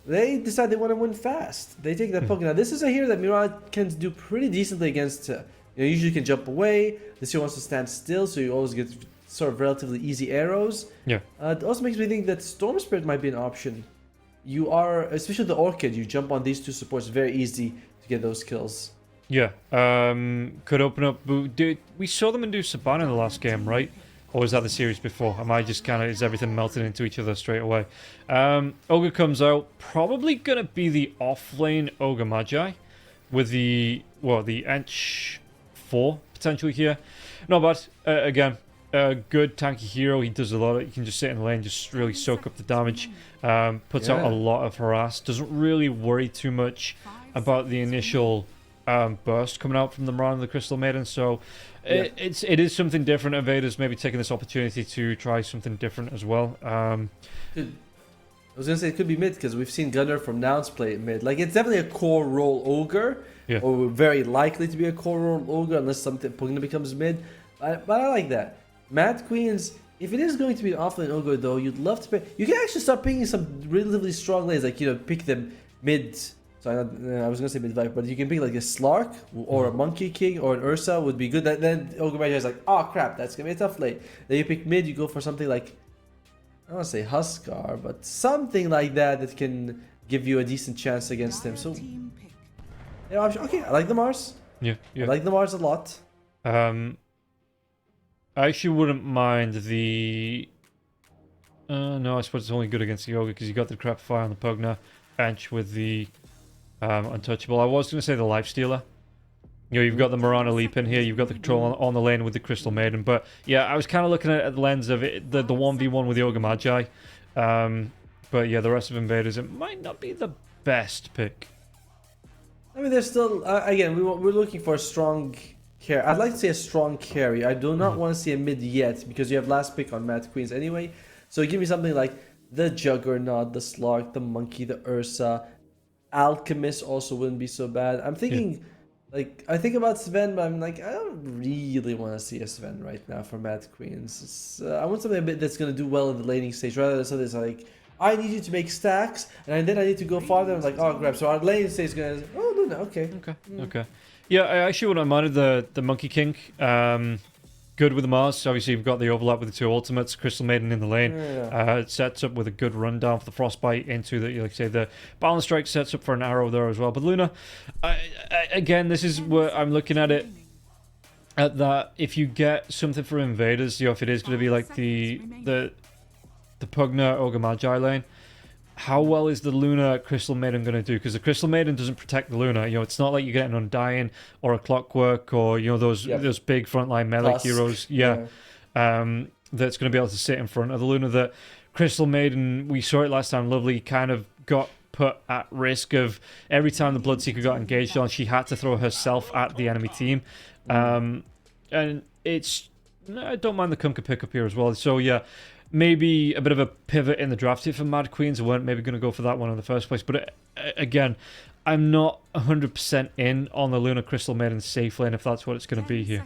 they decide they want to win fast. They take that poke. Now this is a hero that Miran can do pretty decently against. Usually can jump away. This hero wants to stand still, so you always get sort of relatively easy arrows. Yeah. It also makes me think that Storm Spirit might be an option. You are, especially the Orchid, you jump on these two supports, very easy to get those kills. Yeah. Could open up. We saw them do Sabana in the last game, right? Or was that the series before? Am I just kind of, is everything melting into each other straight away? Ogre comes out, probably going to be the off-lane Ogre Magi with the Ench 4 potentially here. No, but again, a good tanky hero. He does a lot. You can just sit in the lane, just really soak up the damage. Puts out a lot of harass. Doesn't really worry too much about the initial burst coming out from the Moran and the Crystal Maiden. So it is something different. Invaders maybe taking this opportunity to try something different as well. I was gonna say it could be mid because we've seen Gunner from Nouns play mid. Like it's definitely a core role ogre, or very likely to be a core role ogre unless something Pugna becomes mid. But I like that. Mad Queens, if it is going to be an offlane ogre though, you'd love to pick. You can actually start picking some relatively strong lanes, like pick them mid. So I was gonna say mid vibe, but you can pick like a Slark or a Monkey King or an Ursa would be good. Then Ogre Magi is like, oh crap, that's gonna be a tough lane. Then you pick mid, you go for something like, I don't want to say Huskar, but something like that can give you a decent chance against him. So okay, I like the Mars. Yeah. I like the Mars a lot. I actually wouldn't mind the. No, I suppose it's only good against the Ogre because you got the Crap Fire on the Pugna bench with the Untouchable. I was going to say the Lifestealer. You've got the Mirana Leap in here. You've got the control on the lane with the Crystal Maiden. But yeah, I was kind of looking at it at the lens of it, the 1v1 with the Ogre Magi. But yeah, the rest of Invaders, it might not be the best pick. I mean, there's still again we're looking for a strong carry. I'd like to say a strong carry. I do not want to see a mid yet because you have last pick on Mad Queens anyway. So give me something like the Juggernaut, the Slark, the Monkey, the Ursa. Alchemist also wouldn't be so bad. I'm thinking, I think about Sven, but I'm like, I don't really want to see a Sven right now for Mad Queens. I want something a bit that's going to do well in the laning stage, rather than something that's like, I need you to make stacks, and then I need to go farther. I'm like, oh, grab. So our laning stage is going to, oh, Luna, okay. Okay. Yeah, I actually wouldn't have minded the Monkey King. Good with the Mars. Obviously, you've got the overlap with the two ultimates. Crystal Maiden in the lane. It sets up with a good rundown for the Frostbite into the, like say, the Balance Strike sets up for an arrow there as well. But Luna, again, this is where I'm looking at it. At that, if you get something for Invaders, if it is going to be like the Pugna Ogre Magi lane, how well is the Luna Crystal Maiden going to do? Because the Crystal Maiden doesn't protect the Luna. It's not like you're getting Undying or a Clockwork or those big frontline melee heroes. That's going to be able to sit in front of the Luna. The Crystal Maiden, we saw it last time. Lovely kind of got put at risk of every time the Bloodseeker got engaged on, she had to throw herself at the enemy team. And it's, I don't mind the Kunkka pickup here as well. So yeah. Maybe a bit of a pivot in the draft here for Mad Queens. I weren't maybe going to go for that one in the first place. But again, I'm not 100% in on the Luna Crystal Maiden safe lane if that's what it's going to be here.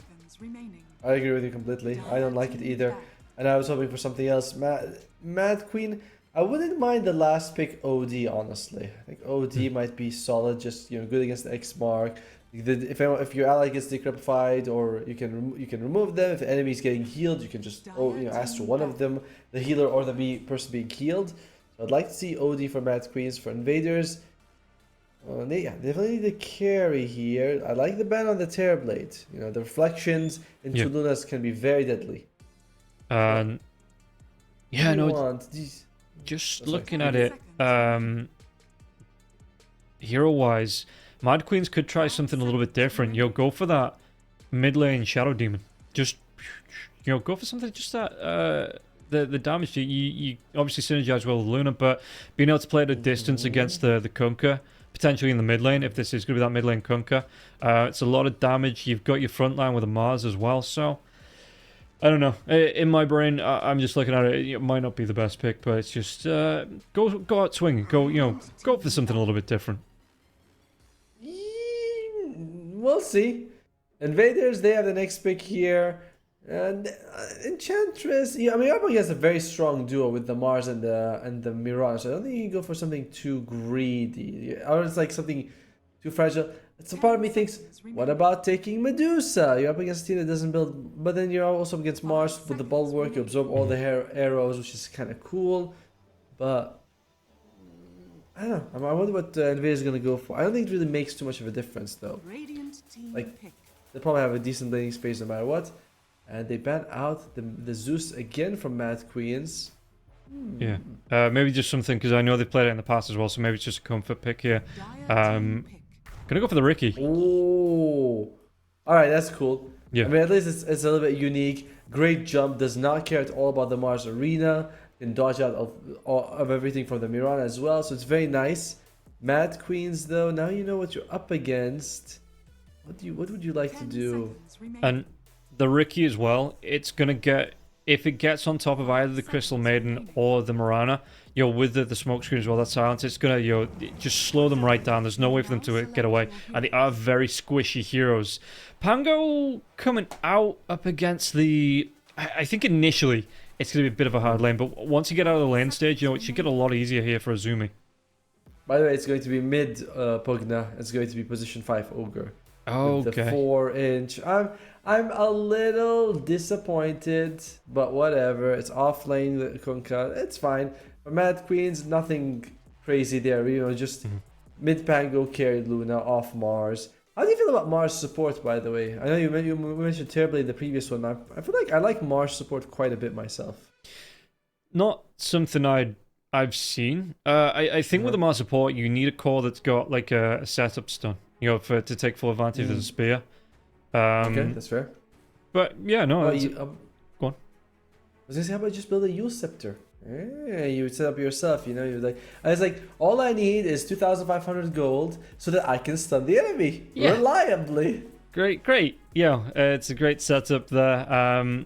I agree with you completely. I don't like it either. And I was hoping for something else. Mad Queen, I wouldn't mind the last pick OD, honestly. I think OD might be solid, just good against the X mark. If your ally gets decrepified, or you can remove them. If the enemy is getting healed, you can just ask for one of them, the healer or the person being healed. So I'd like to see OD for Mad Queens. For Invaders, definitely the carry here. I like the ban on the Terrorblade. The reflections into Lunas can be very deadly. Just looking at it, hero-wise, Mad Queens could try something a little bit different. Go for that mid lane Shadow Demon. Just, go for something just that, the damage. You obviously synergize well with Luna, but being able to play at a distance against the Kunkka, potentially in the mid lane, if this is going to be that mid lane Kunkka, it's a lot of damage. You've got your front line with a Mars as well, so I don't know. In my brain, I'm just looking at it. It might not be the best pick, but it's just go out swinging. Go for something a little bit different. we'll see. Invaders, they have the next pick here. And Enchantress, yeah, I mean, you're up against a very strong duo with the Mars and the Mirage. I don't think you can go for something too greedy, or it's like something too fragile. Some part of me thinks, what about taking Medusa? You're up against a team that doesn't build, but then you're also up against Mars with the bulwark. You absorb all the arrows, which is kind of cool. But I don't know. I wonder what Invaders gonna go for. I don't think it really makes too much of a difference, though. Like, they probably have a decent laning space no matter what. And they ban out the Zeus again from Mad Queens. Yeah, maybe just something, because I know they've played it in the past as well, so maybe it's just a comfort pick here. Gonna go for the Ricky. Oh, alright, that's cool. Yeah. I mean, at least it's a little bit unique. Great jump, does not care at all about the Mars Arena. Can dodge out of everything from the Mirana as well, so it's very nice. Mad Queens, though, now you know what you're up against. What would you like to do? And the Ricky as well, it's going to get, if it gets on top of either the Crystal Maiden or the Mirana, with the smoke screen as well, that silence, it's going to, just slow them right down. There's no way for them to get away. And they are very squishy heroes. Pango coming out up against the, I think initially it's going to be a bit of a hard lane, but once you get out of the lane stage, it should get a lot easier here for Azumi. By the way, it's going to be mid Pugna. It's going to be position 5 Ogre. Oh, with the okay. 4-inch. I'm a little disappointed, but whatever. It's off lane the Kunkka. It's fine. For Mad Queens, nothing crazy there. Just mid Pango carried Luna off Mars. How do you feel about Mars support, by the way? I know you mentioned terribly in the previous one. I feel like I like Mars support quite a bit myself. Not something I've seen. I think with the Mars support, you need a core that's got like a setup stun. To take full advantage of the spear. Okay, that's fair. But yeah, no. Go on. I was gonna say, how about just build a Yule Scepter? You would set up yourself, you're like, I was like, all I need is 2,500 gold so that I can stun the enemy reliably. Great. Yeah, it's a great setup there.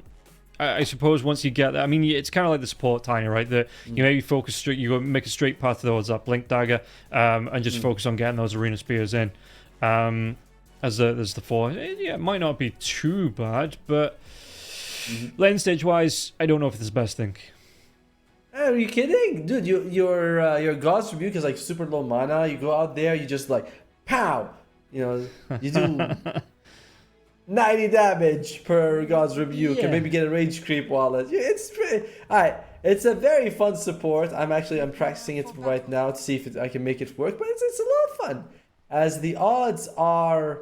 I suppose once you get that, I mean, it's kind of like the support Tiny, right? That you maybe focus straight, you go make a straight path towards that Blink Dagger, and just focus on getting those arena spears in. As the 4, it might not be too bad, but lane stage wise, I don't know if it's the best thing. Are you kidding, dude? Your God's Rebuke is like super low mana. You go out there, you just like pow, you do 90 damage per God's Rebuke, and maybe get a rage creep wallet. It's pretty. Alright, it's a very fun support. I'm practicing it right now to see if I can make it work, but it's a lot of fun. As the odds are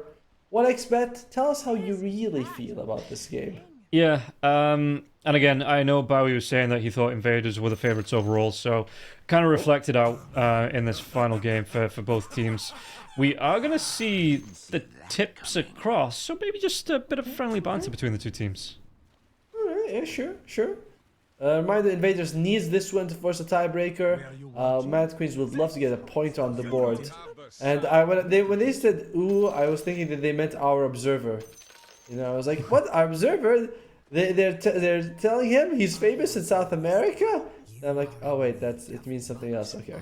1xbet, tell us how you really feel about this game. Yeah, and again, I know Bowie was saying that he thought Invaders were the favourites overall, so kind of reflected out in this final game for both teams. We are going to see the tips across, so maybe just a bit of friendly banter between the two teams. Alright, yeah, sure. Reminder, Invaders needs this one to force a tiebreaker. Mad Queens would love to get a point on the board. And when they said ooh, I was thinking that they meant our observer. I was like, what, our observer? They're telling him he's famous in South America? And I'm like, oh wait, it means something else. Okay.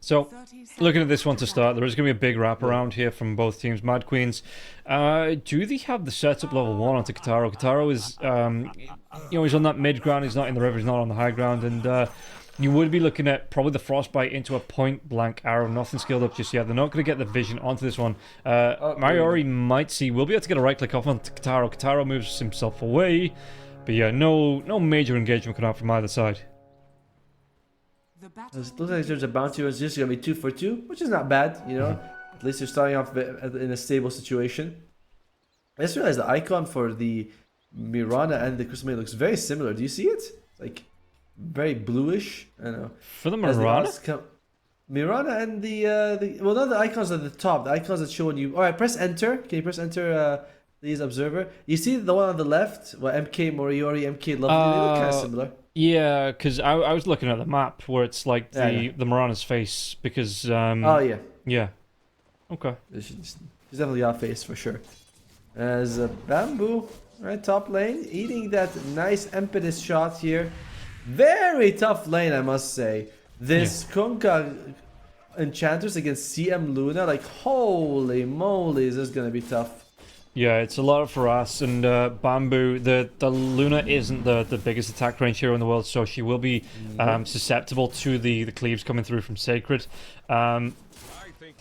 So, looking at this one to start, there is going to be a big wraparound here from both teams. Mad Queens, do they have the setup level 1 onto Kataro? Kataro is, he's on that mid ground, he's not in the river, he's not on the high ground, and you would be looking at probably the Frostbite into a point-blank arrow, nothing skilled up just yet. They're not going to get the vision onto this one. Mariori might see, will be able to get a right-click off onto Kataro. Kataro moves himself away, but yeah, no major engagement coming out from either side. It looks like there's a bounty. It's just going to be 2 for 2, which is not bad, At least you're starting off in a stable situation. I just realized the icon for the Mirana and the Crystal Maiden looks very similar. Do you see it? It's like very bluish. I don't know. For the Mirana? Mirana and well, not the icons at the top. The icons that show when you... Alright, press enter. Can you press enter, please, observer? You see the one on the left? Well, MK Moriori, MK Lovely. They look kind of similar. Yeah, because I was looking at the map where it's like the Mirana's face, because... oh, yeah. Yeah. Okay. She's definitely off face, for sure. As a Bamboo, right, top lane, eating that nice impetus shot here. Very tough lane, I must say. This Kunkka enchanters against CM Luna. Like, holy moly, is this gonna be tough. Yeah, it's a lot for us, and Bamboo, the Luna isn't the biggest attack range hero in the world, so she will be susceptible to the cleaves coming through from Sacred. And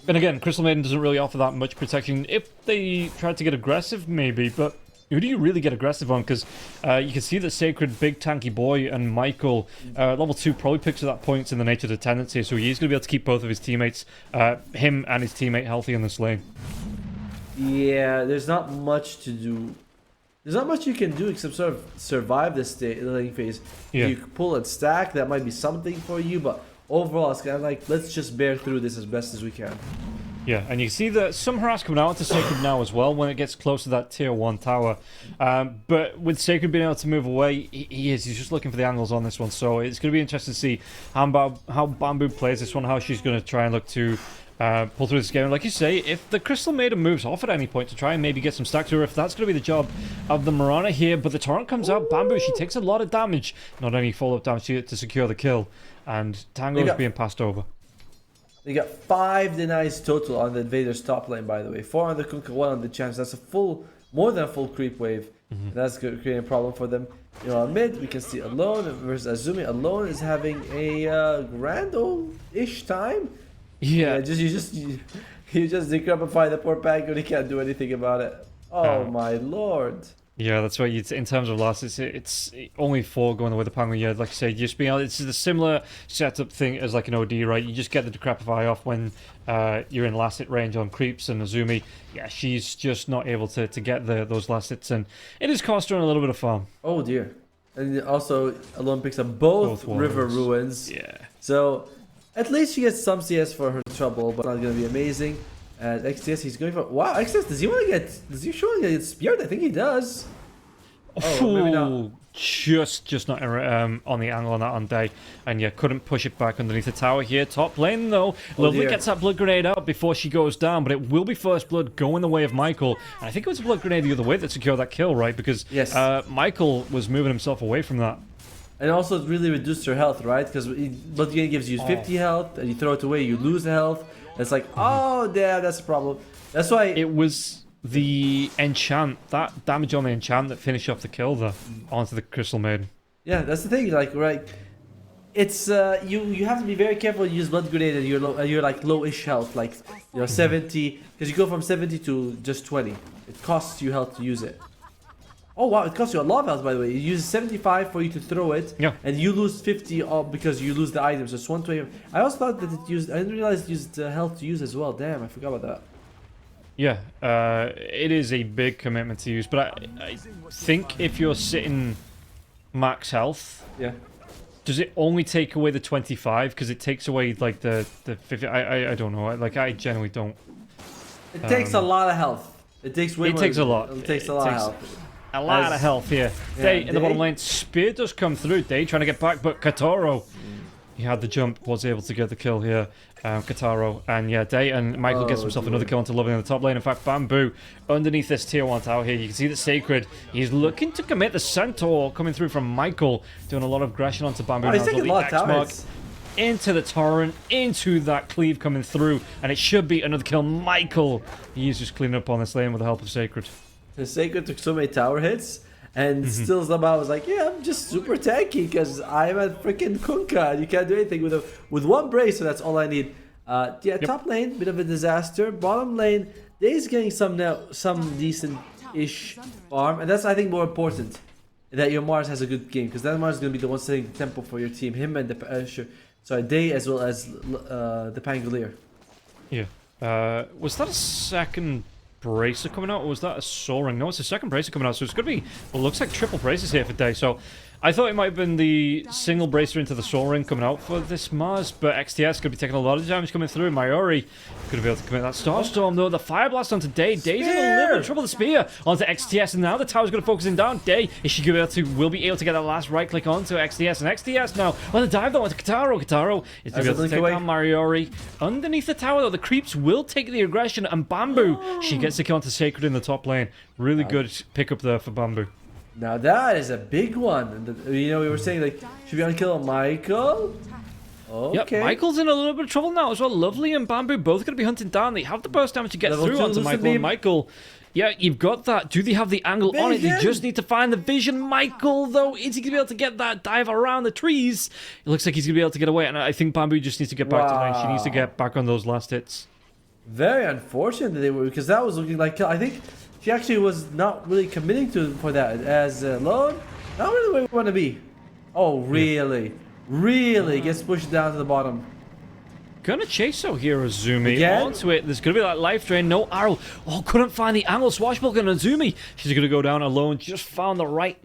again, Crystal Maiden doesn't really offer that much protection. If they tried to get aggressive, maybe, but who do you really get aggressive on? Because you can see that Sacred, big tanky boy, and Michael, level 2 probably picks at that point in the nature of the tendency, so he's going to be able to keep both of his teammates, him and his teammate, healthy in this lane. Yeah, there's not much to do. There's not much you can do except sort of survive this lane phase. Yeah. You pull and stack, that might be something for you, but overall it's kind of like, let's just bear through this as best as we can. Yeah, and you see that some harass coming out into Sacred now as well when it gets close to that tier 1 tower. But with Sacred being able to move away, he's just looking for the angles on this one. So it's going to be interesting to see how Bamboo plays this one, how she's going to try and look to pull through this game. And like you say, if the Crystal Maiden moves off at any point to try and maybe get some stack to her, if that's going to be the job of the Mirana here, but the Torrent comes out, Bamboo, she takes a lot of damage, not any follow-up damage to secure the kill, and Tango is being passed over. They got 5 denies total on the Invader's top lane, by the way. 4 on the Kunkka, 1 on the Champs. That's more than a full creep wave. That's creating a problem for them. You know, on mid, we can see Alone versus Azumi. Alone is having a grand old-ish time. Yeah. You just decrepify the poor Pango and he can't do anything about it. Oh my lord. Yeah, that's right. In terms of loss, it's only 4 going away the Pango. Yeah, like I say, just being able, it's a similar setup thing as like an OD, right? You just get the Decrepify off when you're in last hit range on creeps, and Azumi, yeah, she's just not able to get those last hits, and it has cost her a little bit of farm. Oh dear. And also, Alone picks up both River Ruins. Yeah. So, at least she gets some CS for her trouble, but not going to be amazing. And XTS, he's going for... Wow, XTS, does he surely get speared? I think he does. Oh, maybe not. Just not on the angle on that on day. And yeah, couldn't push it back underneath the tower here. Top lane though. Lovely gets that blood grenade out before she goes down, but it will be first blood going the way of Michael. And I think it was a blood grenade the other way that secured that kill, right? Because Michael was moving himself away from that. And also it really reduced her health, right? Because blood grenade gives you 50 health, and you throw it away, you lose the health. It's like, oh damn, that's a problem. That's why it was the enchant, that damage on the enchant that finished off the kill there onto the Crystal Maiden. Yeah, that's the thing. Like, right, it's you have to be very careful to use blood grenade and you're like low-ish health, like 70, because you go from 70 to just 20. It costs you health to use it. Oh wow, it costs you a lot of health, by the way. It uses 75 for you to throw it, and you lose 50 because you lose the items. So it's 120. I also thought that it used. I didn't realize it used health to use as well. Damn, I forgot about that. Yeah, it is a big commitment to use, but I think if you're sitting max health, does it only take away the 25? Because it takes away like the 50. I don't know. Like I generally don't. It takes a lot of health. It takes way more. It takes a lot. It takes a lot of health. A lot of health here. Day in the bottom lane. Spear does come through. Day trying to get back, but Kataro, he had the jump, was able to get the kill here. Kataro, and yeah, Day and Michael gets himself another kill onto Loving in the top lane. In fact, Bamboo underneath this tier 1 tower here. You can see that Sacred, he's looking to commit the Centaur coming through from Michael, doing a lot of aggression onto Bamboo. Oh, he's taking a lot of towers. Into the Torrent, into that cleave coming through, and it should be another kill. Michael, he's just cleaning up on this lane with the help of Sacred. The Sacred took so many tower hits, and still somehow was like, yeah, I'm just super tanky because I'm a freaking Kunkka, and you can't do anything with one brace, so that's all I need. Top lane, bit of a disaster. Bottom lane, Day's getting some decent-ish farm, and that's, I think, more important, that your Mars has a good game, because that Mars is going to be the one setting the tempo for your team. Him and the Day as well as the Pangolier. Yeah. Was that a second bracer coming out, or was that a soaring? No, it's a second bracer coming out, so it's going to be, well, looks like triple braces here for Day. So I thought it might have been the single bracer into the soaring coming out for this Mars, but XTS could be taking a lot of damage coming through. Mayuri could be able to commit that Starstorm though. The Fire Blast onto Day. Day's in a little bit of trouble. The Spear onto XTS, and now the tower's going to focus him down. Day, is she going to will be able to get that last right click onto XTS, and XTS now on the dive though onto Kataro. Kataro is going to be able to take down Mayuri. Underneath the tower though, the creeps will take the aggression, and Bamboo, she gets the kill onto Sacred in the top lane. Really good pickup there for Bamboo. Now that is a big one. You know, we were saying like, should we unkill Michael? Okay. Yep, Michael's in a little bit of trouble now as well. Lovely and Bamboo both going to be hunting down. They have the burst damage to get Level through 2 onto Michael. And Michael, yeah, you've got that. Do they have the angle on it? You just need to find the vision. Michael, though, is he going to be able to get that dive around the trees? It looks like he's going to be able to get away. And I think Bamboo just needs to get back to lane. She needs to get back on those last hits. Very unfortunate that they were, because that was looking like, I think she actually was not really committing to for that as Lone. Not really where we want to be. Oh, really? Really gets pushed down to the bottom. Gonna chase out here, Azumi. Again? Onto it. There's gonna be that life drain. No arrow. Oh, couldn't find the angle. Swashbuckler and Azumi. She's gonna go down alone. Just found the right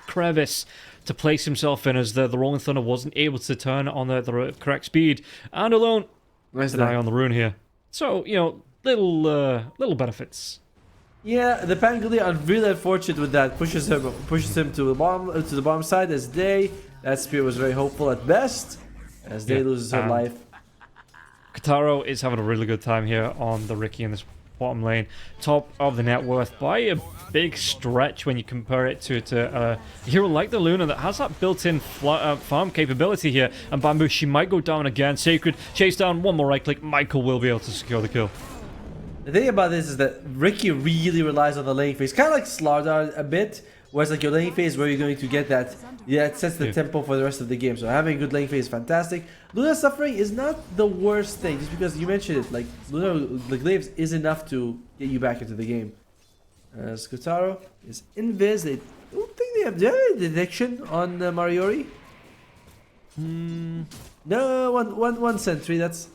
crevice to place himself in, as the Rolling Thunder wasn't able to turn on the correct speed. And alone. Nice an eye on the rune here. So, you know, little benefits. Yeah, the Pangolier are really unfortunate with that. Pushes him to the bottom side as Day. That spear was very hopeful at best, as Day loses her life. Kataro is having a really good time here on the Ricky in this bottom lane. Top of the net worth by a big stretch when you compare it to a hero like the Luna that has that built-in farm capability here. And Bamboo, she might go down again. Sacred, chase down, one more right click. Michael will be able to secure the kill. The thing about this is that Ricky really relies on the lane phase. Kind of like Slardar a bit, whereas like your lane phase where you're going to get that, it sets the tempo for the rest of the game. So having a good lane phase is fantastic. Luna suffering is not the worst thing, just because you mentioned it. Like Luna, the glaives is enough to get you back into the game. Skutaro is invis. I don't think they have detection on Mariori. No, one sentry. That's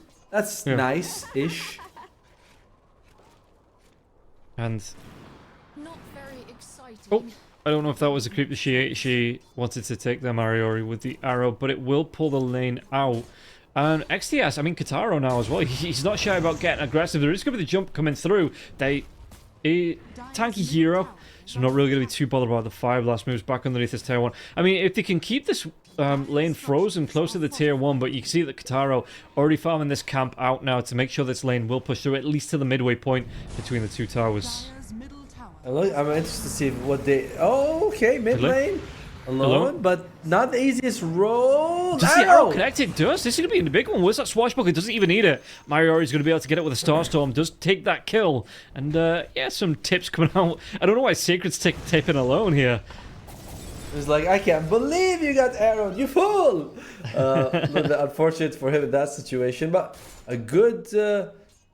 nice-ish. And oh, I don't know if that was a creep that she wanted to take the Mariori with the arrow, but it will pull the lane out. And XTS, I mean Kataro now as well. He's not shy about getting aggressive. There is going to be the jump coming through. A tanky hero, so not really going to be too bothered about the 5 blast moves back underneath this tier 1. I mean, if they can keep this lane frozen close to the tier 1, but you can see that Kataro already farming this camp out now to make sure this lane will push through at least to the midway point between the two towers. I'm interested to see what they... Oh, okay, mid lane. Alone, but not the easiest roll. Does the arrow connect? It does. This is going to be a big one. Where's that Swashbuckler? Doesn't even need it. Mariori's going to be able to get it with a Starstorm. Does take that kill. And, yeah, some tips coming out. I don't know why Sacred's tipping alone here. It's like, I can't believe you got arrowed, you fool! Unfortunate for him in that situation, but a good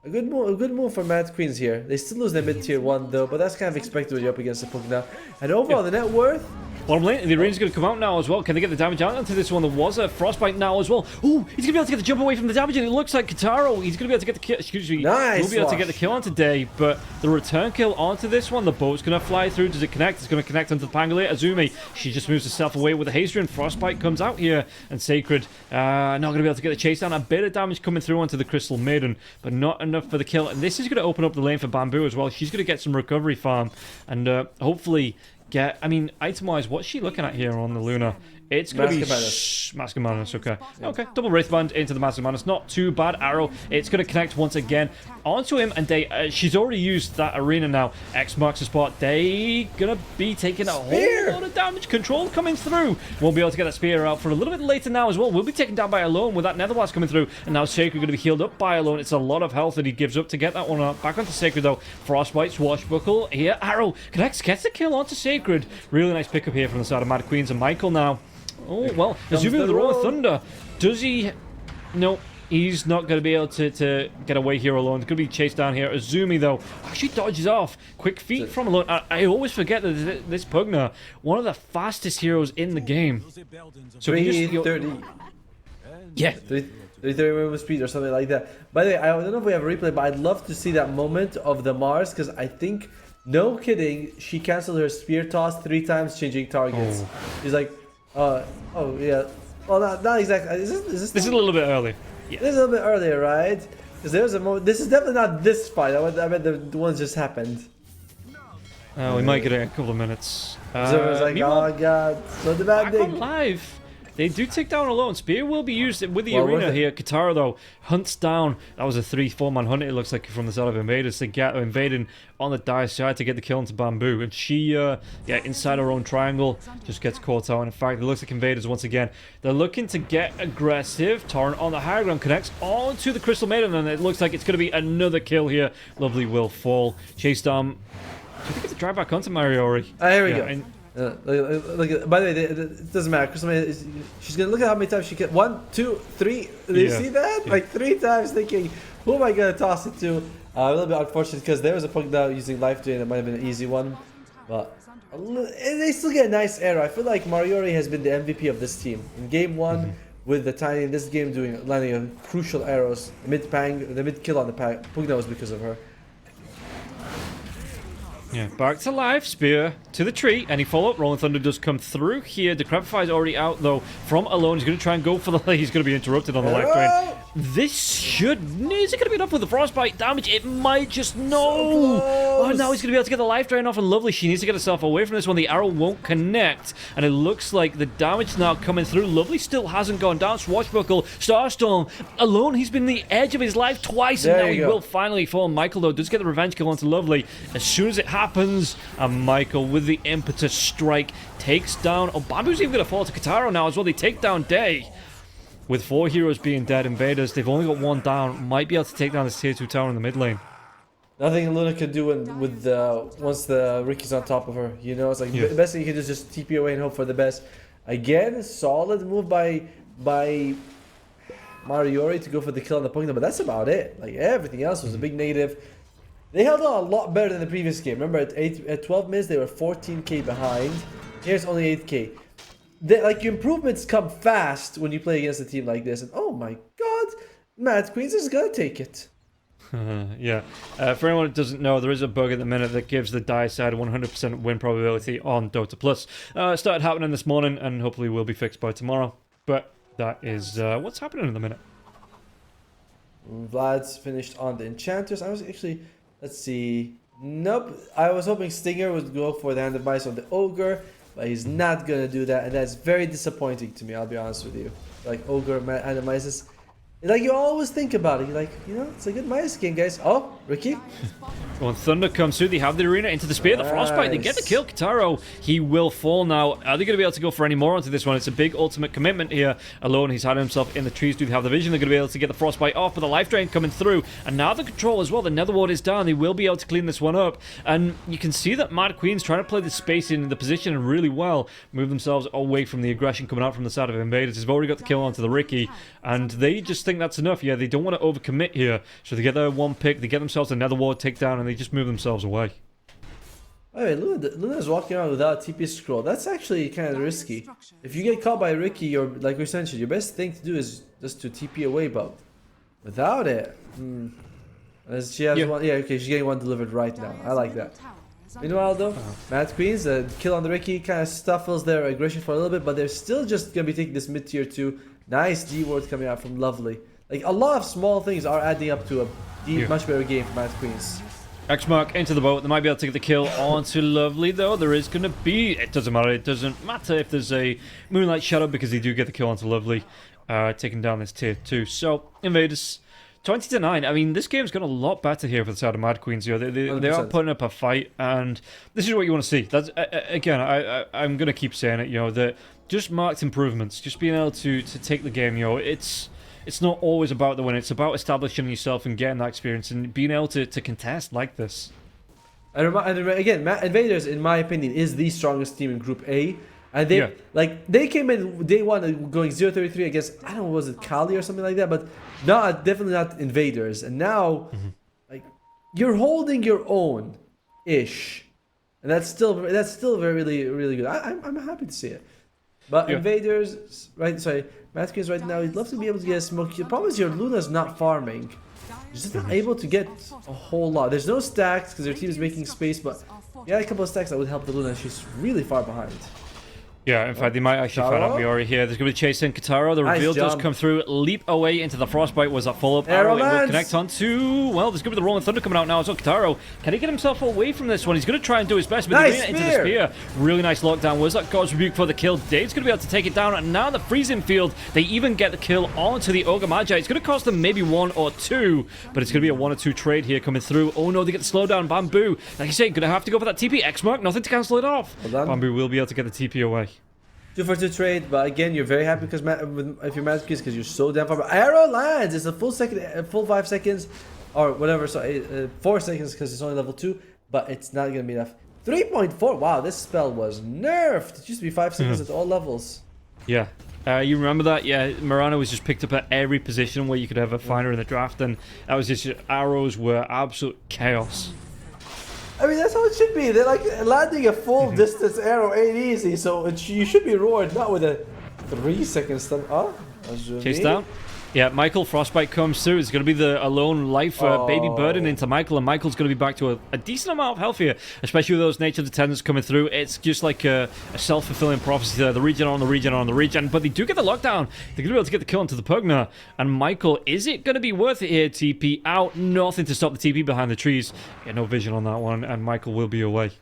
move for Mad Queens here. They still lose their mid tier 1 though, but that's kind of expected when you're up against the Puck now. And overall, the net worth. Bottom lane, the range is going to come out now as well. Can they get the damage out onto this one? There was a Frostbite now as well. Ooh, he's going to be able to get the jump away from the damage, and it looks like Kataro, he's going to be able to get the kill. Excuse me. Nice. He'll be able to get the kill on today, but the return kill onto this one, the boat's going to fly through. Does it connect? It's going to connect onto the Pangolier. Azumi, she just moves herself away with the haste rune. Frostbite comes out here, and Sacred not going to be able to get the chase down. A bit of damage coming through onto the Crystal Maiden, but not enough for the kill. And this is going to open up the lane for Bamboo as well. She's going to get some recovery farm, and hopefully get... I mean, item-wise, what's she looking at here on the Luna? It's going to be Mask of Madness, okay. Okay, double Wraith Band into the Mask of Madness. Not too bad. Arrow, it's going to connect once again onto him, and they, she's already used that arena now. X marks the spot. They going to be taking a whole lot of damage. Control coming through. Won't be able to get that spear out for a little bit later now as well. We'll be taken down by Alone with that Nether Blast coming through, and now Sacred going to be healed up by Alone. It's a lot of health that he gives up to get that one out. Back onto Sacred though. Frostbite, Swashbuckle. Here, Arrow connects, gets the kill onto Sacred. Really nice pickup here from the side of Mad Queens and Michael now. Oh, well, Azumi with the Roll of Thunder. Does he... No, he's not going to be able to get away here alone. It's going to be chased down here. Azumi, though, actually dodges off. Quick feet from Alone. I always forget that this Pugna, one of the fastest heroes in the game. So 330. Yeah. 330 movement speed or something like that. By the way, I don't know if we have a replay, but I'd love to see that moment of the Mars, because I think, no kidding, she canceled her spear toss 3 times, changing targets. Oh. He's like... oh yeah. Well, not exactly. Is this is a little bit early. Yeah. This is a little bit earlier, right? Because there's a moment. This is definitely not this fight. I bet the ones just happened. We might get it in a couple of minutes. So it was like, oh god, so demanding. Back on live. They do take down Alone. Spear will be used with the Well, arena worth it. here. Katara, though, hunts down. That was a 3-4-man hunt, it looks like, from the side of Invaders to get invading on the Dire side to get the kill into Bamboo. And she, inside her own triangle, just gets caught out. And in fact, it looks like Invaders, once again, they're looking to get aggressive. Torrent on the high ground connects onto the Crystal Maiden, and it looks like it's going to be another kill here. Lovely will fall. Chase down. Do you think it's a drive back onto Mariori? Here we go. Look, by the way, it doesn't matter. She's gonna look at how many times she can. 1, 2, 3. Do you see that? Yeah. Like 3 times, thinking, who am I gonna toss it to? A little bit unfortunate because there was a puck down using life drain. It might have been an easy one, but they still get a nice arrow. I feel like Mariori has been the MVP of this team in game 1 with the Tiny. In this game, landing a crucial arrows. The mid kill on the puck down was because of her. Yeah, back to life, Spear to the tree, any follow-up. Rolling Thunder does come through here. Decrepify is already out, though, from Alone. He's going to try and go for the... He's going to be interrupted on the life drain. This should... Is it going to be enough with the frostbite damage? It might just... No! Oh, now he's going to be able to get the life drain off, and Lovely, she needs to get herself away from this one. The arrow won't connect, and it looks like the damage now coming through. Lovely still hasn't gone down. Swashbuckle, Starstorm, Alone, he's been the edge of his life twice, and now he will finally fall. Michael, though, does get the revenge kill onto Lovely as soon as it happens, and Michael, with the impetus strike, takes down... Oh, Bamboo's even going to fall to Kataro now as well. They take down Day. With 4 heroes being dead, Invaders, they've only got 1 down. Might be able to take down this tier 2 tower in the mid lane. Nothing Luna can do once the Ricky's on top of her. You know, it's like the best thing you can do is just TP away and hope for the best. Again, solid move by Mariori to go for the kill on the Pokemon, but that's about it. Like everything else was a big negative. They held on a lot better than the previous game. Remember, at 12 minutes they were 14k behind. Here's only 8k. Your improvements come fast when you play against a team like this. And oh my god, Mad Queens is gonna take it. Yeah. For anyone who doesn't know, there is a bug at the minute that gives the Dire side a 100% win probability on Dota Plus. Started happening this morning and hopefully will be fixed by tomorrow. But that is what's happening in the minute. Vlad's finished on the Enchanters. I was actually... Let's see. Nope. I was hoping Stinger would go for the Hand of Mice on the Ogre, but he's not gonna do that, and that's very disappointing to me, I'll be honest with you. Like, Ogre, Hand of Mice is... Like, you always think about it. You're like, you know, it's a good Mice game, guys. Oh, Ricky. When Thunder comes through, they have the arena into the spear. The Frostbite, they get the kill. Kataro, he will fall now. Are they going to be able to go for any more onto this one? It's a big ultimate commitment here. Alone, he's had himself in the trees. Do they have the vision? They're going to be able to get the Frostbite off, but the life drain coming through. And now the control as well. The Nether Ward is down. They will be able to clean this one up. And you can see that Mad Queen's trying to play the space in the position really well. Move themselves away from the aggression coming out from the side of Invaders. They've already got the kill onto the Ricky. And they just think that's enough. Yeah, they don't want to overcommit here. So they get their 1 pick. They get themselves a Nether Ward takedown, and they just move themselves away. Wait, Luna's walking around without TP scroll. That's actually kind of risky. If you get caught by Ricky, like we mentioned, your best thing to do is just to TP away, but without it, as she has one. Yeah, okay, she's getting one delivered right now. I like that. Meanwhile, though, Mad Queens, the kill on the Ricky kind of stuffles their aggression for a little bit, but they're still just gonna be taking this mid tier 2. Nice D ward coming out from Lovely. Like, a lot of small things are adding up to a much better game for Mad Queens. X-Mark into the boat. They might be able to get the kill onto Lovely, though. There is going to be... It doesn't matter. It doesn't matter if there's a Moonlight Shadow, because they do get the kill onto Lovely, taking down this tier 2. So, Invaders, 20-9. I mean, this game's got a lot better here for the side of Mad Queens. You know, they are putting up a fight, and this is what you want to see. That's again, I'm going to keep saying it, you know, that just marked improvements, just being able to take the game, you know, it's not always about the win. It's about establishing yourself and getting that experience and being able to contest like this. And again, Invaders, in my opinion, is the strongest team in Group A. And they came in day 1 going 0-33 against, I don't know, was it Kali or something like that? But definitely not Invaders. And now, like, you're holding your own ish, and that's still really, really good. I'm happy to see it. But Invaders, right? Sorry. Mad Queens right now, he'd love to be able to get a smoke. The problem is your Luna's not farming. She's just not able to get a whole lot. There's no stacks because their team is making space, but yeah, a couple of stacks that would help the Luna. She's really far behind. Yeah, in fact, they might actually find out Miori here. There's going to be chasing Kataro. The reveal does come through. Leap away into the Frostbite. Was that follow-up? Arrow will connect onto... Well, there's going to be the Rolling Thunder coming out now. So Kataro, can he get himself away from this one? He's going to try and do his best, but he's into the spear. Really nice lockdown. Was that God's Rebuke for the kill? Dave's going to be able to take it down. And now the freezing field, they even get the kill onto the Ogre Magi. It's going to cost them maybe 1 or 2, but it's going to be a 1 or 2 trade here coming through. Oh no, they get the slowdown. Bamboo, like you say, going to have to go for that TP. X-Mark, nothing to cancel it off. Bamboo will be able to get the TP away. 2 for 2 trade, but again, you're very happy because if you're Mad because you're so damn far. Arrow lands. It's a full 5 seconds, or whatever. So 4 seconds because it's only level 2, but it's not gonna be enough. 3.4. Wow, this spell was nerfed. It used to be 5 seconds at all levels. Yeah. You remember that? Yeah, Mirana was just picked up at every position where you could ever find her in the draft, and that was just arrows were absolute chaos. I mean, that's how it should be. They're like landing a full distance arrow ain't easy, so you should be roared, not with a 3-second stun. Oh, chase down. Yeah, Michael, Frostbite comes through. It's going to be the alone life baby burden into Michael, and Michael's going to be back to a decent amount of health here, especially with those nature attendants coming through. It's just like a self-fulfilling prophecy there. The regen on the regen on the regen, but they do get the lockdown. They're going to be able to get the kill onto the Pugna. And Michael, is it going to be worth it here? TP out. Nothing to stop the TP behind the trees. Yeah, no vision on that one, and Michael will be away.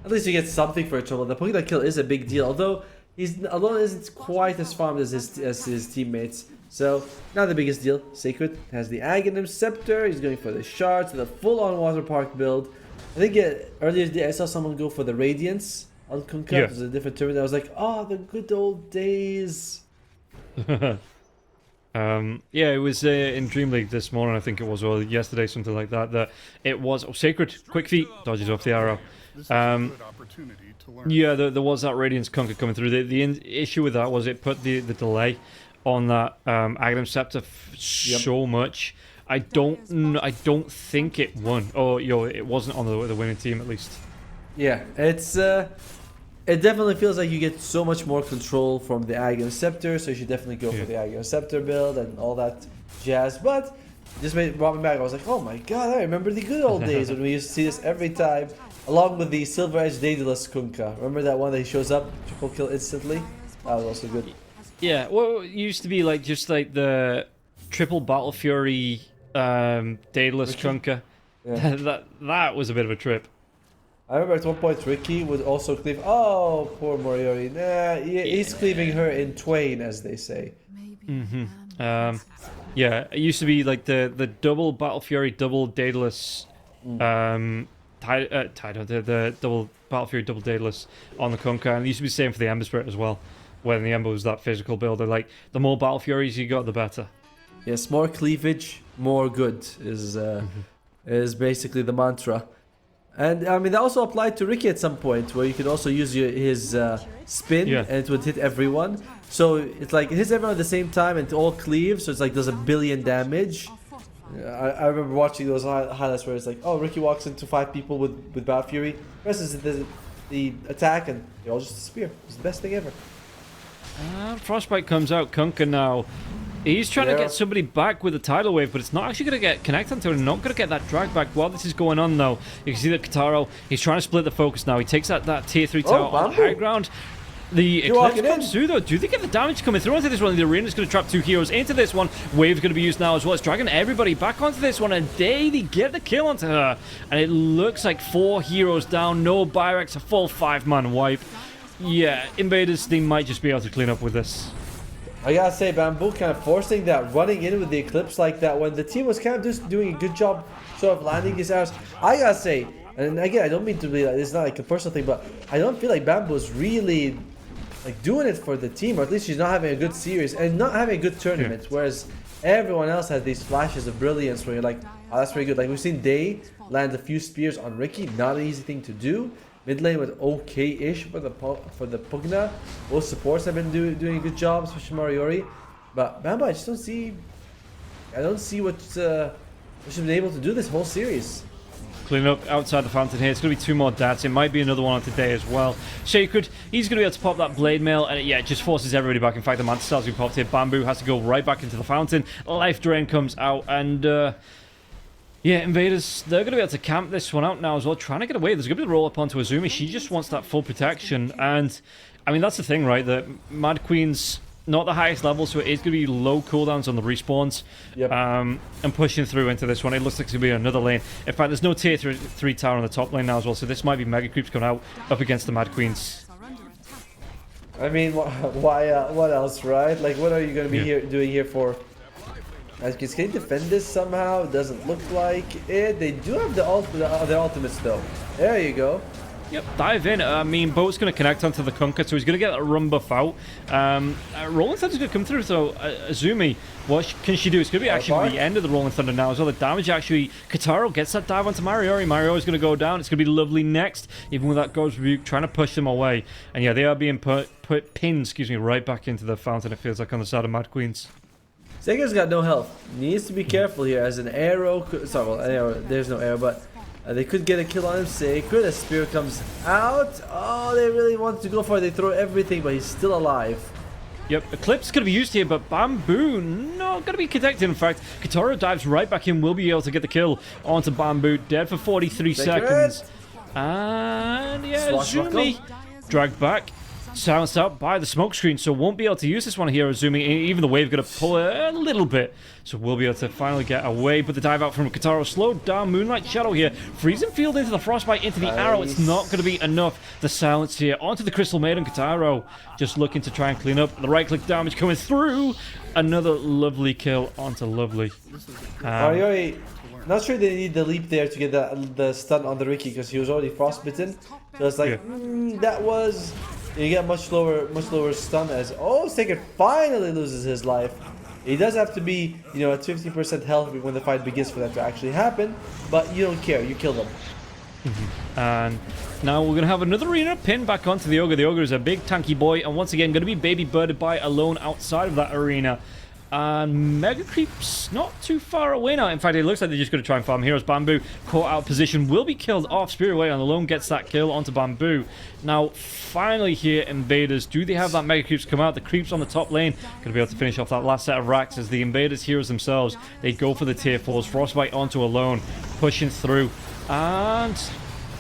At least you get something for trouble. The Pugna kill is a big deal, although he's alone isn't quite as farmed as his teammates. So, not the biggest deal. Sacred has the Aghanim Scepter. He's going for the shards, the full-on Water Park build. I think earlier today I saw someone go for the Radiance on Kunkka. It was a different tournament. I was like, oh, the good old days. Yeah, it was in Dream League this morning, I think it was, or yesterday, something like that. That it was Sacred, quick feet, dodges off the arrow. Yeah, there was that Radiance Kunkka coming through. The issue with that was it put the delay on that Aghanim Scepter so much. I don't think it won. Or it wasn't on the winning team at least. Yeah, it definitely feels like you get so much more control from the Aghanim Scepter, so you should definitely go for the Aghanim Scepter build and all that jazz. But just brought me back. I was like, oh my god, I remember the good old days when we used to see this every time. Along with the Silver Edge Daedalus Kunkka. Remember that one that he shows up, triple kill instantly? That was also good. Yeah, well, it used to be like just like the triple Battle Fury Daedalus Kunkka. Yeah. that was a bit of a trip. I remember at one point Ricky would also cleave. Oh, poor Moriori. Nah, he's cleaving her in twain, as they say. Yeah, it used to be like the double Battle Fury, double Daedalus. The double Battle Fury, double Daedalus on the Kunkka, and it used to be the same for the Ember Spirit as well, when the Ember was that physical builder. Like, the more Battle Furies you got, the better. Yes, more cleavage, more good is basically the mantra. And I mean, that also applied to Ricky at some point, where you could also use his spin, and it would hit everyone. So it's like it hits everyone at the same time and it all cleaves, so it's like does 1 billion damage. I remember watching those highlights where it's like, oh, Ricky walks into 5 people with Battle Fury, presses the attack, and they all just disappear. It's the best thing ever. Frostbite comes out, Kunkka now. He's trying to get somebody back with a tidal wave, but it's not actually going to get connected onto him. Not going to get that drag back while this is going on, though. You can see that Kataro, he's trying to split the focus now. He takes that tier 3 tower on the high ground. The Eclipse comes through, though. Do they get the damage coming through onto this one? The arena's going to trap 2 heroes into this one. Wave's going to be used now as well. It's dragging everybody back onto this one, and they get the kill onto her. And it looks like 4 heroes down. No Byrex, a full 5-man wipe. Yeah, Invaders, they might just be able to clean up with this. I gotta say, Bamboo kind of forcing that, running in with the Eclipse like that, when the team was kind of just doing a good job sort of landing these arrows. I gotta say, and again, I don't mean to be like, it's not like a personal thing, but I don't feel like Bamboo's really like doing it for the team, or at least she's not having a good series and not having a good tournament, whereas everyone else has these flashes of brilliance where you're like, oh, that's pretty good. Like we've seen Day land a few spears on Ricky, not an easy thing to do. Mid lane was okay-ish for the Pugna. Both supports have been doing a good job, especially Moriori. But Bamba, I just don't see. I don't see what she's been able to do this whole series. Cleaning up outside the fountain here. It's going to be 2 more dats. It might be another one on today as well. Sacred, he's going to be able to pop that blade mail, and it just forces everybody back. In fact, the Mantis Star's been popped here. Bamboo has to go right back into the fountain. Life Drain comes out, and Yeah, Invaders, they're going to be able to camp this one out now as well, trying to get away. There's going to be the roll up onto Azumi. She just wants that full protection. And, I mean, that's the thing, right? That Mad Queen's not the highest level, so it is going to be low cooldowns on the respawns. Yep. And pushing through into this one. It looks like it's going to be another lane. In fact, there's no tier 3 tower on the top lane now as well, so this might be Mega Creeps coming out up against the Mad Queens. I mean, why? What else, right? Like, what are you going to be doing here for? Can they defend this somehow? It doesn't look like it. They do have the ultimates though. There you go. Yep, dive in. I mean, Boat's going to connect onto the Kunkka, so he's going to get a run buff out. Rolling Thunder's going to come through, so Azumi, what can she do? It's going to be actually the end of the Rolling Thunder now as well. The damage actually, Kataro gets that dive onto Mariori. Mariori is going to go down. It's going to be Lovely next, even with that God's Rebuke, trying to push them away. And yeah, they are being pinned, right back into the fountain, it feels like, on the side of Mad Queens. Sega's got no health. Needs to be careful here as an arrow. Sorry, well, an arrow. There's no arrow, but they could get a kill on him. Sacred. A spear comes out. Oh, they really want to go for it. They throw everything, but he's still alive. Yep, Eclipse going to be used here, but Bamboo not going to be connected. In fact, Kataro dives right back in, will be able to get the kill onto Bamboo. Dead for 43 seconds. And yeah, Azumi dragged back. Silenced out by the smoke screen, so won't be able to use this one here. Azumi, even the wave going to pull a little bit, so we'll be able to finally get away. But the dive out from Kataro slowed down. Moonlight Shadow here, freezing field into the frostbite, into the arrow. It's not going to be enough. The silence here onto the Crystal Maiden. Kataro just looking to try and clean up. The right click damage coming through. Another lovely kill onto Lovely. Not sure they need the leap there to get the stun on the Ricky because he was already frostbitten. So it's like that was. You get much lower stun as Sacred finally loses his life. He does have to be, at 50% health when the fight begins for that to actually happen, but you don't care, you kill them. And now we're going to have another arena pin back onto the Ogre. The Ogre is a big tanky boy, and once again going to be baby birded by Alone outside of that arena. And Mega Creep's not too far away now. In fact, it looks like they're just going to try and farm Heroes. Bamboo, caught out position, will be killed off. Spirit Away, and Alone gets that kill onto Bamboo. Now, finally here, Invaders, do they have that Mega Creeps come out? The Creeps on the top lane, going to be able to finish off that last set of racks as the Invaders Heroes themselves, they go for the tier 4s. Frostbite onto Alone, pushing through. And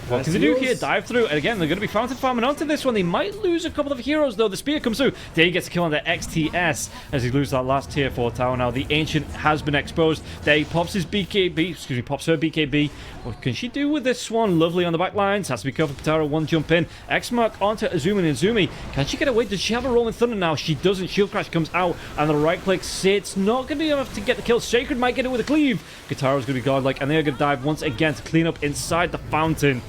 what can they do here? Dive through. And again, they're going to be fountain farming onto this one. They might lose a couple of heroes, though. The spear comes through. Day gets a kill on the XTS as he loses that last tier 4 tower. Now, the Ancient has been exposed. Day pops his BKB. Pops her BKB. What can she do with this one? Lovely on the back lines. Has to be careful. Kataro, one jump in. X-Mark onto Azumi. And Azumi, can she get away? Does she have a Rolling Thunder now? She doesn't. Shield Crash comes out. And the right click sits. Not going to be enough to get the kill. Sacred might get it with a cleave. Kataro's going to be godlike. And they're going to dive once again to clean up inside the fountain.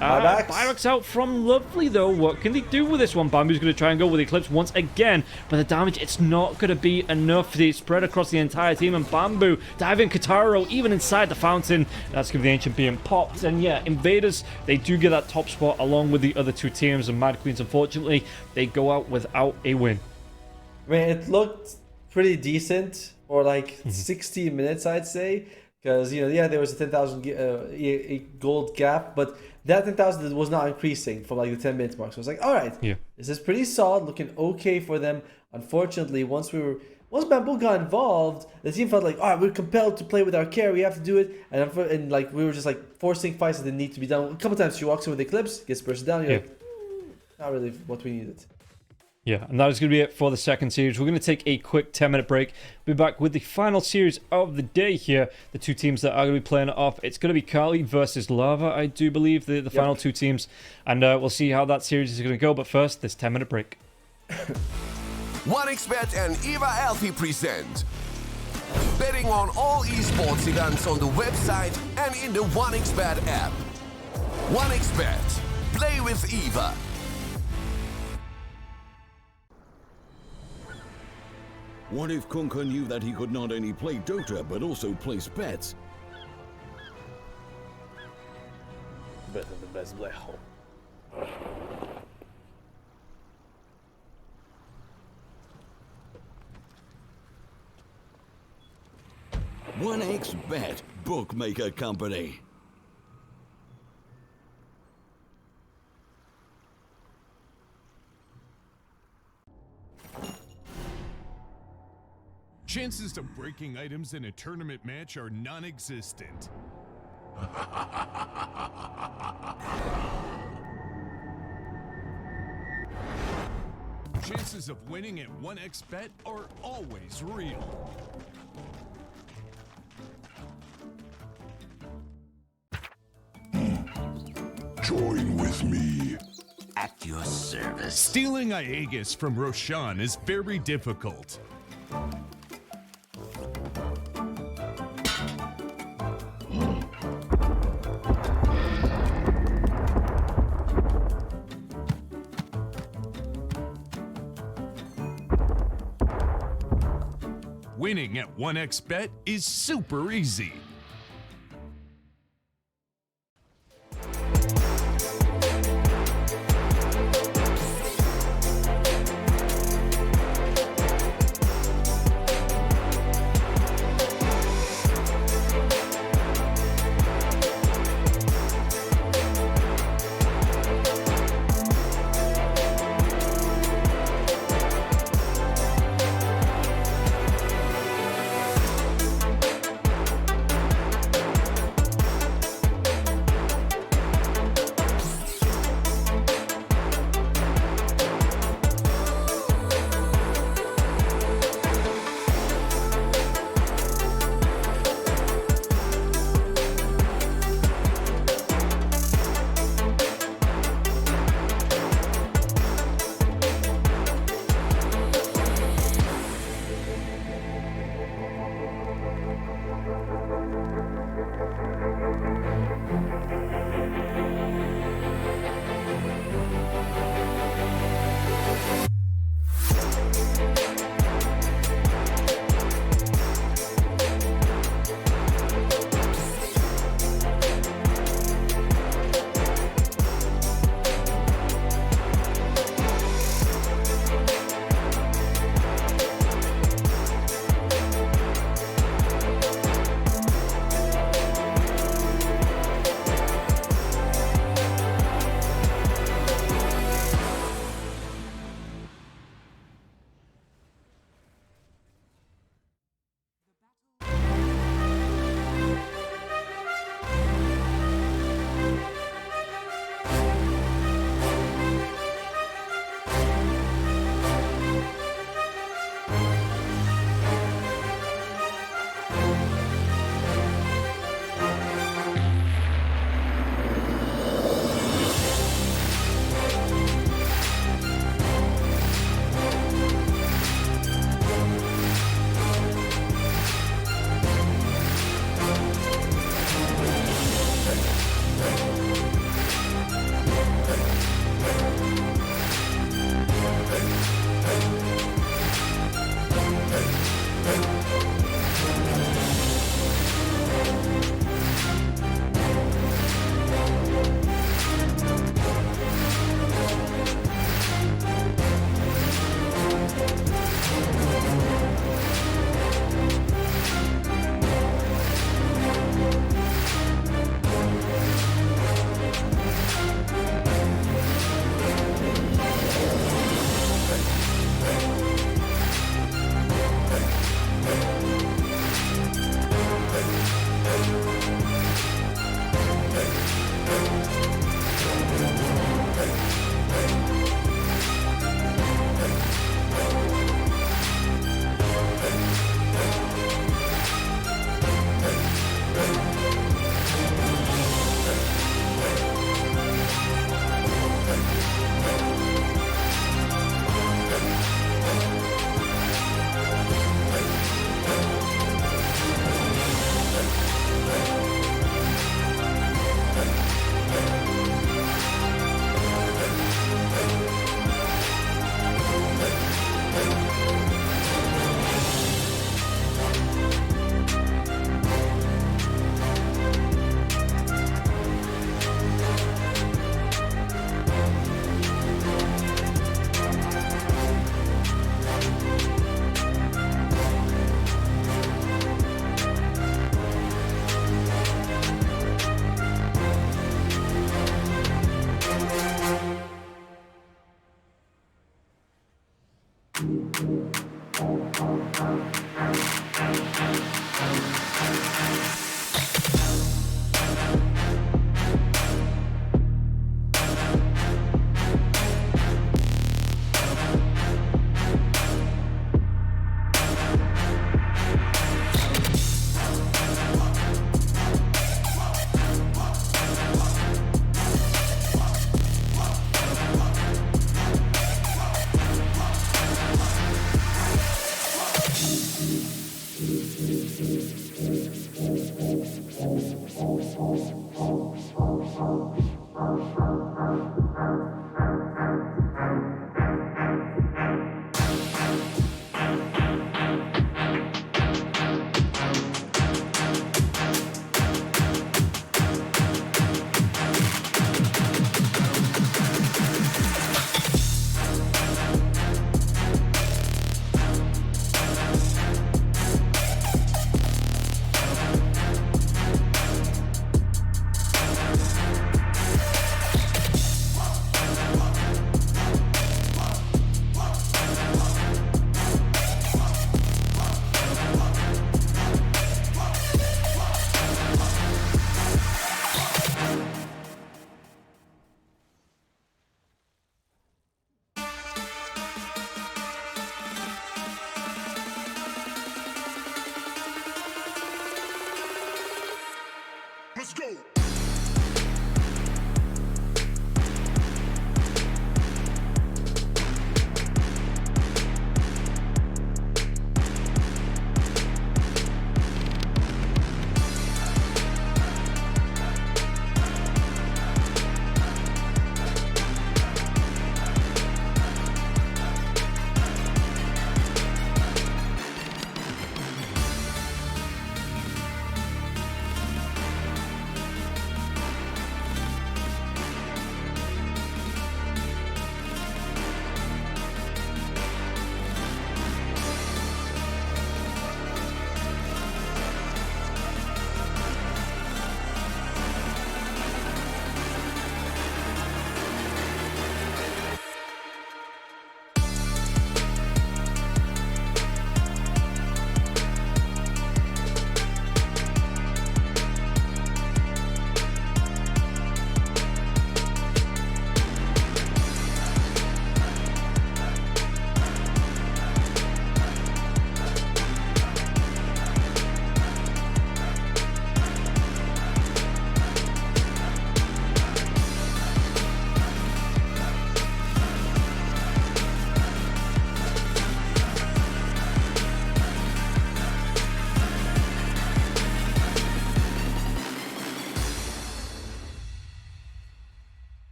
Byrox out from Lovely, though. What can they do with this one? Bamboo's going to try and go with Eclipse once again, but the damage, it's not going to be enough to spread across the entire team, and Bamboo diving Kataro even inside the fountain. That's going to be the Ancient being popped, and yeah, Invaders, they do get that top spot along with the other two teams, and Mad Queens, unfortunately, they go out without a win. I mean, it looked pretty decent for like 60 minutes, I'd say, because, there was a 10,000 gold gap, but that 10,000 was not increasing from like the 10 minutes mark. So I was like, all right, this is pretty solid, looking okay for them. Unfortunately, once Bamboo got involved, the team felt like, all right, we're compelled to play with our care. We have to do it. And like we were just like forcing fights that didn't need to be done. A couple times she walks in with Eclipse, gets burst down. You're like, not really what we needed. Yeah, and that is going to be it for the second series. We're going to take a quick 10-minute break. We'll be back with the final series of the day here. The two teams that are going to be playing it off. It's going to be Kali versus Lava, I do believe, the final two teams. And we'll see how that series is going to go. But first, this 10-minute break. 1xBet and Eva Alfie present betting on all esports events on the website and in the 1xBet app. 1xBet. Play with Eva. What if Kunkka knew that he could not only play Dota, but also place bets? Better the best black hole. 1xBet, bookmaker company. Chances of breaking items in a tournament match are non-existent. Chances of winning at 1xBet are always real. Join with me. At your service. Stealing Aegis from Roshan is very difficult. Winning at 1xBet is super easy.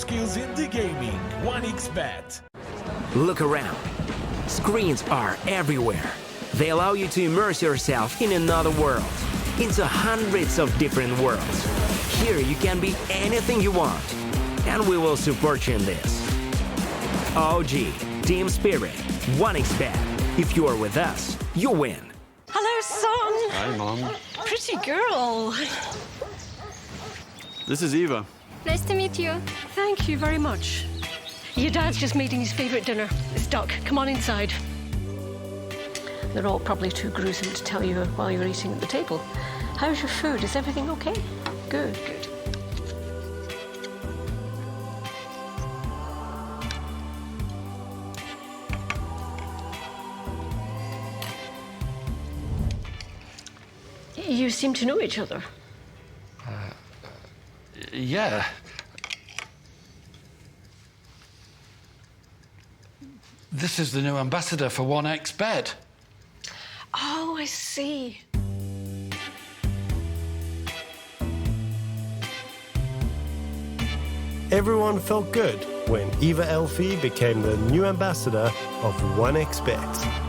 skills in the gaming. 1xBet. Look around. Screens are everywhere. They allow you to immerse yourself in another world, into hundreds of different worlds. Here you can be anything you want, and we will support you in this. OG, Team Spirit, 1xBet. If you are with us, you win. Hello, son. Hi, Mom. Pretty girl. This is Eva. Nice to meet you. Thank you very much. Your dad's just making his favorite dinner. It's duck. Come on inside. They're all probably too gruesome to tell you while you're eating at the table. How's your food? Is everything okay? Good, good. You seem to know each other. Yeah. This is the new ambassador for 1xBet. Oh, I see. Everyone felt good when Eva Elfie became the new ambassador of 1xBet.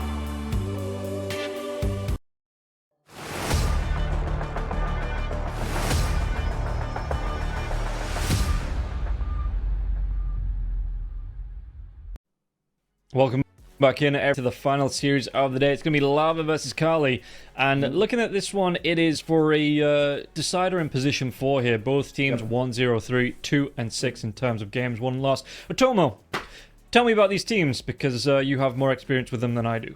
Welcome back in to the final series of the day. It's going to be Lava versus Kali. And looking at this one, it is for a decider in position 4 here. Both teams 1-0-3, 2-6 in terms of games won and lost. Otomo, tell me about these teams because you have more experience with them than I do.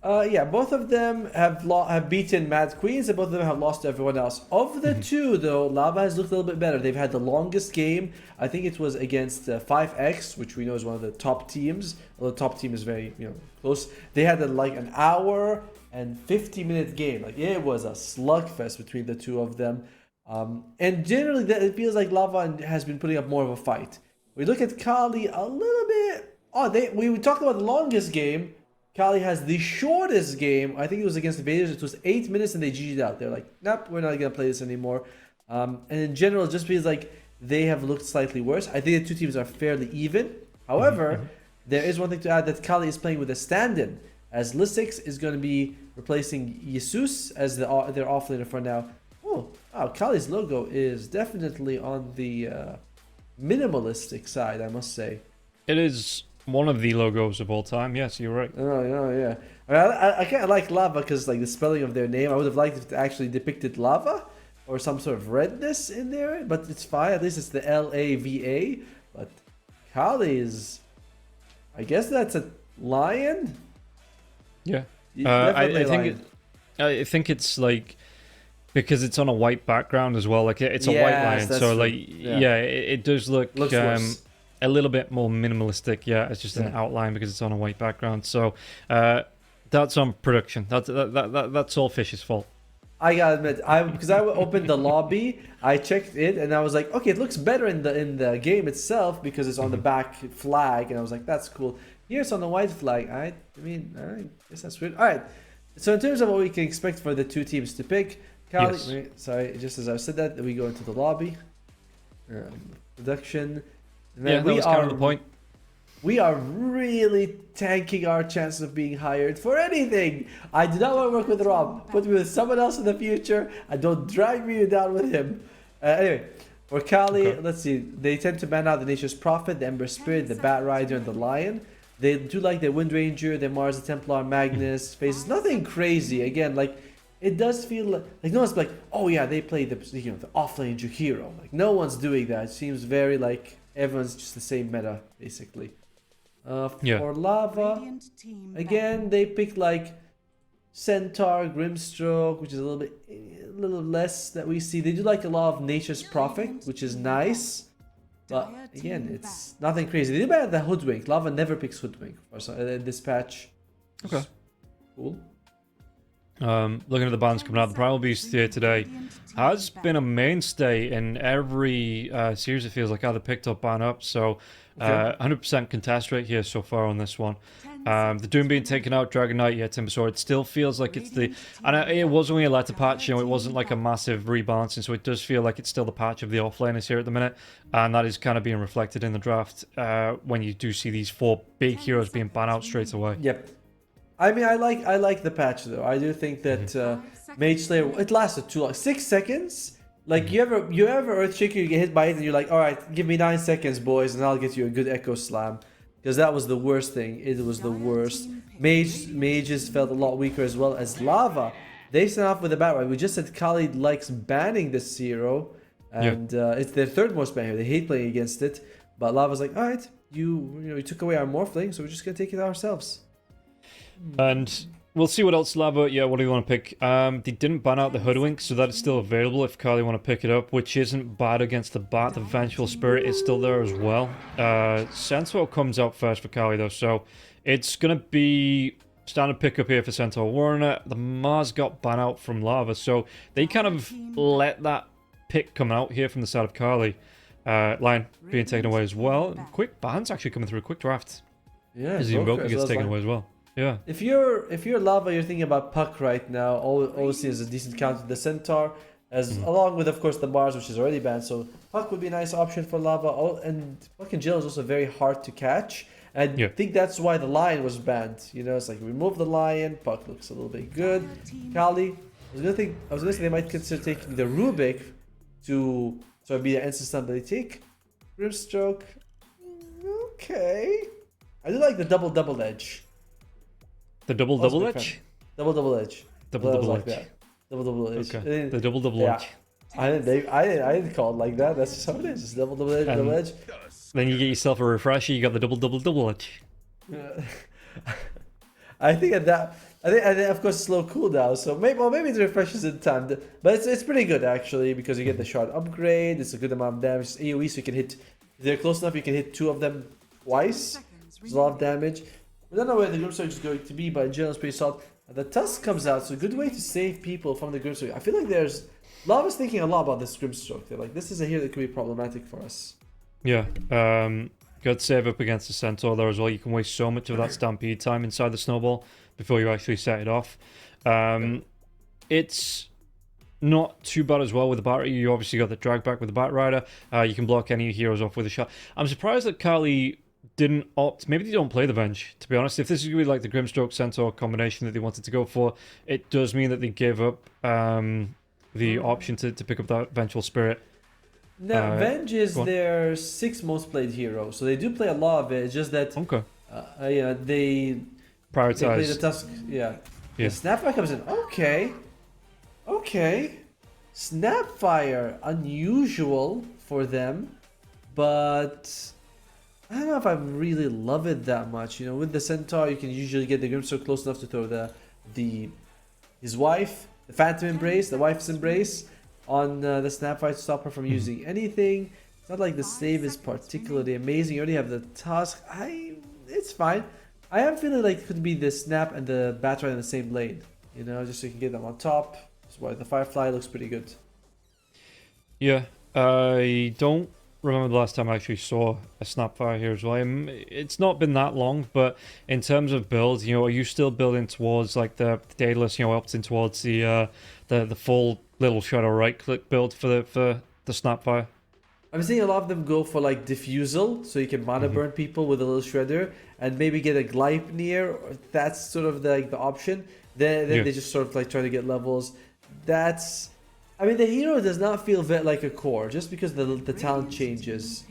Yeah, both of them have beaten Mad Queens, and both of them have lost to everyone else. Of the two, though, Lava has looked a little bit better. They've had the longest game. I think it was against 5X, which we know is one of the top teams. Although the top team is very, close. They had like an hour and 50-minute game. Like it was a slugfest between the two of them. And generally, it feels like Lava has been putting up more of a fight. We look at Kali a little bit. Oh, we talked about the longest game. Kali has the shortest game. I think it was against Invaders. It was 8 minutes and they GG'd out. They're like, nope, we're not going to play this anymore. And in general, it just feels like they have looked slightly worse. I think the two teams are fairly even. However, there is one thing to add that Kali is playing with a stand-in, as Lysix is going to be replacing Jesus as their offlaner for now. Oh, wow, Kali's logo is definitely on the minimalistic side, I must say. It is one of the logos of all time. Yes, you're right. Oh yeah. I kind of like Lava because like the spelling of their name. I would have liked if it actually depicted lava or some sort of redness in there, but it's fine. At least it's the LAVA. But Kali is, I guess that's a lion. Yeah, I think it's like because it's on a white background as well. Like it's a white lion, so like it does look a little bit more minimalistic. Yeah, it's just an outline because it's on a white background. So that's on production. That's all Fish's fault. I gotta admit, because I opened the lobby, I checked it, and I was like, okay, it looks better in the game itself because it's on the back flag, and I was like, that's cool. Here it's on the white flag. I guess that's weird. All right. So in terms of what we can expect for the two teams to pick, Kali, sorry, just as I said that, we go into the lobby, production. And then that was kind of the point. We are really tanking our chances of being hired for anything. I do not want to work with Rob. Put me with someone else in the future. And don't drag me down with him. Anyway, for Kali, let's see. They tend to ban out the Nature's Prophet, the Ember Spirit, the Bat Rider, and the Lion. They do like the Wind Ranger, the Mars, the Templar, Magnus, Faces. Nothing crazy. Again, like, it does feel like no one's like, oh yeah, they play the off-lane hero. Like, no one's doing that. It seems very like everyone's just the same meta, basically. For Lava, again, they picked like Centaur, Grimstroke, which is a little less that we see. They do like a lot of Nature's Prophet, which is nice. But again, it's nothing crazy. They did bad the Hoodwink. Lava never picks Hoodwink in this patch. Okay. Cool. Looking at the bans coming out, the Primal Beast here today has been a mainstay in every series. It feels like either picked up, ban up. So 100% contest rate here so far on this one. The Doom being taken out, Dragon Knight, yeah, Timbersaw, it still feels like it's the... And it was only a letter patch, it wasn't like a massive rebalancing, so it does feel like it's still the patch of the offlaners here at the minute, and that is kind of being reflected in the draft when you do see these 4 big heroes being banned out straight away. Yep. I mean, I like the patch, though. I do think that Mage Slayer, it lasted too long. 6 seconds? Like, you ever Earthshaker, you get hit by it, and you're like, alright, give me 9 seconds, boys, and I'll get you a good Echo Slam. Because that was the worst thing. It was the worst. Mages felt a lot weaker as well as Lava. They sent off with a bat, right? We just said Kali likes banning this hero. And it's their 3rd most banned hero. They hate playing against it. But Lava's like, alright, you took away our Morphling, so we're just going to take it ourselves. And we'll see what else Lava, what do you want to pick? They didn't ban out the Hoodwink, so that is still available if Kali want to pick it up, which isn't bad against the Bat. The Vengeful Spirit is still there as well. Centaur comes out first for Kali though, so it's going to be standard pickup here for Centaur Warner. The Mars got banned out from Lava, so they kind of let that pick come out here from the side of Kali. Lion being taken away as well. Quick bans actually coming through, quick draft. Yeah, as the Invoker gets taken away as well. Yeah. If you're Lava, you're thinking about Puck right now. Obviously, is a decent counter to the Centaur, along with of course the Mars, which is already banned. So Puck would be a nice option for Lava. And Puck and Jill is also very hard to catch. And I think that's why the Lion was banned. It's like remove the Lion. Puck looks a little bit good. Kali, I was gonna say they might consider taking the Rubik to be an instant stun, but they take Grimstroke. Okay, I do like the double edge. The double edge? Double edge. Double like edge. That. Double edge. Okay. The double edge. I didn't call it like that. That's just how it is. It's double edge. Then you get yourself a refresher. You got the double edge. I think of course slow cooldown. So maybe the refreshes in time. But it's pretty good actually because you get the shard upgrade. It's a good amount of damage. It's AOE, so you can hit. If they're close enough, you can hit 2 of them twice. It's a lot of damage. We don't know where the Grimstroke is going to be, but in general, it's pretty solid. The Tusk comes out, so a good way to save people from the Grimstroke. I feel like Lava's thinking a lot about this Grimstroke. They're like, this is a hero that could be problematic for us. Yeah, good save up against the Centaur there as well. You can waste so much of that Stampede time inside the Snowball before you actually set it off. It's not too bad as well with the Bat. You obviously got the drag back with the Bat Rider. You can block any heroes off with a shot. I'm surprised that Kali didn't opt. Maybe they don't play the Venge, to be honest. If this is going to be like the Grimstroke Centaur combination that they wanted to go for, it does mean that they gave up the option to pick up that Vengeful Spirit. Now, Venge is their 6th most played hero, so they do play a lot of it. It's just that they prioritize. They play the Tusk. Yeah. The Snapfire comes in. Okay. Snapfire, unusual for them, but I don't know if I really love it that much. With the Centaur, you can usually get the Grimstroke close enough to throw his wife, the Phantom Embrace, the wife's embrace, on the Snapfire to stop her from using anything. It's not like the save is particularly amazing. You already have the Tusk. It's fine. I am feeling like it could be the Snap and the Bat Rider in the same lane. Just so you can get them on top. That's why the Firefly looks pretty good. Yeah, I don't remember the last time I actually saw a Snapfire here as well. It's not been that long, but in terms of builds, are you still building towards like the Daedalus, opting towards the full little shadow right click build for the Snapfire? I'm seeing a lot of them go for like Diffusal, so you can mana burn people with a little shredder, and maybe get a Gleipnir. That's sort of the option. Then they just sort of like try to get levels. The hero does not feel like a core, just because the talent changes.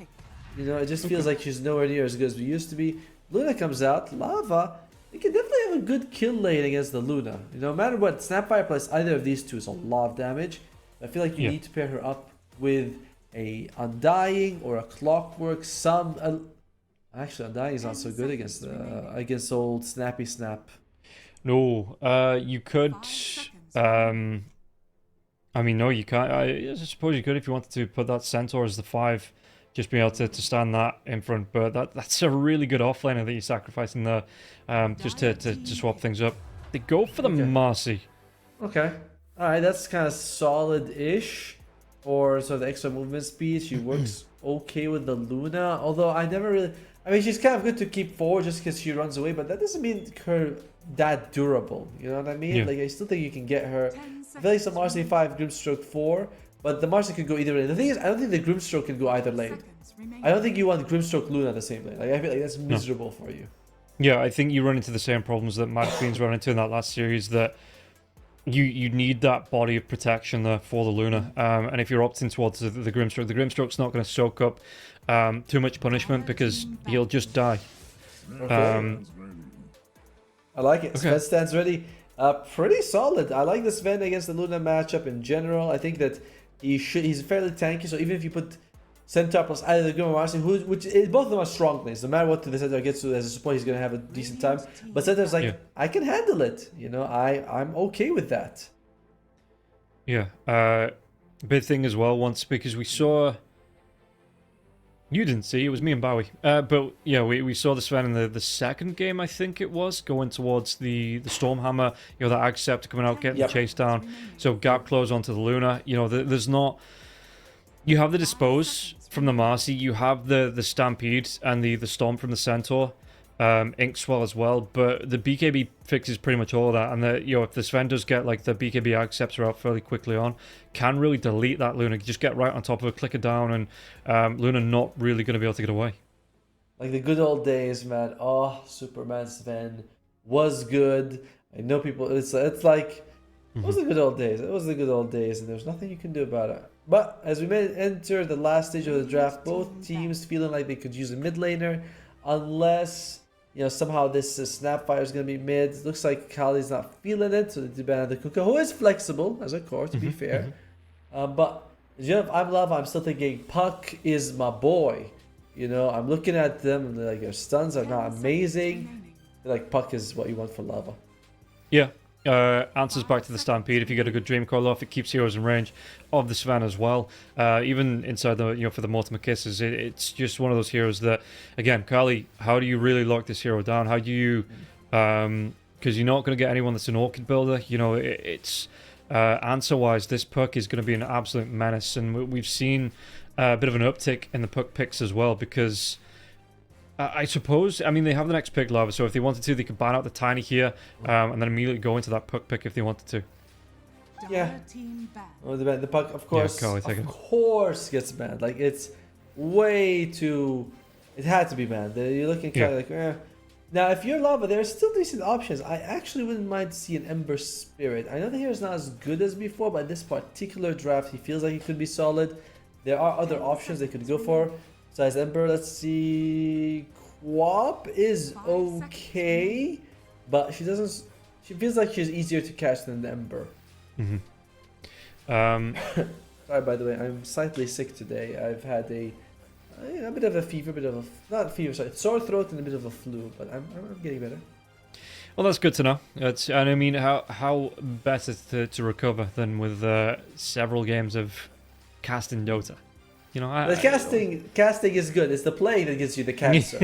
It just feels like she's nowhere near as good as we used to be. Luna comes out, Lava. You can definitely have a good kill lane against the Luna. No matter what, Snapfire plus either of these two is a lot of damage. I feel like you need to pair her up with a Undying or a Clockwork. Actually, Undying is not so good against old Snappy Snap. No, you could. No, you can't. I suppose you could if you wanted to put that Centaur as the 5, just being able to stand that in front. But that's a really good offlaner that you're sacrificing there, just to swap things up. They go for the Marcy. Okay. Alright, that's kind of solid-ish. Or so the extra movement speed. She works okay with the Luna. Although I I mean, she's kind of good to keep forward just because she runs away, but that doesn't mean her that durable. You know what I mean? Yeah. Like, I still think you can get her. I feel like some Marcy 5, Grimstroke 4, but the Marcy could go either lane. The thing is, I don't think the Grimstroke can go either lane. I don't think you want Grimstroke Luna the same lane. Like, I feel like that's miserable for you. Yeah, I think you run into the same problems that Mad Queen's run into in that last series, that you need that body of protection there for the Luna. And if you're opting towards the Grimstroke's not going to soak up too much punishment because he'll just die. Okay. I like it. Okay. Sven stands ready. Pretty solid. I like the Sven against the Luna matchup in general. I think that he's fairly tanky, so even if you put Centaur plus either the Grim or Marcy, both of them are strong plays. No matter what the Centaur gets to as a support, he's going to have a decent time. But Centaur's like, I can handle it. You know, I'm okay with that. Yeah. Big thing as well once, because we saw... You didn't see, it was me and Bowie. But yeah, we saw the Sven in the second game, I think it was, going towards the Stormhammer, you know, that Ag Scepter coming out, getting the chase down. So gap close onto the Luna. You know, there's not... You have the Dispose from the Marcy, you have the Stampede and the Storm from the Centaur, Inkswell as well, but the BKB fixes pretty much all of that, and if the Sven does get like the BKB Ag Scepter out fairly quickly on, can really delete that Luna, just get right on top of it, click it down, and Luna not really going to be able to get away. Like the good old days, man. Oh, Superman Sven was good. I know people, it's like, it was the good old days. It was the good old days, and there's nothing you can do about it. But as we enter the last stage of the draft, both teams feeling like they could use a mid laner, unless, you know, somehow this Snapfire is going to be mid. Looks like Kali's not feeling it, so they ban the Kuka, who is flexible as a core, to be fair. But you know, if I'm Lava, I'm still thinking Puck is my boy. You know, I'm looking at them and like their stuns are not amazing. Like Puck is what you want for Lava. Yeah. Answers back to the Stampede. If you get a good Dream Coil off, it keeps heroes in range of the Sven as well. Even inside the, for the Mortimer Kisses, it's just one of those heroes that, again, Kali, how do you really lock this hero down? How do you, because you're not going to get anyone that's an Orchid builder. You know, it's answer-wise, this Puck is going to be an absolute menace, and we've seen a bit of an uptick in the Puck picks as well, because I suppose, I mean, they have the next pick, Lava, so if they wanted to, they could ban out the Tiny here, and then immediately go into that Puck pick if they wanted to. Yeah. Oh, the Puck, of course, gets banned. Like, it's way too... It had to be banned. You're looking kind of like, eh. Now, if you're Lava, there are still decent options. I actually wouldn't mind to see an Ember Spirit. I know the hero's not as good as before, but this particular draft, he feels like he could be solid. There are other options they could go for. Besides Ember, let's see. Quap is okay, but she doesn't. She feels like she's easier to catch than the Ember. Sorry, by the way, I'm slightly sick today. I've had a bit of a fever, not fever, sorry, sore throat and a bit of a flu, but I'm getting better. Well, that's good to know. And I mean, how better to recover than with several games of casting Dota? You know, casting is good. It's the playing that gives you the cancer.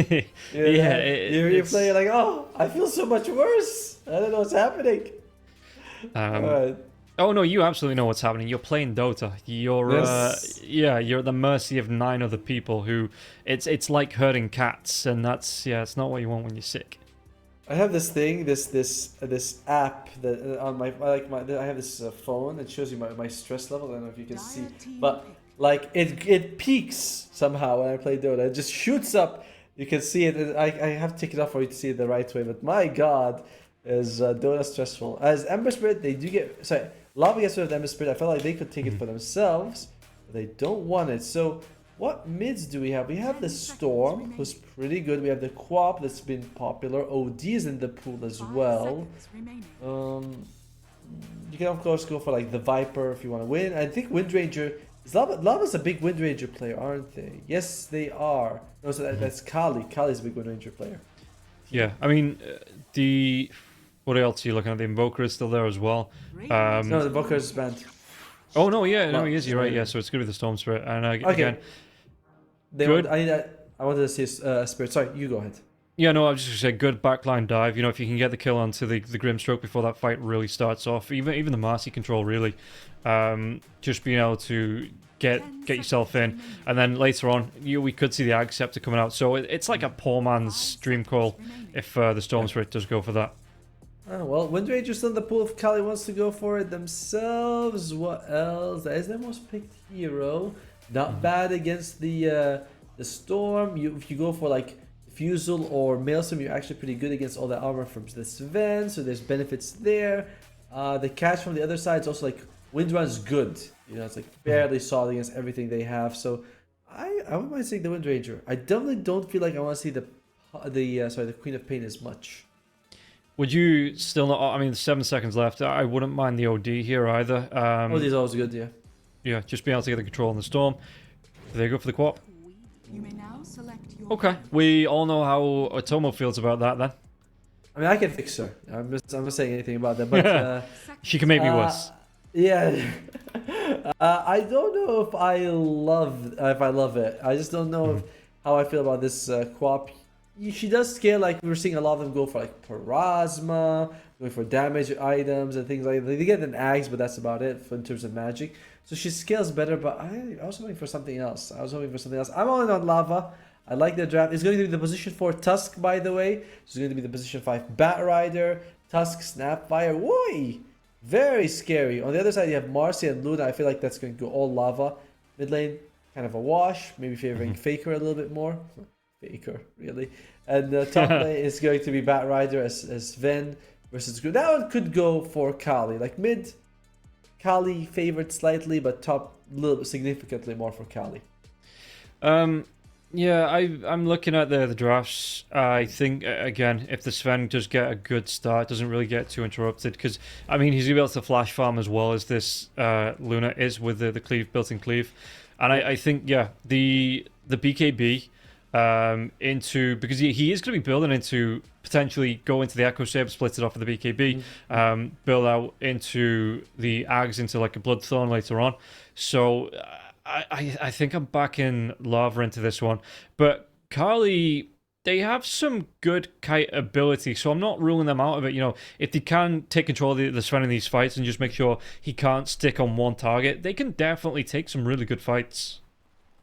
You're playing like, oh, I feel so much worse. I don't know what's happening. Right. Oh no, you absolutely know what's happening. You're playing Dota. You're at the mercy of 9 other people who it's like herding cats, and it's not what you want when you're sick. I have this thing, this app that on my I have this phone that shows you my stress level. I don't know if you can see, but like it peaks somehow when I play Dota. It just shoots up. You can see it. I have to take it off for you to see it the right way. But my God, is Dota stressful. As Ember Spirit, they do get Lava gets rid of the Ember Spirit. I felt like they could take it for themselves, but they don't want it. So what mids do we have? We have the Storm, who's pretty good. We have the Quap that's been popular. OD is in the pool as well. You can of course go for like the Viper if you want to win. I think Windranger. Lava's a big Windranger player, aren't they? Yes, they are. No, so that's Kali. Kali's a big Windranger player. Yeah, I mean, what else are you looking at? The Invoker is still there as well. No, the Invoker is banned. Oh, no, yeah, no, he is, you're right, yeah, so it's going to be the Storm Spirit. And again, good. I wanted to see a Spirit. Sorry, you go ahead. Yeah, no, I was just going to say, good backline dive. You know, if you can get the kill onto the Grimstroke before that fight really starts off, even the Marcy control, really. Just being able to get yourself in. And then later on, we could see the Ag Scepter coming out. So it's like a poor man's dream call if the Storm Spirit does go for that. Oh, well, Wind Ranger's still in the pool if Kali wants to go for it themselves. What else? That is their most picked hero. Not bad against the Storm. If you go for like Fusel or Maelstrom, you're actually pretty good against all the armor from the Sven, so there's benefits there. The catch from the other side is also like Windrun's good. You know, it's like barely solid against everything they have. So I wouldn't mind seeing the Wind Ranger. I definitely don't feel like I want to see the Queen of Pain as much. Would you still not? I mean, 7 seconds left. I wouldn't mind the OD here either. OD is always good, yeah. Yeah, just being able to get the control on the Storm. There you go for the Quap. You may now select your Okay, we all know how Otomo feels about that then. I mean, I can fix her. I'm not saying anything about that, but she can make me worse. Yeah, I don't know if I love it. I just don't know how I feel about this Quap. She does scale, like we're seeing a lot of them go for like Parasma, going for damage items and things like that. They get an Axe, but that's about it in terms of magic. So she scales better, but I was hoping for something else. I'm all in on Lava. I like the draft. It's going to be the position 4 Tusk, by the way. It's going to be the position 5 Bat Rider, Tusk, Snapfire. Woi! Very scary. On the other side, you have Marcy and Luna. I feel like that's going to go all Lava. Mid lane, kind of a wash. Maybe favoring Faker a little bit more. Faker, really. And the top lane is going to be Bat Rider as Sven versus Gru. That one could go for Kali. Like mid, Kali favored slightly, but top a little bit significantly more for Kali. Yeah, I'm looking at the drafts. I think, again, if the Sven does get a good start, doesn't really get too interrupted, because, I mean, he's going to be able to flash farm as well as this Luna is with the cleave, built-in cleave. And I think, yeah, the BKB into, because he is going to be building into, potentially go into the Echo Saber, split it off with the BKB, build out into the Ags, into like a Bloodthorn later on. So I think I'm backing Lava into this one. But Kali, they have some good kite ability, so I'm not ruling them out of it. You know, if they can take control of the Sven in these fights and just make sure he can't stick on one target, they can definitely take some really good fights.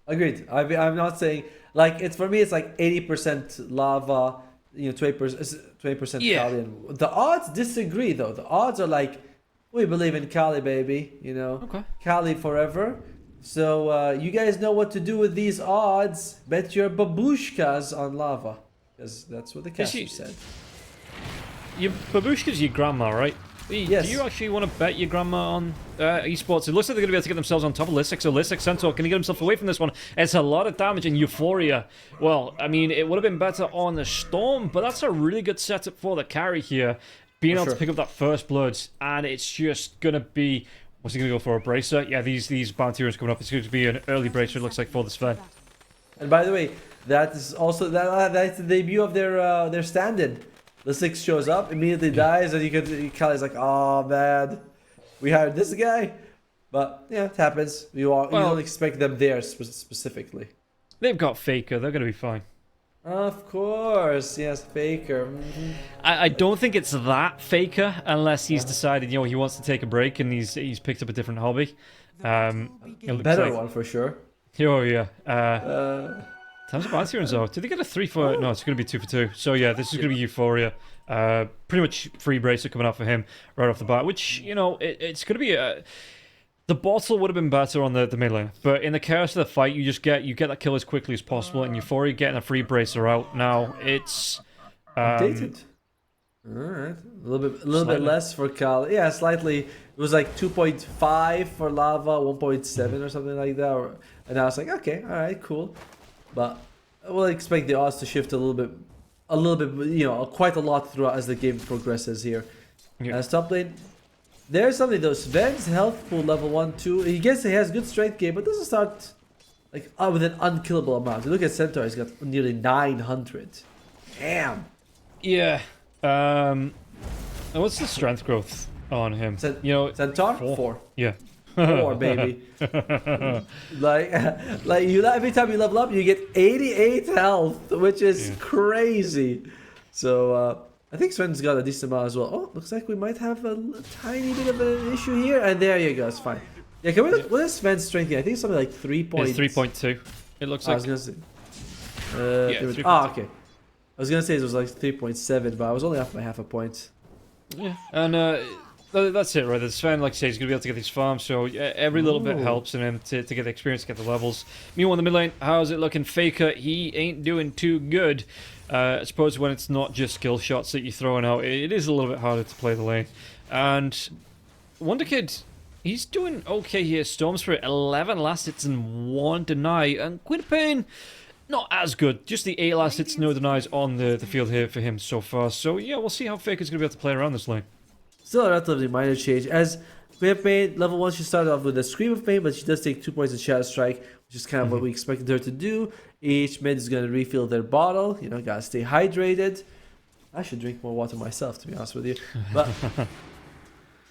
Agreed. I'm not saying, like, it's for me, it's like 80% Lava, you know, 20% Kali. And the odds disagree, though. The odds are like, we believe in Kali, baby, you know. Okay. Kali forever. So you guys know what to do with these odds. Bet your babushkas on Lava, because that's what the caster said. Your babushka's your grandma, right? Yes. Do you actually want to bet your grandma on esports? It looks like they're going to be able to get themselves on top of Lisix. So Lisix Centaur, can he get himself away from this one? It's a lot of damage in Euphoria. Well, I mean, it would have been better on the Storm, but that's a really good setup for the carry here. Being able to pick up that first blood, and it's just going to be... What's he going to go for, a bracer? Yeah, these bounty runes coming up. It's going to be an early bracer, it looks like, for the Sven. And by the way, that is also that's the debut of their stand-in. The 6 shows up, immediately dies, and Kali's like, oh man, we hired this guy. But yeah, it happens. You don't expect them there specifically. They've got Faker. They're going to be fine. Of course, yes, Faker. I don't think it's that Faker unless he's decided, you know, he wants to take a break and he's picked up a different hobby. Better one for sure. Oh yeah. Times of bounty runes though. Did they get a 3 for? No, it's going to be 2 for 2. So yeah, this is going to be Euphoria. Pretty much free bracer coming out for him right off the bat. Which, you know, it's going to be a. The bottle would have been better on the mid lane, but in the chaos of the fight, you get that kill as quickly as possible, and Euphoria getting a free bracer out. Now it's updated. Alright. A little bit less for Kali. Yeah, slightly. It was like 2.5 for Lava, 1.7 or something like that. And I was like, okay, alright, cool. But I will expect the odds to shift a little bit, you know, quite a lot throughout as the game progresses here. Yeah. As top lane, there's something though. Sven's health pool level 1, 2. He has good strength game, but doesn't start like with an unkillable amount. You look at Centaur, he's got nearly 900. Damn. Yeah. What's the strength growth on him? You know, Centaur 4. Yeah. More, baby. like you every time you level up, you get 88 health, which is crazy. So I think Sven's got a decent amount as well. Oh, looks like we might have a tiny bit of an issue here, and there you go. It's fine. Yeah, can we look? What is Sven's strength here? I think it's something like 3 It's 3.2. It looks like. I was gonna say. Okay. I was gonna say it was like 3.7, but I was only off by half a point. Yeah, and that's it, right? The Sven, like I say, he's gonna be able to get these farms, so every little bit helps in him to get the experience, to get the levels. Meanwhile, in the mid lane, how's it looking? Faker, he ain't doing too good. I suppose when it's not just skill shots that you're throwing out, it is a little bit harder to play the lane. And Wonder Kid, he's doing okay here. Storm Spirit, 11 last hits and 1 deny, and Queen of Pain, not as good. Just the 8 last hits, no denies on the field here for him so far. So yeah, we'll see how Faker's going to be able to play around this lane. Still a relatively minor change. As Queen of Pain, level 1, she started off with a Scream of Pain, but she does take 2 points of Shadow Strike, which is kind of what we expected her to do. Each mid is going to refill their bottle. You know, gotta stay hydrated. I should drink more water myself, to be honest with you. But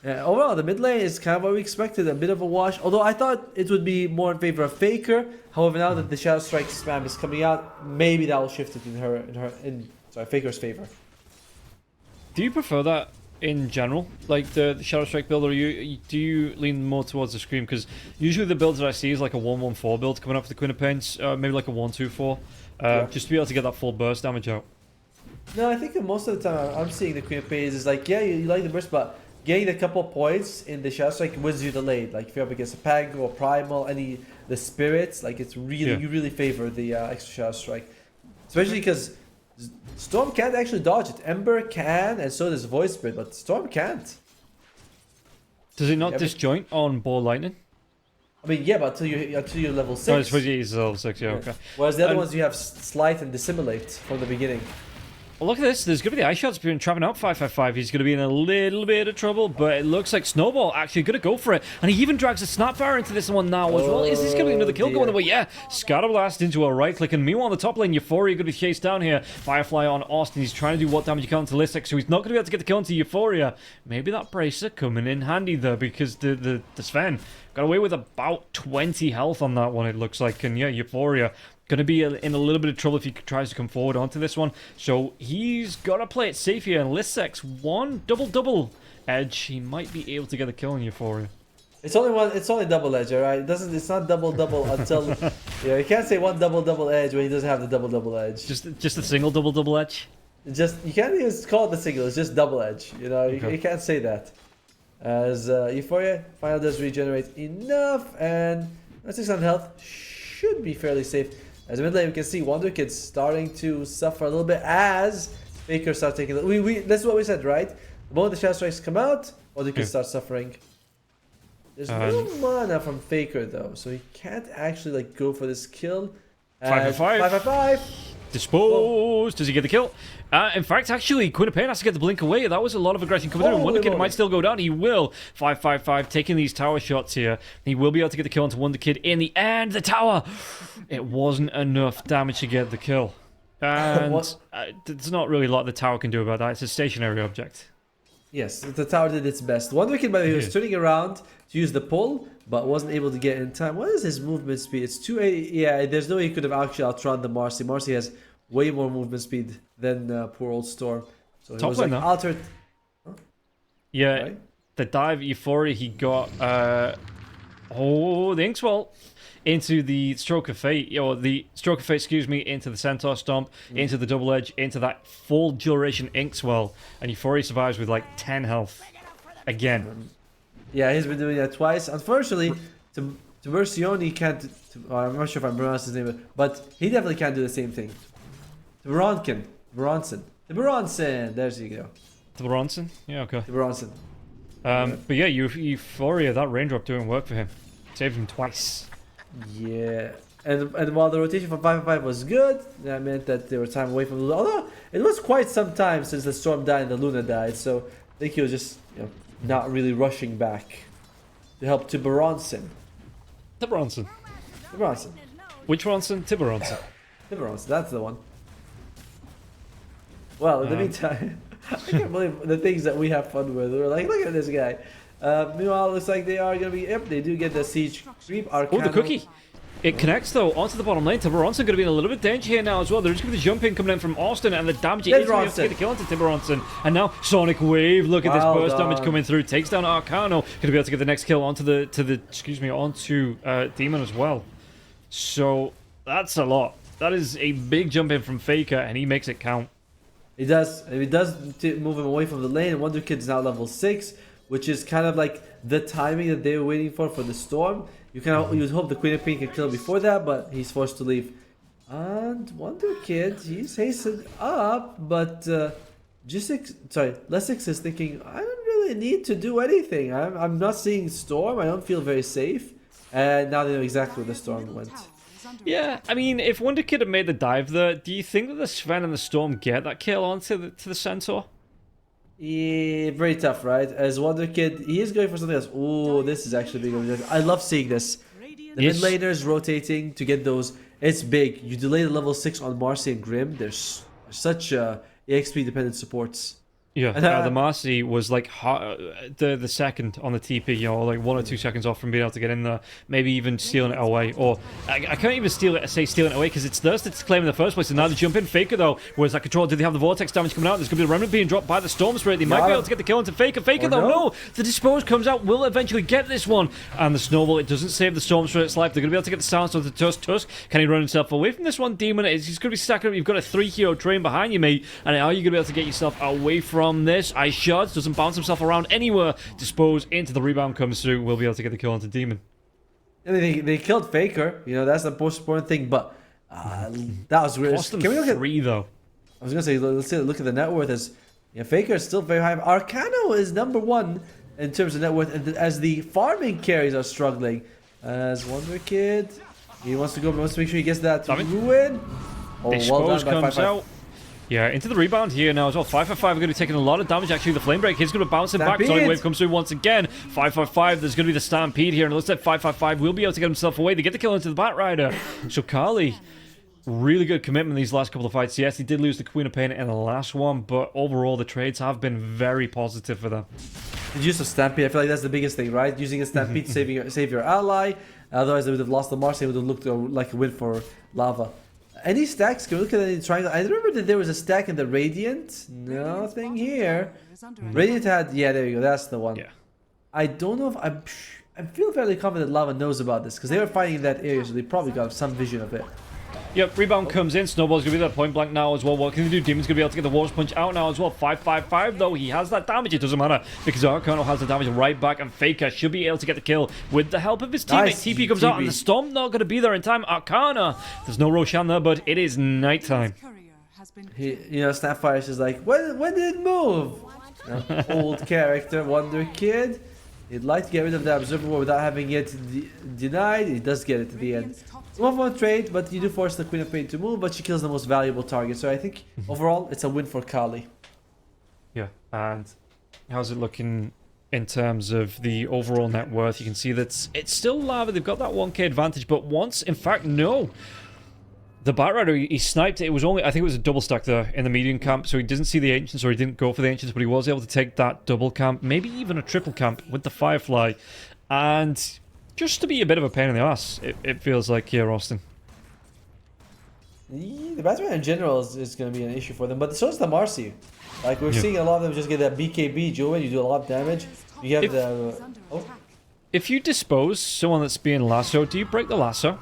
overall, the mid lane is kind of what we expected, a bit of a wash. Although I thought it would be more in favor of Faker. However, now that the Shadow Strike spam is coming out, maybe that will shift it in Faker's favor. Do you prefer that in general, like the Shadow Strike build, or do you lean more towards the Scream? Because usually the builds that I see is like a 1-1-4 build coming up for the Queen of Pains, maybe like a 1-2-4, just to be able to get that full burst damage out. No, I think that most of the time I'm seeing the Queen of Pains is like, yeah, you like the burst, but getting a couple points in the Shadow Strike wins you the lane. Like if you're up against a Pango or Primal, the spirits, like it's really you really favor the extra Shadow Strike, especially because Storm can't actually dodge it. Ember can, and so does Void Spirit, but Storm can't. Does it not disjoint on Ball Lightning? I mean, yeah, but until you're level 6. Oh, it's level 6, yeah, okay. Whereas the other ones you have Slight and Dissimulate from the beginning. Well, look at this. There's going to be the Ice Shots being trapping out 555. He's going to be in a little bit of trouble, but it looks like Snowball actually going to go for it. And he even drags a Snapfire into this one now as well. Is this going to be another kill going away? Yeah. Scatterblast into a right click. And meanwhile, on the top lane, Euphoria going to be chased down here. Firefly on Austin. He's trying to do what damage he can to Listic, so he's not going to be able to get the kill into Euphoria. Maybe that Bracer coming in handy there, because the Sven got away with about 20 health on that one, it looks like. And yeah, Euphoria going to be in a little bit of trouble if he tries to come forward onto this one. So he's got to play it safe here. And Lissex, one double edge. He might be able to get a kill on Euphoria. It's only one. It's only double edge, all right. It's not double until you can't say one double edge when he doesn't have the double edge. Just a single double edge. You can't even call it the single. It's just double edge. You know, you can't say that. As Euphoria finally does regenerate enough, and 600 health should be fairly safe. As mid lane, we can see Wonder Kid's starting to suffer a little bit as Faker starts taking. That's what we said, right? The moment the Shadow Strikes come out, Wonder Kid starts suffering. There's no mana from Faker though, so he can't actually go for this kill. 555. Disposed. Does he get the kill? In fact, actually, Queen of Pain has to get the blink away. That was a lot of aggression coming in. And Wonder Kid might still go down. He will. 555 taking these tower shots here. He will be able to get the kill onto Wonder Kid in the end. The tower. It wasn't enough damage to get the kill. And there's not really a lot the tower can do about that. It's a stationary object. Yes, the tower did its best. Wonder Kid, by the way, was turning around to use the pull, but wasn't able to get in time. What is his movement speed? It's 280. Yeah, there's no way he could have actually outrun the Marcy. Marcy has way more movement speed than poor old Storm. So it was like altered. Huh? Yeah, right? The dive Euphoria he got. The Inkswell into the Stroke of Fate, or the Stroke of Fate, excuse me, into the Centaur Stomp, into the Double Edge, into that full duration Inkswell, and Euphoria survives with like 10 health again. Yeah, he's been doing that twice. Unfortunately, to Mercioni can't. I'm not sure if I'm pronouncing his name, but he definitely can't do the same thing. To Bronson. There's you go. To Bronson? Yeah, okay. To Bronson. But yeah, Euphoria, that raindrop doing work for him. Saved him twice. Yeah. And while the rotation from 5-5 was good, that meant that they were time away from Luna. Although, it was quite some time since the Storm died and the Luna died, so I think he was just, not really rushing back to help Tiburonson. Which Ronson? Tiburonson. Tiburonson, that's the one. Well, in the meantime, I can't believe the things that we have fun with. We're like, look at this guy. Meanwhile, looks like they are going to be... Yep, they do get the siege creep. Oh, the cookie. It connects, though, onto the bottom lane. Tiburonson going to be in a little bit of danger here now as well. There's going to be the jump in coming in from Austin, and the damage is going to get the kill onto Tiburonson. And now Sonic Wave. Look at this burst damage coming through. Takes down Arcano. Going to be able to get the next kill onto Demon as well. So that's a lot. That is a big jump in from Faker, and he makes it count. It does. It does move him away from the lane. Wonder Kid's now level 6, which is kind of like the timing that they were waiting for the Storm. You would hope the Queen of Pain can kill before that, but he's forced to leave. And Wonder Kid, he's hastened up, but Lessix is thinking, I don't really need to do anything. I'm not seeing Storm. I don't feel very safe. And now they know exactly where the Storm went. Yeah, I mean, if Wonder Kid had made the dive there, do you think that the Sven and the Storm get that kill onto the Centaur? Yeah, very tough, right? As Wonder Kid, he is going for something else. Oh, this is actually big. I love seeing this. The mid laners rotating to get those. It's big. You delay the level 6 on Marcy and Grim. There's such EXP dependent supports. Yeah, the Marcy was like the second on the TP, you know, like 1 or 2 seconds off from being able to get in there, maybe even stealing it away. Or I can't even stealing it away because it's theirs that's claiming in the first place. And now they jump in Faker though. Whereas that control, do they have the vortex damage coming out? There's going to be the remnant being dropped by the Storm Spirit. They might be able to get the kill into Faker. Faker though, no. The Dispose comes out, will eventually get this one. And the Snowball, it doesn't save the Storm Spirit's life. They're going to be able to get the silence of the Tusk. Can he run himself away from this one? Demon, he's going to be stacking up. You've got a 3-hero train behind you, mate. And are you going to be able to get yourself away from this? Shards doesn't bounce himself around anywhere. Dispose into the rebound comes through. We'll be able to get the kill onto Demon. I mean, they killed Faker. You know, that's the most important thing. But that was weird. Can we look at 3 though? I was gonna say, let's look at the net worth. As Faker is still very high. Arcano is number 1 in terms of net worth, and as the farming carries are struggling. As Wonder Kid, he wants to make sure he gets that ruin. Oh, Dispose comes out. Yeah, into the rebound here now as well. 555 are going to be taking a lot of damage. Actually, the Flame Break, he's going to bounce it back. Sonic Wave comes through once again. 555, there's going to be the Stampede here. And it looks like 555 will be able to get himself away. They get the kill into the Bat Rider. So Kali, really good commitment in these last couple of fights. Yes, he did lose the Queen of Pain in the last one, but overall the trades have been very positive for them. The use of Stampede, I feel like that's the biggest thing, right? Using a Stampede to save your ally. Otherwise, they would have lost the Mars. It would have looked like a win for Lava. Any stacks? Can we look at any triangle? I remember that there was a stack in the Radiant. Nothing here. Radiant had... Yeah, there you go. That's the one. Yeah. I don't know if... I feel fairly confident Lava knows about this because they were fighting in that area, so they probably got some vision of it. Yep, rebound comes in. Snowball's going to be there point blank now as well. What can they do? Demon's going to be able to get the War's Punch out now as well. 555 though. He has that damage. It doesn't matter because Arcano has the damage right back, and Faker should be able to get the kill with the help of his teammate. Nice. TP comes out, and the Storm not going to be there in time. Arcana. There's no Roshan there, but it is nighttime. Snapfire is like, when did it move? Old character, Wonder Kid. He'd like to get rid of the Observer without having it denied. He does get it at the end. 1-1 trade, but you do force the Queen of Pain to move, but she kills the most valuable target. So I think overall it's a win for Kali. Yeah, and how's it looking in terms of the overall net worth? You can see that it's still Lava. They've got that 1k advantage, but no. The Bat Rider, he sniped. It was only, I think it was a double stack there in the medium camp, so he didn't see the Ancients, or he didn't go for the Ancients, but he was able to take that double camp, maybe even a triple camp with the Firefly. And just to be a bit of a pain in the ass, it feels like here, Austin. The Bat Rider in general is going to be an issue for them, but so is the Marcy. Like, we're seeing a lot of them just get that BKB, Joe, you do a lot of damage. You have If you dispose someone that's being lassoed, do you break the lasso?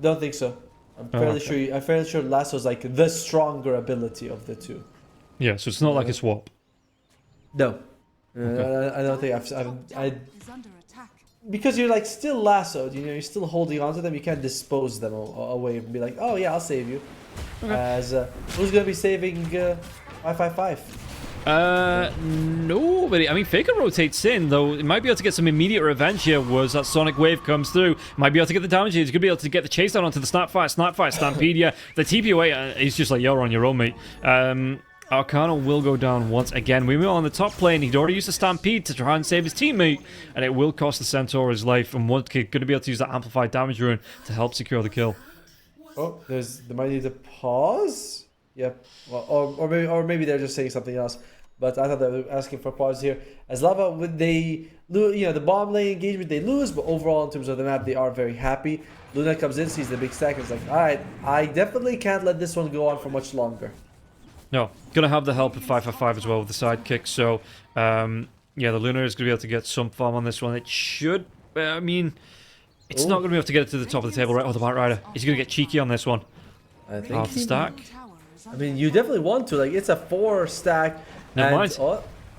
Don't think so. I'm fairly sure Lasso is like the stronger ability of the two. Yeah, so it's not like a swap. No, I don't think because you're like still lassoed. You're still holding on to them. You can't dispose them away and be like, oh yeah, I'll save you. Okay. As who's gonna be saving 555? Nobody. I mean, Faker rotates in, though. It might be able to get some immediate revenge here. Was that Sonic Wave comes through. Might be able to get the damage. He's going to be able to get the chase down onto the Snapfire, Stampede. Yeah, the TP away. He's just like, you're on your own, mate. Arcano will go down once again. We were on the top lane. He'd already used the Stampede to try and save his teammate, and it will cost the Centaur his life. And one's going to be able to use that amplified damage rune to help secure the kill. Oh, they might need to pause. Yep. Well, or maybe they're just saying something else. but I thought they were asking for pause here. As Lava, when they lose, the bomb lane engagement, they lose, but overall in terms of the map, they are very happy. Luna comes in, sees the big stack, and is like, all right, I definitely can't let this one go on for much longer. No, gonna have the help of 555 as well with the sidekick, so yeah, the Luna is gonna be able to get some farm on this one. It should, I mean, it's not gonna be able to get it to the top of the table, right? Oh, the White Rider. He's gonna get cheeky on this one. I think half the stack. I mean, you definitely want to. Like, it's a 4 stack. Never mind.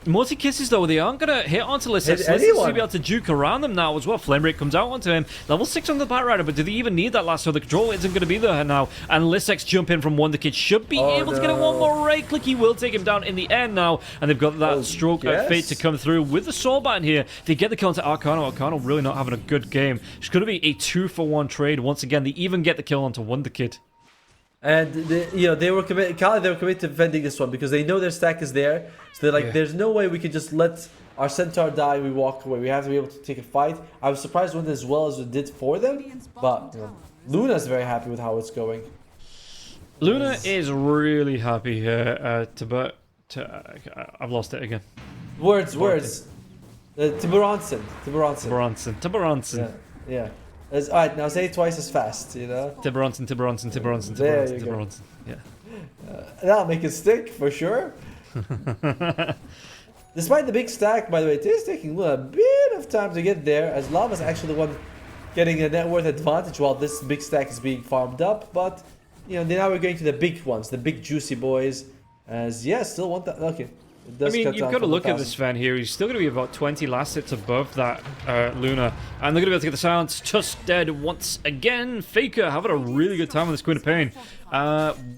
Multi-kisses, though, they aren't going to hit onto Lissex. Lissex is going to be able to juke around them now as well. Flame Break comes out onto him. Level 6 on the Bat Rider, but do they even need that last? So the control isn't going to be there now. And Lissex jump in from Wonder Kid should be able to get it one more right click. He will take him down in the end now. And they've got that stroke of fate to come through with the Soul Bat here. They get the kill onto Arcano. Arcano really not having a good game. It's going to be a 2-for-1 trade. Once again, they even get the kill onto Wonder Kid. And they were committed. They were committed to defending this one because they know their stack is there. So they're like, there's no way we could just let our centaur die. We walk away. We have to be able to take a fight. I was surprised it went as well as it did for them, but Luna's very happy with how it's going. Luna is really happy here. I've lost it again. Words. Tiburonson. Yeah. Alright, now say it twice as fast, Tiburonson. Yeah. That'll make it stick, for sure. Despite the big stack, by the way, it is taking a bit of time to get there, as Lava's actually the one getting a net worth advantage while this big stack is being farmed up. But, now we're going to the big ones, the big juicy boys. As, still want that. Okay. I mean, you've got to look at this Sven here. He's still going to be about 20 last hits above that Luna. And they're going to be able to get the silence. Just dead once again. Faker having a really good time with this Queen of Pain.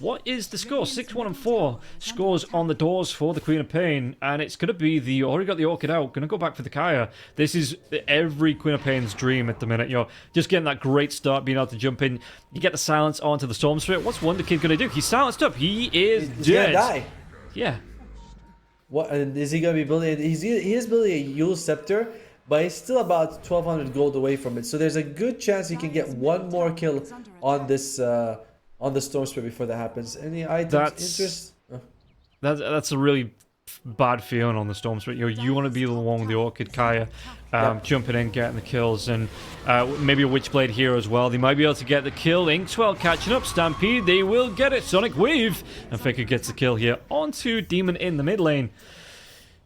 What is the score? 6-1-4 scores on the doors for the Queen of Pain. And it's going to be the... Already got the Orchid out. Going to go back for the Kaya. This is every Queen of Pain's dream at the minute. Just getting that great start, being able to jump in. You get the silence onto the Storm Spirit. What's Wonder Kid going to do? He's silenced up. He is dead. He's going to die. Yeah. What, and is he going to be building? He is building a Yule Scepter, but he's still about 1,200 gold away from it. So there's a good chance he can get one more kill on this on the Storm Spirit before that happens. Any items interest? That's a really bad feeling on the Storm Spirit. You want to be the one with the Orchid Kaya jumping in, getting the kills, and maybe a Witchblade here as well. They might be able to get the kill. Inkswell catching up. Stampede, they will get it. Sonic Wave, and Faker gets the kill here onto Demon in the mid lane.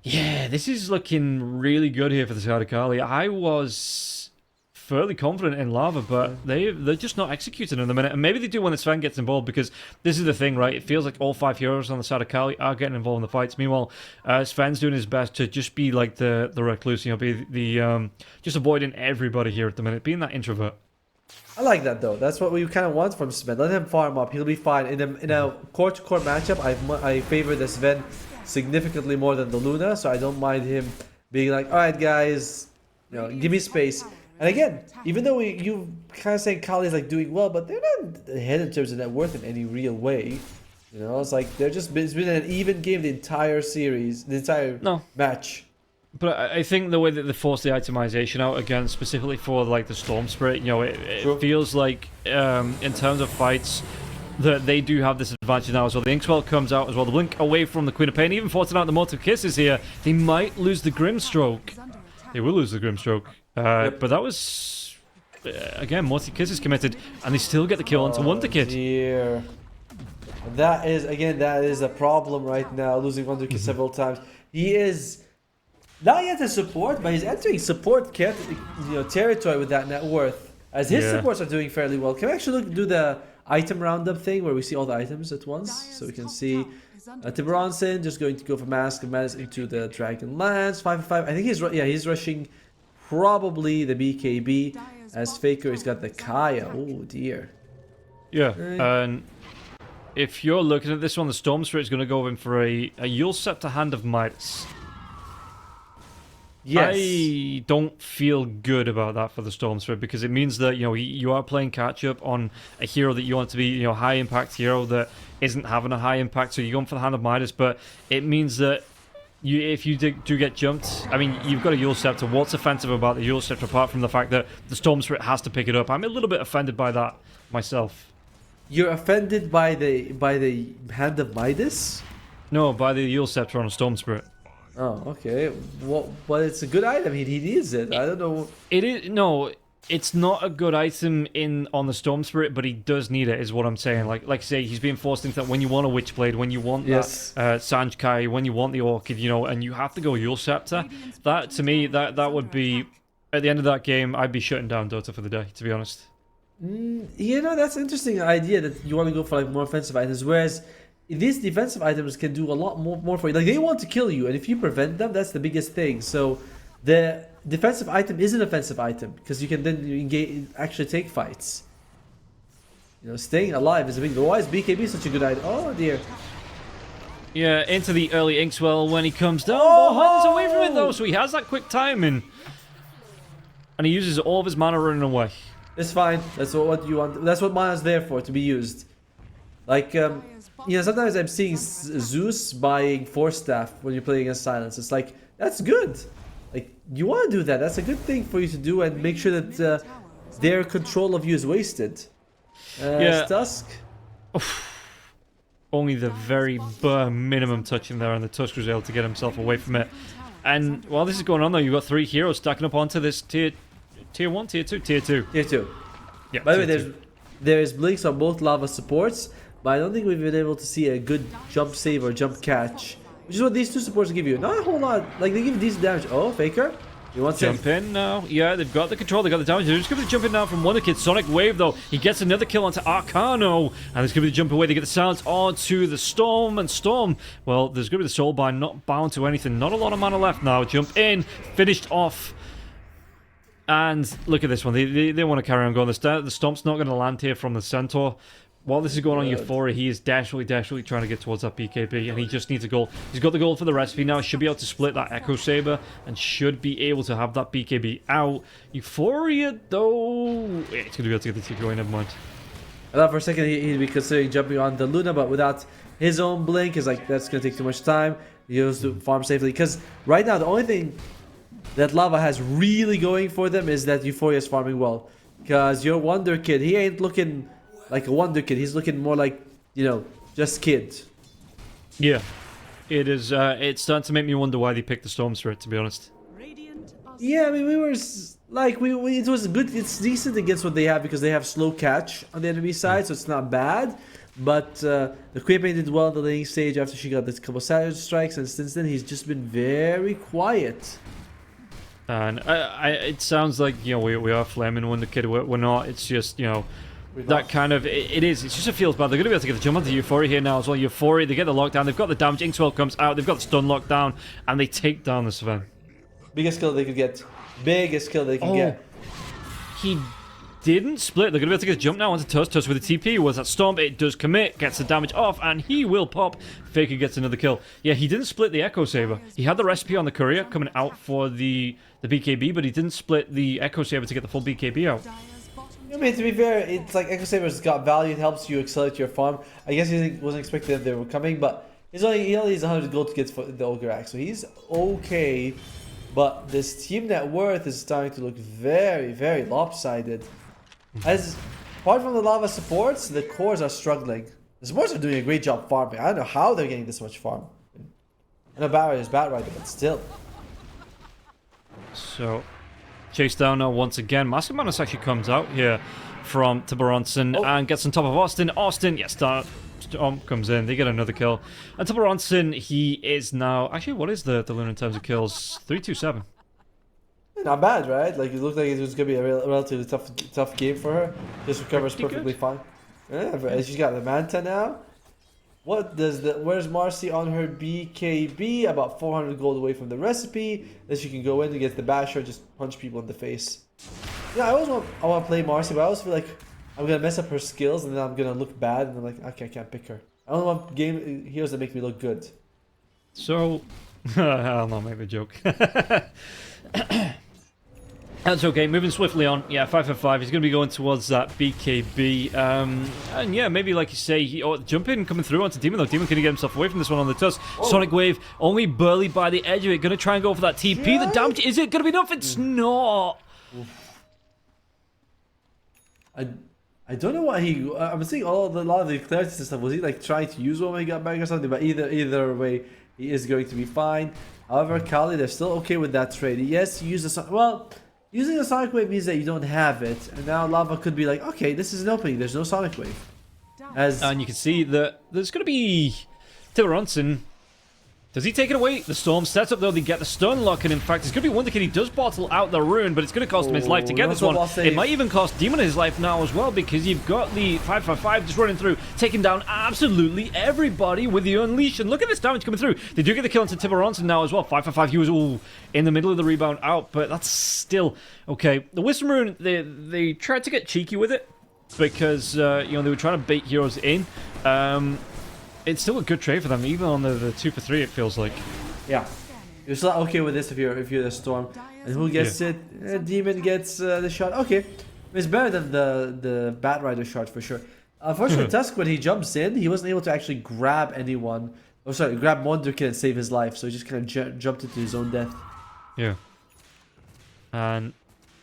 Yeah, this is looking really good here for the Sadakali. I was fairly confident in Lava, but they're just not executing in the minute. And maybe they do when the Sven gets involved, because this is the thing, right? It feels like all 5 heroes on the side of Kali are getting involved in the fights. Meanwhile, Sven's doing his best to just be like the recluse, be the just avoiding everybody here at the minute, being that introvert. I like that though. That's what we kind of want from Sven. Let him farm up. He'll be fine. In a core-to-core matchup, I favor the Sven significantly more than the Luna, so I don't mind him being like, all right, guys, give me space. And again, even though you kind of saying Kali's like doing well, but they're not ahead in terms of net worth in any real way. It's like it's been an even game the entire series, the entire match. But I think the way that they force the itemization out again, specifically for like the Storm Spirit, it feels like in terms of fights that they do have this advantage now as well. The Inkswell comes out as well. The blink away from the Queen of Pain, even forcing out the Multiple Kisses here. They might lose the Grimstroke. They will lose the Grimstroke. But that was, again, Multi-Kisses committed, and they still get the kill onto Wonder Kid. Dear. That is a problem right now, losing Wonder Kid several times. He is not yet a support, but he's entering support territory with that net worth, as his supports are doing fairly well. Can we actually do the item roundup thing where we see all the items at once? So we can see Tiburonson just going to go for Mask of Madness into the Dragon Lance, 5-5. I think he's rushing probably the BKB, as Faker has got the Kaya. Oh dear. Yeah, and if you're looking at this one, the Storm Spirit is going to go in for a Yule Scepter Hand of Midas. Yes. I don't feel good about that for the Storm Spirit, because it means that you are playing catch up on a hero that you want to be high impact hero that isn't having a high impact, so you're going for the Hand of Midas, but it means that if you do get jumped, I mean, you've got a Yule Scepter. What's offensive about the Yule Scepter apart from the fact that the Storm Spirit has to pick it up? I'm a little bit offended by that myself. You're offended by the Hand of Midas? No, by the Yule Scepter on a Storm Spirit. Oh, okay. Well, but it's a good item. He needs it. I don't know. It is no. It's not a good item on the Storm Spirit, but he does need it, is what I'm saying. Like I say, he's being forced into that when you want a Witchblade, when you want that Sanjkai, when you want the Orchid, and you have to go Yule Scepter. That, to me, that would be, at the end of that game, I'd be shutting down Dota for the day, to be honest. That's an interesting idea that you want to go for like more offensive items, whereas these defensive items can do a lot more for you. Like, they want to kill you, and if you prevent them, that's the biggest thing. So the defensive item is an offensive item because you can then engage, actually take fights. Staying alive is a big. Why is BKB such a good item? Oh dear. Yeah, into the early Inkswell when he comes down. He's away from it though, so he has that quick timing, and he uses all of his mana running away. It's fine. That's what you want. That's what mana's there for, to be used. Like, sometimes I'm seeing Zeus buying Force Staff when you're playing against Silence. It's like, that's good. Like, you want to do that. That's a good thing for you to do and make sure that their control of you is wasted. Tusk. Only the very bare minimum touching there, and the Tusk was able to get himself away from it. And while this is going on, though, you've got 3 heroes stacking up onto this tier 1, tier 2, tier 2. Tier 2. Yeah. By the way, there's blinks on both lava supports, but I don't think we've been able to see a good jump save or jump catch, which is what these 2 supports give you. Not a whole lot. Like, they give decent damage. Oh, Faker. You want to jump in now? Yeah, they've got the control, they've got the damage. They're just going to jump in now from Wonder Kid. Sonic Wave, though. He gets another kill onto Arcano. And there's going to be the jump away. They get the silence onto the Storm. And Storm, well, there's going to be the Soulbind, not bound to anything. Not a lot of mana left now. Jump in. Finished off. And look at this one. They want to carry on going. The Stomp's not going to land here from the Centaur. While this is going on Euphoria, he is desperately trying to get towards that BKB, and he just needs a gold. He's got the gold for the recipe now. Should be able to split that Echo Saber, and should be able to have that BKB out. Euphoria, though, it's going to be able to get the TP away. Never mind. I thought for a second he'd be considering jumping on the Luna, but without his own blink, is like, that's going to take too much time. He has to farm safely, because right now the only thing that Lava has really going for them is that Euphoria is farming well. Because your Wonder Kid, he ain't looking like a Wonder Kid. He's looking more like, just Kid. Yeah. It is, it's starting to make me wonder why they picked the Storm Spirit, to be honest. Yeah, I mean, we were, like, it was good. It's decent against what they have because they have slow catch on the enemy side, so it's not bad. But the Queen did well in the laning stage after she got this couple Savage Strikes, and since then he's just been very quiet. And it sounds like, we are flaming Wonder Kid. We're not. It's just, that kind of, it is. It's just a feels bad. They're going to be able to get the jump onto Euphoria here now as well. Euphoria, they get the lockdown. They've got the damage. Inkswell comes out. They've got the stun lockdown. And they take down the Sven. Biggest kill they could get. Biggest kill they can get. He didn't split. They're going to be able to get a jump now onto Tusk. Tusk with the TP. Was that Storm? It does commit. Gets the damage off. And he will pop. Faker gets another kill. Yeah, he didn't split the Echo Saber. He had the recipe on the Courier coming out for the BKB, but he didn't split the Echo Saber to get the full BKB out. I mean, to be fair, it's like Echo Saber's got value. It helps you accelerate your farm. I guess he wasn't expecting that they were coming, but he only needs 100 gold to get for the Ogre Axe, so he's okay. But this team net worth is starting to look very, very lopsided. As apart from the Lava supports, the cores are struggling. The supports are doing a great job farming. I don't know how they're getting this much farm. I know Barrier is bad right now, but still. So, chase down now once again. Massive Manus actually comes out here from Tiburonson and gets on top of Austin. Austin, yes, Storm comes in. They get another kill. And Tiburonson, he is now... Actually, what is the Luna in terms of kills? 327. Not bad, right? Like, it looked like it was going to be a relatively tough game for her. Just recovers perfectly fine. Yeah, she's got the Manta now. Where's Marcy on her BKB? About 400 gold away from the recipe. Then she can go in and get the basher, just punch people in the face. Yeah, I want to play Marcy, but I always feel like I'm gonna mess up her skills and then I'm gonna look bad and I'm like, okay, I can't pick her. I don't want heroes that make me look good. So, I'll not make the joke. That's okay, moving swiftly on. Yeah, 5 for 5. He's going to be going towards that BKB. And yeah, maybe like you say, jump in coming through onto Demon, though. Demon can get himself away from this one on the Tusk. Sonic Wave, only barely by the edge of it. Going to try and go for that TP. Yeah. The damage, is it going to be enough? It's not. I I don't know why he. I'm seeing a lot of the clarity stuff. Was he like trying to use one when he got back or something? But either way, he is going to be fine. However, Kali, they're still okay with that trade. Yes, he used the well. Using a Sonic Wave means that you don't have it, and now Lava could be like, okay, this is an opening. There's no Sonic Wave. And you can see that there's going to be Tiburonson. Does he take it away? The Storm sets up though, they get the stun lock, and in fact, it's going to be Wonder Kid. He does bottle out the rune, but it's going to cost him his life to get this one. It might even cost Demon his life now as well, because you've got the 555 just running through, taking down absolutely everybody with the Unleash. And look at this damage coming through. They do get the kill onto Tiburonson now as well. 555, he was in the middle of the rebound out, but that's still okay. The Wisdom rune, they tried to get cheeky with it, because you know, they were trying to bait heroes in. It's still a good trade for them, even on the 2 for 3. It feels like. Yeah, you're still okay with this if you're the Storm. And who gets it? Demon gets the shot. Okay, it's better than the Bat Rider shot for sure. Unfortunately, Tusk, when he jumps in, he wasn't able to actually grab anyone. Oh, sorry, grab Wonderkid and save his life. So he just kind of jumped into his own death. Yeah. And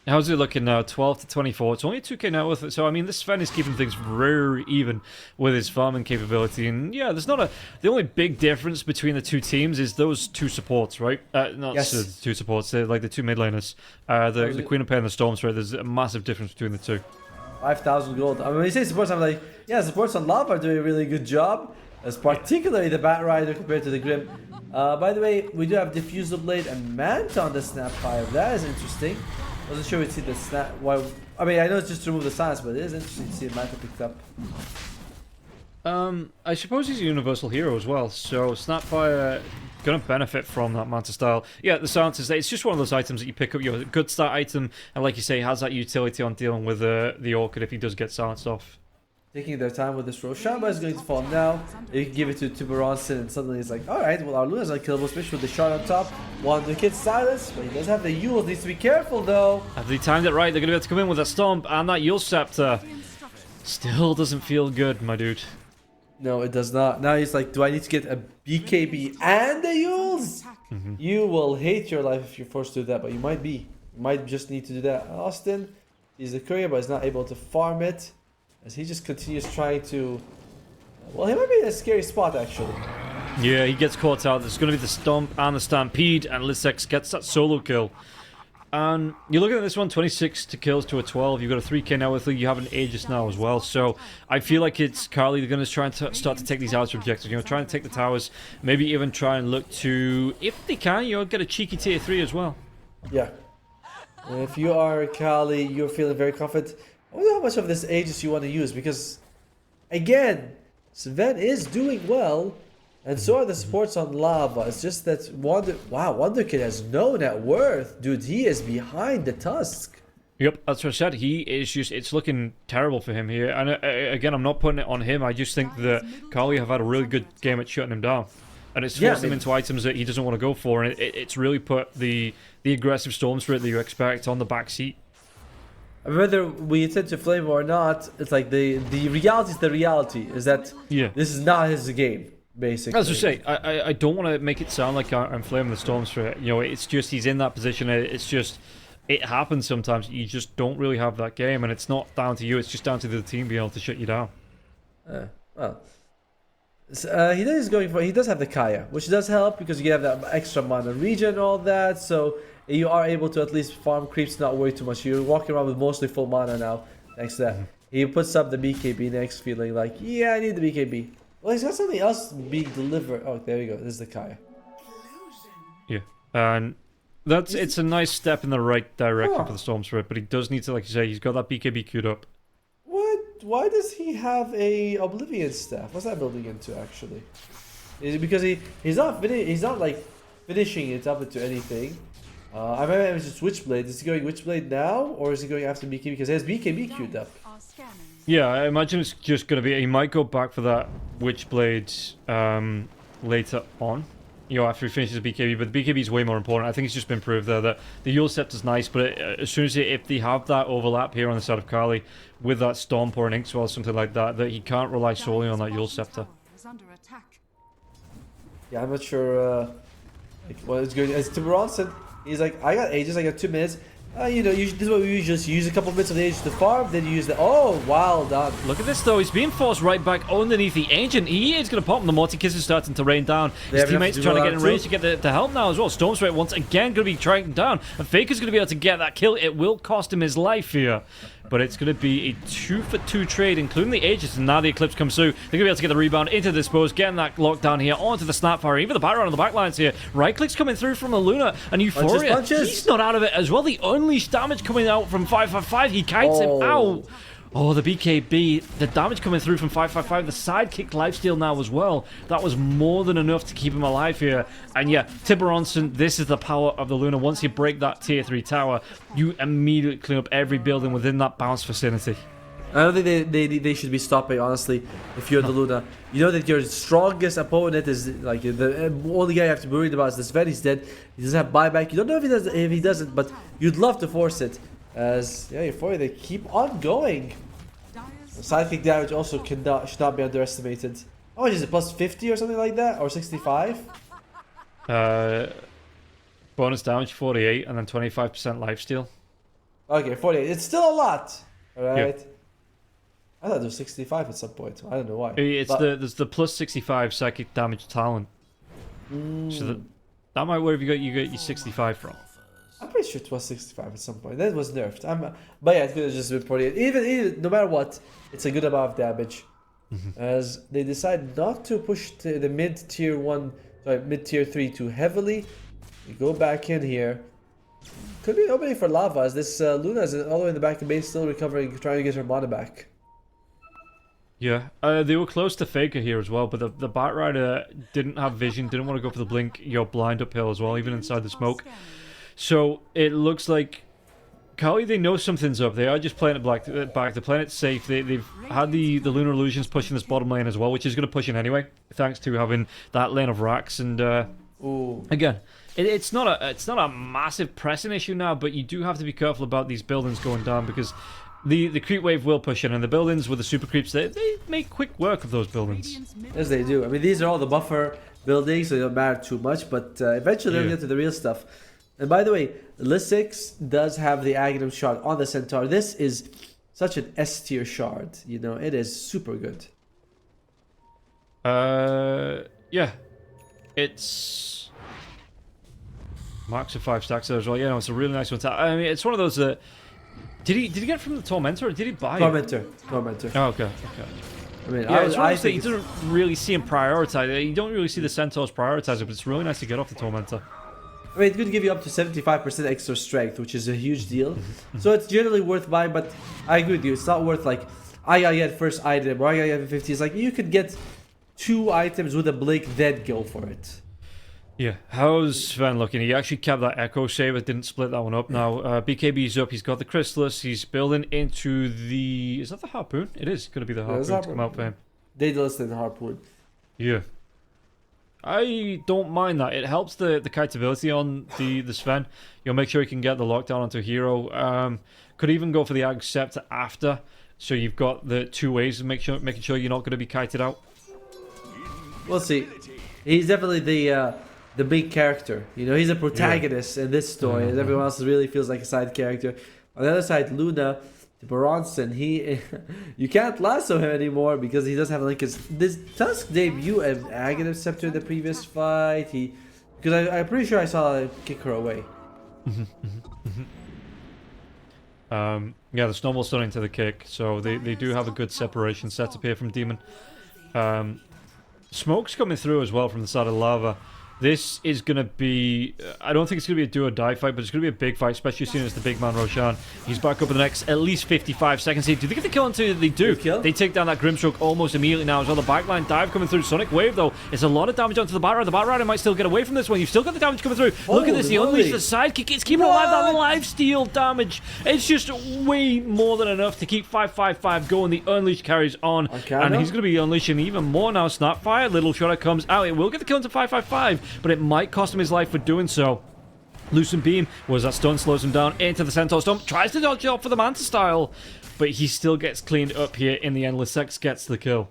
how's it looking now? 12 to 24. It's only a 2k net worth. So, I mean, this Sven is keeping things very even with his farming capability. And, yeah, there's not a... The only big difference between the two teams is those two supports, right? Not the two supports. They're like the two mid laners. The Queen of Pain and the Storm Spirit. There's a massive difference between the two. 5,000 gold. I mean, when you say supports, I'm like, yeah, supports on Lava are doing a really good job. As particularly the Bat Rider compared to the Grim. By the way, we do have Diffusal Blade and Manta on the Snapfire. That is interesting. Wasn't sure we'd see the snap. Why? I mean, I know it's just to remove the silence, but it is interesting to see Manta picked up. I suppose he's a universal hero as well, so Snapfire gonna benefit from that Manta style. Yeah, the silence is it's just one of those items that you pick up. Your good start item, and like you say, has that utility on dealing with the Orchid if he does get silenced off. Taking their time with this roll. Shamba is going to fall now. You can give it to Tiburonson, and suddenly it's like, alright, well, our Luna's unkillable, especially with the shot on top. Wonder Kid silence, but he does have the Yule. Needs to be careful, though. After they timed it right, they're going to be able to come in with a Stomp, and that Yule Scepter still doesn't feel good, my dude. No, it does not. Now he's like, do I need to get a BKB and the Yules? You will hate your life if you're forced to do that, but you might be. You might just need to do that. Austin, he's the courier, but he's not able to farm it. As he just continues trying to... Well, he might be in a scary spot, actually. Yeah, he gets caught out. There's going to be the Stomp and the Stampede, and Lissex gets that solo kill. And you're looking at this one, 26 to kills to a 12. You've got a 3k now with you. You have an Aegis now as well. So I feel like it's Carly. They're going to try and start to take these outer objectives. You know, try and take the towers. Maybe even try and look to, if they can, you know, get a cheeky tier 3 as well. Yeah. And if you are Kali, you're feeling very confident. I wonder how much of this Aegis you want to use, because, again, Sven is doing well, and so are the supports on Lava. It's just that Wonderkid has no net worth. Dude, he is behind the Tusk. Yep, that's what I said. He is just, it's looking terrible for him here. And again, I'm not putting it on him. I just think that Kali have had a really good game at shutting him down. And it's forced him into items that he doesn't want to go for, and it's really put the aggressive Storm Spirit that you expect on the back seat. Whether we intend to flame or not, it's like the reality is the reality. Is that this is not his game, basically. As I say, I don't want to make it sound like I'm flaming the Storm Spirit. You know, it's just he's in that position. It's just, it happens sometimes. You just don't really have that game, and it's not down to you. It's just down to the team being able to shut you down. Well, he does have the Kaya, which does help because you have that extra mana regen and all that. So you are able to at least farm creeps, not worry too much. You're walking around with mostly full mana now, thanks to that. He puts up the BKB next, feeling like, yeah, I need the BKB. Well, he's got something else being delivered. Oh, there you go. This is the Kaya. Yeah, and it's a nice step in the right direction for the Storm Spirit, but he does need to, like you say, he's got that BKB queued up. What? Why does he have a Oblivion staff? What's that building into, actually? Is it because he's not like finishing it up into anything? I might have just Witchblade. Is he going Witchblade now, or is he going after BKB? Because he has BKB queued up. Yeah, I imagine it's just going to be... He might go back for that Witchblade later on. You know, after he finishes the BKB, but the BKB is way more important. I think it's just been proved there that the Yule Scepter's nice, but as soon as if they have that overlap here on the side of Kali with that Stomp or an Inkswell or something like that, that he can't rely solely on that Yule Scepter. Yeah, I'm not sure like what is going. As Tiburonson, he's like, I got Aegis, I got 2 minutes. this is what we usually just use a couple minutes of the Aegis to farm, then you use the... Oh, well done. Look at this, though. He's being forced right back underneath the Ancient. He is going to pop him. The multi-kiss is starting to rain down. His teammates trying to get in range to get the help now as well. Stormspray once again going to be trying down. And Faker's going to be able to get that kill. It will cost him his life here. But it's going to be a 2-for-2 trade, including the Aegis. And now the Eclipse comes through. They're going to be able to get the rebound into the Dispose, getting that lockdown here onto the Snapfire. Even the background on the backlines here. Right click's coming through from the Luna. And Euphoria, punches. He's not out of it as well. The unleashed damage coming out from 555. He kites him out. Oh, the BKB, the damage coming through from 555, the sidekick lifesteal now as well. That was more than enough to keep him alive here. And yeah, Tiburonson, this is the power of the Luna. Once you break that tier 3 tower, you immediately clean up every building within that bounce vicinity. I don't think they should be stopping, honestly, if you're the Luna. You know that your strongest opponent is, like, the only guy you have to be worried about is this Sven. He's dead. He doesn't have buyback. You don't know if he doesn't, but you'd love to force it. As, yeah, Euphoria, they keep on going. Sidekick damage also should not be underestimated. How much is it? Plus 50 or something like that? Or 65? Bonus damage 48 and then 25% lifesteal. Okay, 48. It's still a lot. Alright. Yeah. I thought it was 65 at some point. I don't know why. It's there's the plus 65 psychic damage talent. So that might where you get your 65 from. I'm pretty sure it was 65 at some point. That was nerfed. But yeah, it could have just been 48. Even no matter what, it's a good amount of damage. As they decide not to push the mid-tier 3 too heavily. We go back in here. Could be opening for lava as this Luna is all the way in the back of base, still recovering, trying to get her mana back. Yeah, they were close to Faker here as well, but the Batrider didn't have vision, didn't want to go for the blink. You're blind uphill as well, even inside the smoke. So it looks like Kali, they know something's up. They are just playing it back. They're playing it safe. They've had the Lunar Illusions pushing this bottom lane as well, which is going to push in anyway, thanks to having that lane of racks. And again, it's not a massive pressing issue now, but you do have to be careful about these buildings going down because the creep wave will push in, and the buildings with the super creeps, they make quick work of those buildings. Yes, they do. I mean, these are all the buffer buildings, so they don't matter too much, but eventually they'll get to the real stuff. And by the way, Lysix does have the Aghanim shard on the Centaur. This is such an S tier shard. You know, it is super good. Yeah. It's marks of 5 stacks there as well. Yeah, no, it's a really nice one. I mean, it's one of those that... Did he get it from the Tormentor or did he buy it? Tormentor. Oh, okay. I mean, yeah, I think you don't really see him prioritize it. You don't really see the Centaurs prioritize it, but it's really nice to get off the Tormentor. I mean, it could give you up to 75% extra strength, which is a huge deal. So it's generally worth buying, but I agree with you. It's not worth, like, I gotta get first item, or I gotta get 50. It's like, you could get 2 items with a blink, then go for it. Yeah, how's Sven looking? He actually kept that Echo Saber, didn't split that one up. Now, BKB's up, he's got the Chrysalis, he's building into the... Is that the Harpoon? It is going to be the Harpoon to come out for him. Daedalus and Harpoon. Yeah. I don't mind that. It helps the kiteability on the Sven. You'll make sure you can get the lockdown onto a hero. Could even go for the Ag Scepter after, so you've got the 2 ways of making sure you're not going to be kited out. We'll see. He's definitely the big character. You know, he's a protagonist in this story, and everyone else really feels like a side character. On the other side, Luna, Bronson, you can't lasso him anymore because he doesn't have like this Tusk debut an Aghanim Scepter in the previous fight. Because I'm pretty sure I saw him kick her away. Yeah, the snowball's starting to the kick, so they do have a good separation set up here from Demon. Smoke's coming through as well from the side of lava. This is going to be... I don't think it's going to be a do-or-die fight, but it's going to be a big fight, especially as soon as the big man Roshan. He's back up in the next at least 55 seconds here. Do they get the kill onto? They do. They take down that Grimstroke almost immediately now as well. The backline dive coming through. Sonic Wave, though, it's a lot of damage onto the Batrider. The Batrider might still get away from this one. You've still got the damage coming through. Look at this. He unleashed the sidekick. It's keeping alive that lifesteal damage. It's just way more than enough to keep 555 going. The unleash carries on. And he's going to be unleashing even more now. Snapfire. Little Shudder comes out. It will get the kill into 555. But it might cost him his life for doing so. Lucent Beam was that stun, slows him down into the Centaur Stomp, tries to dodge off for the Manta style, but he still gets cleaned up here in the end. Lysix gets the kill.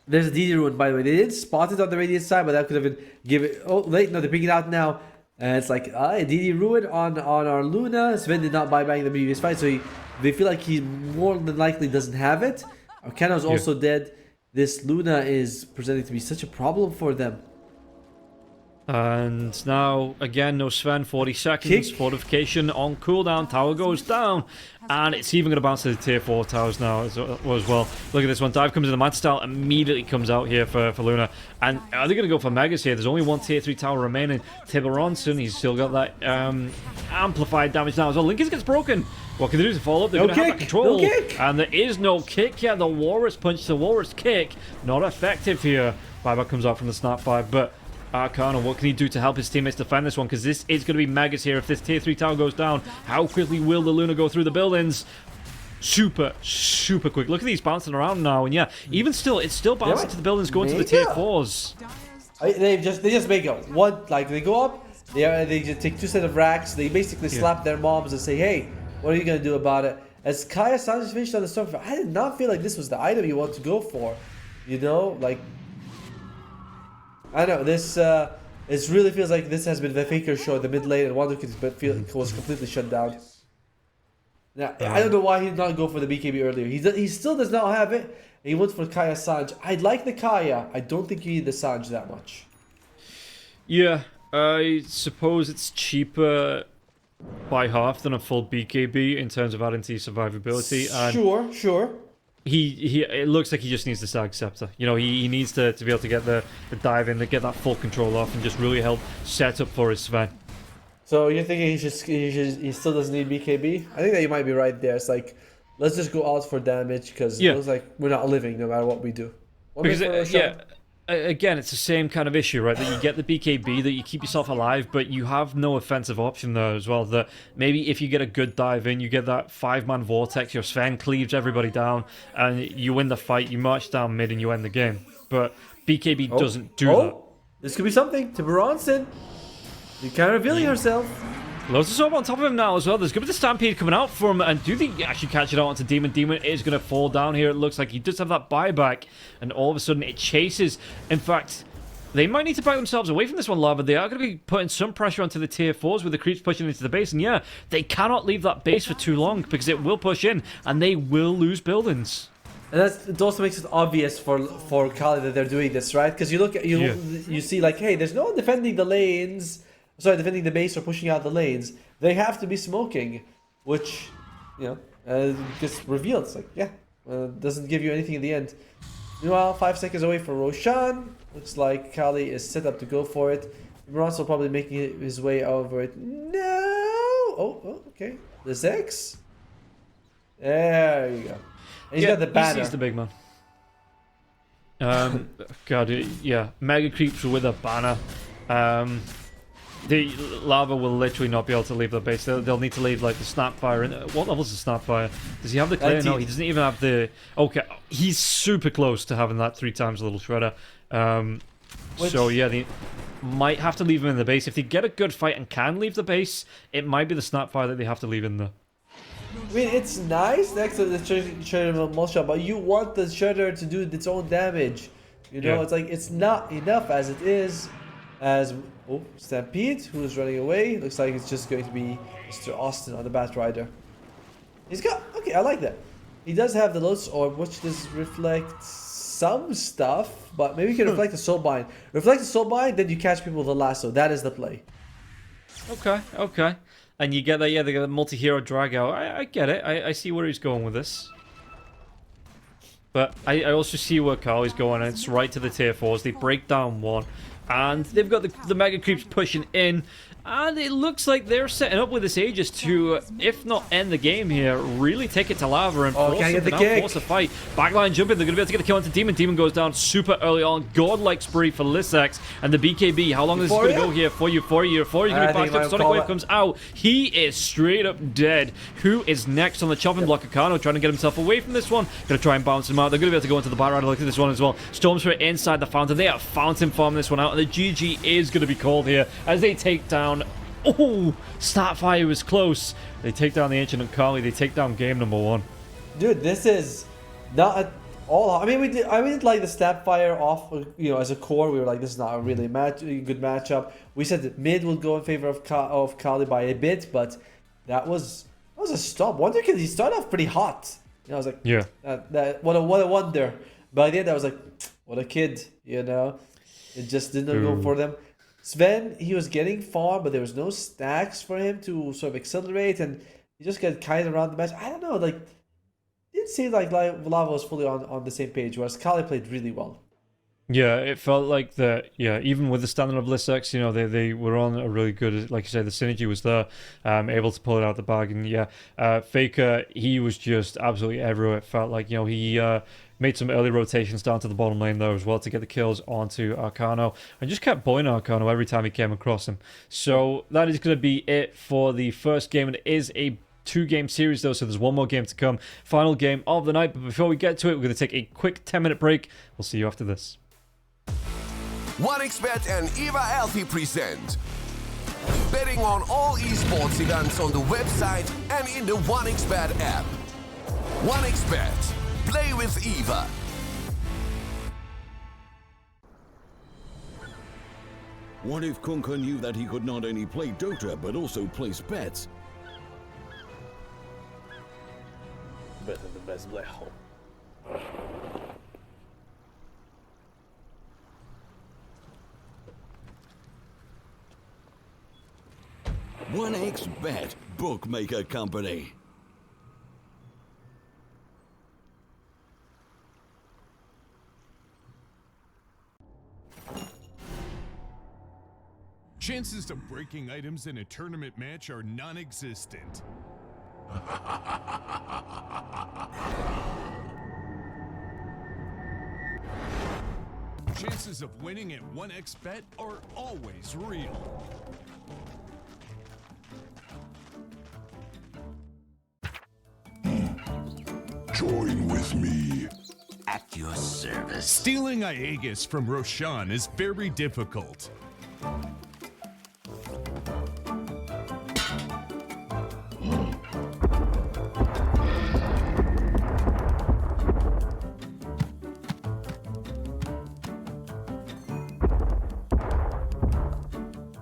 There's a DD rune, by the way. They didn't spot it on the Radiant side, but that could have been given... Oh, late. No, they're picking it out now. And it's like, did he ruin on our Luna? Sven did not buy back in the previous fight, so they feel like he more than likely doesn't have it. Arcano's also dead. This Luna is presenting to be such a problem for them. And now, again, no Sven, 40 seconds, fortification on cooldown, tower goes down, and it's even going to bounce to the tier 4 towers now as well. Look at this one, dive comes in, the Mad Style immediately comes out here for Luna, and are they going to go for Megas here? There's only one tier 3 tower remaining. Tiberonson, he's still got that amplified damage now as well. Lincoln gets broken. What can they do to follow up? They're going to have that control. No kick. And there is no kick yet. The Walrus punch, the Walrus kick, not effective here. Buyback comes out from the Snapfire, but Arcano, what can he do to help his teammates defend this one? Because this is going to be Megas here. If this tier 3 tower goes down, how quickly will the Luna go through the buildings? Super quick. Look at these bouncing around now. And yeah, even still, it's still bouncing to the buildings, going to the tier 4s. They just make it one, like they go up, they just take 2 sets of racks, they basically slap their moms and say, hey, what are you going to do about it? As Kaya Sanchez finished on the Stormfire, I did not feel like this was the item you want to go for. You know, like, I know this. It really feels like this has been the Faker show, the mid lane, and Wonderkid was completely shut down. Now I don't know why he did not go for the BKB earlier. He still does not have it. He went for Kaya Sanj. I like the Kaya. I don't think you need the Sanj that much. Yeah, I suppose it's cheaper by half than a full BKB in terms of adding to your survivability. And sure. It looks like he just needs the Sag Scepter. You know, he needs to be able to get the dive in, to get that full control off, and just really help set up for his Sven. So you're thinking he still doesn't need BKB? I think that you might be right there. It's like, let's just go out for damage, because it looks like we're not living no matter what we do. Again, it's the same kind of issue, right? That you get the BKB, that you keep yourself alive, but you have no offensive option there as well. That maybe if you get a good dive in, you get that 5-man vortex, your Sven cleaves everybody down, and you win the fight, you march down mid, and you end the game. But BKB doesn't do that. This could be something. Tiberonson, you kind of revealing herself. Loads of Sword on top of him now as well. There's going to be the Stampede coming out for him. And do they actually catch it out onto Demon? Demon is going to fall down here. It looks like he does have that buyback. And all of a sudden it chases. In fact, they might need to back themselves away from this one, Lava. They are going to be putting some pressure onto the tier 4s with the creeps pushing into the base. And yeah, they cannot leave that base for too long, because it will push in and they will lose buildings. And it also makes it obvious for Kali that they're doing this, right? Because you look at you see like, hey, there's no one defending the lanes. Sorry, defending the base or pushing out the lanes. They have to be smoking, which, you know, gets revealed. It's like, doesn't give you anything in the end. Meanwhile, 5 seconds away from Roshan. Looks like Kali is set up to go for it. Ronso probably making his way over it. No! Oh, okay. The Zex? There you go. And he's got the banner. He's the big man. God, yeah. Mega creeps with a banner. The Lava will literally not be able to leave the base. They'll need to leave like the Snapfire. What level is the Snapfire? Does he have the clear? No, he doesn't even have the... Okay, he's super close to having that 3 times a little shredder. So yeah, they might have to leave him in the base. If they get a good fight and can leave the base, it might be the Snapfire that they have to leave in there. I mean, it's nice next to the Shredder Multi-Shot, but you want the Shredder to do its own damage. You know, it's like, it's not enough as it is. As Stampede, who is running away. Looks like it's just going to be Mr. Austin on the Bat Rider. He's got... Okay, I like that. He does have the Lotus Orb, which does reflect some stuff, but maybe you can reflect the Soulbind. Reflect the Soulbind, then you catch people with the lasso. That is the play. Okay. And you get that, they get a multi-hero drag out. I get it. I see where he's going with this. But I also see where Carly's going, and it's right to the tier 4s. They break down 1. And they've got the Mega Creeps pushing in. And it looks like they're setting up with this Aegis to, if not end the game here, really take it to Lava and force a fight. Backline jumping, they're going to be able to get a kill onto Demon. Demon goes down super early on. Godlike spree for Lissax. And the BKB, how long is this going to go here for you? You're going to be backed up. Sonic Wave comes out. He is straight up dead. Who is next on the chopping block? Akano trying to get himself away from this one. Going to try and bounce him out. They're going to be able to go into the Bat Rider. Look at this one as well. Storm Spirit inside the fountain. They are fountain farming this one out. And the GG is going to be called here as they take down... Oh, Starfire was close. They take down the Ancient and Kali. They take down game number 1. Dude, this is not I mean, we did. I didn't like the Snapfire off. As a core, we were like, this is not a really good matchup. We said that mid will go in favor of Kali by a bit, but that was a stop. Wonder Kid, he started off pretty hot. I was like, yeah, what a wonder. By the end, I was like, what a kid. It just didn't go for them. Sven, he was getting farm, but there was no stacks for him to sort of accelerate, and he just got kind of around the match. I don't know, like, it didn't seem like Lava was fully on the same page, whereas Kali played really well. Yeah, it felt like that. Yeah, even with the standard of Lissex, they were on a really good, like you said, the synergy was there, able to pull it out the bag. And yeah, Faker, he was just absolutely everywhere. It felt like he made some early rotations down to the bottom lane there as well to get the kills onto Arcano, and just kept bullying Arcano every time he came across him. So that is going to be it for the first game. It is a 2-game series though, so there's one more game to come. Final game of the night, but before we get to it, we're going to take a quick 10-minute break. We'll see you after this. 1xBet and Eva Alfie present betting on all esports events on the website and in the 1xBet app. 1xBet, play with Eva. What if Kunka knew that he could not only play Dota but also place bets? Better the best black hole. 1xBet, bookmaker company. Chances of breaking items in a tournament match are non-existent. Chances of winning at 1xBet are always real. Join with me. At your service. Stealing Aegis from Roshan is very difficult.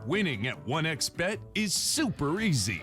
Winning at 1xBet is super easy.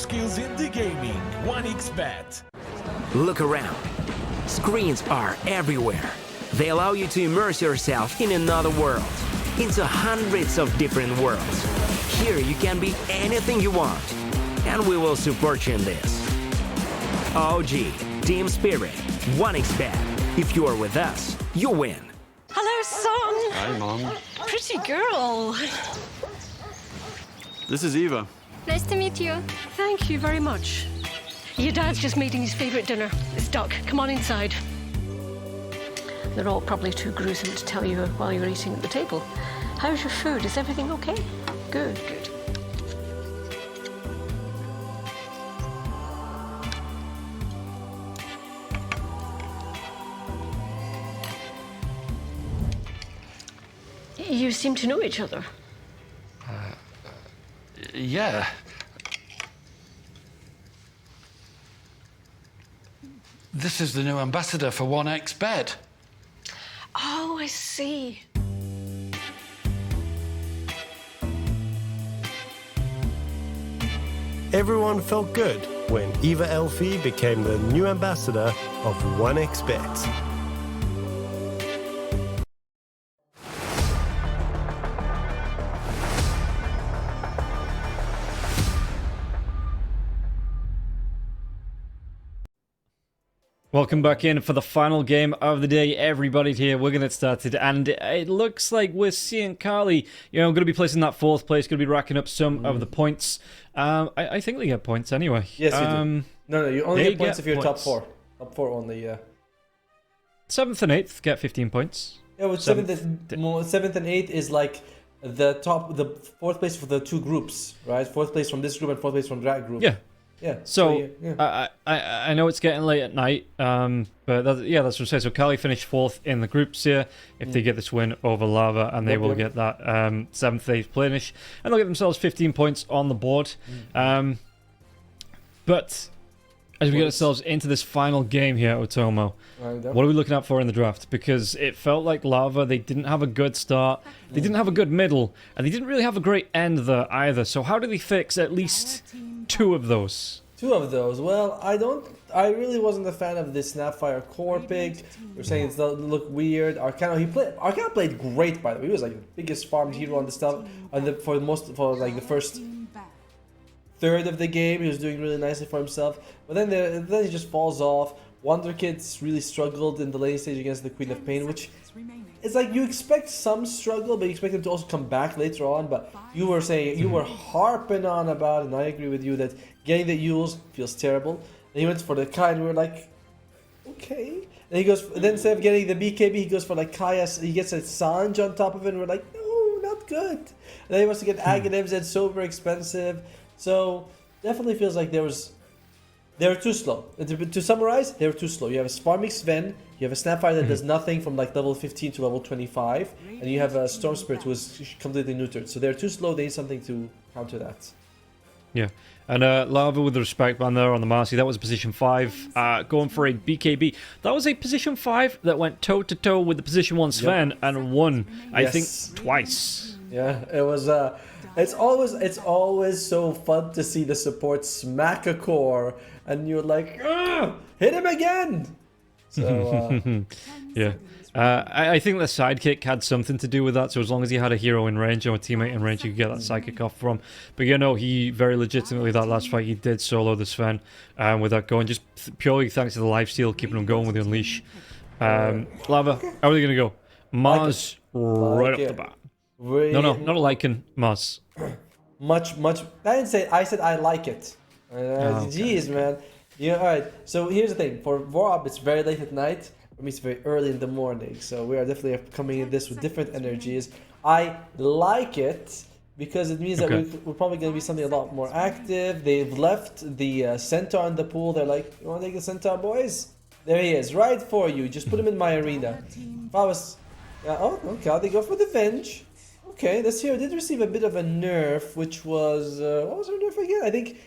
skills in the gaming. 1xBet. Look around. Screens are everywhere. They allow you to immerse yourself in another world, into hundreds of different worlds. Here you can be anything you want, and we will support you in this. OG, Team Spirit, 1xBet. If you are with us, you win. Hello, son. Hi, Mom. Pretty girl. This is Eva. Nice to meet you. Thank you very much. Your dad's just making his favorite dinner. It's duck. Come on inside. They're all probably too gruesome to tell you while you're eating at the table. How's your food? Is everything okay? Good, good. You seem to know each other. Yeah. This is the new ambassador for 1xBet. Oh, I see. Everyone felt good when Eva Elfie became the new ambassador of 1xBet. Welcome back in for the final game of the day. Everybody here, we're going to get started, and it looks like we're seeing Carly, going to be placing that 4th place, going to be racking up some of the points. I think they get points anyway. Yes, you do. No, you only get points if you're top 4. Top 4 only, yeah. 7th and 8th get 15 points. Yeah, well, 7th and 8th is like the 4th place for the 2 groups, right? 4th place from this group and 4th place from that group. Yeah. Yeah. So I know it's getting late at night, but that's what I'm saying. So Cali finished 4th in the groups here. If they get this win over Lava, and they will get that 7th, 8th finish, and they'll get themselves 15 points on the board. But as we get ourselves into this final game here, Otomo, what are we looking out for in the draft? Because it felt like Lava, they didn't have a good start, they didn't have a good middle, and they didn't really have a great end there either. So how do they fix at least 2 of those? 2 of those. Well, I really wasn't a fan of the Snapfire core pick. We're saying it doesn't look weird. Arcana played great, by the way. He was like the biggest farmed hero on the stuff, for the first third of the game. He was doing really nicely for himself, but then he just falls off. Wonder Kids really struggled in the late stage against the Queen of Pain, which it's like you expect some struggle, but you expect him to also come back later on. But you were saying, you were harping on about, and I agree with you, that getting the Yules feels terrible. And he went for the Kai, and we were like, okay. And he goes, then instead of getting the BKB, he goes for like Kaya, he gets a Sanj on top of it, and we're like, no, not good. And then he wants to get Aghanims, and super expensive. So definitely feels like they were too slow. To summarize, they were too slow. You have a farming Sven, you have a Snapfire that does nothing from like level 15 to level 25, and you have a Storm Spirit who is completely neutered. So they're too slow, they need something to counter that. Yeah. And Lava with the respect band there on the Marcy, that was position 5, going for a BKB. That was a position 5 that went toe-to-toe with the position 1 Sven and won, I think, twice. Yeah, it was... It's always so fun to see the support smack a core, and you're like, hit him again! So, yeah. I think the sidekick had something to do with that, so as long as he had a hero in range or a teammate in range, you could get that sidekick off from. But he very legitimately, that last fight, he did solo the Sven with that going, just purely thanks to the lifesteal, keeping him going with the Unleash. Lava, how are they going to go? Mars right off the bat. No, not a Lycan, Mars. Much. I said I like it. Jeez, man. Yeah, alright. So here's the thing. For Warp, it's very late at night. For me, it's very early in the morning. So we are definitely coming in this with different energies. I like it because it means that we're probably going to be something a lot more active. They've left the Centaur in the pool. They're like, you want to take the Centaur, boys? There he is, right for you. Just put him in my arena. If I was... okay, they go for the Venge. Okay, this hero did receive a bit of a nerf, which was... what was her nerf again? I think...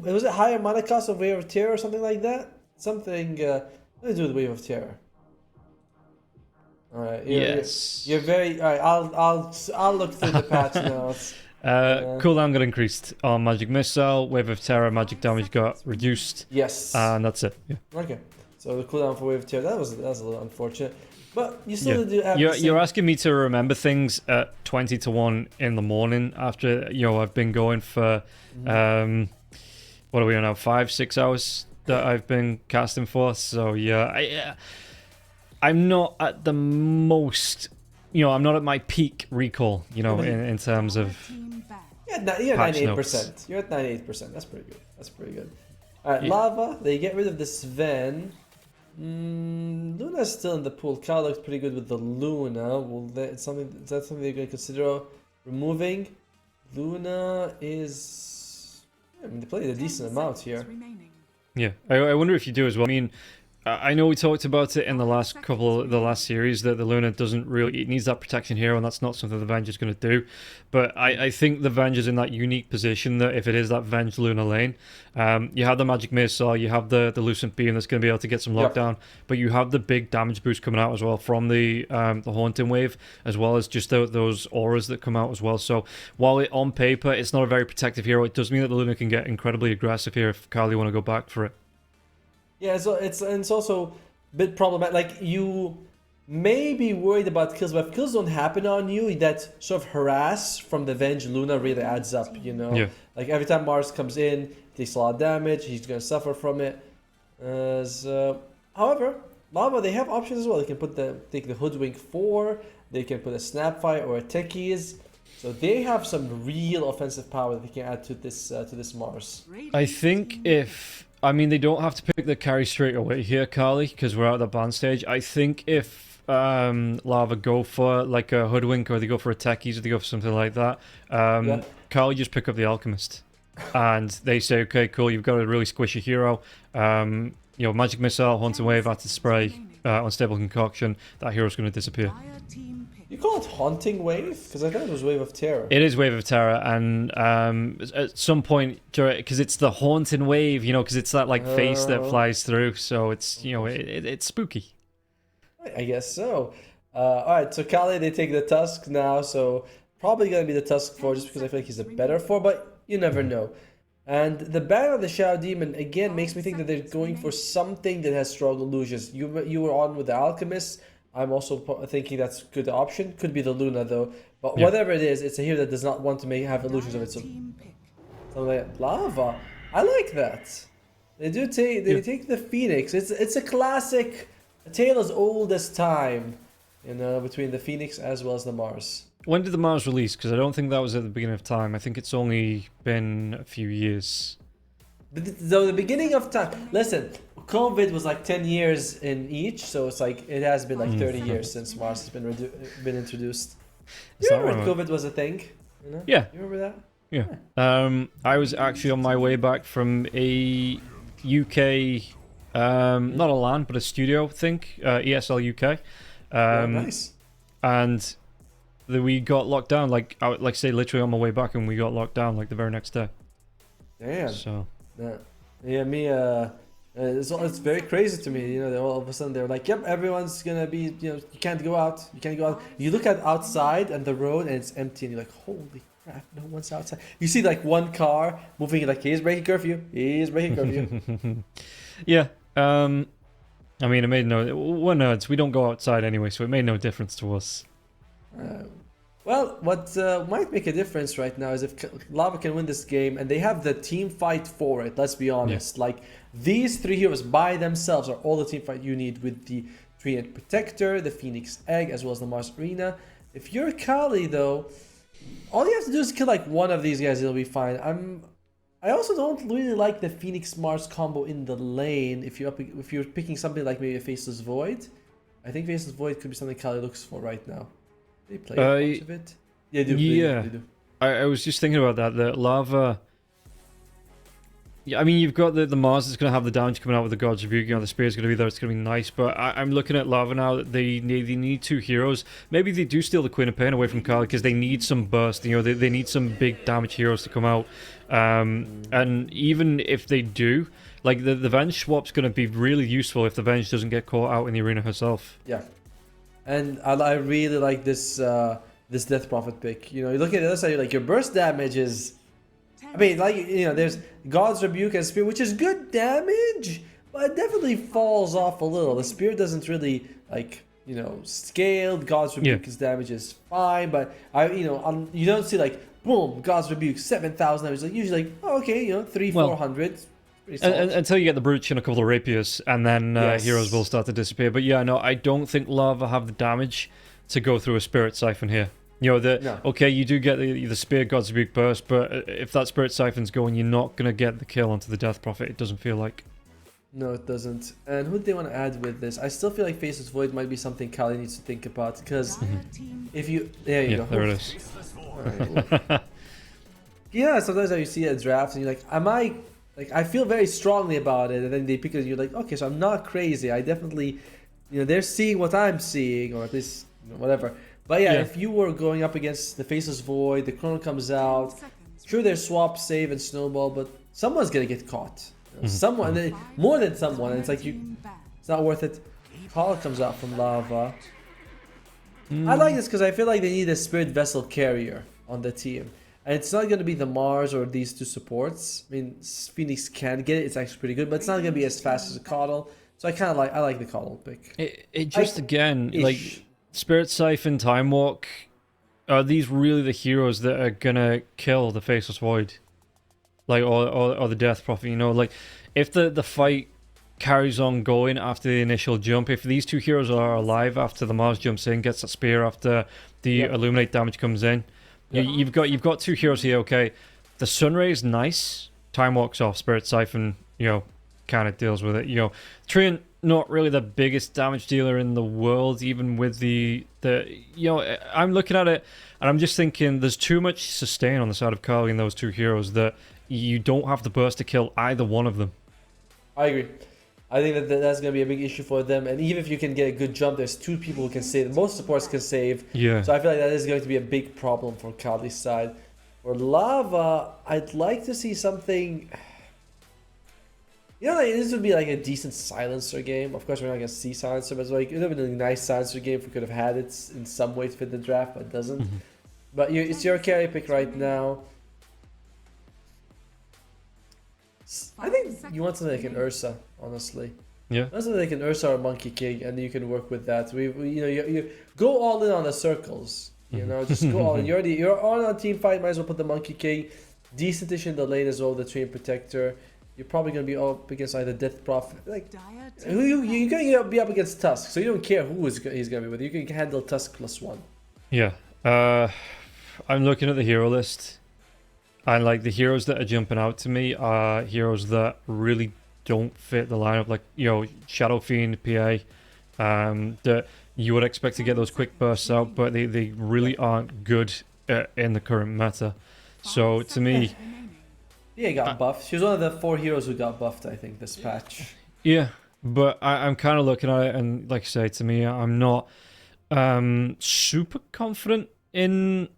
it was a higher mana cost of Wave of Terror or something like that? Something... let me do the Wave of Terror. Alright, you're very... Alright, I'll look through the patch notes. Cooldown got increased on Magic Missile, Wave of Terror, magic damage got reduced. Yes. And that's it. Yeah. Okay. So the cooldown for Wave of Terror, that was a little unfortunate. But you still do have You're asking me to remember things at 20 to 1 in the morning after, I've been going for, what are we on now, 5-6 hours that I've been casting for. So, I'm not at the most, I'm not at my peak recall, in terms of you're at 98%. notes. You're at 98%. That's pretty good. That's pretty good. All right, Lava, they get rid of the Sven. Luna's still in the pool. Kyle looks pretty good with the Luna. Is that something they're going to consider removing? Luna is... they played a decent amount here. Yeah, I wonder if you do as well. I mean, I know we talked about it in the last series that the Luna doesn't really, it needs that protection hero, and that's not something the Venge is going to do. But I think the Venge is in that unique position that if it is that Venge Luna lane, you have the Magic Missile, you have the Lucent Beam that's going to be able to get some lockdown, but you have the big damage boost coming out as well from the Haunting Wave, as well as just those auras that come out as well. So while on paper it's not a very protective hero, it does mean that the Luna can get incredibly aggressive here if Carly want to go back for it. Yeah, so it's also a bit problematic. Like, you may be worried about kills, but if kills don't happen on you, that sort of harass from the Venge Luna really adds up, Yeah. Like, every time Mars comes in, he takes a lot of damage, he's going to suffer from it. However, Lava, they have options as well. They can take the Hoodwink 4, they can put a Snapfire or a Techies. So they have some real offensive power that they can add to this Mars. I think they don't have to pick the carry straight away here, Carly, because we're at the ban stage. I think if Lava go for like a Hoodwink, or they go for a Techies, or they go for something like that, Carly just pick up the Alchemist. And they say, okay, cool, you've got a really squishy hero. Magic Missile, Haunting Wave, Acid Spray, Unstable Concoction, that hero's going to disappear. You call it Haunting Wave? Because I thought it was Wave of Terror. It is Wave of Terror, and at some point, because it's the Haunting Wave, because it's that face that flies through, so it's it's spooky. I guess so. All right, so Kali, they take the Tusk now, so probably gonna be the Tusk 4 just because I feel like he's a better 4, but you never know. And the ban of the Shadow Demon again makes me think that they're going for something that has strong illusions. You were on with the Alchemist. I'm also thinking that's a good option. Could be the Luna though. But whatever it is, it's a hero that does not want to have illusions of its own. So like Lava. I like that. They take the Phoenix. It's a classic, a tale as old as time. Between the Phoenix as well as the Mars. When did the Mars release? Because I don't think that was at the beginning of time. I think it's only been a few years. So the beginning of time. Listen, COVID was like 10 years in each, so it's like it has been like 30 years since Mars has been introduced. You remember when COVID was a thing? Yeah. You remember that? Yeah. I was actually on my way back from a UK, not a LAN, but a studio thing, ESL UK. Nice. And we got locked down, say literally on my way back, and we got locked down like the very next day. Damn. So. It's very crazy to me. All of a sudden they're like, "Yep, everyone's gonna be. You can't go out. You can't go out." You look at outside and the road, and it's empty, and you're like, "Holy crap, no one's outside." You see like one car moving, like he's breaking curfew. He's breaking curfew. Yeah. It made we're nerds. We don't go outside anyway, so it made no difference to us. Well, what might make a difference right now is if Lava can win this game, and they have the team fight for it. Let's be honest. Like, these 3 heroes by themselves are all the team fight you need, with the Treant Protector, the Phoenix Egg, as well as the Mars Arena. If you're Kali, though, all you have to do is kill like one of these guys, it'll be fine. I also don't really like the Phoenix Mars combo in the lane. If you're picking something like maybe a Faceless Void, I think Faceless Void could be something Kali looks for right now. They play a bunch of it. Yeah, they do. I was just thinking about that. The Lava. Yeah, you've got the Mars that's going to have the damage coming out with the God's Rebuke. The Spear's going to be there. It's going to be nice. But I'm looking at Lava now. That they need 2 heroes. Maybe they do steal the Queen of Pain away from Kali because they need some burst. They need some big damage heroes to come out. And even if they do, like the Venge swap's going to be really useful if the Venge doesn't get caught out in the arena herself. Yeah. And I really like this this Death Prophet pick. You know, you look at the other side, you're like, your burst damage is... I mean, like, you know, there's God's Rebuke and Spear, which is good damage, but it definitely falls off a little. The Spear doesn't really, like, you know, scaled. God's Rebuke's damage is fine, but, you don't see, like, boom, God's Rebuke, 7,000 damage. Like, usually, like, oh, okay, you know, 400. Until you get the Brooch and a couple of Rapiers, and then heroes will start to disappear. But yeah, no, I don't think Lava have the damage to go through a Spirit Siphon here. You know, okay, you do get the Spear, God's Rebuke burst, but if that Spirit Siphon's going, you're not going to get the kill onto the Death Prophet, it doesn't feel like. No, it doesn't. And who do they want to add with this? I still feel like Faceless Void might be something Kali needs to think about, because if you... There you go. There it is. Right. Yeah, sometimes you see a draft and you're like, am I... Like, I feel very strongly about it, and then they pick it, and you're like, okay, so I'm not crazy. I definitely... You know, they're seeing what I'm seeing, or at least, you know, whatever. But yeah, if you were going up against the Faceless Void, the Chrono comes out, sure, there's Swap, Save, and Snowball, but someone's gonna get caught. You know, someone, more than someone, and it's like, it's not worth it. Call comes out from Lava. I like this because I feel like they need a Spirit Vessel carrier on the team. And it's not going to be the Mars or these two supports. I mean, Phoenix can get it, it's actually pretty good, but it's not going to be as fast as a Coddle. So I like the Coddle pick. It just, again, like... Spirit Siphon, Time Walk, are these really the heroes that are gonna kill the Faceless Void? Like, or the Death Prophet, you know? Like, if the fight carries on going after the initial jump, if these two heroes are alive after the Mars jumps in, gets a spear after the Illuminate damage comes in, you've got two heroes here, okay? The Sunray is nice, Time Walk's off, Spirit Siphon, you know, kind of deals with it, you know. Treant, not really the biggest damage dealer in the world, even with the you know, I'm looking at it and I'm just thinking there's too much sustain on the side of Kali and those two heroes that you don't have the burst to kill either one of them. I agree. I think that's going to be a big issue for them, and even if you can get a good jump, there's two people who can save. Most supports can save. Yeah. So I feel like that is going to be a big problem for Kali's side. For Lava, I'd like to see something... You know, like, this would be like a decent silencer game. Of course, we're not going to see silencer, but it's like, it would have been a nice silencer game if we could have had it in some way to fit the draft, but it doesn't. But it's your carry pick right now. I think you want something like an Ursa, honestly. Yeah. Something like an Ursa or Monkey King, and you can work with that. You go all in on the circles. You know, just go all in. You're on team fight. Might as well put the Monkey King. Decentish in the lane as well. The Train Protector. You're probably going to be up against either Death Prophet. Like, you're going to be up against Tusk, so you don't care who he's going to be with. You can handle Tusk +1. Yeah. I'm looking at the hero list, and like the heroes that are jumping out to me are heroes that really don't fit the lineup. Like, you know, Shadow Fiend, PA, that you would expect to get those quick bursts out, but they really aren't good in the current meta. So to me... Yeah, got buffed. She was one of the 4 heroes who got buffed, I think, this patch. Yeah, but I'm kind of looking at it, and like I say, to me, I'm not super confident in...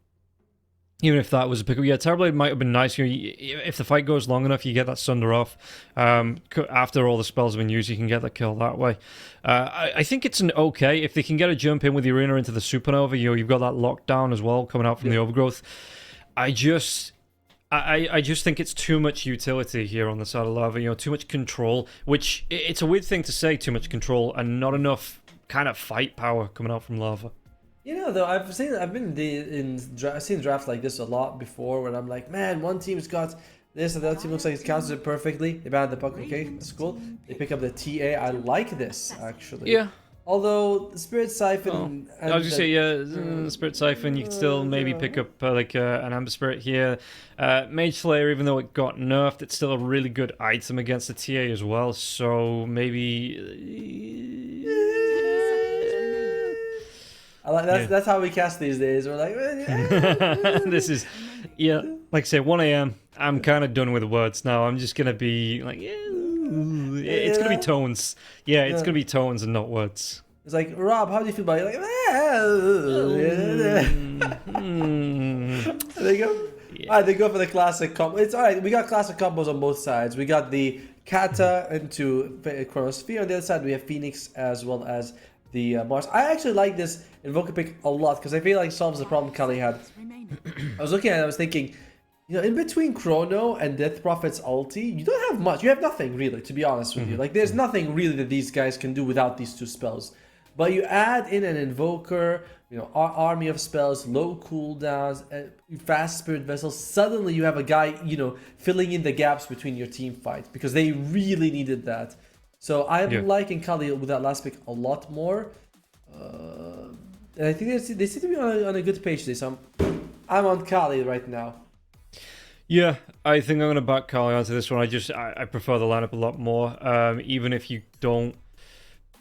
Even if that was a pickup. Yeah, Terrorblade might have been nice. You know, if the fight goes long enough, you get that Sunder off. After all the spells have been used, you can get the kill that way. I think it's an okay. If they can get a jump in with the Arena into the Supernova, you know, you've got that lockdown as well coming out from the Overgrowth. I just think it's too much utility here on the side of Lava, you know, too much control, which it's a weird thing to say, too much control, and not enough kind of fight power coming out from Lava. You know, though, I've seen drafts like this a lot before, where I'm like, man, one team's got this, and the other team looks like it counters it perfectly. They ban the puck, okay, that's cool. They pick up the TA. I like this, actually. Yeah. Although the Spirit Siphon, I was just say, Spirit Siphon, you could still maybe pick up an Amber Spirit here. Mage Slayer, even though it got nerfed, it's still a really good item against the TA as well. So maybe. I like that's how we cast these days. We're like, this is, like I say, 1 a.m. I'm kind of done with words now. I'm just gonna be like, it's gonna be tones. Yeah, it's gonna be tones and not words. It's like, Rob, how do you feel about it? Like, they go. Yeah. Alright, they go for the classic combo. It's alright. We got classic combos on both sides. We got the Kata into Chronosphere. On the other side, we have Phoenix as well as the Mars. I actually like this Invoker pick a lot because I feel like it solves the problem Kali had. I was looking at it, I was thinking, in between Chrono and Death Prophet's ulti, you don't have much. You have nothing really, to be honest with you. Like, there's nothing really that these guys can do without these 2 spells. But you add in an Invoker, army of spells, low cooldowns, fast Spirit Vessels. Suddenly you have a guy, filling in the gaps between your team fight because they really needed that. So I'm liking Kali with that last pick a lot more. And I think they seem to be on a good page today. So I'm on Kali right now. Yeah, I think I'm going to back Kali onto this one. I prefer the lineup a lot more. Even if you don't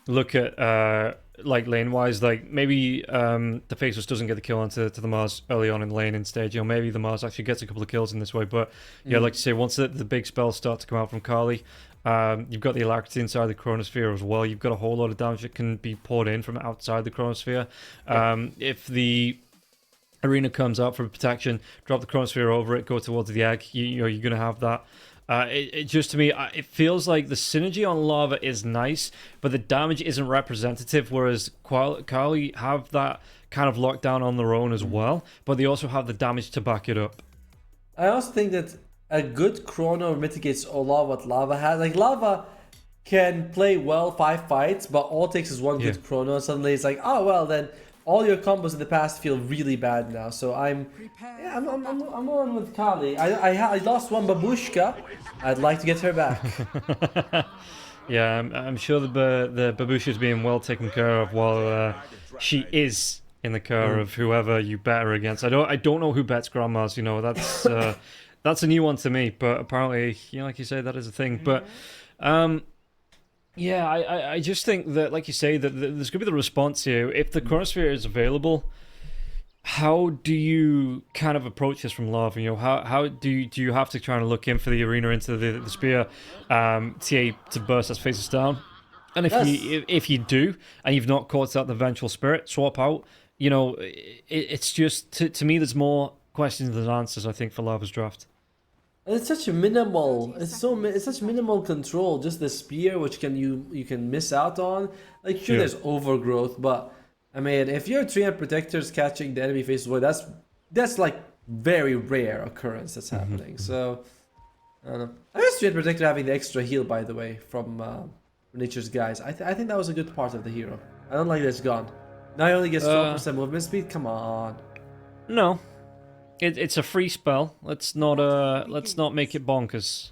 look at like lane wise, like maybe the Faceless doesn't get the kill onto the Mars early on in lane in stage. Maybe the Mars actually gets a couple of kills in this way. But yeah, like you say, once the big spells start to come out from Kali, you've got the Alacrity inside the Chronosphere as well. You've got a whole lot of damage that can be poured in from outside the Chronosphere. If the Arena comes out for protection, drop the Chronosphere over it, go towards the egg, you're going to have that. It just, to me, it feels like the synergy on Lava is nice, but the damage isn't representative, whereas Kali have that kind of lockdown on their own as well, but they also have the damage to back it up. I also think that a good Chrono mitigates a lot what Lava has. Like, Lava can play well 5 fights, but all it takes is one good Chrono, and suddenly it's like, oh, well, then all your combos in the past feel really bad now. So I'm on with Kali. I lost one Babushka. I'd like to get her back. Yeah, I'm sure the Babushka is being well taken care of while she is in the care of whoever you bet her against. I don't know who bets grandmas. That's a new one to me. But apparently, like you say, that is a thing. But yeah, I just think that, like you say, that there's going to be the response here. If the Chronosphere is available, how do you kind of approach this from Lava? How do you have to try and look in for the Arena into the Spear TA to burst that faces down? And if you do, and you've not caught out the Vengeful Spirit, swap out. It's just, to me, there's more questions than answers, I think, for Lava's draft. And it's such minimal. It's such minimal control. Just the spear, which you can miss out on. Like, sure, there's overgrowth, but I mean, if your Treant Protectors catching the enemy faces away, that's like very rare occurrence that's happening. So I don't know. I guess Treant Protector having the extra heal, by the way, from Nature's Guys. I think that was a good part of the hero. I don't like that it's gone. Now he only gets 12% movement speed. Come on. No. It's a free spell. Let's not make it bonkers.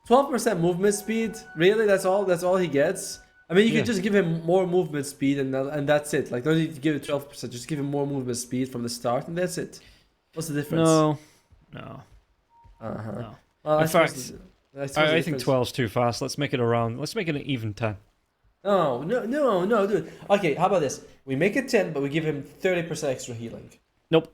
12% movement speed? Really? That's all he gets? I mean, you could just give him more movement speed and that's it. Like, don't need to give it 12%. Just give him more movement speed from the start and that's it. What's the difference? No. No. Well, in fact, I think 12's too fast. Let's make it an even 10. No, dude. Okay, how about this? We make it 10, but we give him 30% extra healing. Nope.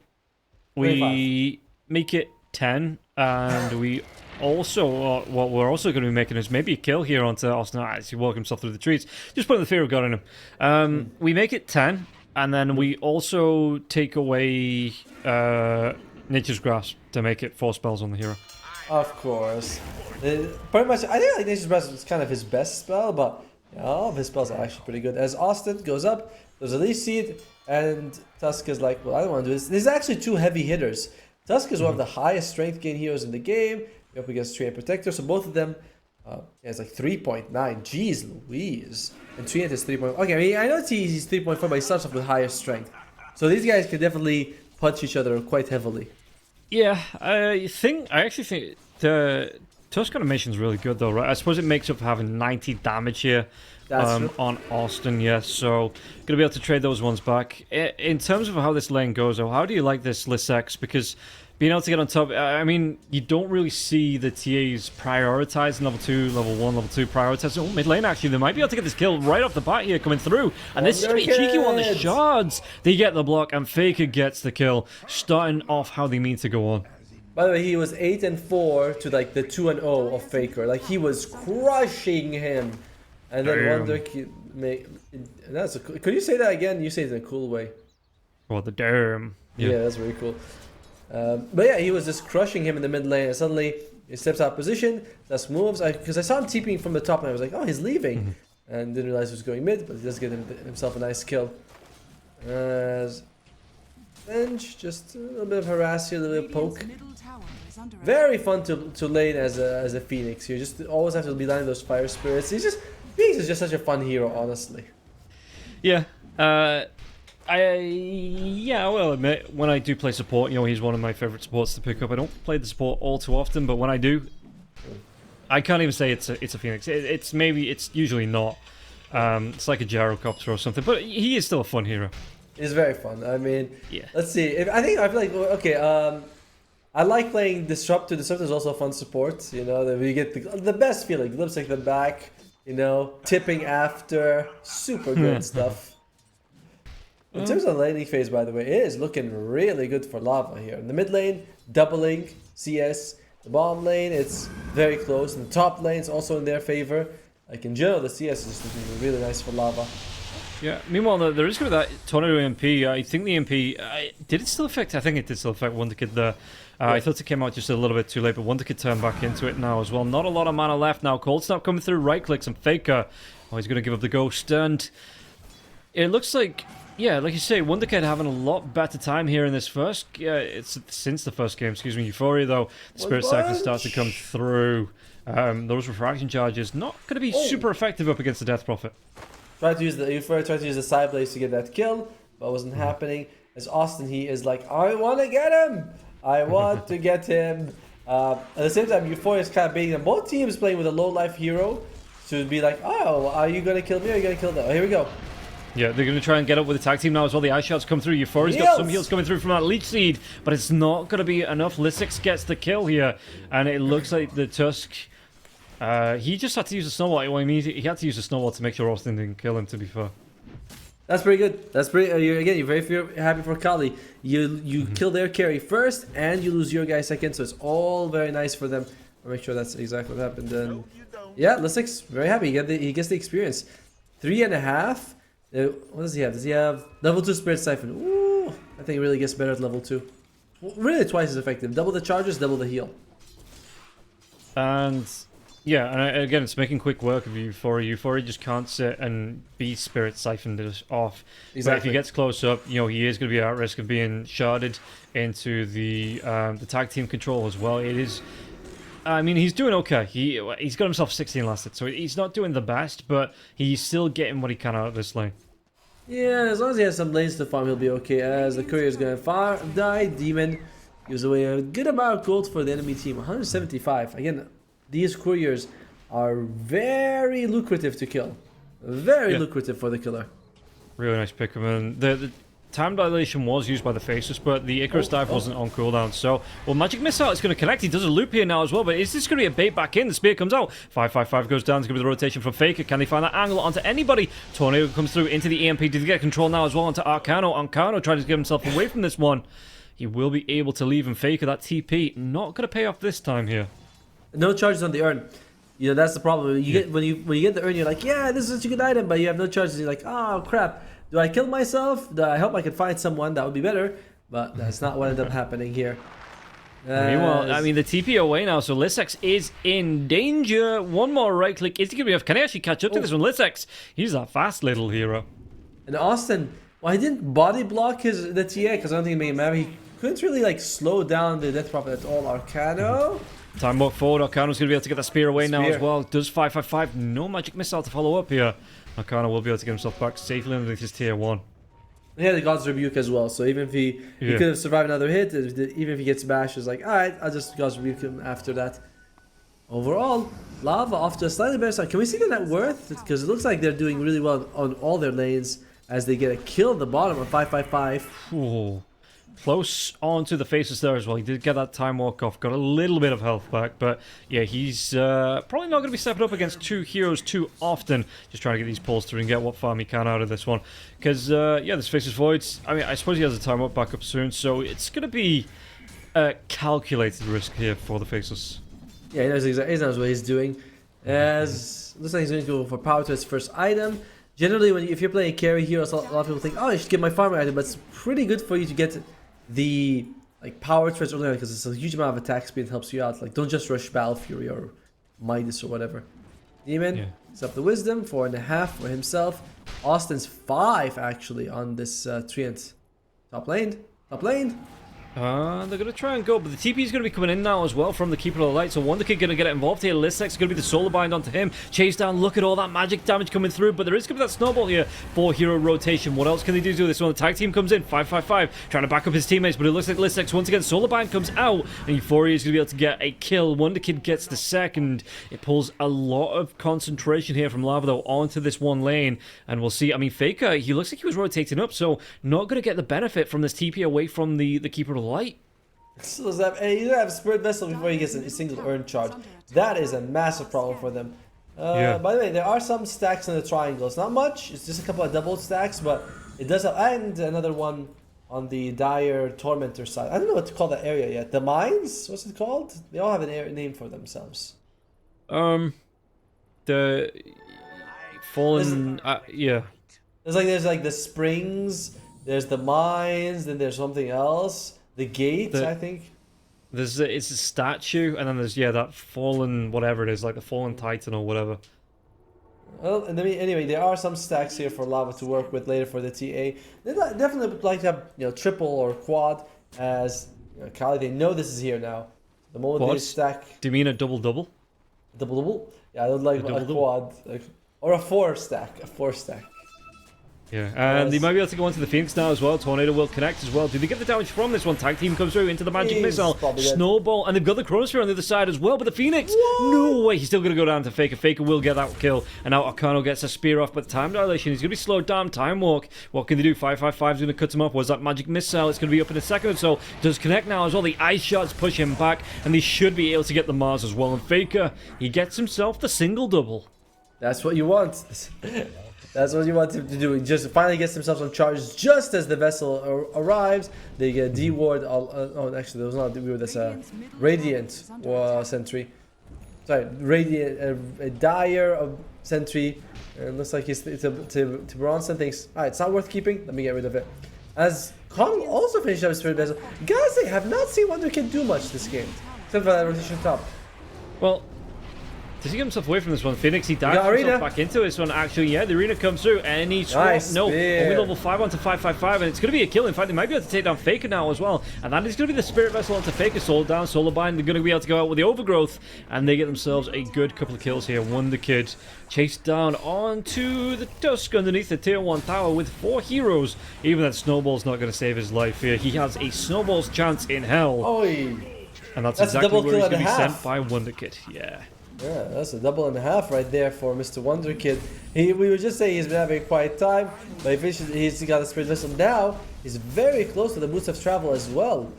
We make it 10, and we also, what we're also going to be making is maybe a kill here onto Austin as he walks himself through the trees. Just putting the fear of God in him. We make it 10, and then we also take away Nature's Grasp to make it 4 spells on the hero. Of course. Pretty much, I think like Nature's Grasp is kind of his best spell, but all of his spells are actually pretty good. As Austin goes up, there's a Leaf Seed, and Tusk is like, well, I don't want to do this. There's actually 2 heavy hitters. Tusk is one of the highest strength gain heroes in the game. You're up against Treant Protector, so both of them, it's like 3.9. Jeez Louise. And Treant is 3.1. Okay, I mean, I know he's 3.4, but he starts off with higher strength. So these guys can definitely punch each other quite heavily. Yeah, I actually think the Tusk animation is really good, though, right? I suppose it makes up for having 90 damage here. On Austin, yes. So gonna be able to trade those ones back. In terms of how this lane goes, though, how do you like this Lissex? Because being able to get on top, I mean, you don't really see the TAs prioritizing level 2, level 1, level 2 prioritizing. Oh, mid lane, actually, they might be able to get this kill right off the bat here coming through. And this is going to be a cheeky one, the shards. They get the block, and Faker gets the kill, starting off how they mean to go on. By the way, he was 8-4 to like the 2-0 of Faker. Like, he was crushing him. And then Wonder could you say that again? You say it in a cool way. Well, the damn. Yeah, that's really cool. But yeah, he was just crushing him in the mid lane, and suddenly he steps out of position, just moves. Because I saw him TPing from the top, and I was like, oh, he's leaving. and didn't realize he was going mid, but he does get himself a nice kill. As Bench, just a little bit of harass here, a little bit of poke. Very fun to lane as a Phoenix. You just always have to be lining those fire spirits. Phoenix is just such a fun hero, honestly. Yeah. I will admit, when I do play support, you know, he's one of my favorite supports to pick up. I don't play the support all too often, but when I do, I can't even say it's a Phoenix. It's usually not. It's like a Gyrocopter or something, but he is still a fun hero. It's very fun. I mean, yeah. Let's see. I feel like okay. I like playing Disruptor. Disruptor is also a fun support. You know, that we get the best feeling. Looks like the back. You know, tipping after, super good stuff. In terms of the laning phase, by the way, it is looking really good for Lava here. In the mid lane, doubling CS. The bottom lane, it's very close. And the top lane is also in their favor. Like in general, the CS is looking really nice for Lava. Yeah, meanwhile, there is going to be that Tornado MP. I think the MP... did it still affect? I think it did still affect Wonderkid there. I thought it came out just a little bit too late, but Wonderkid turned back into it now as well. Not a lot of mana left now. Cold Snap coming through, right clicks, and Faker. Oh, he's going to give up the ghost. And it looks like... Yeah, like you say, Wonderkid having a lot better time here in this first... it's since the first game, excuse me. Euphoria, though. The Spirit Siphon starts to come through. Those refraction charges not going to be super effective up against the Death Prophet. Tried to use the side blaze to get that kill, but wasn't happening. As Austin, he is like, I want to get him! I want to get him! At the same time, Euphoria is kind of baiting them. Both teams playing with a low life hero to be like, oh, are you going to kill me or are you going to kill them? Oh, here we go. Yeah, they're going to try and get up with the tag team now as well. The ice shots come through. Euphoria's got some heals coming through from that Leech Seed, but it's not going to be enough. Lysix gets the kill here, and it looks like the Tusk... he just had to use a snowball. Well, I mean, he had to use a snowball to make sure Austin didn't kill him, to be fair. That's pretty good. That's pretty... you're very happy for Kali. You kill their carry first, and you lose your guy second, so it's all very nice for them. I'll make sure that's exactly what happened. And yeah, Lysix, very happy. He gets the experience. 3.5. What does he have? Does he have level 2 Spirit Siphon? Ooh, I think it really gets better at level 2. Really twice as effective. Double the charges, double the heal. And... yeah, and again, it's making quick work of Euphoria. Euphoria just can't sit and be Spirit Siphoned off. Exactly. But if he gets close up, you know, he is going to be at risk of being sharded into the tag team control as well. It is... I mean, he's doing okay. He's got himself 16 lasted, so he's not doing the best, but he's still getting what he can out of this lane. Yeah, as long as he has some lanes to farm, he'll be okay. As the courier is going to die, Demon gives away a good amount of gold for the enemy team. 175. Again, these couriers are very lucrative to kill. Very lucrative for the killer. Really nice pick. I mean, the time dilation was used by the Faceless, but the Icarus dive wasn't on cooldown. So, well, Magic Missile is going to connect. He does a loop here now as well, but is this going to be a bait back in? The spear comes out. 555 goes down. It's going to be the rotation from Faker. Can they find that angle onto anybody? Tornado comes through into the EMP. Did he get control now as well onto Arcano? Arcano trying to get himself away from this one. He will be able to leave him. Faker, that TP, not going to pay off this time here. No charges on the urn. You know, that's the problem. You get when you get the urn, you're like, yeah, this is such a good item, but you have no charges. You're like, oh crap. Do I kill myself? I hope I can find someone that would be better, but that's not what ended up happening here. Meanwhile, I mean, the TP away now, so Lysix is in danger. One more right click. Is he going to be enough? Can he actually catch up to this one? Lysix, he's a fast little hero. And Austin, well, he didn't body block the TA because I don't think it made him matter. He couldn't really like slow down the Death Prophet at all. Arcano. Time walk forward. Arcano's going to be able to get that spear away now as well. Does 555. No Magic Missile to follow up here. Arcano will be able to get himself back safely underneath his tier 1. He had the God's Rebuke as well, so even if he could have survived another hit, even if he gets bashed, it's like, alright, I'll just God's Rebuke him after that. Overall, Lava off to a slightly better start. Can we see the net worth? Because it looks like they're doing really well on all their lanes as they get a kill at the bottom of 555. Ooh. Close onto the Faces there as well. He did get that time walk off, got a little bit of health back, but yeah, he's probably not going to be stepping up against two heroes too often. Just trying to get these pulls through and get what farm he can out of this one. Because, yeah, this Faces Voids, I mean, I suppose he has a time up back up soon, so it's going to be a calculated risk here for the Faces. Yeah, he knows exactly what he's doing. As looks like he's going to go for power to his first item. Generally, if you're playing carry heroes, a lot of people think, oh, I should get my farmer item, but it's pretty good for you to get the power threads earlier because it's a huge amount of attack speed that helps you out. Like, don't just rush Battle Fury or Midas or whatever. Demon, he's up the wisdom, 4.5 for himself. Austin's 5 actually on this Treant. Top lane. They're going to try and go, but the TP is going to be coming in now as well from the Keeper of the Light, so Wonder Kid going to get involved here. Listek's going to be the solar bind onto him. Chase down, look at all that magic damage coming through, but there is going to be that snowball here for hero rotation. What else can they do to do this one? The tag team comes in, 5-5-5, trying to back up his teammates, but it looks like Listek's once again, solar bind comes out, and Euphoria is going to be able to get a kill. Wonder Kid gets the second. It pulls a lot of concentration here from Lava, though, onto this one lane, and we'll see. I mean, Faker, he looks like he was rotating up, so not going to get the benefit from this TP away from the Keeper of the Light. So you don't have Spirit Vessel before he gets a single earn charge. That is a massive problem for them. By the way, there are some stacks in the triangles. Not much. It's just a couple of double stacks, but it does have... And another one on the Dire Tormentor side. I don't know what to call that area yet. The Mines? What's it called? They all have a name for themselves. The... Fallen... yeah. There's like the Springs, there's the Mines, then there's something else. The Gate, I think. It's a statue, and then there's that fallen whatever it is, like the fallen Titan or whatever. Well, and anyway, there are some stacks here for Lava to work with later for the TA. They definitely would like to have triple or quad, as Kali. They know this is here now. The moment they stack. Do you mean a double? Double? Yeah, I would like a quad, or a 4 stack. Yeah, and they might be able to go into the Phoenix now as well. Tornado will connect as well. Do they get the damage from this one? Tag team comes through into the Magic Missile. Snowball, and they've got the Chronosphere on the other side as well. But the Phoenix, no way. He's still going to go down to Faker. Faker will get that kill. And now Arcano gets a spear off, but the time dilation, he's going to be slowed down. Time walk. What can they do? 5-5-5 is going to cut him off. Was that Magic Missile? It's going to be up in a second or so. Does connect now as well. The ice shots push him back, and they should be able to get the Mars as well. And Faker, he gets himself the single double. That's what you want. That's what you want him to do. He just finally gets himself on charge just as the vessel arrives. They get D-Ward. Oh, actually, there was not a D-Ward. That's a Radiant Sentry. Sorry, Radiant, a Dire Sentry. And looks like he's to Bronson thinks, alright, it's not worth keeping. Let me get rid of it. As Kong also finished up his Spirit Vessel. Guys, I have not seen Wonder Kid do much this game. Except for that rotation top. Well, does he get himself away from this one? Phoenix, he dives himself back into this one. Actually, the arena comes through, and he swaps. No, only level 5 onto 5-5-5, and it's going to be a kill. In fact, they might be able to take down Faker now as well. And that is going to be the Spirit Vessel onto Faker. Soul down, Solar Bind. They're going to be able to go out with the Overgrowth, and they get themselves a good couple of kills here. Wonder Kid chased down onto the Dusk underneath the Tier 1 tower with 4 heroes. Even that Snowball's not going to save his life here. He has a Snowball's chance in hell. Oy. And that's exactly where he's going to be sent by Wonder Kid. Yeah. Yeah, that's a double and a half right there for Mr. Wonder Kid. We would just say he's been having a quiet time, but he's got a Spirit Vessel now. He's very close to the Boots of Travel as well.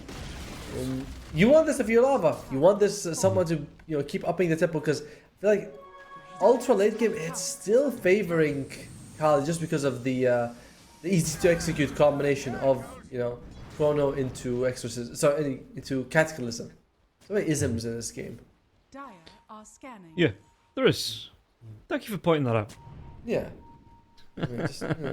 You want this if you're Lava. You want this someone to keep upping the tempo, because I feel like ultra late game it's still favoring Kali just because of the easy to execute combination of Chrono into Exorcism, sorry, into Cataclysm. So many isms in this game. Yeah, there is. Thank you for pointing that out. Yeah.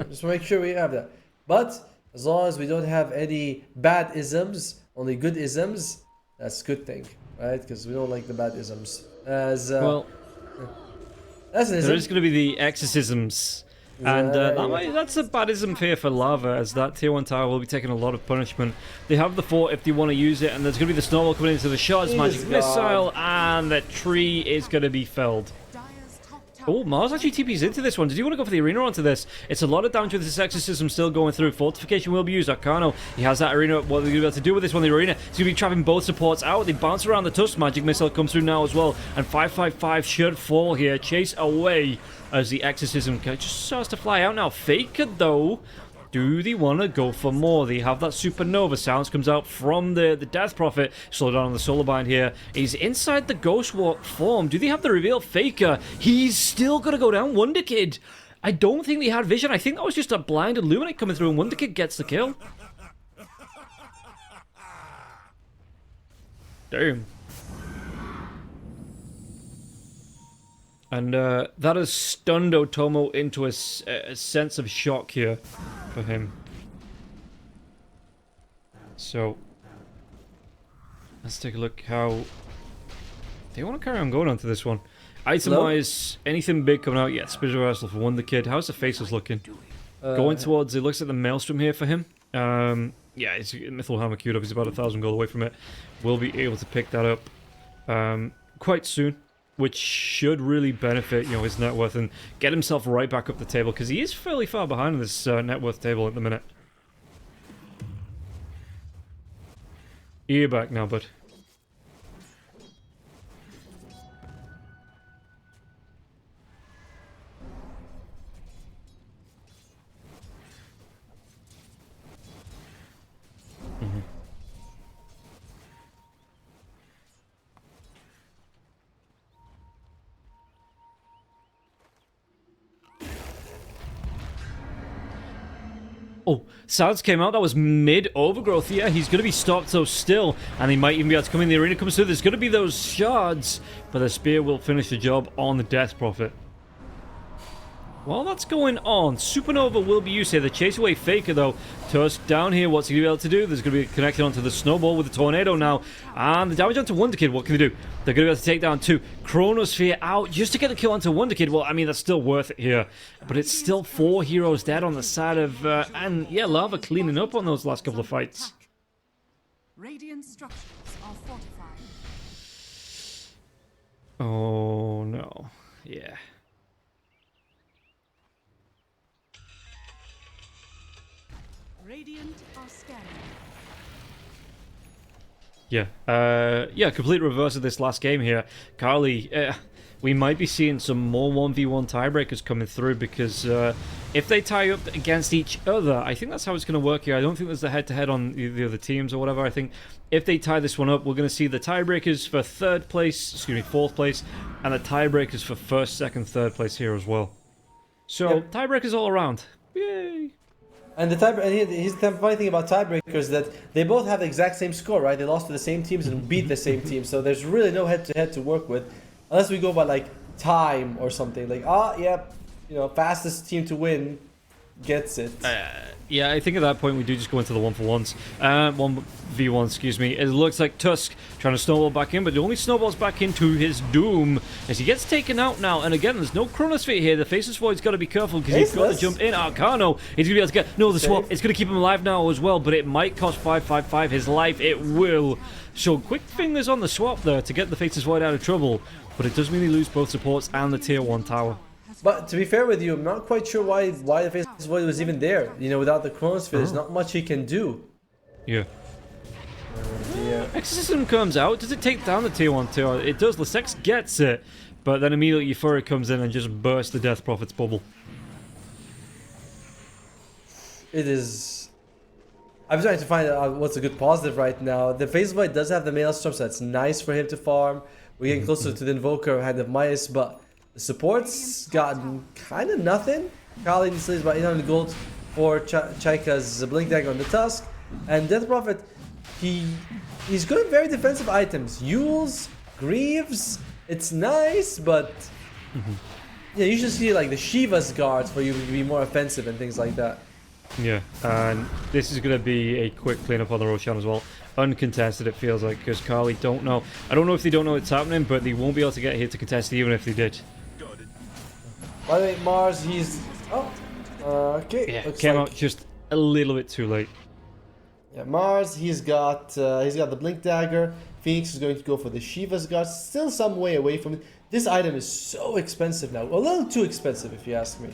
Just make sure we have that. But as long as we don't have any bad isms, only good isms, that's a good thing, right? Because we don't like the bad isms. That's an ism. There is going to be the exorcisms. And that's a bad ism here for Lava, as that Tier 1 tower will be taking a lot of punishment. They have the fort if they want to use it, and there's going to be the snowball coming into the shots, Magic Missile, and the tree is going to be felled. Oh, Mars actually TP's into this one. Did you want to go for the arena onto this? It's a lot of damage with this exorcism still going through. Fortification will be used. Arcano, he has that arena. What are they going to be able to do with this one? The arena is going to be trapping both supports out. They bounce around the tusk. Magic Missile comes through now as well. And 5-5-5 should fall here. Chase away as the exorcism just starts to fly out now. Faker, though. Do they want to go for more? They have that supernova. Sounds comes out from the Death Prophet. Slow down on the Solar Bind here. He's inside the Ghost Walk form. Do they have the reveal? Faker. He's still going to go down. Wonder Kid. I don't think they had vision. I think that was just a blind Illuminate coming through, and Wonder Kid gets the kill. Damn. And that has stunned Otomo into a sense of shock here for him. So, let's take a look how they want to carry on going onto this one. Item-wise, anything big coming out? Yeah, Spiritual Reversal for Wonder Kid. How's the faces looking? Going towards, it looks like the Maelstrom here for him. Yeah, it's Mythal Hammer queued up. He's about 1,000 gold away from it. We'll be able to pick that up quite soon, which should really benefit, his net worth and get himself right back up the table, because he is fairly far behind on this net worth table at the minute. You're back now, bud. Oh, Silence came out. That was mid-overgrowth. Yeah, he's going to be stopped so still, and he might even be able to come in. The arena comes through. There's going to be those shards, but the spear will finish the job on the Death Prophet. While that's going on, Supernova will be used here. The chase away Faker, though. Tusk down here. What's he going to be able to do? There's going to be connected onto the Snowball with the Tornado now. And the damage onto Wonder Kid. What can they do? They're going to be able to take down 2. Chronosphere out just to get the kill onto Wonder Kid. Well, I mean, that's still worth it here. But it's still 4 heroes dead on the side of... and, yeah, Lava cleaning up on those last couple of fights. Radiant structures are fortified. Oh, no. Yeah. Radiant are scanning. Yeah, yeah, complete reverse of this last game here. Carly, we might be seeing some more 1v1 tiebreakers coming through, because if they tie up against each other, I think that's how it's going to work here. I don't think there's the head-to-head on the other teams or whatever. I think if they tie this one up, we're going to see the tiebreakers for 4th place, and the tiebreakers for 1st, 2nd, 3rd place here as well. So, tiebreakers all around. Yay! And here's the funny thing about tiebreakers, that they both have the exact same score, right? They lost to the same teams and beat the same team, so there's really no head-to-head to work with, unless we go by like time or something. Like, fastest team to win gets it. Yeah, I think at that point we do just go into the 1v1s. 1v1, excuse me. It looks like Tusk trying to snowball back in, but it only snowballs back into his doom as he gets taken out now. And again, there's no Chronosphere here. The Faceless Void's got to be careful because he's got to jump in. Arcano, he's going to be able to get... No, the swap, it's going to keep him alive now as well, but it might cost 555 his life. It will. So quick fingers on the swap there to get the Faceless Void out of trouble, but it does mean he lose both supports and the tier 1 tower. But to be fair with you, I'm not quite sure why the Faceless Void was even there. Without the Chronosphere, there's not much he can do. Yeah. Exorcism comes out. Does it take down the tier 1 tower? It does. Lesex gets it, but then immediately Euphoria comes in and just bursts the Death Prophet's bubble. It is... I'm trying to find out what's a good positive right now. The Faceless Void does have the Maelstrom, so that's nice for him to farm. We're getting closer to the Invoker ahead of Mias, but... The support's gotten kind of nothing. Kali needs about 800 gold for Chaika's Blink Dagger on the Tusk. And Death Prophet, he's good at very defensive items. Yules, Greaves, it's nice, but... Yeah, you should see like the Shiva's guards for you to be more offensive and things like that. Yeah, and this is going to be a quick cleanup on the Roshan as well. Uncontested, it feels like, because Carly don't know. I don't know if they don't know it's happening, but they won't be able to get here to contest even if they did. By the way, Mars, he's... Oh, okay. Yeah, came out just a little bit too late. Yeah, Mars, he's got the Blink Dagger. Phoenix is going to go for the Shiva's Guard. Still some way away from it. This item is so expensive now. A little too expensive, if you ask me.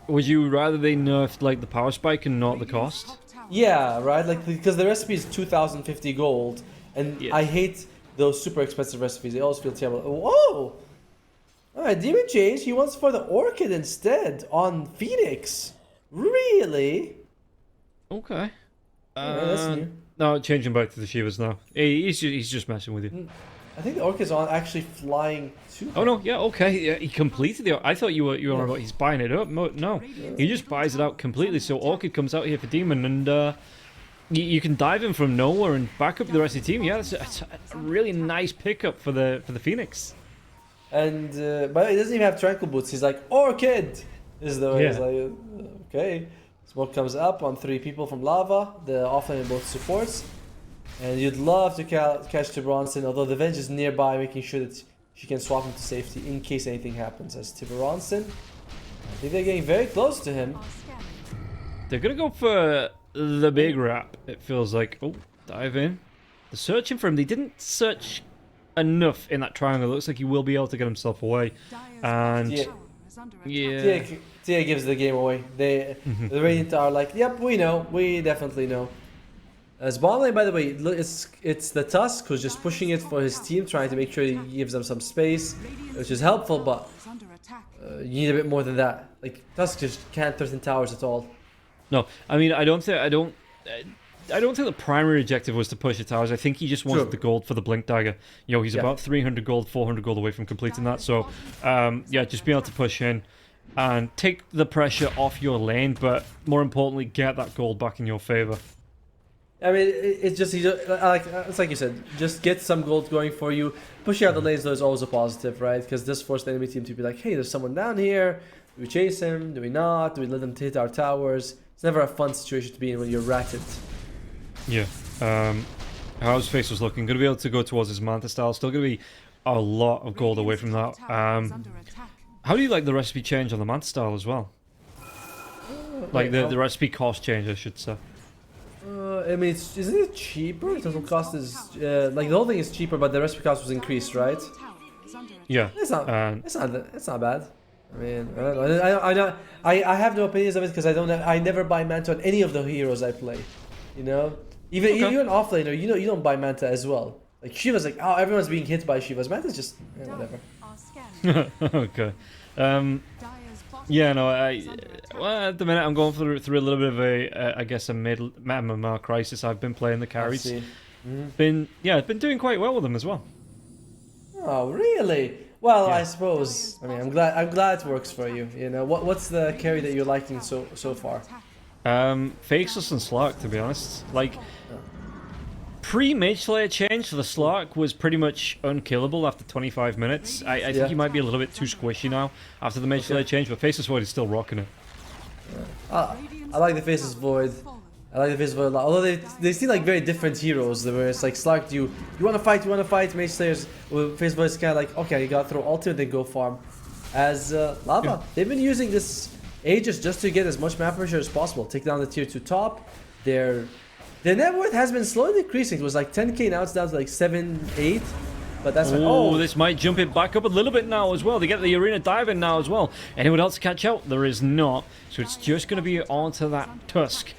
Would you rather they nerfed like the power spike and not the cost? Yeah, right. Like because the recipe is 2,050 gold, and I hate those super expensive recipes. They always feel terrible. Whoa! All right, Demon Change. He wants for the Orchid instead on Phoenix. Really? Okay. That's new. No, changing back to the Shivas now. He's just messing with you. I think the Orchid's on actually flying too. Oh no, yeah, okay. Yeah, he completed the... I thought you were on about he's buying it up. No, he just buys it out completely. So Orchid comes out here for Demon, and you can dive him from nowhere and back up the rest of the team. Yeah, it's a really nice pickup for the Phoenix. And but he doesn't even have Tranquil Boots. He's like, Orchid! This is the way he's like, okay. Smoke comes up on 3 people from Lava, the offlane and both supports. And you'd love to catch the Bronson, although the Venge is nearby, making sure that she can swap him to safety in case anything happens. As Tiberonson, I think they're getting very close to him. They're going to go for the big wrap, it feels like. Oh, dive in. They're searching for him. They didn't search enough in that triangle. It looks like he will be able to get himself away. And yeah. Tia gives the game away. The Radiant are like, yep, we know. We definitely know. As bottom lane, by the way, look, it's the Tusk who's just pushing it for his team, trying to make sure he gives them some space, which is helpful, but you need a bit more than that. Like, Tusk just can't threaten towers at all. No, I mean, I don't think the primary objective was to push the towers. I think he just wanted the gold for the Blink Dagger. You know, he's about 300 gold, 400 gold away from completing that. So, yeah, just being able to push in and take the pressure off your lane, but more importantly, get that gold back in your favor. I mean, it's just it's like you said, just get some gold going for you. Pushing out the lanes though is always a positive, right? Because this forced the enemy team to be like, hey, there's someone down here. Do we chase him? Do we not? Do we let them hit our towers? It's never a fun situation to be in when you're ratted. Yeah. How's Face was looking? Going to be able to go towards his Manta style. Still going to be a lot of gold away from that. How do you like the recipe change on the Manta style as well? Like the recipe cost change, I should say. I mean, isn't it cheaper? The total cost is like the whole thing is cheaper, but the recipe cost was increased, right? Yeah. It's not bad. I mean, I don't know. I have no opinions of it because I never buy Manta on any of the heroes I play. You know, even an offlaner, you know, you don't buy Manta as well. Like Shiva's like, oh, everyone's being hit by Shiva's. Manta's just whatever. Okay. Yeah, no, well, at the minute I'm going through a little bit of a, I guess, a middle MMR crisis. I've been playing the carries. Been doing quite well with them as well. Oh, really? Well, yeah. I suppose. I mean, I'm glad it works for you. You know, what's the carry that you're liking so far? Faceless and Slark, to be honest. Like, pre-Mage Slayer change for the Slark was pretty much unkillable after 25 minutes. I think he might be a little bit too squishy now after the Mage Slayer change, but Faceless Void is still rocking it. I like the Faceless Void. I like the Faceless Void a lot. Although they seem like very different heroes. Where it's like Slark, you want to fight. Mage Slayers, well, Faceless Void is kind of like, okay, you gotta throw ultimate, then go farm. As Lava, they've been using this ages just to get as much map pressure as possible. Take down the tier 2 top. Their net worth has been slowly decreasing. It was like 10k, now it's down to like 7, 8. But that's this might jump it back up a little bit now as well. They get the arena dive in now as well. Anyone else catch out? There is not. So it's just going to be onto that Tusk.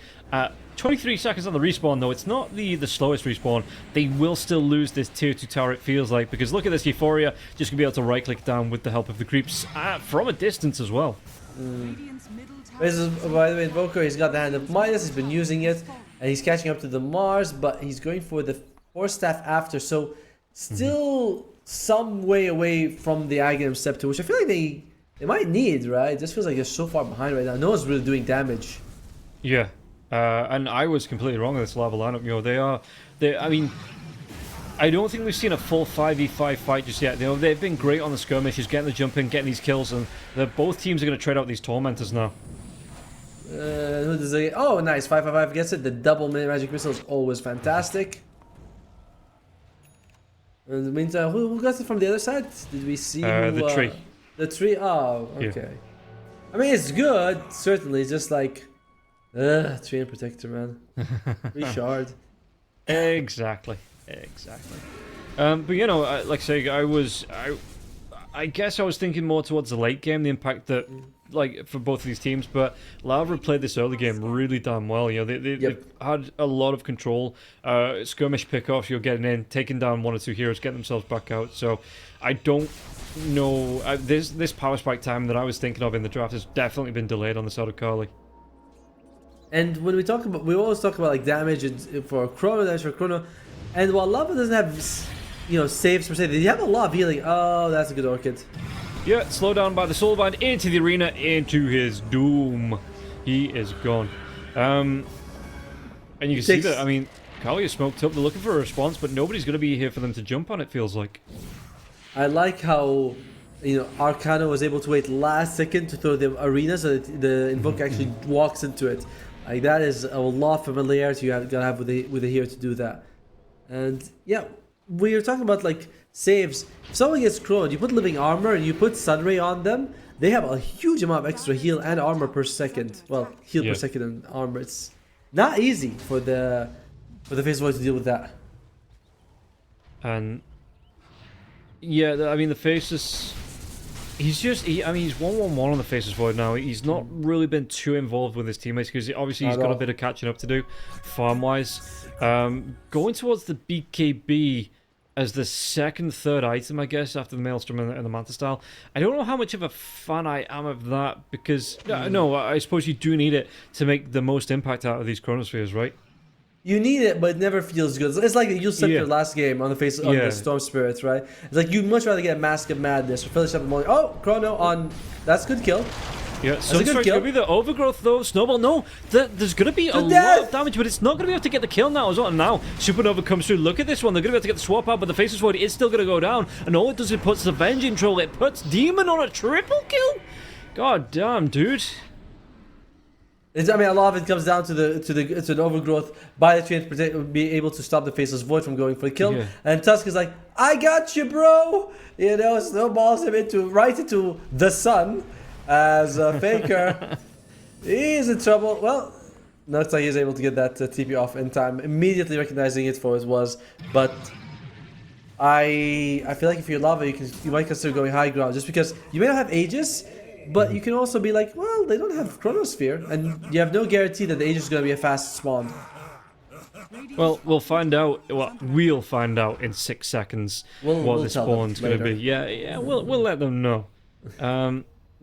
23 seconds on the respawn though. It's not the slowest respawn. They will still lose this tier 2 tower, it feels like, because look at this Euphoria. Just going to be able to right click down with the help of the creeps from a distance as well. This is, by the way, Invoker, he's got the Hand of Midas, he's been using it, and he's catching up to the Mars, but he's going for the Force Staff after, so still some way away from the Aghanim Scepter, which I feel like they might need, right? It just feels like they're so far behind right now. No one's really doing damage. Yeah, and I was completely wrong with this lava lineup. You know, I mean, I don't think we've seen a full 5v5 fight just yet. You know, they've been great on the skirmishes, getting the jump in, getting these kills, and both teams are going to trade out these Tormentors now. Who does it? Oh, nice. 555 gets it. The double magic missile is always fantastic. In the meantime, who got it from the other side? Did we see the tree? The tree? Oh, okay. Yeah. I mean, it's good, certainly. It's just like, tree and protector, man. Reshard. Exactly. But you know, like I say, I guess I was thinking more towards the late game, the impact that, like, for both of these teams, but Lava played this early game really damn well. You know, they've had a lot of control, skirmish pickoffs, you're getting in, taking down 1 or 2 heroes, getting themselves back out. So I don't know, this power spike time that I was thinking of in the draft has definitely been delayed on the side of Carly. And when we always talk about like damage for Chrono, and while Lava doesn't have, you know, saves per se, they have a lot of healing. Oh, that's a good Orchid. Yeah, slowed down by the Soulbind into the arena, into his doom. He is gone. And you can see that, I mean, Kali is smoked up. They're looking for a response, but nobody's going to be here for them to jump on, it feels like. I like how, you know, Arcano was able to wait last second to throw the arena so that the Invoker actually walks into it. Like, that is a lot of familiarity you gotta have with the hero to do that. And yeah, we were talking about like saves. If someone gets Chroned, you put Living Armor and you put Sunray on them, they have a huge amount of extra heal and armor per second. Well, heal per second and armor. It's not easy for the Face Void to deal with that. And yeah, I mean the Faces. He's just, I mean, he's 1-1-1 on the Faces Void now. He's not really been too involved with his teammates because obviously he's got a bit of catching up to do, farm-wise. Going towards the BKB as the second, third item, I guess, after the Maelstrom and the Manta Style. I don't know how much of a fan I am of that because, no, I suppose you do need it to make the most impact out of these Chronospheres, right? You need it, but it never feels good. It's like you said your last game on the face on the Storm Spirits, right? It's like you'd much rather get Mask of Madness or finish up the morning. Oh, Chrono on. That's good kill. Yeah, Sunstrike's gonna be the Overgrowth though. Snowball, no, there's gonna be a lot of damage, but it's not gonna be able to get the kill now as well. And now Supernova comes through. Look at this one. They're gonna be able to get the swap out, but the Faceless Void is still gonna go down. And all it does is it puts the Venging Troll. It puts Demon on a triple kill. God damn, dude. I mean, a lot of it comes down to the Overgrowth by the train to be able to stop the Faceless Void from going for the kill. Yeah. And Tusk is like, I got you, bro. You know, snowballs him right into the sun as a Faker. He's in trouble. Well, looks like he's able to get that TP off in time, immediately recognizing it for what it was. But I feel like if you're Lava, you might consider going high ground just because you may not have Aegis. But you can also be like, well, they don't have Chronosphere, and you have no guarantee that the Aegis is going to be a fast spawn. Well, we'll find out. Well, we'll find out in 6 seconds what the spawn's going to be. Yeah, we'll let them know.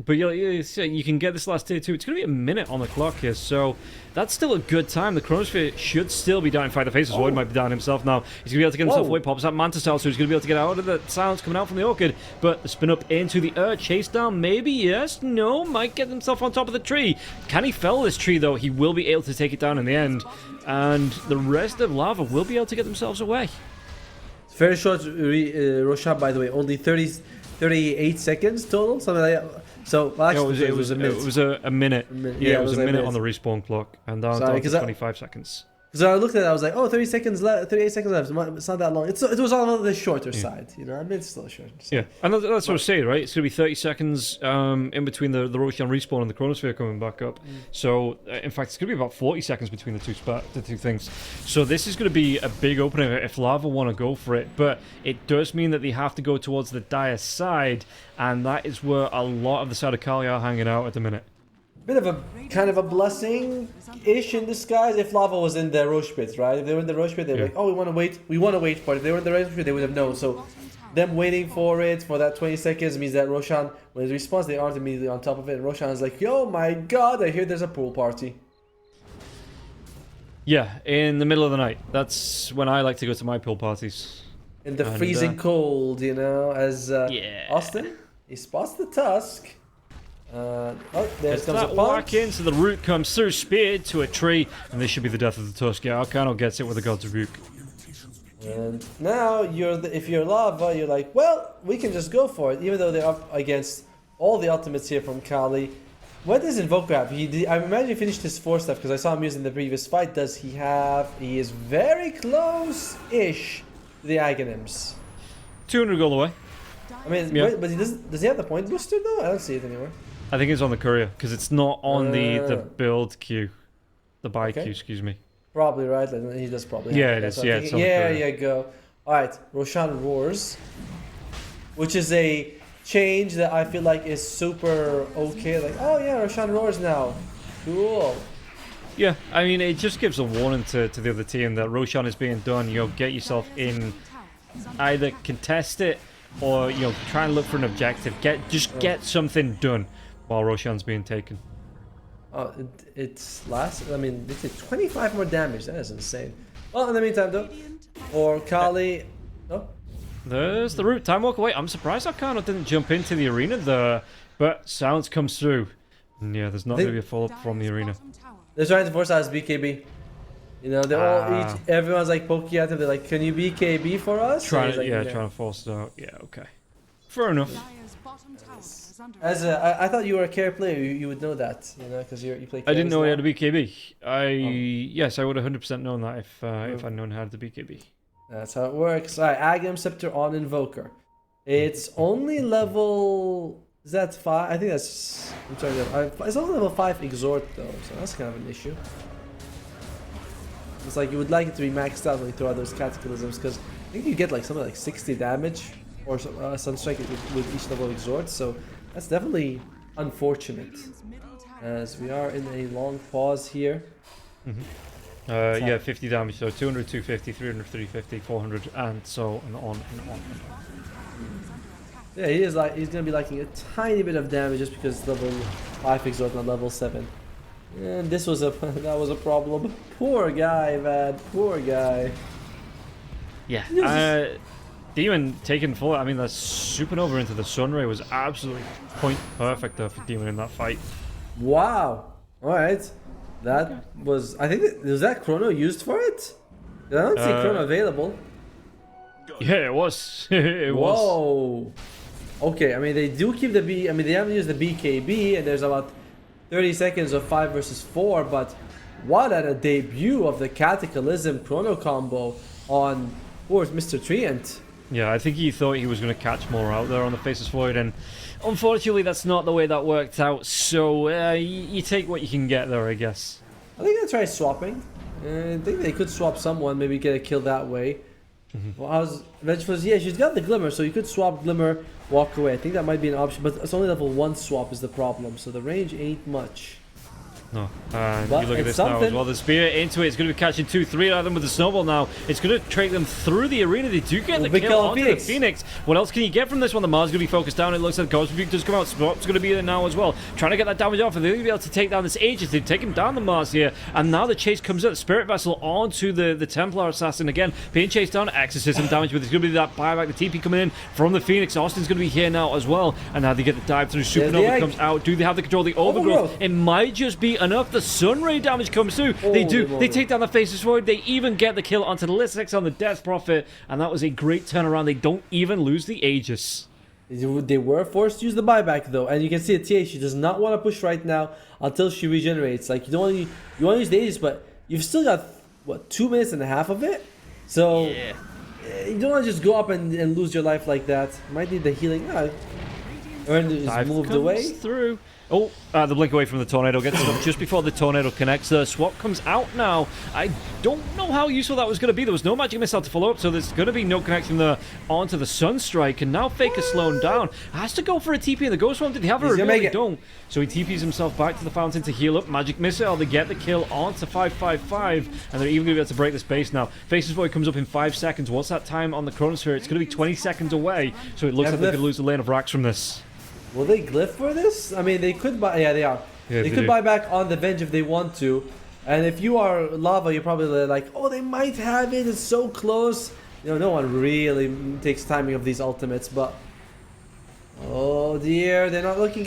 But you can get this last tier 2. It's going to be a minute on the clock here, so that's still a good time. The Chronosphere should still be down. In fact, the Faceless Void might be down himself now. He's going to be able to get himself away. Pops that Manta Style, so he's going to be able to get out of the sounds coming out from the Orchid. But the spin up into the Earth, chase down, maybe, yes, no, might get himself on top of the tree. Can he fell this tree, though? He will be able to take it down in the end. And the rest of Lava will be able to get themselves away. It's very short Roshan, by the way. Only 38 seconds total, something like that. So, well, actually, it was a minute. It was a minute. Yeah, it was a minute on the respawn clock, and down to 25 seconds. Because I looked at it, I was like, oh, 30 seconds left, 38 seconds left. It's not that long. It was on the shorter side, you know. I mean, it's still short. So. Yeah, and that's what I was saying, right? It's going to be 30 seconds in between the Roshan respawn and the Chronosphere coming back up. So, in fact, it's going to be about 40 seconds between the two things. So this is going to be a big opening if Lava want to go for it. But it does mean that they have to go towards the Dire side, and that is where a lot of the side of Kali are hanging out at the minute. Bit of a kind of a blessing-ish in disguise if Lava was in the Roche pit, right? If they were in the Roche pit, they're like, oh, we want to wait for it. If they were in the Roche pit, they would have known. So them waiting for it for that 20 seconds means that Roshan, when it responds, they aren't immediately on top of it. And Roshan is like, yo, my god, I hear there's a pool party. Yeah, in the middle of the night. That's when I like to go to my pool parties. In the freezing cold, you know, as Austin, he spots the Tusk. There's that walk in, so the root comes through, speared to a tree, and this should be the death of the Tusk. Yeah, Arcano gets it with the God's Rebuke. And now, if you're Lava, you're like, well, we can just go for it, even though they're up against all the ultimates here from Kali. What does Invoker have? I imagine he finished his 4 stuff, because I saw him using the previous fight. Does he have... He is very close-ish to the Aghanims. 200 gold away. I mean, but does he have the point booster, though? I don't see it anywhere. I think it's on the courier because it's not on the build queue, the buy queue. Excuse me. Probably right. He does probably. Yeah, it is. Yeah, it's on the courier. Yeah, go. All right, Roshan Roars, which is a change that I feel like is super okay. Like, oh yeah, Roshan Roars now. Cool. Yeah, I mean, it just gives a warning to the other team that Roshan is being done. You know, get yourself in, either contest it or try and look for an objective. Get something done while Roshan's being taken. Oh, it's last. I mean, they did 25 more damage. That is insane. Well, in the meantime, though, or Kali. Oh, there's the root. Time walk away. I'm surprised Arcano didn't jump into the arena there, but Silence comes through. And yeah, there's not going to be a follow-up from the arena. They're trying to force out his BKB. You know, they're everyone's like poking at him. They're like, "Can you BKB for us?" Trying to force it out. Yeah, okay, fair enough. I thought you were a care player. You would know that, because you play. I didn't know he had a BKB. Yes, I would have 100% known that if I'd known how to BKB. That's how it works. All right, Agam Scepter on Invoker. It's only level... Is that 5? I think that's... I'm sorry, it's only level 5 Exhort though, so that's kind of an issue. It's like you would like it to be maxed out when you throw out those Cataclysms, because I think you get like something like 60 damage or Sunstrike with each level of Exhort, so that's definitely unfortunate. As we are in a long pause here. Yeah, 50 damage, so 200, 250, 300, 350, 400, and so on and on and on. Yeah, he's gonna be liking a tiny bit of damage just because it's level 5 Exhort, not level 7. And this was that was a problem. Poor guy, man. Poor guy. Yeah. Demon taken full. I mean, that supernova into the Sunray was absolutely point perfect there for Demon in that fight. Wow. All right. That was. I think was that Chrono used for it? I don't see Chrono available. Yeah, it was. It was. Whoa. Okay. I mean, they do keep the B. I mean, they haven't used the BKB, and there's about 30 seconds of 5 versus 4. But what a debut of the Cataclysm Chrono combo on fourth Mr. Treant. Yeah, I think he thought he was going to catch more out there on the Faceless Void, and unfortunately that's not the way that worked out, so you take what you can get there, I guess. I think they'll try swapping. I think they could swap someone, maybe get a kill that way. Well, how's Vengeful? Yeah, she's got the Glimmer, so you could swap Glimmer, walk away. I think that might be an option, but it's only level 1 swap is the problem, so the range ain't much. No, and but you look at this now as well. The spear into it. It's going to be catching 2-3 of them with the snowball now. It's going to take them through the arena. They do get the kill onto the Phoenix. What else can you get from this one? The Mars is going to be focused down. It looks like the Ghost Rebuke does come out. Spot's going to be there now as well. Trying to get that damage off, and they're going to be able to take down this Aegis. They've taken down the Mars here, and now the chase comes out. The Spirit Vessel onto the Templar Assassin again. Being chased down. Exorcism damage, but there's going to be that buyback. The TP coming in from the Phoenix. Austin's going to be here now as well, and now they get the dive through. Supernova comes out. Do they have the control of the Overgrowth? It might just be enough. The Sunray damage comes through. They do. They take down the Faceless Void. They even get the kill onto the Lysix on the Death Prophet, and that was a great turnaround. They don't even lose the Aegis. They were forced to use the buyback though, and you can see that TA, she does not want to push right now until she regenerates. Like you want to use the Aegis, but you've still got what 2.5 minutes of it, so yeah. You don't want to just go up and lose your life like that. Might need the healing. Ern is moved away. Through. Oh, the blink away from the tornado gets up just before the tornado connects. The swap comes out now. I don't know how useful that was going to be. There was no magic missile to follow up, so there's going to be no connection there onto the Sunstrike. And now Faker's slowing down. Has to go for a TP in the Ghost One. Did he have a reveal? They don't. So he TPs himself back to the fountain to heal up. Magic missile. They get the kill onto 555, and they're even going to be able to break the space now. Faceless Void comes up in 5 seconds. What's that time on the Chronosphere? It's going to be 20 seconds away. So it looks like they could lose the lane of racks from this. Will they glyph for this? I mean, they could buy... Yeah, they are. Yeah, they could buy back on the Venge if they want to. And if you are Lava, you're probably like, oh, they might have it. It's so close. You know, no one really takes timing of these ultimates, but... Oh, dear. They're not looking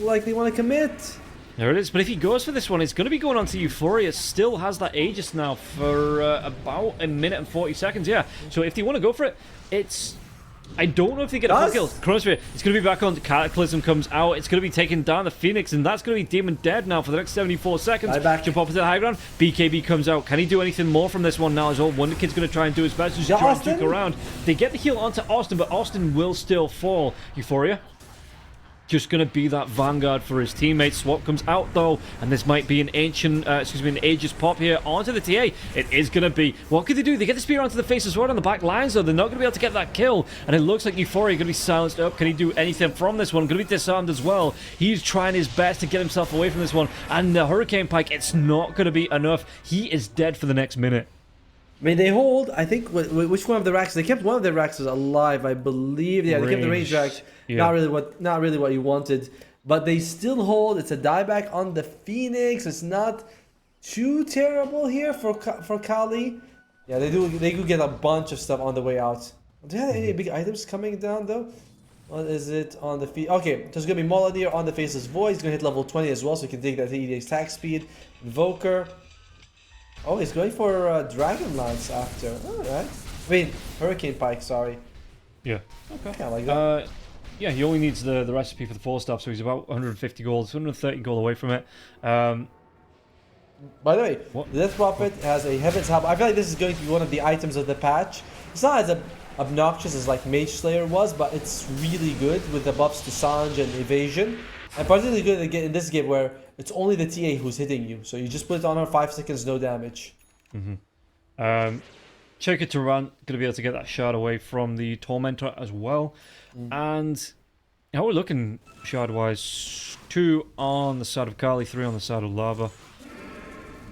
like they want to commit. There it is. But if he goes for this one, it's going to be going on to Euphoria. Still has that Aegis now for about 1 minute and 40 seconds. Yeah. So if they want to go for it, it's... I don't know if they get a full kill. Chronosphere, it's going to be back on. Cataclysm comes out. It's going to be taking down the Phoenix, and that's going to be Demon dead now for the next 74 seconds. Jump up to the high ground. BKB comes out. Can he do anything more from this one now as well? Wonder Kid's going to try and do his best. Just try and juke around. They get the heal onto Austin, but Austin will still fall. Euphoria. Just going to be that vanguard for his teammates. Swap comes out though, and this might be an an Aegis pop here onto the TA. It is going to be. What could they do? They get the spear onto the Faceless Void on the back lines though. They're not going to be able to get that kill, and it looks like Euphoria going to be silenced up. Can he do anything from this one? Going to be disarmed as well. He's trying his best to get himself away from this one, and the Hurricane Pike, it's not going to be enough. He is dead for the next minute. I mean, they hold, I think, which one of the racks? They kept one of their racks alive, I believe. Yeah, they kept the range rack. Yeah. Not really what you wanted. But they still hold. It's a dieback on the Phoenix. It's not too terrible here for Kali. Yeah, they do get a bunch of stuff on the way out. Do they have any big items coming down, though? What is it on the feet? Okay, so it's going to be Molodier on the Faceless Void. He's going to hit level 20 as well, so he can take that 80 attack speed. Invoker. Oh, he's going for Dragon Lance after. Alright. I mean, Hurricane Pike, sorry. Yeah. Okay. I like that. Yeah, he only needs the recipe for the 4 stuff, so he's about 150 gold, 130 gold away from it. By the way, What? the Death Prophet has a Heaven's Help. I feel like this is going to be one of the items of the patch. It's not as obnoxious as like Mage Slayer was, but it's really good with the buffs to Sange and evasion. And particularly good in this game where it's only the TA who's hitting you. So you just put it on her 5 seconds, no damage. Checker to run, gonna be able to get that shard away from the Tormentor as well. And how we're looking shard wise, 2 on the side of Kali, 3 on the side of Lava.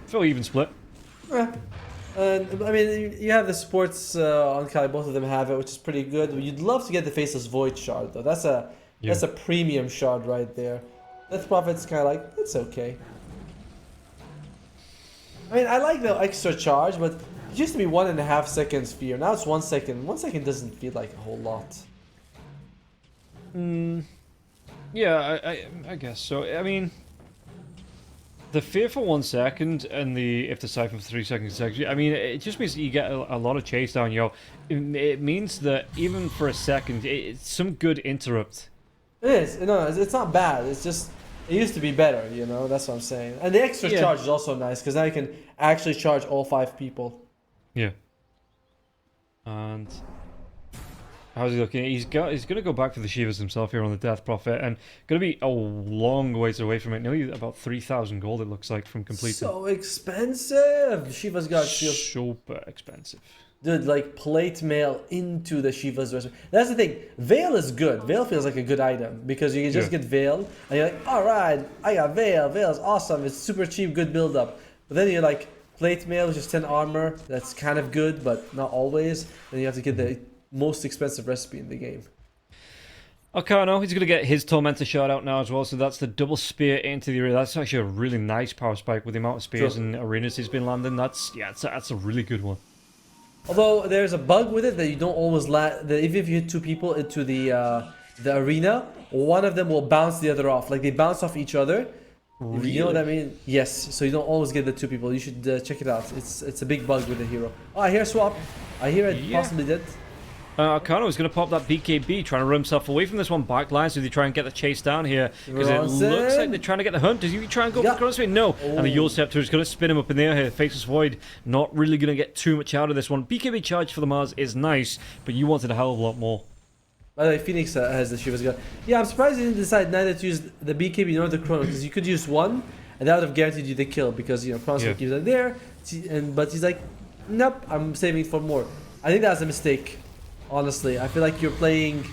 Fairly even split. Yeah. I mean, you have the supports on Kali, both of them have it, which is pretty good. You'd love to get the Faceless Void shard though. That's a premium shard right there. Death Prophet's kind of like, it's okay. I mean, I like the extra charge, but it used to be 1.5 seconds fear. Now it's 1 second. 1 second doesn't feel like a whole lot. Yeah, I guess so. I mean, the fear for 1 second and if the siphon for 3 seconds, I mean, it just means that you get a lot of chase down, yo. It means that even for a second, it's some good interrupt. It is. No, it's not bad. It's just, it used to be better, you know? That's what I'm saying. And the extra charge is also nice, because now you can actually charge all 5 people. Yeah. And how's he looking? He's going to go back for the Shivas himself here on the Death Prophet, and going to be a long ways away from it. Nearly about 3,000 gold, it looks like, from completing. So expensive! Shiva's got shield. Super expensive. Dude, like, plate mail into the Shiva's recipe. That's the thing. Veil is good. Veil feels like a good item, because you can just get Veil, and you're like, alright, I got Veil. Veil is awesome. It's super cheap, good build up. But then you're like, plate mail, which is 10 armor. That's kind of good, but not always. Then you have to get the most expensive recipe in the game. Arcano, he's going to get his Tormentor shot out now as well, so that's the double spear into the arena. That's actually a really nice power spike with the amount of spears and arenas he's been landing. That's a really good one. Although there's a bug with it that you don't always land. That if you hit 2 people into the arena, one of them will bounce the other off. Like they bounce off each other. Really? You know what I mean? Yes. So you don't always get the 2 people. You should check it out. It's a big bug with the hero. Oh, I hear swap. I hear it possibly did. Arcano is going to pop that BKB, trying to run himself away from this one backline, so they try and get the chase down here. Because it looks like they're trying to get the hunt. Does he try and go for the crossfade? No. Oh. And the Yule Scepter is going to spin him up in the air here. Faceless Void, not really going to get too much out of this one. BKB charge for the Mars is nice, but you wanted a hell of a lot more. By the way, Phoenix has the Shiva's gun. Yeah, I'm surprised he didn't decide neither to use the BKB nor the Chrono, because you could use one, and that would have guaranteed you the kill, because, you know, Chrono keeps it there. But he's like, nope, I'm saving it for more. I think that's a mistake. Honestly, I feel like you're playing...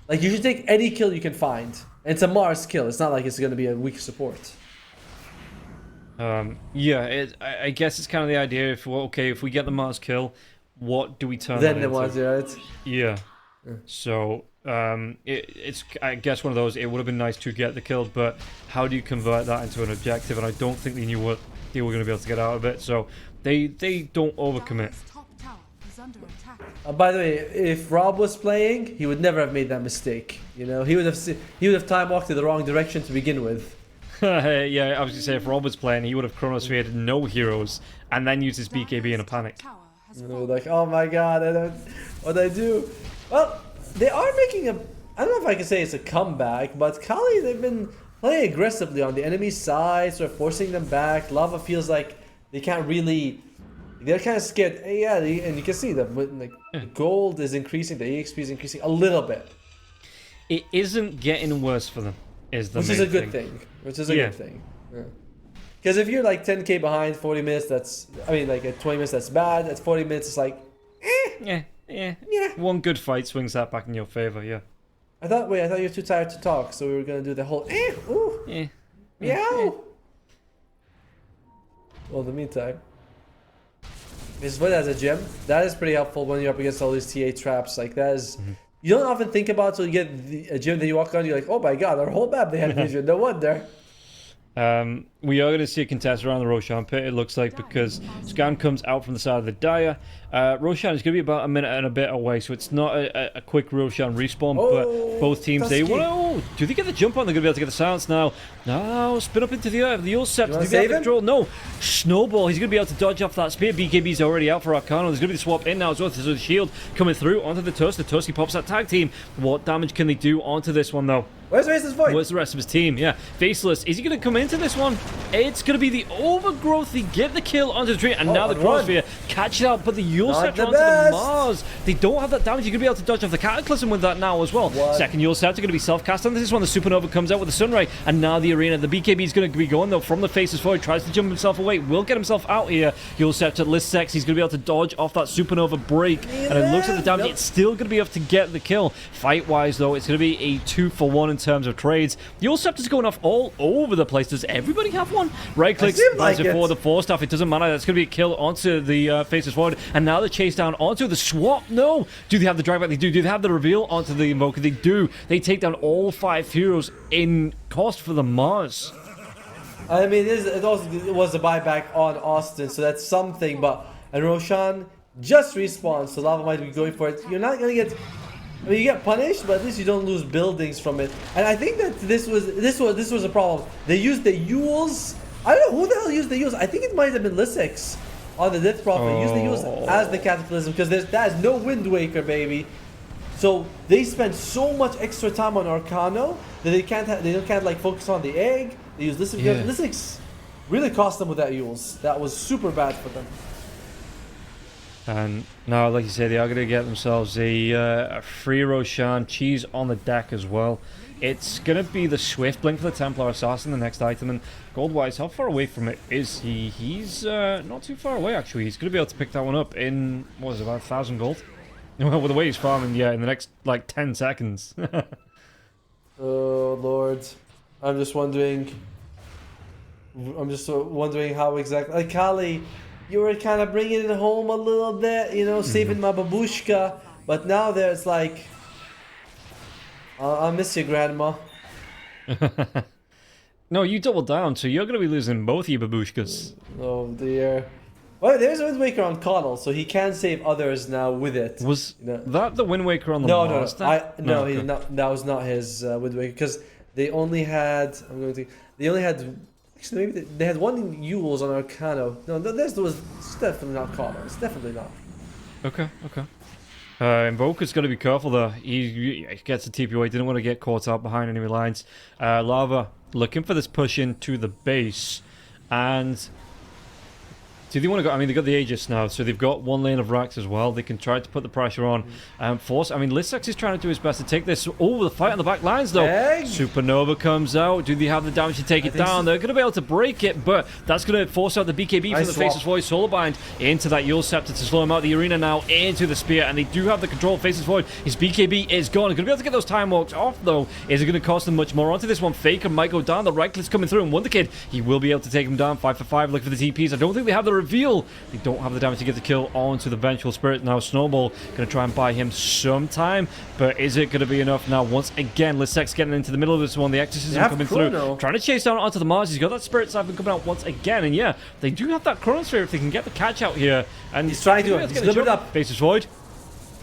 Like, you should take any kill you can find. And it's a Mars kill. It's not like it's going to be a weak support. Yeah, I guess it's kind of the idea. If we get the Mars kill, what do we turn then that the Mars, right? Yeah. So, it's, I guess, one of those. It would have been nice to get the kill, but how do you convert that into an objective? And I don't think they knew what they were going to be able to get out of it. So, they don't overcommit. By the way, if Rob was playing, he would never have made that mistake. You know, he would have time walked in the wrong direction to begin with. Yeah, I was gonna say if Rob was playing, he would have chronosphered no heroes and then used his BKB in a panic. Like, oh my god, what I do? Well, they are making a. I don't know if I can say it's a comeback, but Kali, they've been playing aggressively on the enemy side, sort of forcing them back. Lava feels like they can't really. They're kind of scared. Yeah, and you can see them. Like, gold is increasing, the EXP is increasing a little bit. It isn't getting worse for them, Which is a good thing. Which is a good thing. Because if you're like 10k behind 40 minutes, that's... I mean, like at 20 minutes, that's bad. At 40 minutes, it's like... Yeah. One good fight swings that back in your favor, yeah. I thought you were too tired to talk, so we were going to do the whole... Ooh. Meow. Well, in the meantime... This Void as a gem, that is pretty helpful when you're up against all these TA traps. Like, that is... You don't often think about it until you get a gem that you walk on, you're like, oh my god, our whole map they had vision, no wonder. We are going to see a contest around the Roshan pit, it looks like, because Scan comes out from the side of the Dire. Roshan is going to be about a minute and a bit away, so it's not a quick Roshan respawn, but both teams, they want to... Do they get the jump on? They're going to be able to get the silence now. No, spin up into the earth. The Yule Scepter, do they have the control? No. Snowball, he's going to be able to dodge off that spear. BKB's already out for Arcano. There's going to be the swap in now as well. There's a shield coming through onto the Tusk. The Tusk, he pops that tag team. What damage can they do onto this one, though? Where's Faceless Void? Where's the rest of his team? Yeah. Faceless, is he going to come into this one? It's going to be the Overgrowth. They get the kill onto the tree, and now the run. Chronosphere catches out, but the Yule Scepter the onto the best. Mars. They don't have that damage. You're going to be able to dodge off the Cataclysm with that now as well. Second Yule Scepter going to be self-cast on this one. The Supernova comes out with the Sunray, and now the Arena. The BKB is going to be going, though, from the Faces Void. Tries to jump himself away. Will get himself out here. Yule Scepter, Listex. He's going to be able to dodge off that Supernova break, and it looks at the damage. It's still going to be enough to get the kill. Fight-wise, though, it's going to be a 2-for-1 in terms of trades. Yule Scepter's going off all over the place. Does everybody have one? Right-click like it. for the Force Staff. It doesn't matter. That's going to be a kill onto the Faces Forward. And now the chase down onto the swap. No. Do they have the drag back? They do. Do they have the reveal onto the Invoker? They do. They take down all 5 heroes in cost for the Mars. I mean, it was a buyback on Austin, so that's something. But and Roshan just respawns, so Lava might be going for it. You're not gonna get. I mean, you get punished, but at least you don't lose buildings from it. And I think that this was a problem. They used the Yules. I don't know who the hell used the Yules. I think it might have been Lisix on the Death Prophet. Used the Yules as the Cataclysm because that is no Wind Waker, baby. So they spend so much extra time on Arcano that they can't like focus on the egg. They use Lisix. Yeah. Lisix really cost them with that Yules. That was super bad for them. And now, like you said, they are going to get themselves a free Roshan. Cheese on the deck as well. It's going to be the Swift Blink for the Templar Assassin, the next item. And gold-wise, how far away from it is he? He's not too far away, actually. He's going to be able to pick that one up in, what is it, about 1,000 gold? Well, with the way he's farming, yeah, in the next, like, 10 seconds. Oh, Lord. I'm just wondering how exactly... Like, Kali, you were kind of bringing it home a little bit, you know, saving my babushka. But now there's, like... I miss you, Grandma. No, you double down, so you're going to be losing both your babushkas. Oh, dear. Well, there's a Wind Waker on Connell, so he can save others now with it. Was that the Wind Waker on the Mars? No, he did not, that was not his Wind Waker, because they only had... Actually, maybe they had one Yules on Arcano. No, it's definitely not Connell. It's definitely not. Okay. Invoker's got to be careful though. He gets the TP away. Didn't want to get caught out behind enemy lines. Lava looking for this push into the base. And do they want to go? I mean, they've got the Aegis now, so they've got one lane of racks as well. They can try to put the pressure on. Force. I mean, Listex is trying to do his best to take this. Oh, the fight on the back lines though. Egg. Supernova comes out. Do they have the damage to take it down? They're going to be able to break it, but that's going to force out the BKB from the Faceless Void Solarbind into that Yule Scepter to slow him out. The Arena now into the Spear, and they do have the control of Faceless Void. His BKB is gone. Going to be able to get those time walks off though. Is it going to cost them much more? Onto this one, Faker might go down. The right click's coming through, and Wonder Kid, he will be able to take him down. 5 for 5. Look for the TPs. I don't think they have the reveal. They don't have the damage to get the kill onto the Vengeful Spirit. Now Snowball going to try and buy him some time, but is it going to be enough? Now once again, Lisex getting into the middle of this one. The Exorcism coming through, trying to chase down onto the Mars. He's got that Spirit Siphon coming out once again, and yeah, they do have that Chronosphere if they can get the catch out here. And he's trying to get it up. Faceless Void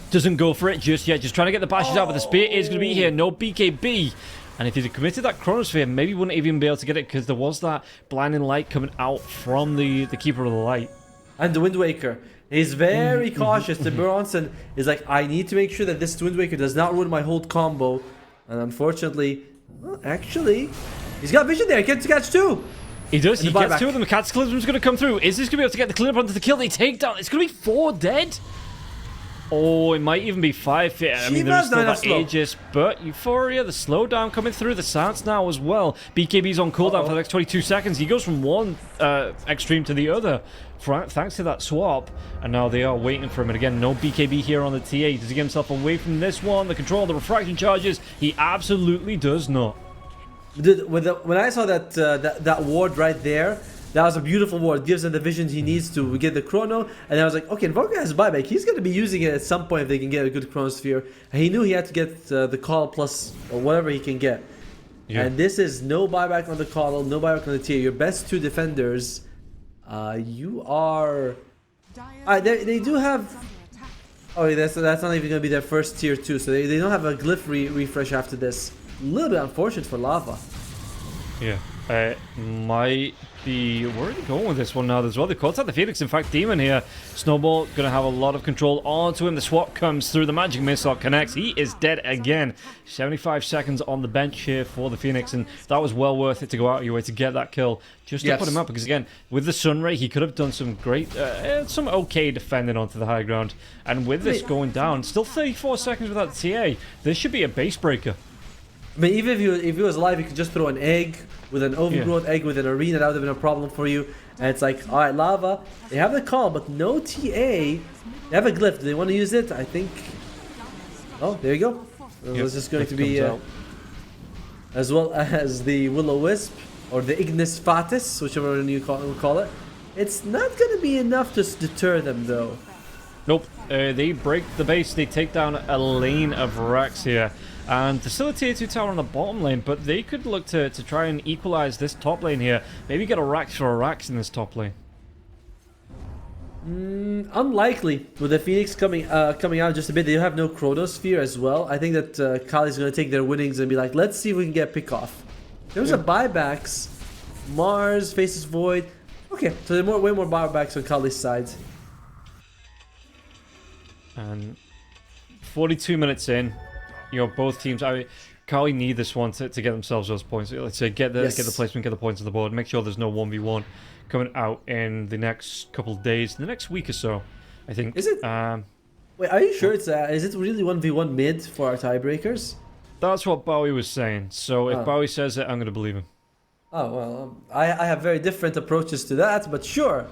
doesn't go for it just yet, just trying to get the bashes out, but the Spear is going to be here. No BKB. And if he'd committed that Chronosphere, maybe he wouldn't even be able to get it, because there was that blinding light coming out from the Keeper of the Light. And the Wind Waker. He's very cautious. The Bronson is like, I need to make sure that this Wind Waker does not ruin my whole combo. And unfortunately, well, actually, he's got vision there. He gets to catch two. He does. He gets two of them. The Cataclysm's going to come through. Is this going to be able to get the cleanup onto the kill? They take down. It's going to be 4 dead. Oh, it might even be 5. I mean, there's still that Aegis, but Euphoria, the slowdown coming through, the Sans now as well. BKB's on cooldown for the next 22 seconds. He goes from one extreme to the other, thanks to that swap, and now they are waiting for him. And again, no BKB here on the TA. Does he get himself away from this one? The control of the refraction charges? He absolutely does not. Dude, when I saw that ward right there, that was a beautiful ward. Gives him the vision he needs to get the chrono. And I was like, okay, Invoker has buyback. He's going to be using it at some point if they can get a good chronosphere. And he knew he had to get the call plus or whatever he can get. Yeah. And this is no buyback on the call, no buyback on the tier. Your best 2 defenders, you are... they do have... Oh, that's not even going to be their first tier 2. So they don't have a glyph refresh after this. A little bit unfortunate for Lava. Yeah. Might be... Where are they going with this one now as well? They caught out the Phoenix. In fact, Demon here. Snowball going to have a lot of control onto him. The swap comes through. The magic missile connects. He is dead again. 75 seconds on the bench here for the Phoenix, and that was well worth it to go out of your way to get that kill. Just to put him up, because again, with the Sunray, he could have done some great, some okay defending onto the high ground. And with this going down, still 34 seconds without the TA, this should be a base breaker. I mean, even if he was alive, you could just throw an egg with an overgrowth egg with an arena. That would have been a problem for you. And it's like, all right, Lava, they have the call, but no TA. They have a glyph. Do they want to use it? I think. Oh, there you go. This is going to be as well as the Will-O-Wisp or the Ignis Fatis, whichever one you call it. It's not going to be enough to deter them, though. Nope. They break the base. They take down a lane of Rax here. And there's still a tier 2 tower on the bottom lane, but they could look to try and equalize this top lane here. Maybe get a Rax for a Rax in this top lane. Unlikely. With the Phoenix coming out just a bit, they have no Chronosphere as well. I think that Kali's going to take their winnings and be like, let's see if we can get pick off. There's a buybacks. Mars, Faces Void. Okay, so there are way more buybacks on Kali's side. And 42 minutes in, you know, both teams. Kali need this one to get themselves those points. Let's say get the placement, get the points on the board. Make sure there's no 1v1 coming out in the next couple of days, the next week or so, I think. Is it? Wait, are you sure it's is it really 1v1 mid for our tiebreakers? That's what Bowie was saying. So if Bowie says it, I'm going to believe him. Oh well, I have very different approaches to that, but sure.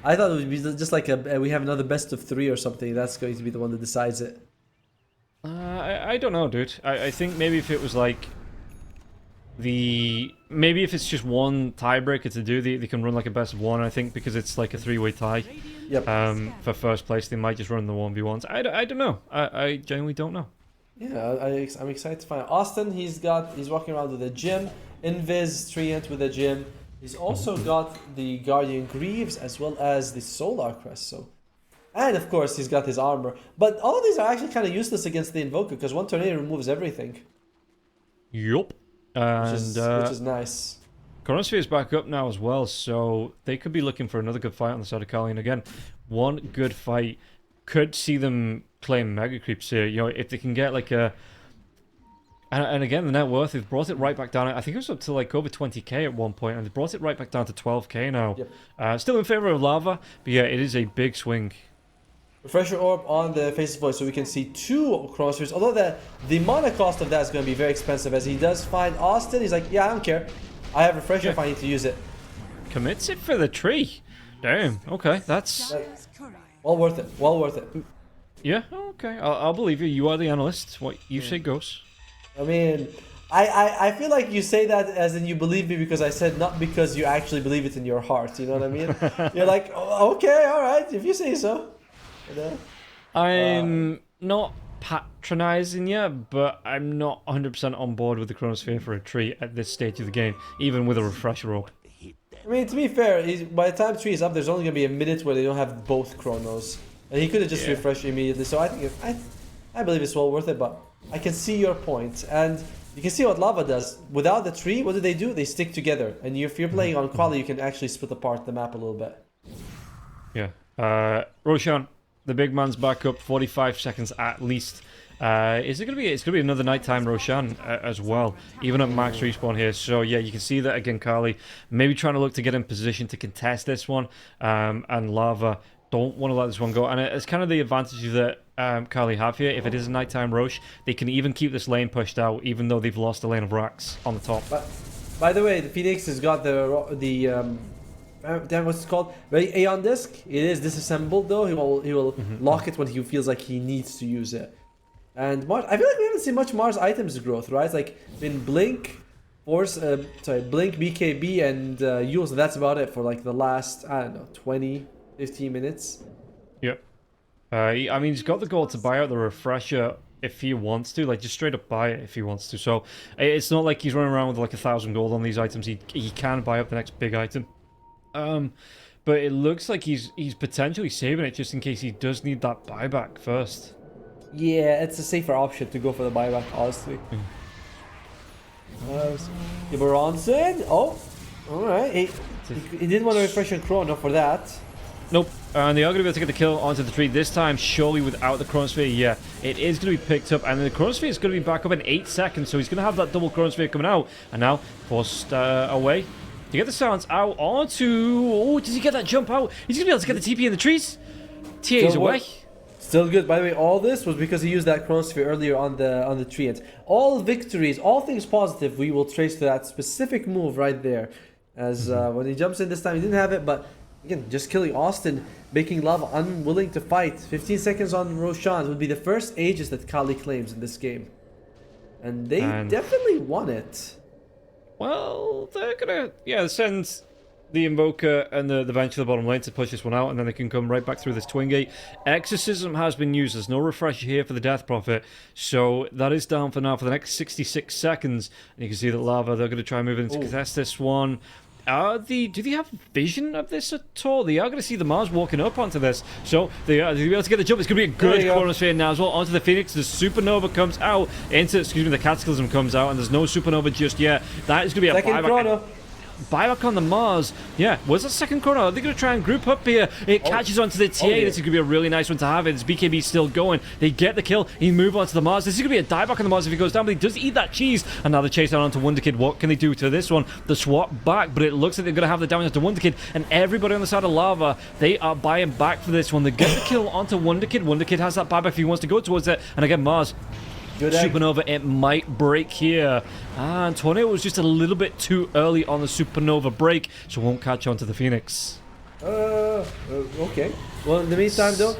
I thought it would be just like we have another best of 3 or something. That's going to be the one that decides it. I don't know, dude. I think maybe if it was like maybe if it's just one tiebreaker to do, they can run like a best of 1. I think because it's like a 3-way tie. Yep. For first place, they might just run the 1v1s. I don't know. I genuinely don't know. Yeah, I'm excited to find out. Austin, he's walking around with a gym. Invis Treant with a gym. He's also got the Guardian Greaves as well as the Solar Crest. So, and of course he's got his armor. But all of these are actually kind of useless against the Invoker because one tornado removes everything. Yup. And which is nice. Chronosphere is back up now as well, so they could be looking for another good fight on the side of Kali. And again, one good fight could see them claim Mega Creeps here. You know, if they can get like a... And again, the net worth, they've brought it right back down. I think it was up to like over 20k at one point, and they brought it right back down to 12k now. Yep. Still in favor of Lava, but yeah, it is a big swing. Refresher Orb on the Faces Void, so we can see 2 Chronospheres. Although the mana cost of that is going to be very expensive, as he does find Austin. He's like, yeah, I don't care. I have Refresher if I need to use it. Commits it for the tree. Damn, okay, that's... well worth it, well worth it. Yeah, okay, I'll believe you. You are the analyst. What you say goes. I mean, I feel like you say that as in you believe me because I said not because you actually believe it in your heart. You know what I mean? You're like, oh, okay, all right, if you say so. You know? I'm not patronizing you, but I'm not 100% on board with the Chronosphere for a tree at this stage of the game, even with a Refresher Orb. I mean, to be fair, by the time tree is up, there's only going to be a minute where they don't have both Chronos. And he could have just refreshed immediately. So I think I believe it's well worth it, but I can see your point. And you can see what Lava does. Without the tree, what do? They stick together. And if you're playing on Quali, you can actually split apart the map a little bit. Yeah. Roshan, the big man's back up, 45 seconds at least. Is it gonna be? It's gonna be another nighttime Roshan as well, even at max respawn here. So yeah, you can see that again. Kali maybe trying to look to get in position to contest this one, and Lava don't want to let this one go. And it's kind of the advantage that Kali have here. If it is a nighttime Rosh, they can even keep this lane pushed out, even though they've lost the lane of Rax on the top. But by the way, the Phoenix has got the damn, what's it called? Aeon Disc. It is disassembled though. He will lock it when he feels like he needs to use it. And Mars, I feel like we haven't seen much Mars items growth, right? It's like in Blink, Blink, BKB, and Yule. So that's about it for like the last, I don't know, 20, 15 minutes. Yep. I mean, he's got the goal to buy out the Refresher if he wants to, like just straight up buy it if he wants to. So it's not like he's running around with like 1,000 gold on these items. He can buy up the next big item. But it looks like he's potentially saving it just in case he does need that buyback first. Yeah, it's a safer option to go for the buyback, honestly. Bronson. Oh, Alright, he didn't want to refresh on Chrono for that. Nope, and they are going to be able to get the kill onto the tree this time, surely without the Chronosphere. Yeah, it is going to be picked up, and the Chronosphere is going to be back up in 8 seconds, so he's going to have that double Chronosphere coming out, and now forced away. To get the silence out onto... Oh, does he get that jump out? He's going to be able to get the TP in the trees. TA's away. Still good. By the way, all this was because he used that Chronosphere earlier on the tree. And all victories, all things positive, we will trace to that specific move right there. As when he jumps in this time, he didn't have it, but again, just killing Austin, making Lava unwilling to fight. 15 seconds on Roshan would be the first Aegis that Kali claims in this game. And they definitely won it. Well, they're going to, send the Invoker and the bench to the bottom lane to push this one out, and then they can come right back through this Twin Gate. Exorcism has been used. There's no refresher here for the Death Prophet, so that is down for now for the next 66 seconds. And you can see that Lava, they're going to try and move in to contest this one. Do they have vision of this at all? They are going to see the Mars walking up onto this, so they'll be able to get the jump. It's going to be a good Chronosphere now as well. Onto the Phoenix, the Supernova comes out, the Cataclysm comes out, and there's no Supernova just yet. That is going to be a buyback. Buyback on the Mars. Yeah, where's the second Chrono? Are they going to try and group up here? It catches onto the TA. This is going to be a really nice one to have. It's BKB still going. They get the kill. He move on to the Mars. This is going to be a dieback on the Mars if he goes down, but he does eat that cheese. And now the chase down onto Wonder Kid. What can they do to this one? The swap back, but it looks like they're going to have the damage onto Wonder Kid. And everybody on the side of Lava, they are buying back for this one. They get the kill onto Wonder Kid. Wonder Kid has that buyback if he wants to go towards it. And again, Mars. Supernova, it might break here. And Tornado was just a little bit too early on the Supernova break, so won't catch on to the Phoenix. Okay. Well, in the meantime, though,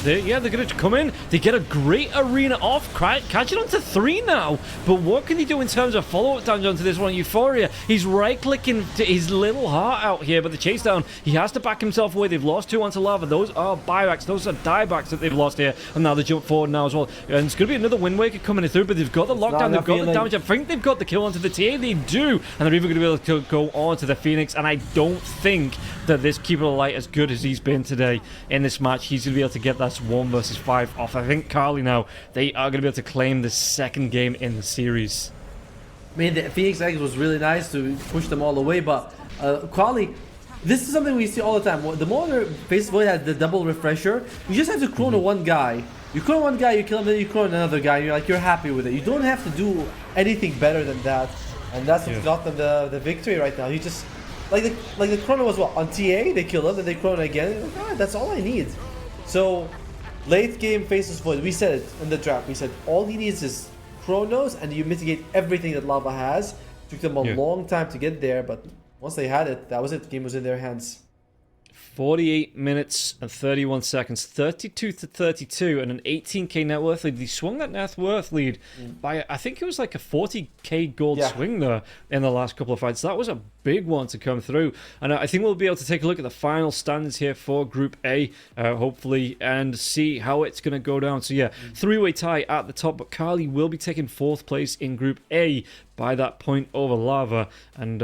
they're going to come in. They get a great arena off. Catching on to 3 now. But what can he do in terms of follow-up damage onto this one? Euphoria. He's right-clicking to his little heart out here, but the chase down, he has to back himself away. They've lost 2 onto Lava. Those are buybacks. Those are diebacks that they've lost here. And now they jump forward now as well. And it's going to be another Wind Waker coming through, but they've got the lockdown. They've got the damage. I think they've got the kill onto the TA. They do. And they're even going to be able to go on to the Phoenix. And I don't think that this Keeper of the Light, as good as he's been today in this match, he's going to be able to get that 1 versus 5 off. I think Kali now, they are going to be able to claim the second game in the series. I mean, the Phoenix Eggs was really nice to push them all away, but Kali, this is something we see all the time. The more Face Void had the double refresher, you just have to chrono one guy. You chrono one guy, you kill him, then you chrono another guy, and you're happy with it. You don't have to do anything better than that, and that's what got them the victory right now. You just like the chrono was what on TA, they kill him, then they chrono again. Like, ah, that's all I need. So late game Faceless Void, we said it in the draft. We said all he needs is chronos, and you mitigate everything that Lava has. Took them a long time to get there, but once they had it, that was it. The game was in their hands. 48 minutes and 31 seconds, 32-32, and an 18k net worth lead. They swung that net worth lead by, I think it was like a 40k gold swing there in the last couple of fights. That was a big one to come through. And I think we'll be able to take a look at the final standings here for Group A, hopefully, and see how it's going to go down. So yeah, 3-way tie at the top, but Kali will be taking 4th place in Group A by that point over Lava. And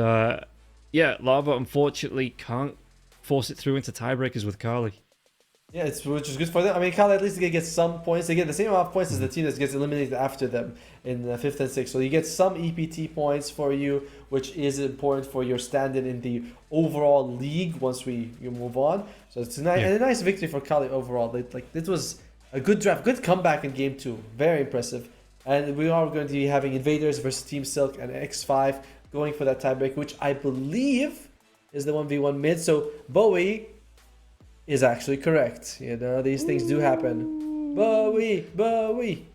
yeah, Lava unfortunately can't force it through into tiebreakers with Kali. Yeah, which is good for them. I mean, Kali at least they get some points. They get the same amount of points as the team that gets eliminated after them in 5th and 6th. So you get some EPT points for you, which is important for your standing in the overall league once you move on. So it's a nice victory for Kali overall. It was a good draft, good comeback in Game 2. Very impressive. And we are going to be having Invaders versus Team Silk and X5 going for that tiebreak, which I believe is the 1v1 mid. So Bowie is actually correct. You know, these things do happen. Bowie.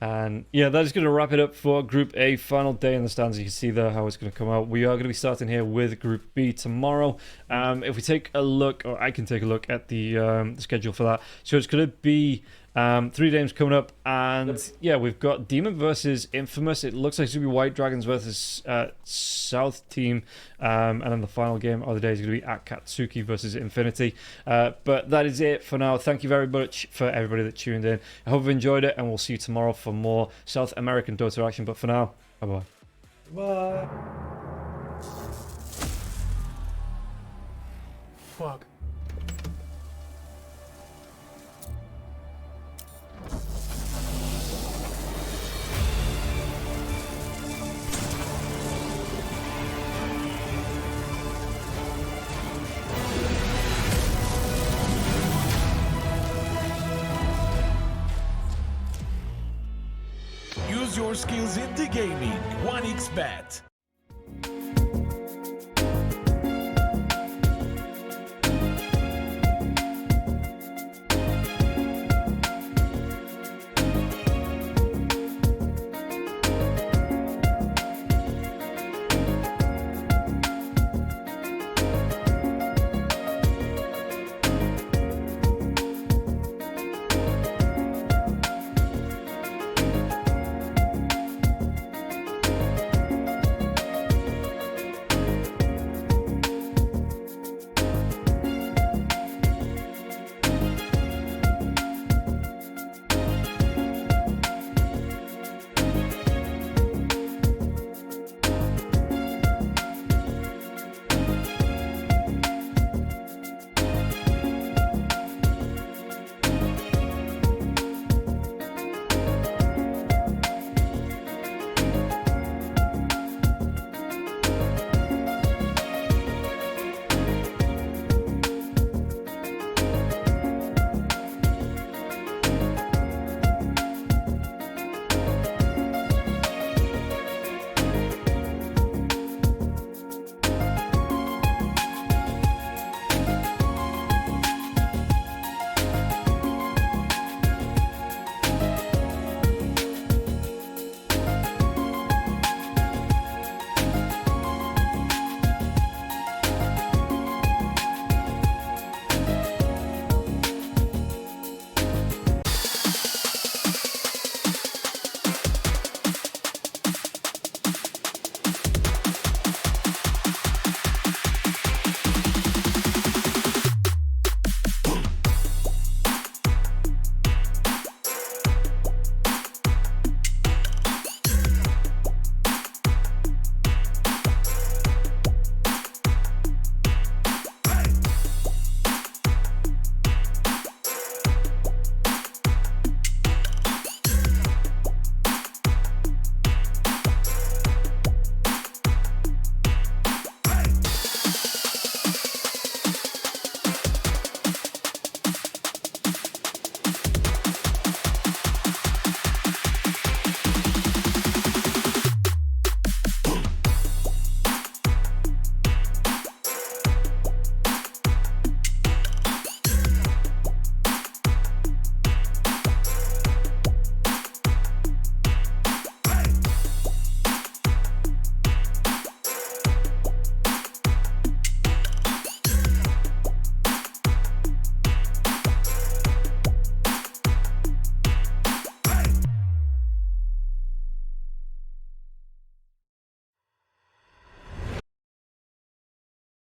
And yeah, that is going to wrap it up for Group A. Final day in the stands. You can see there how it's going to come out. We are going to be starting here with Group B tomorrow. If we take a look, or I can take a look at the schedule for that. So it's going to be 3 games coming up, and yeah, we've got Demon versus Infamous. It looks like it's going to be White Dragons versus South Team, and then the final game of the day is going to be Akatsuki versus Infinity. But that is it for now. Thank you very much for everybody that tuned in. I hope you enjoyed it, and we'll see you tomorrow for more South American Dota action. But for now, bye-bye. Bye. Fuck. your skills in the gaming. 1xBet.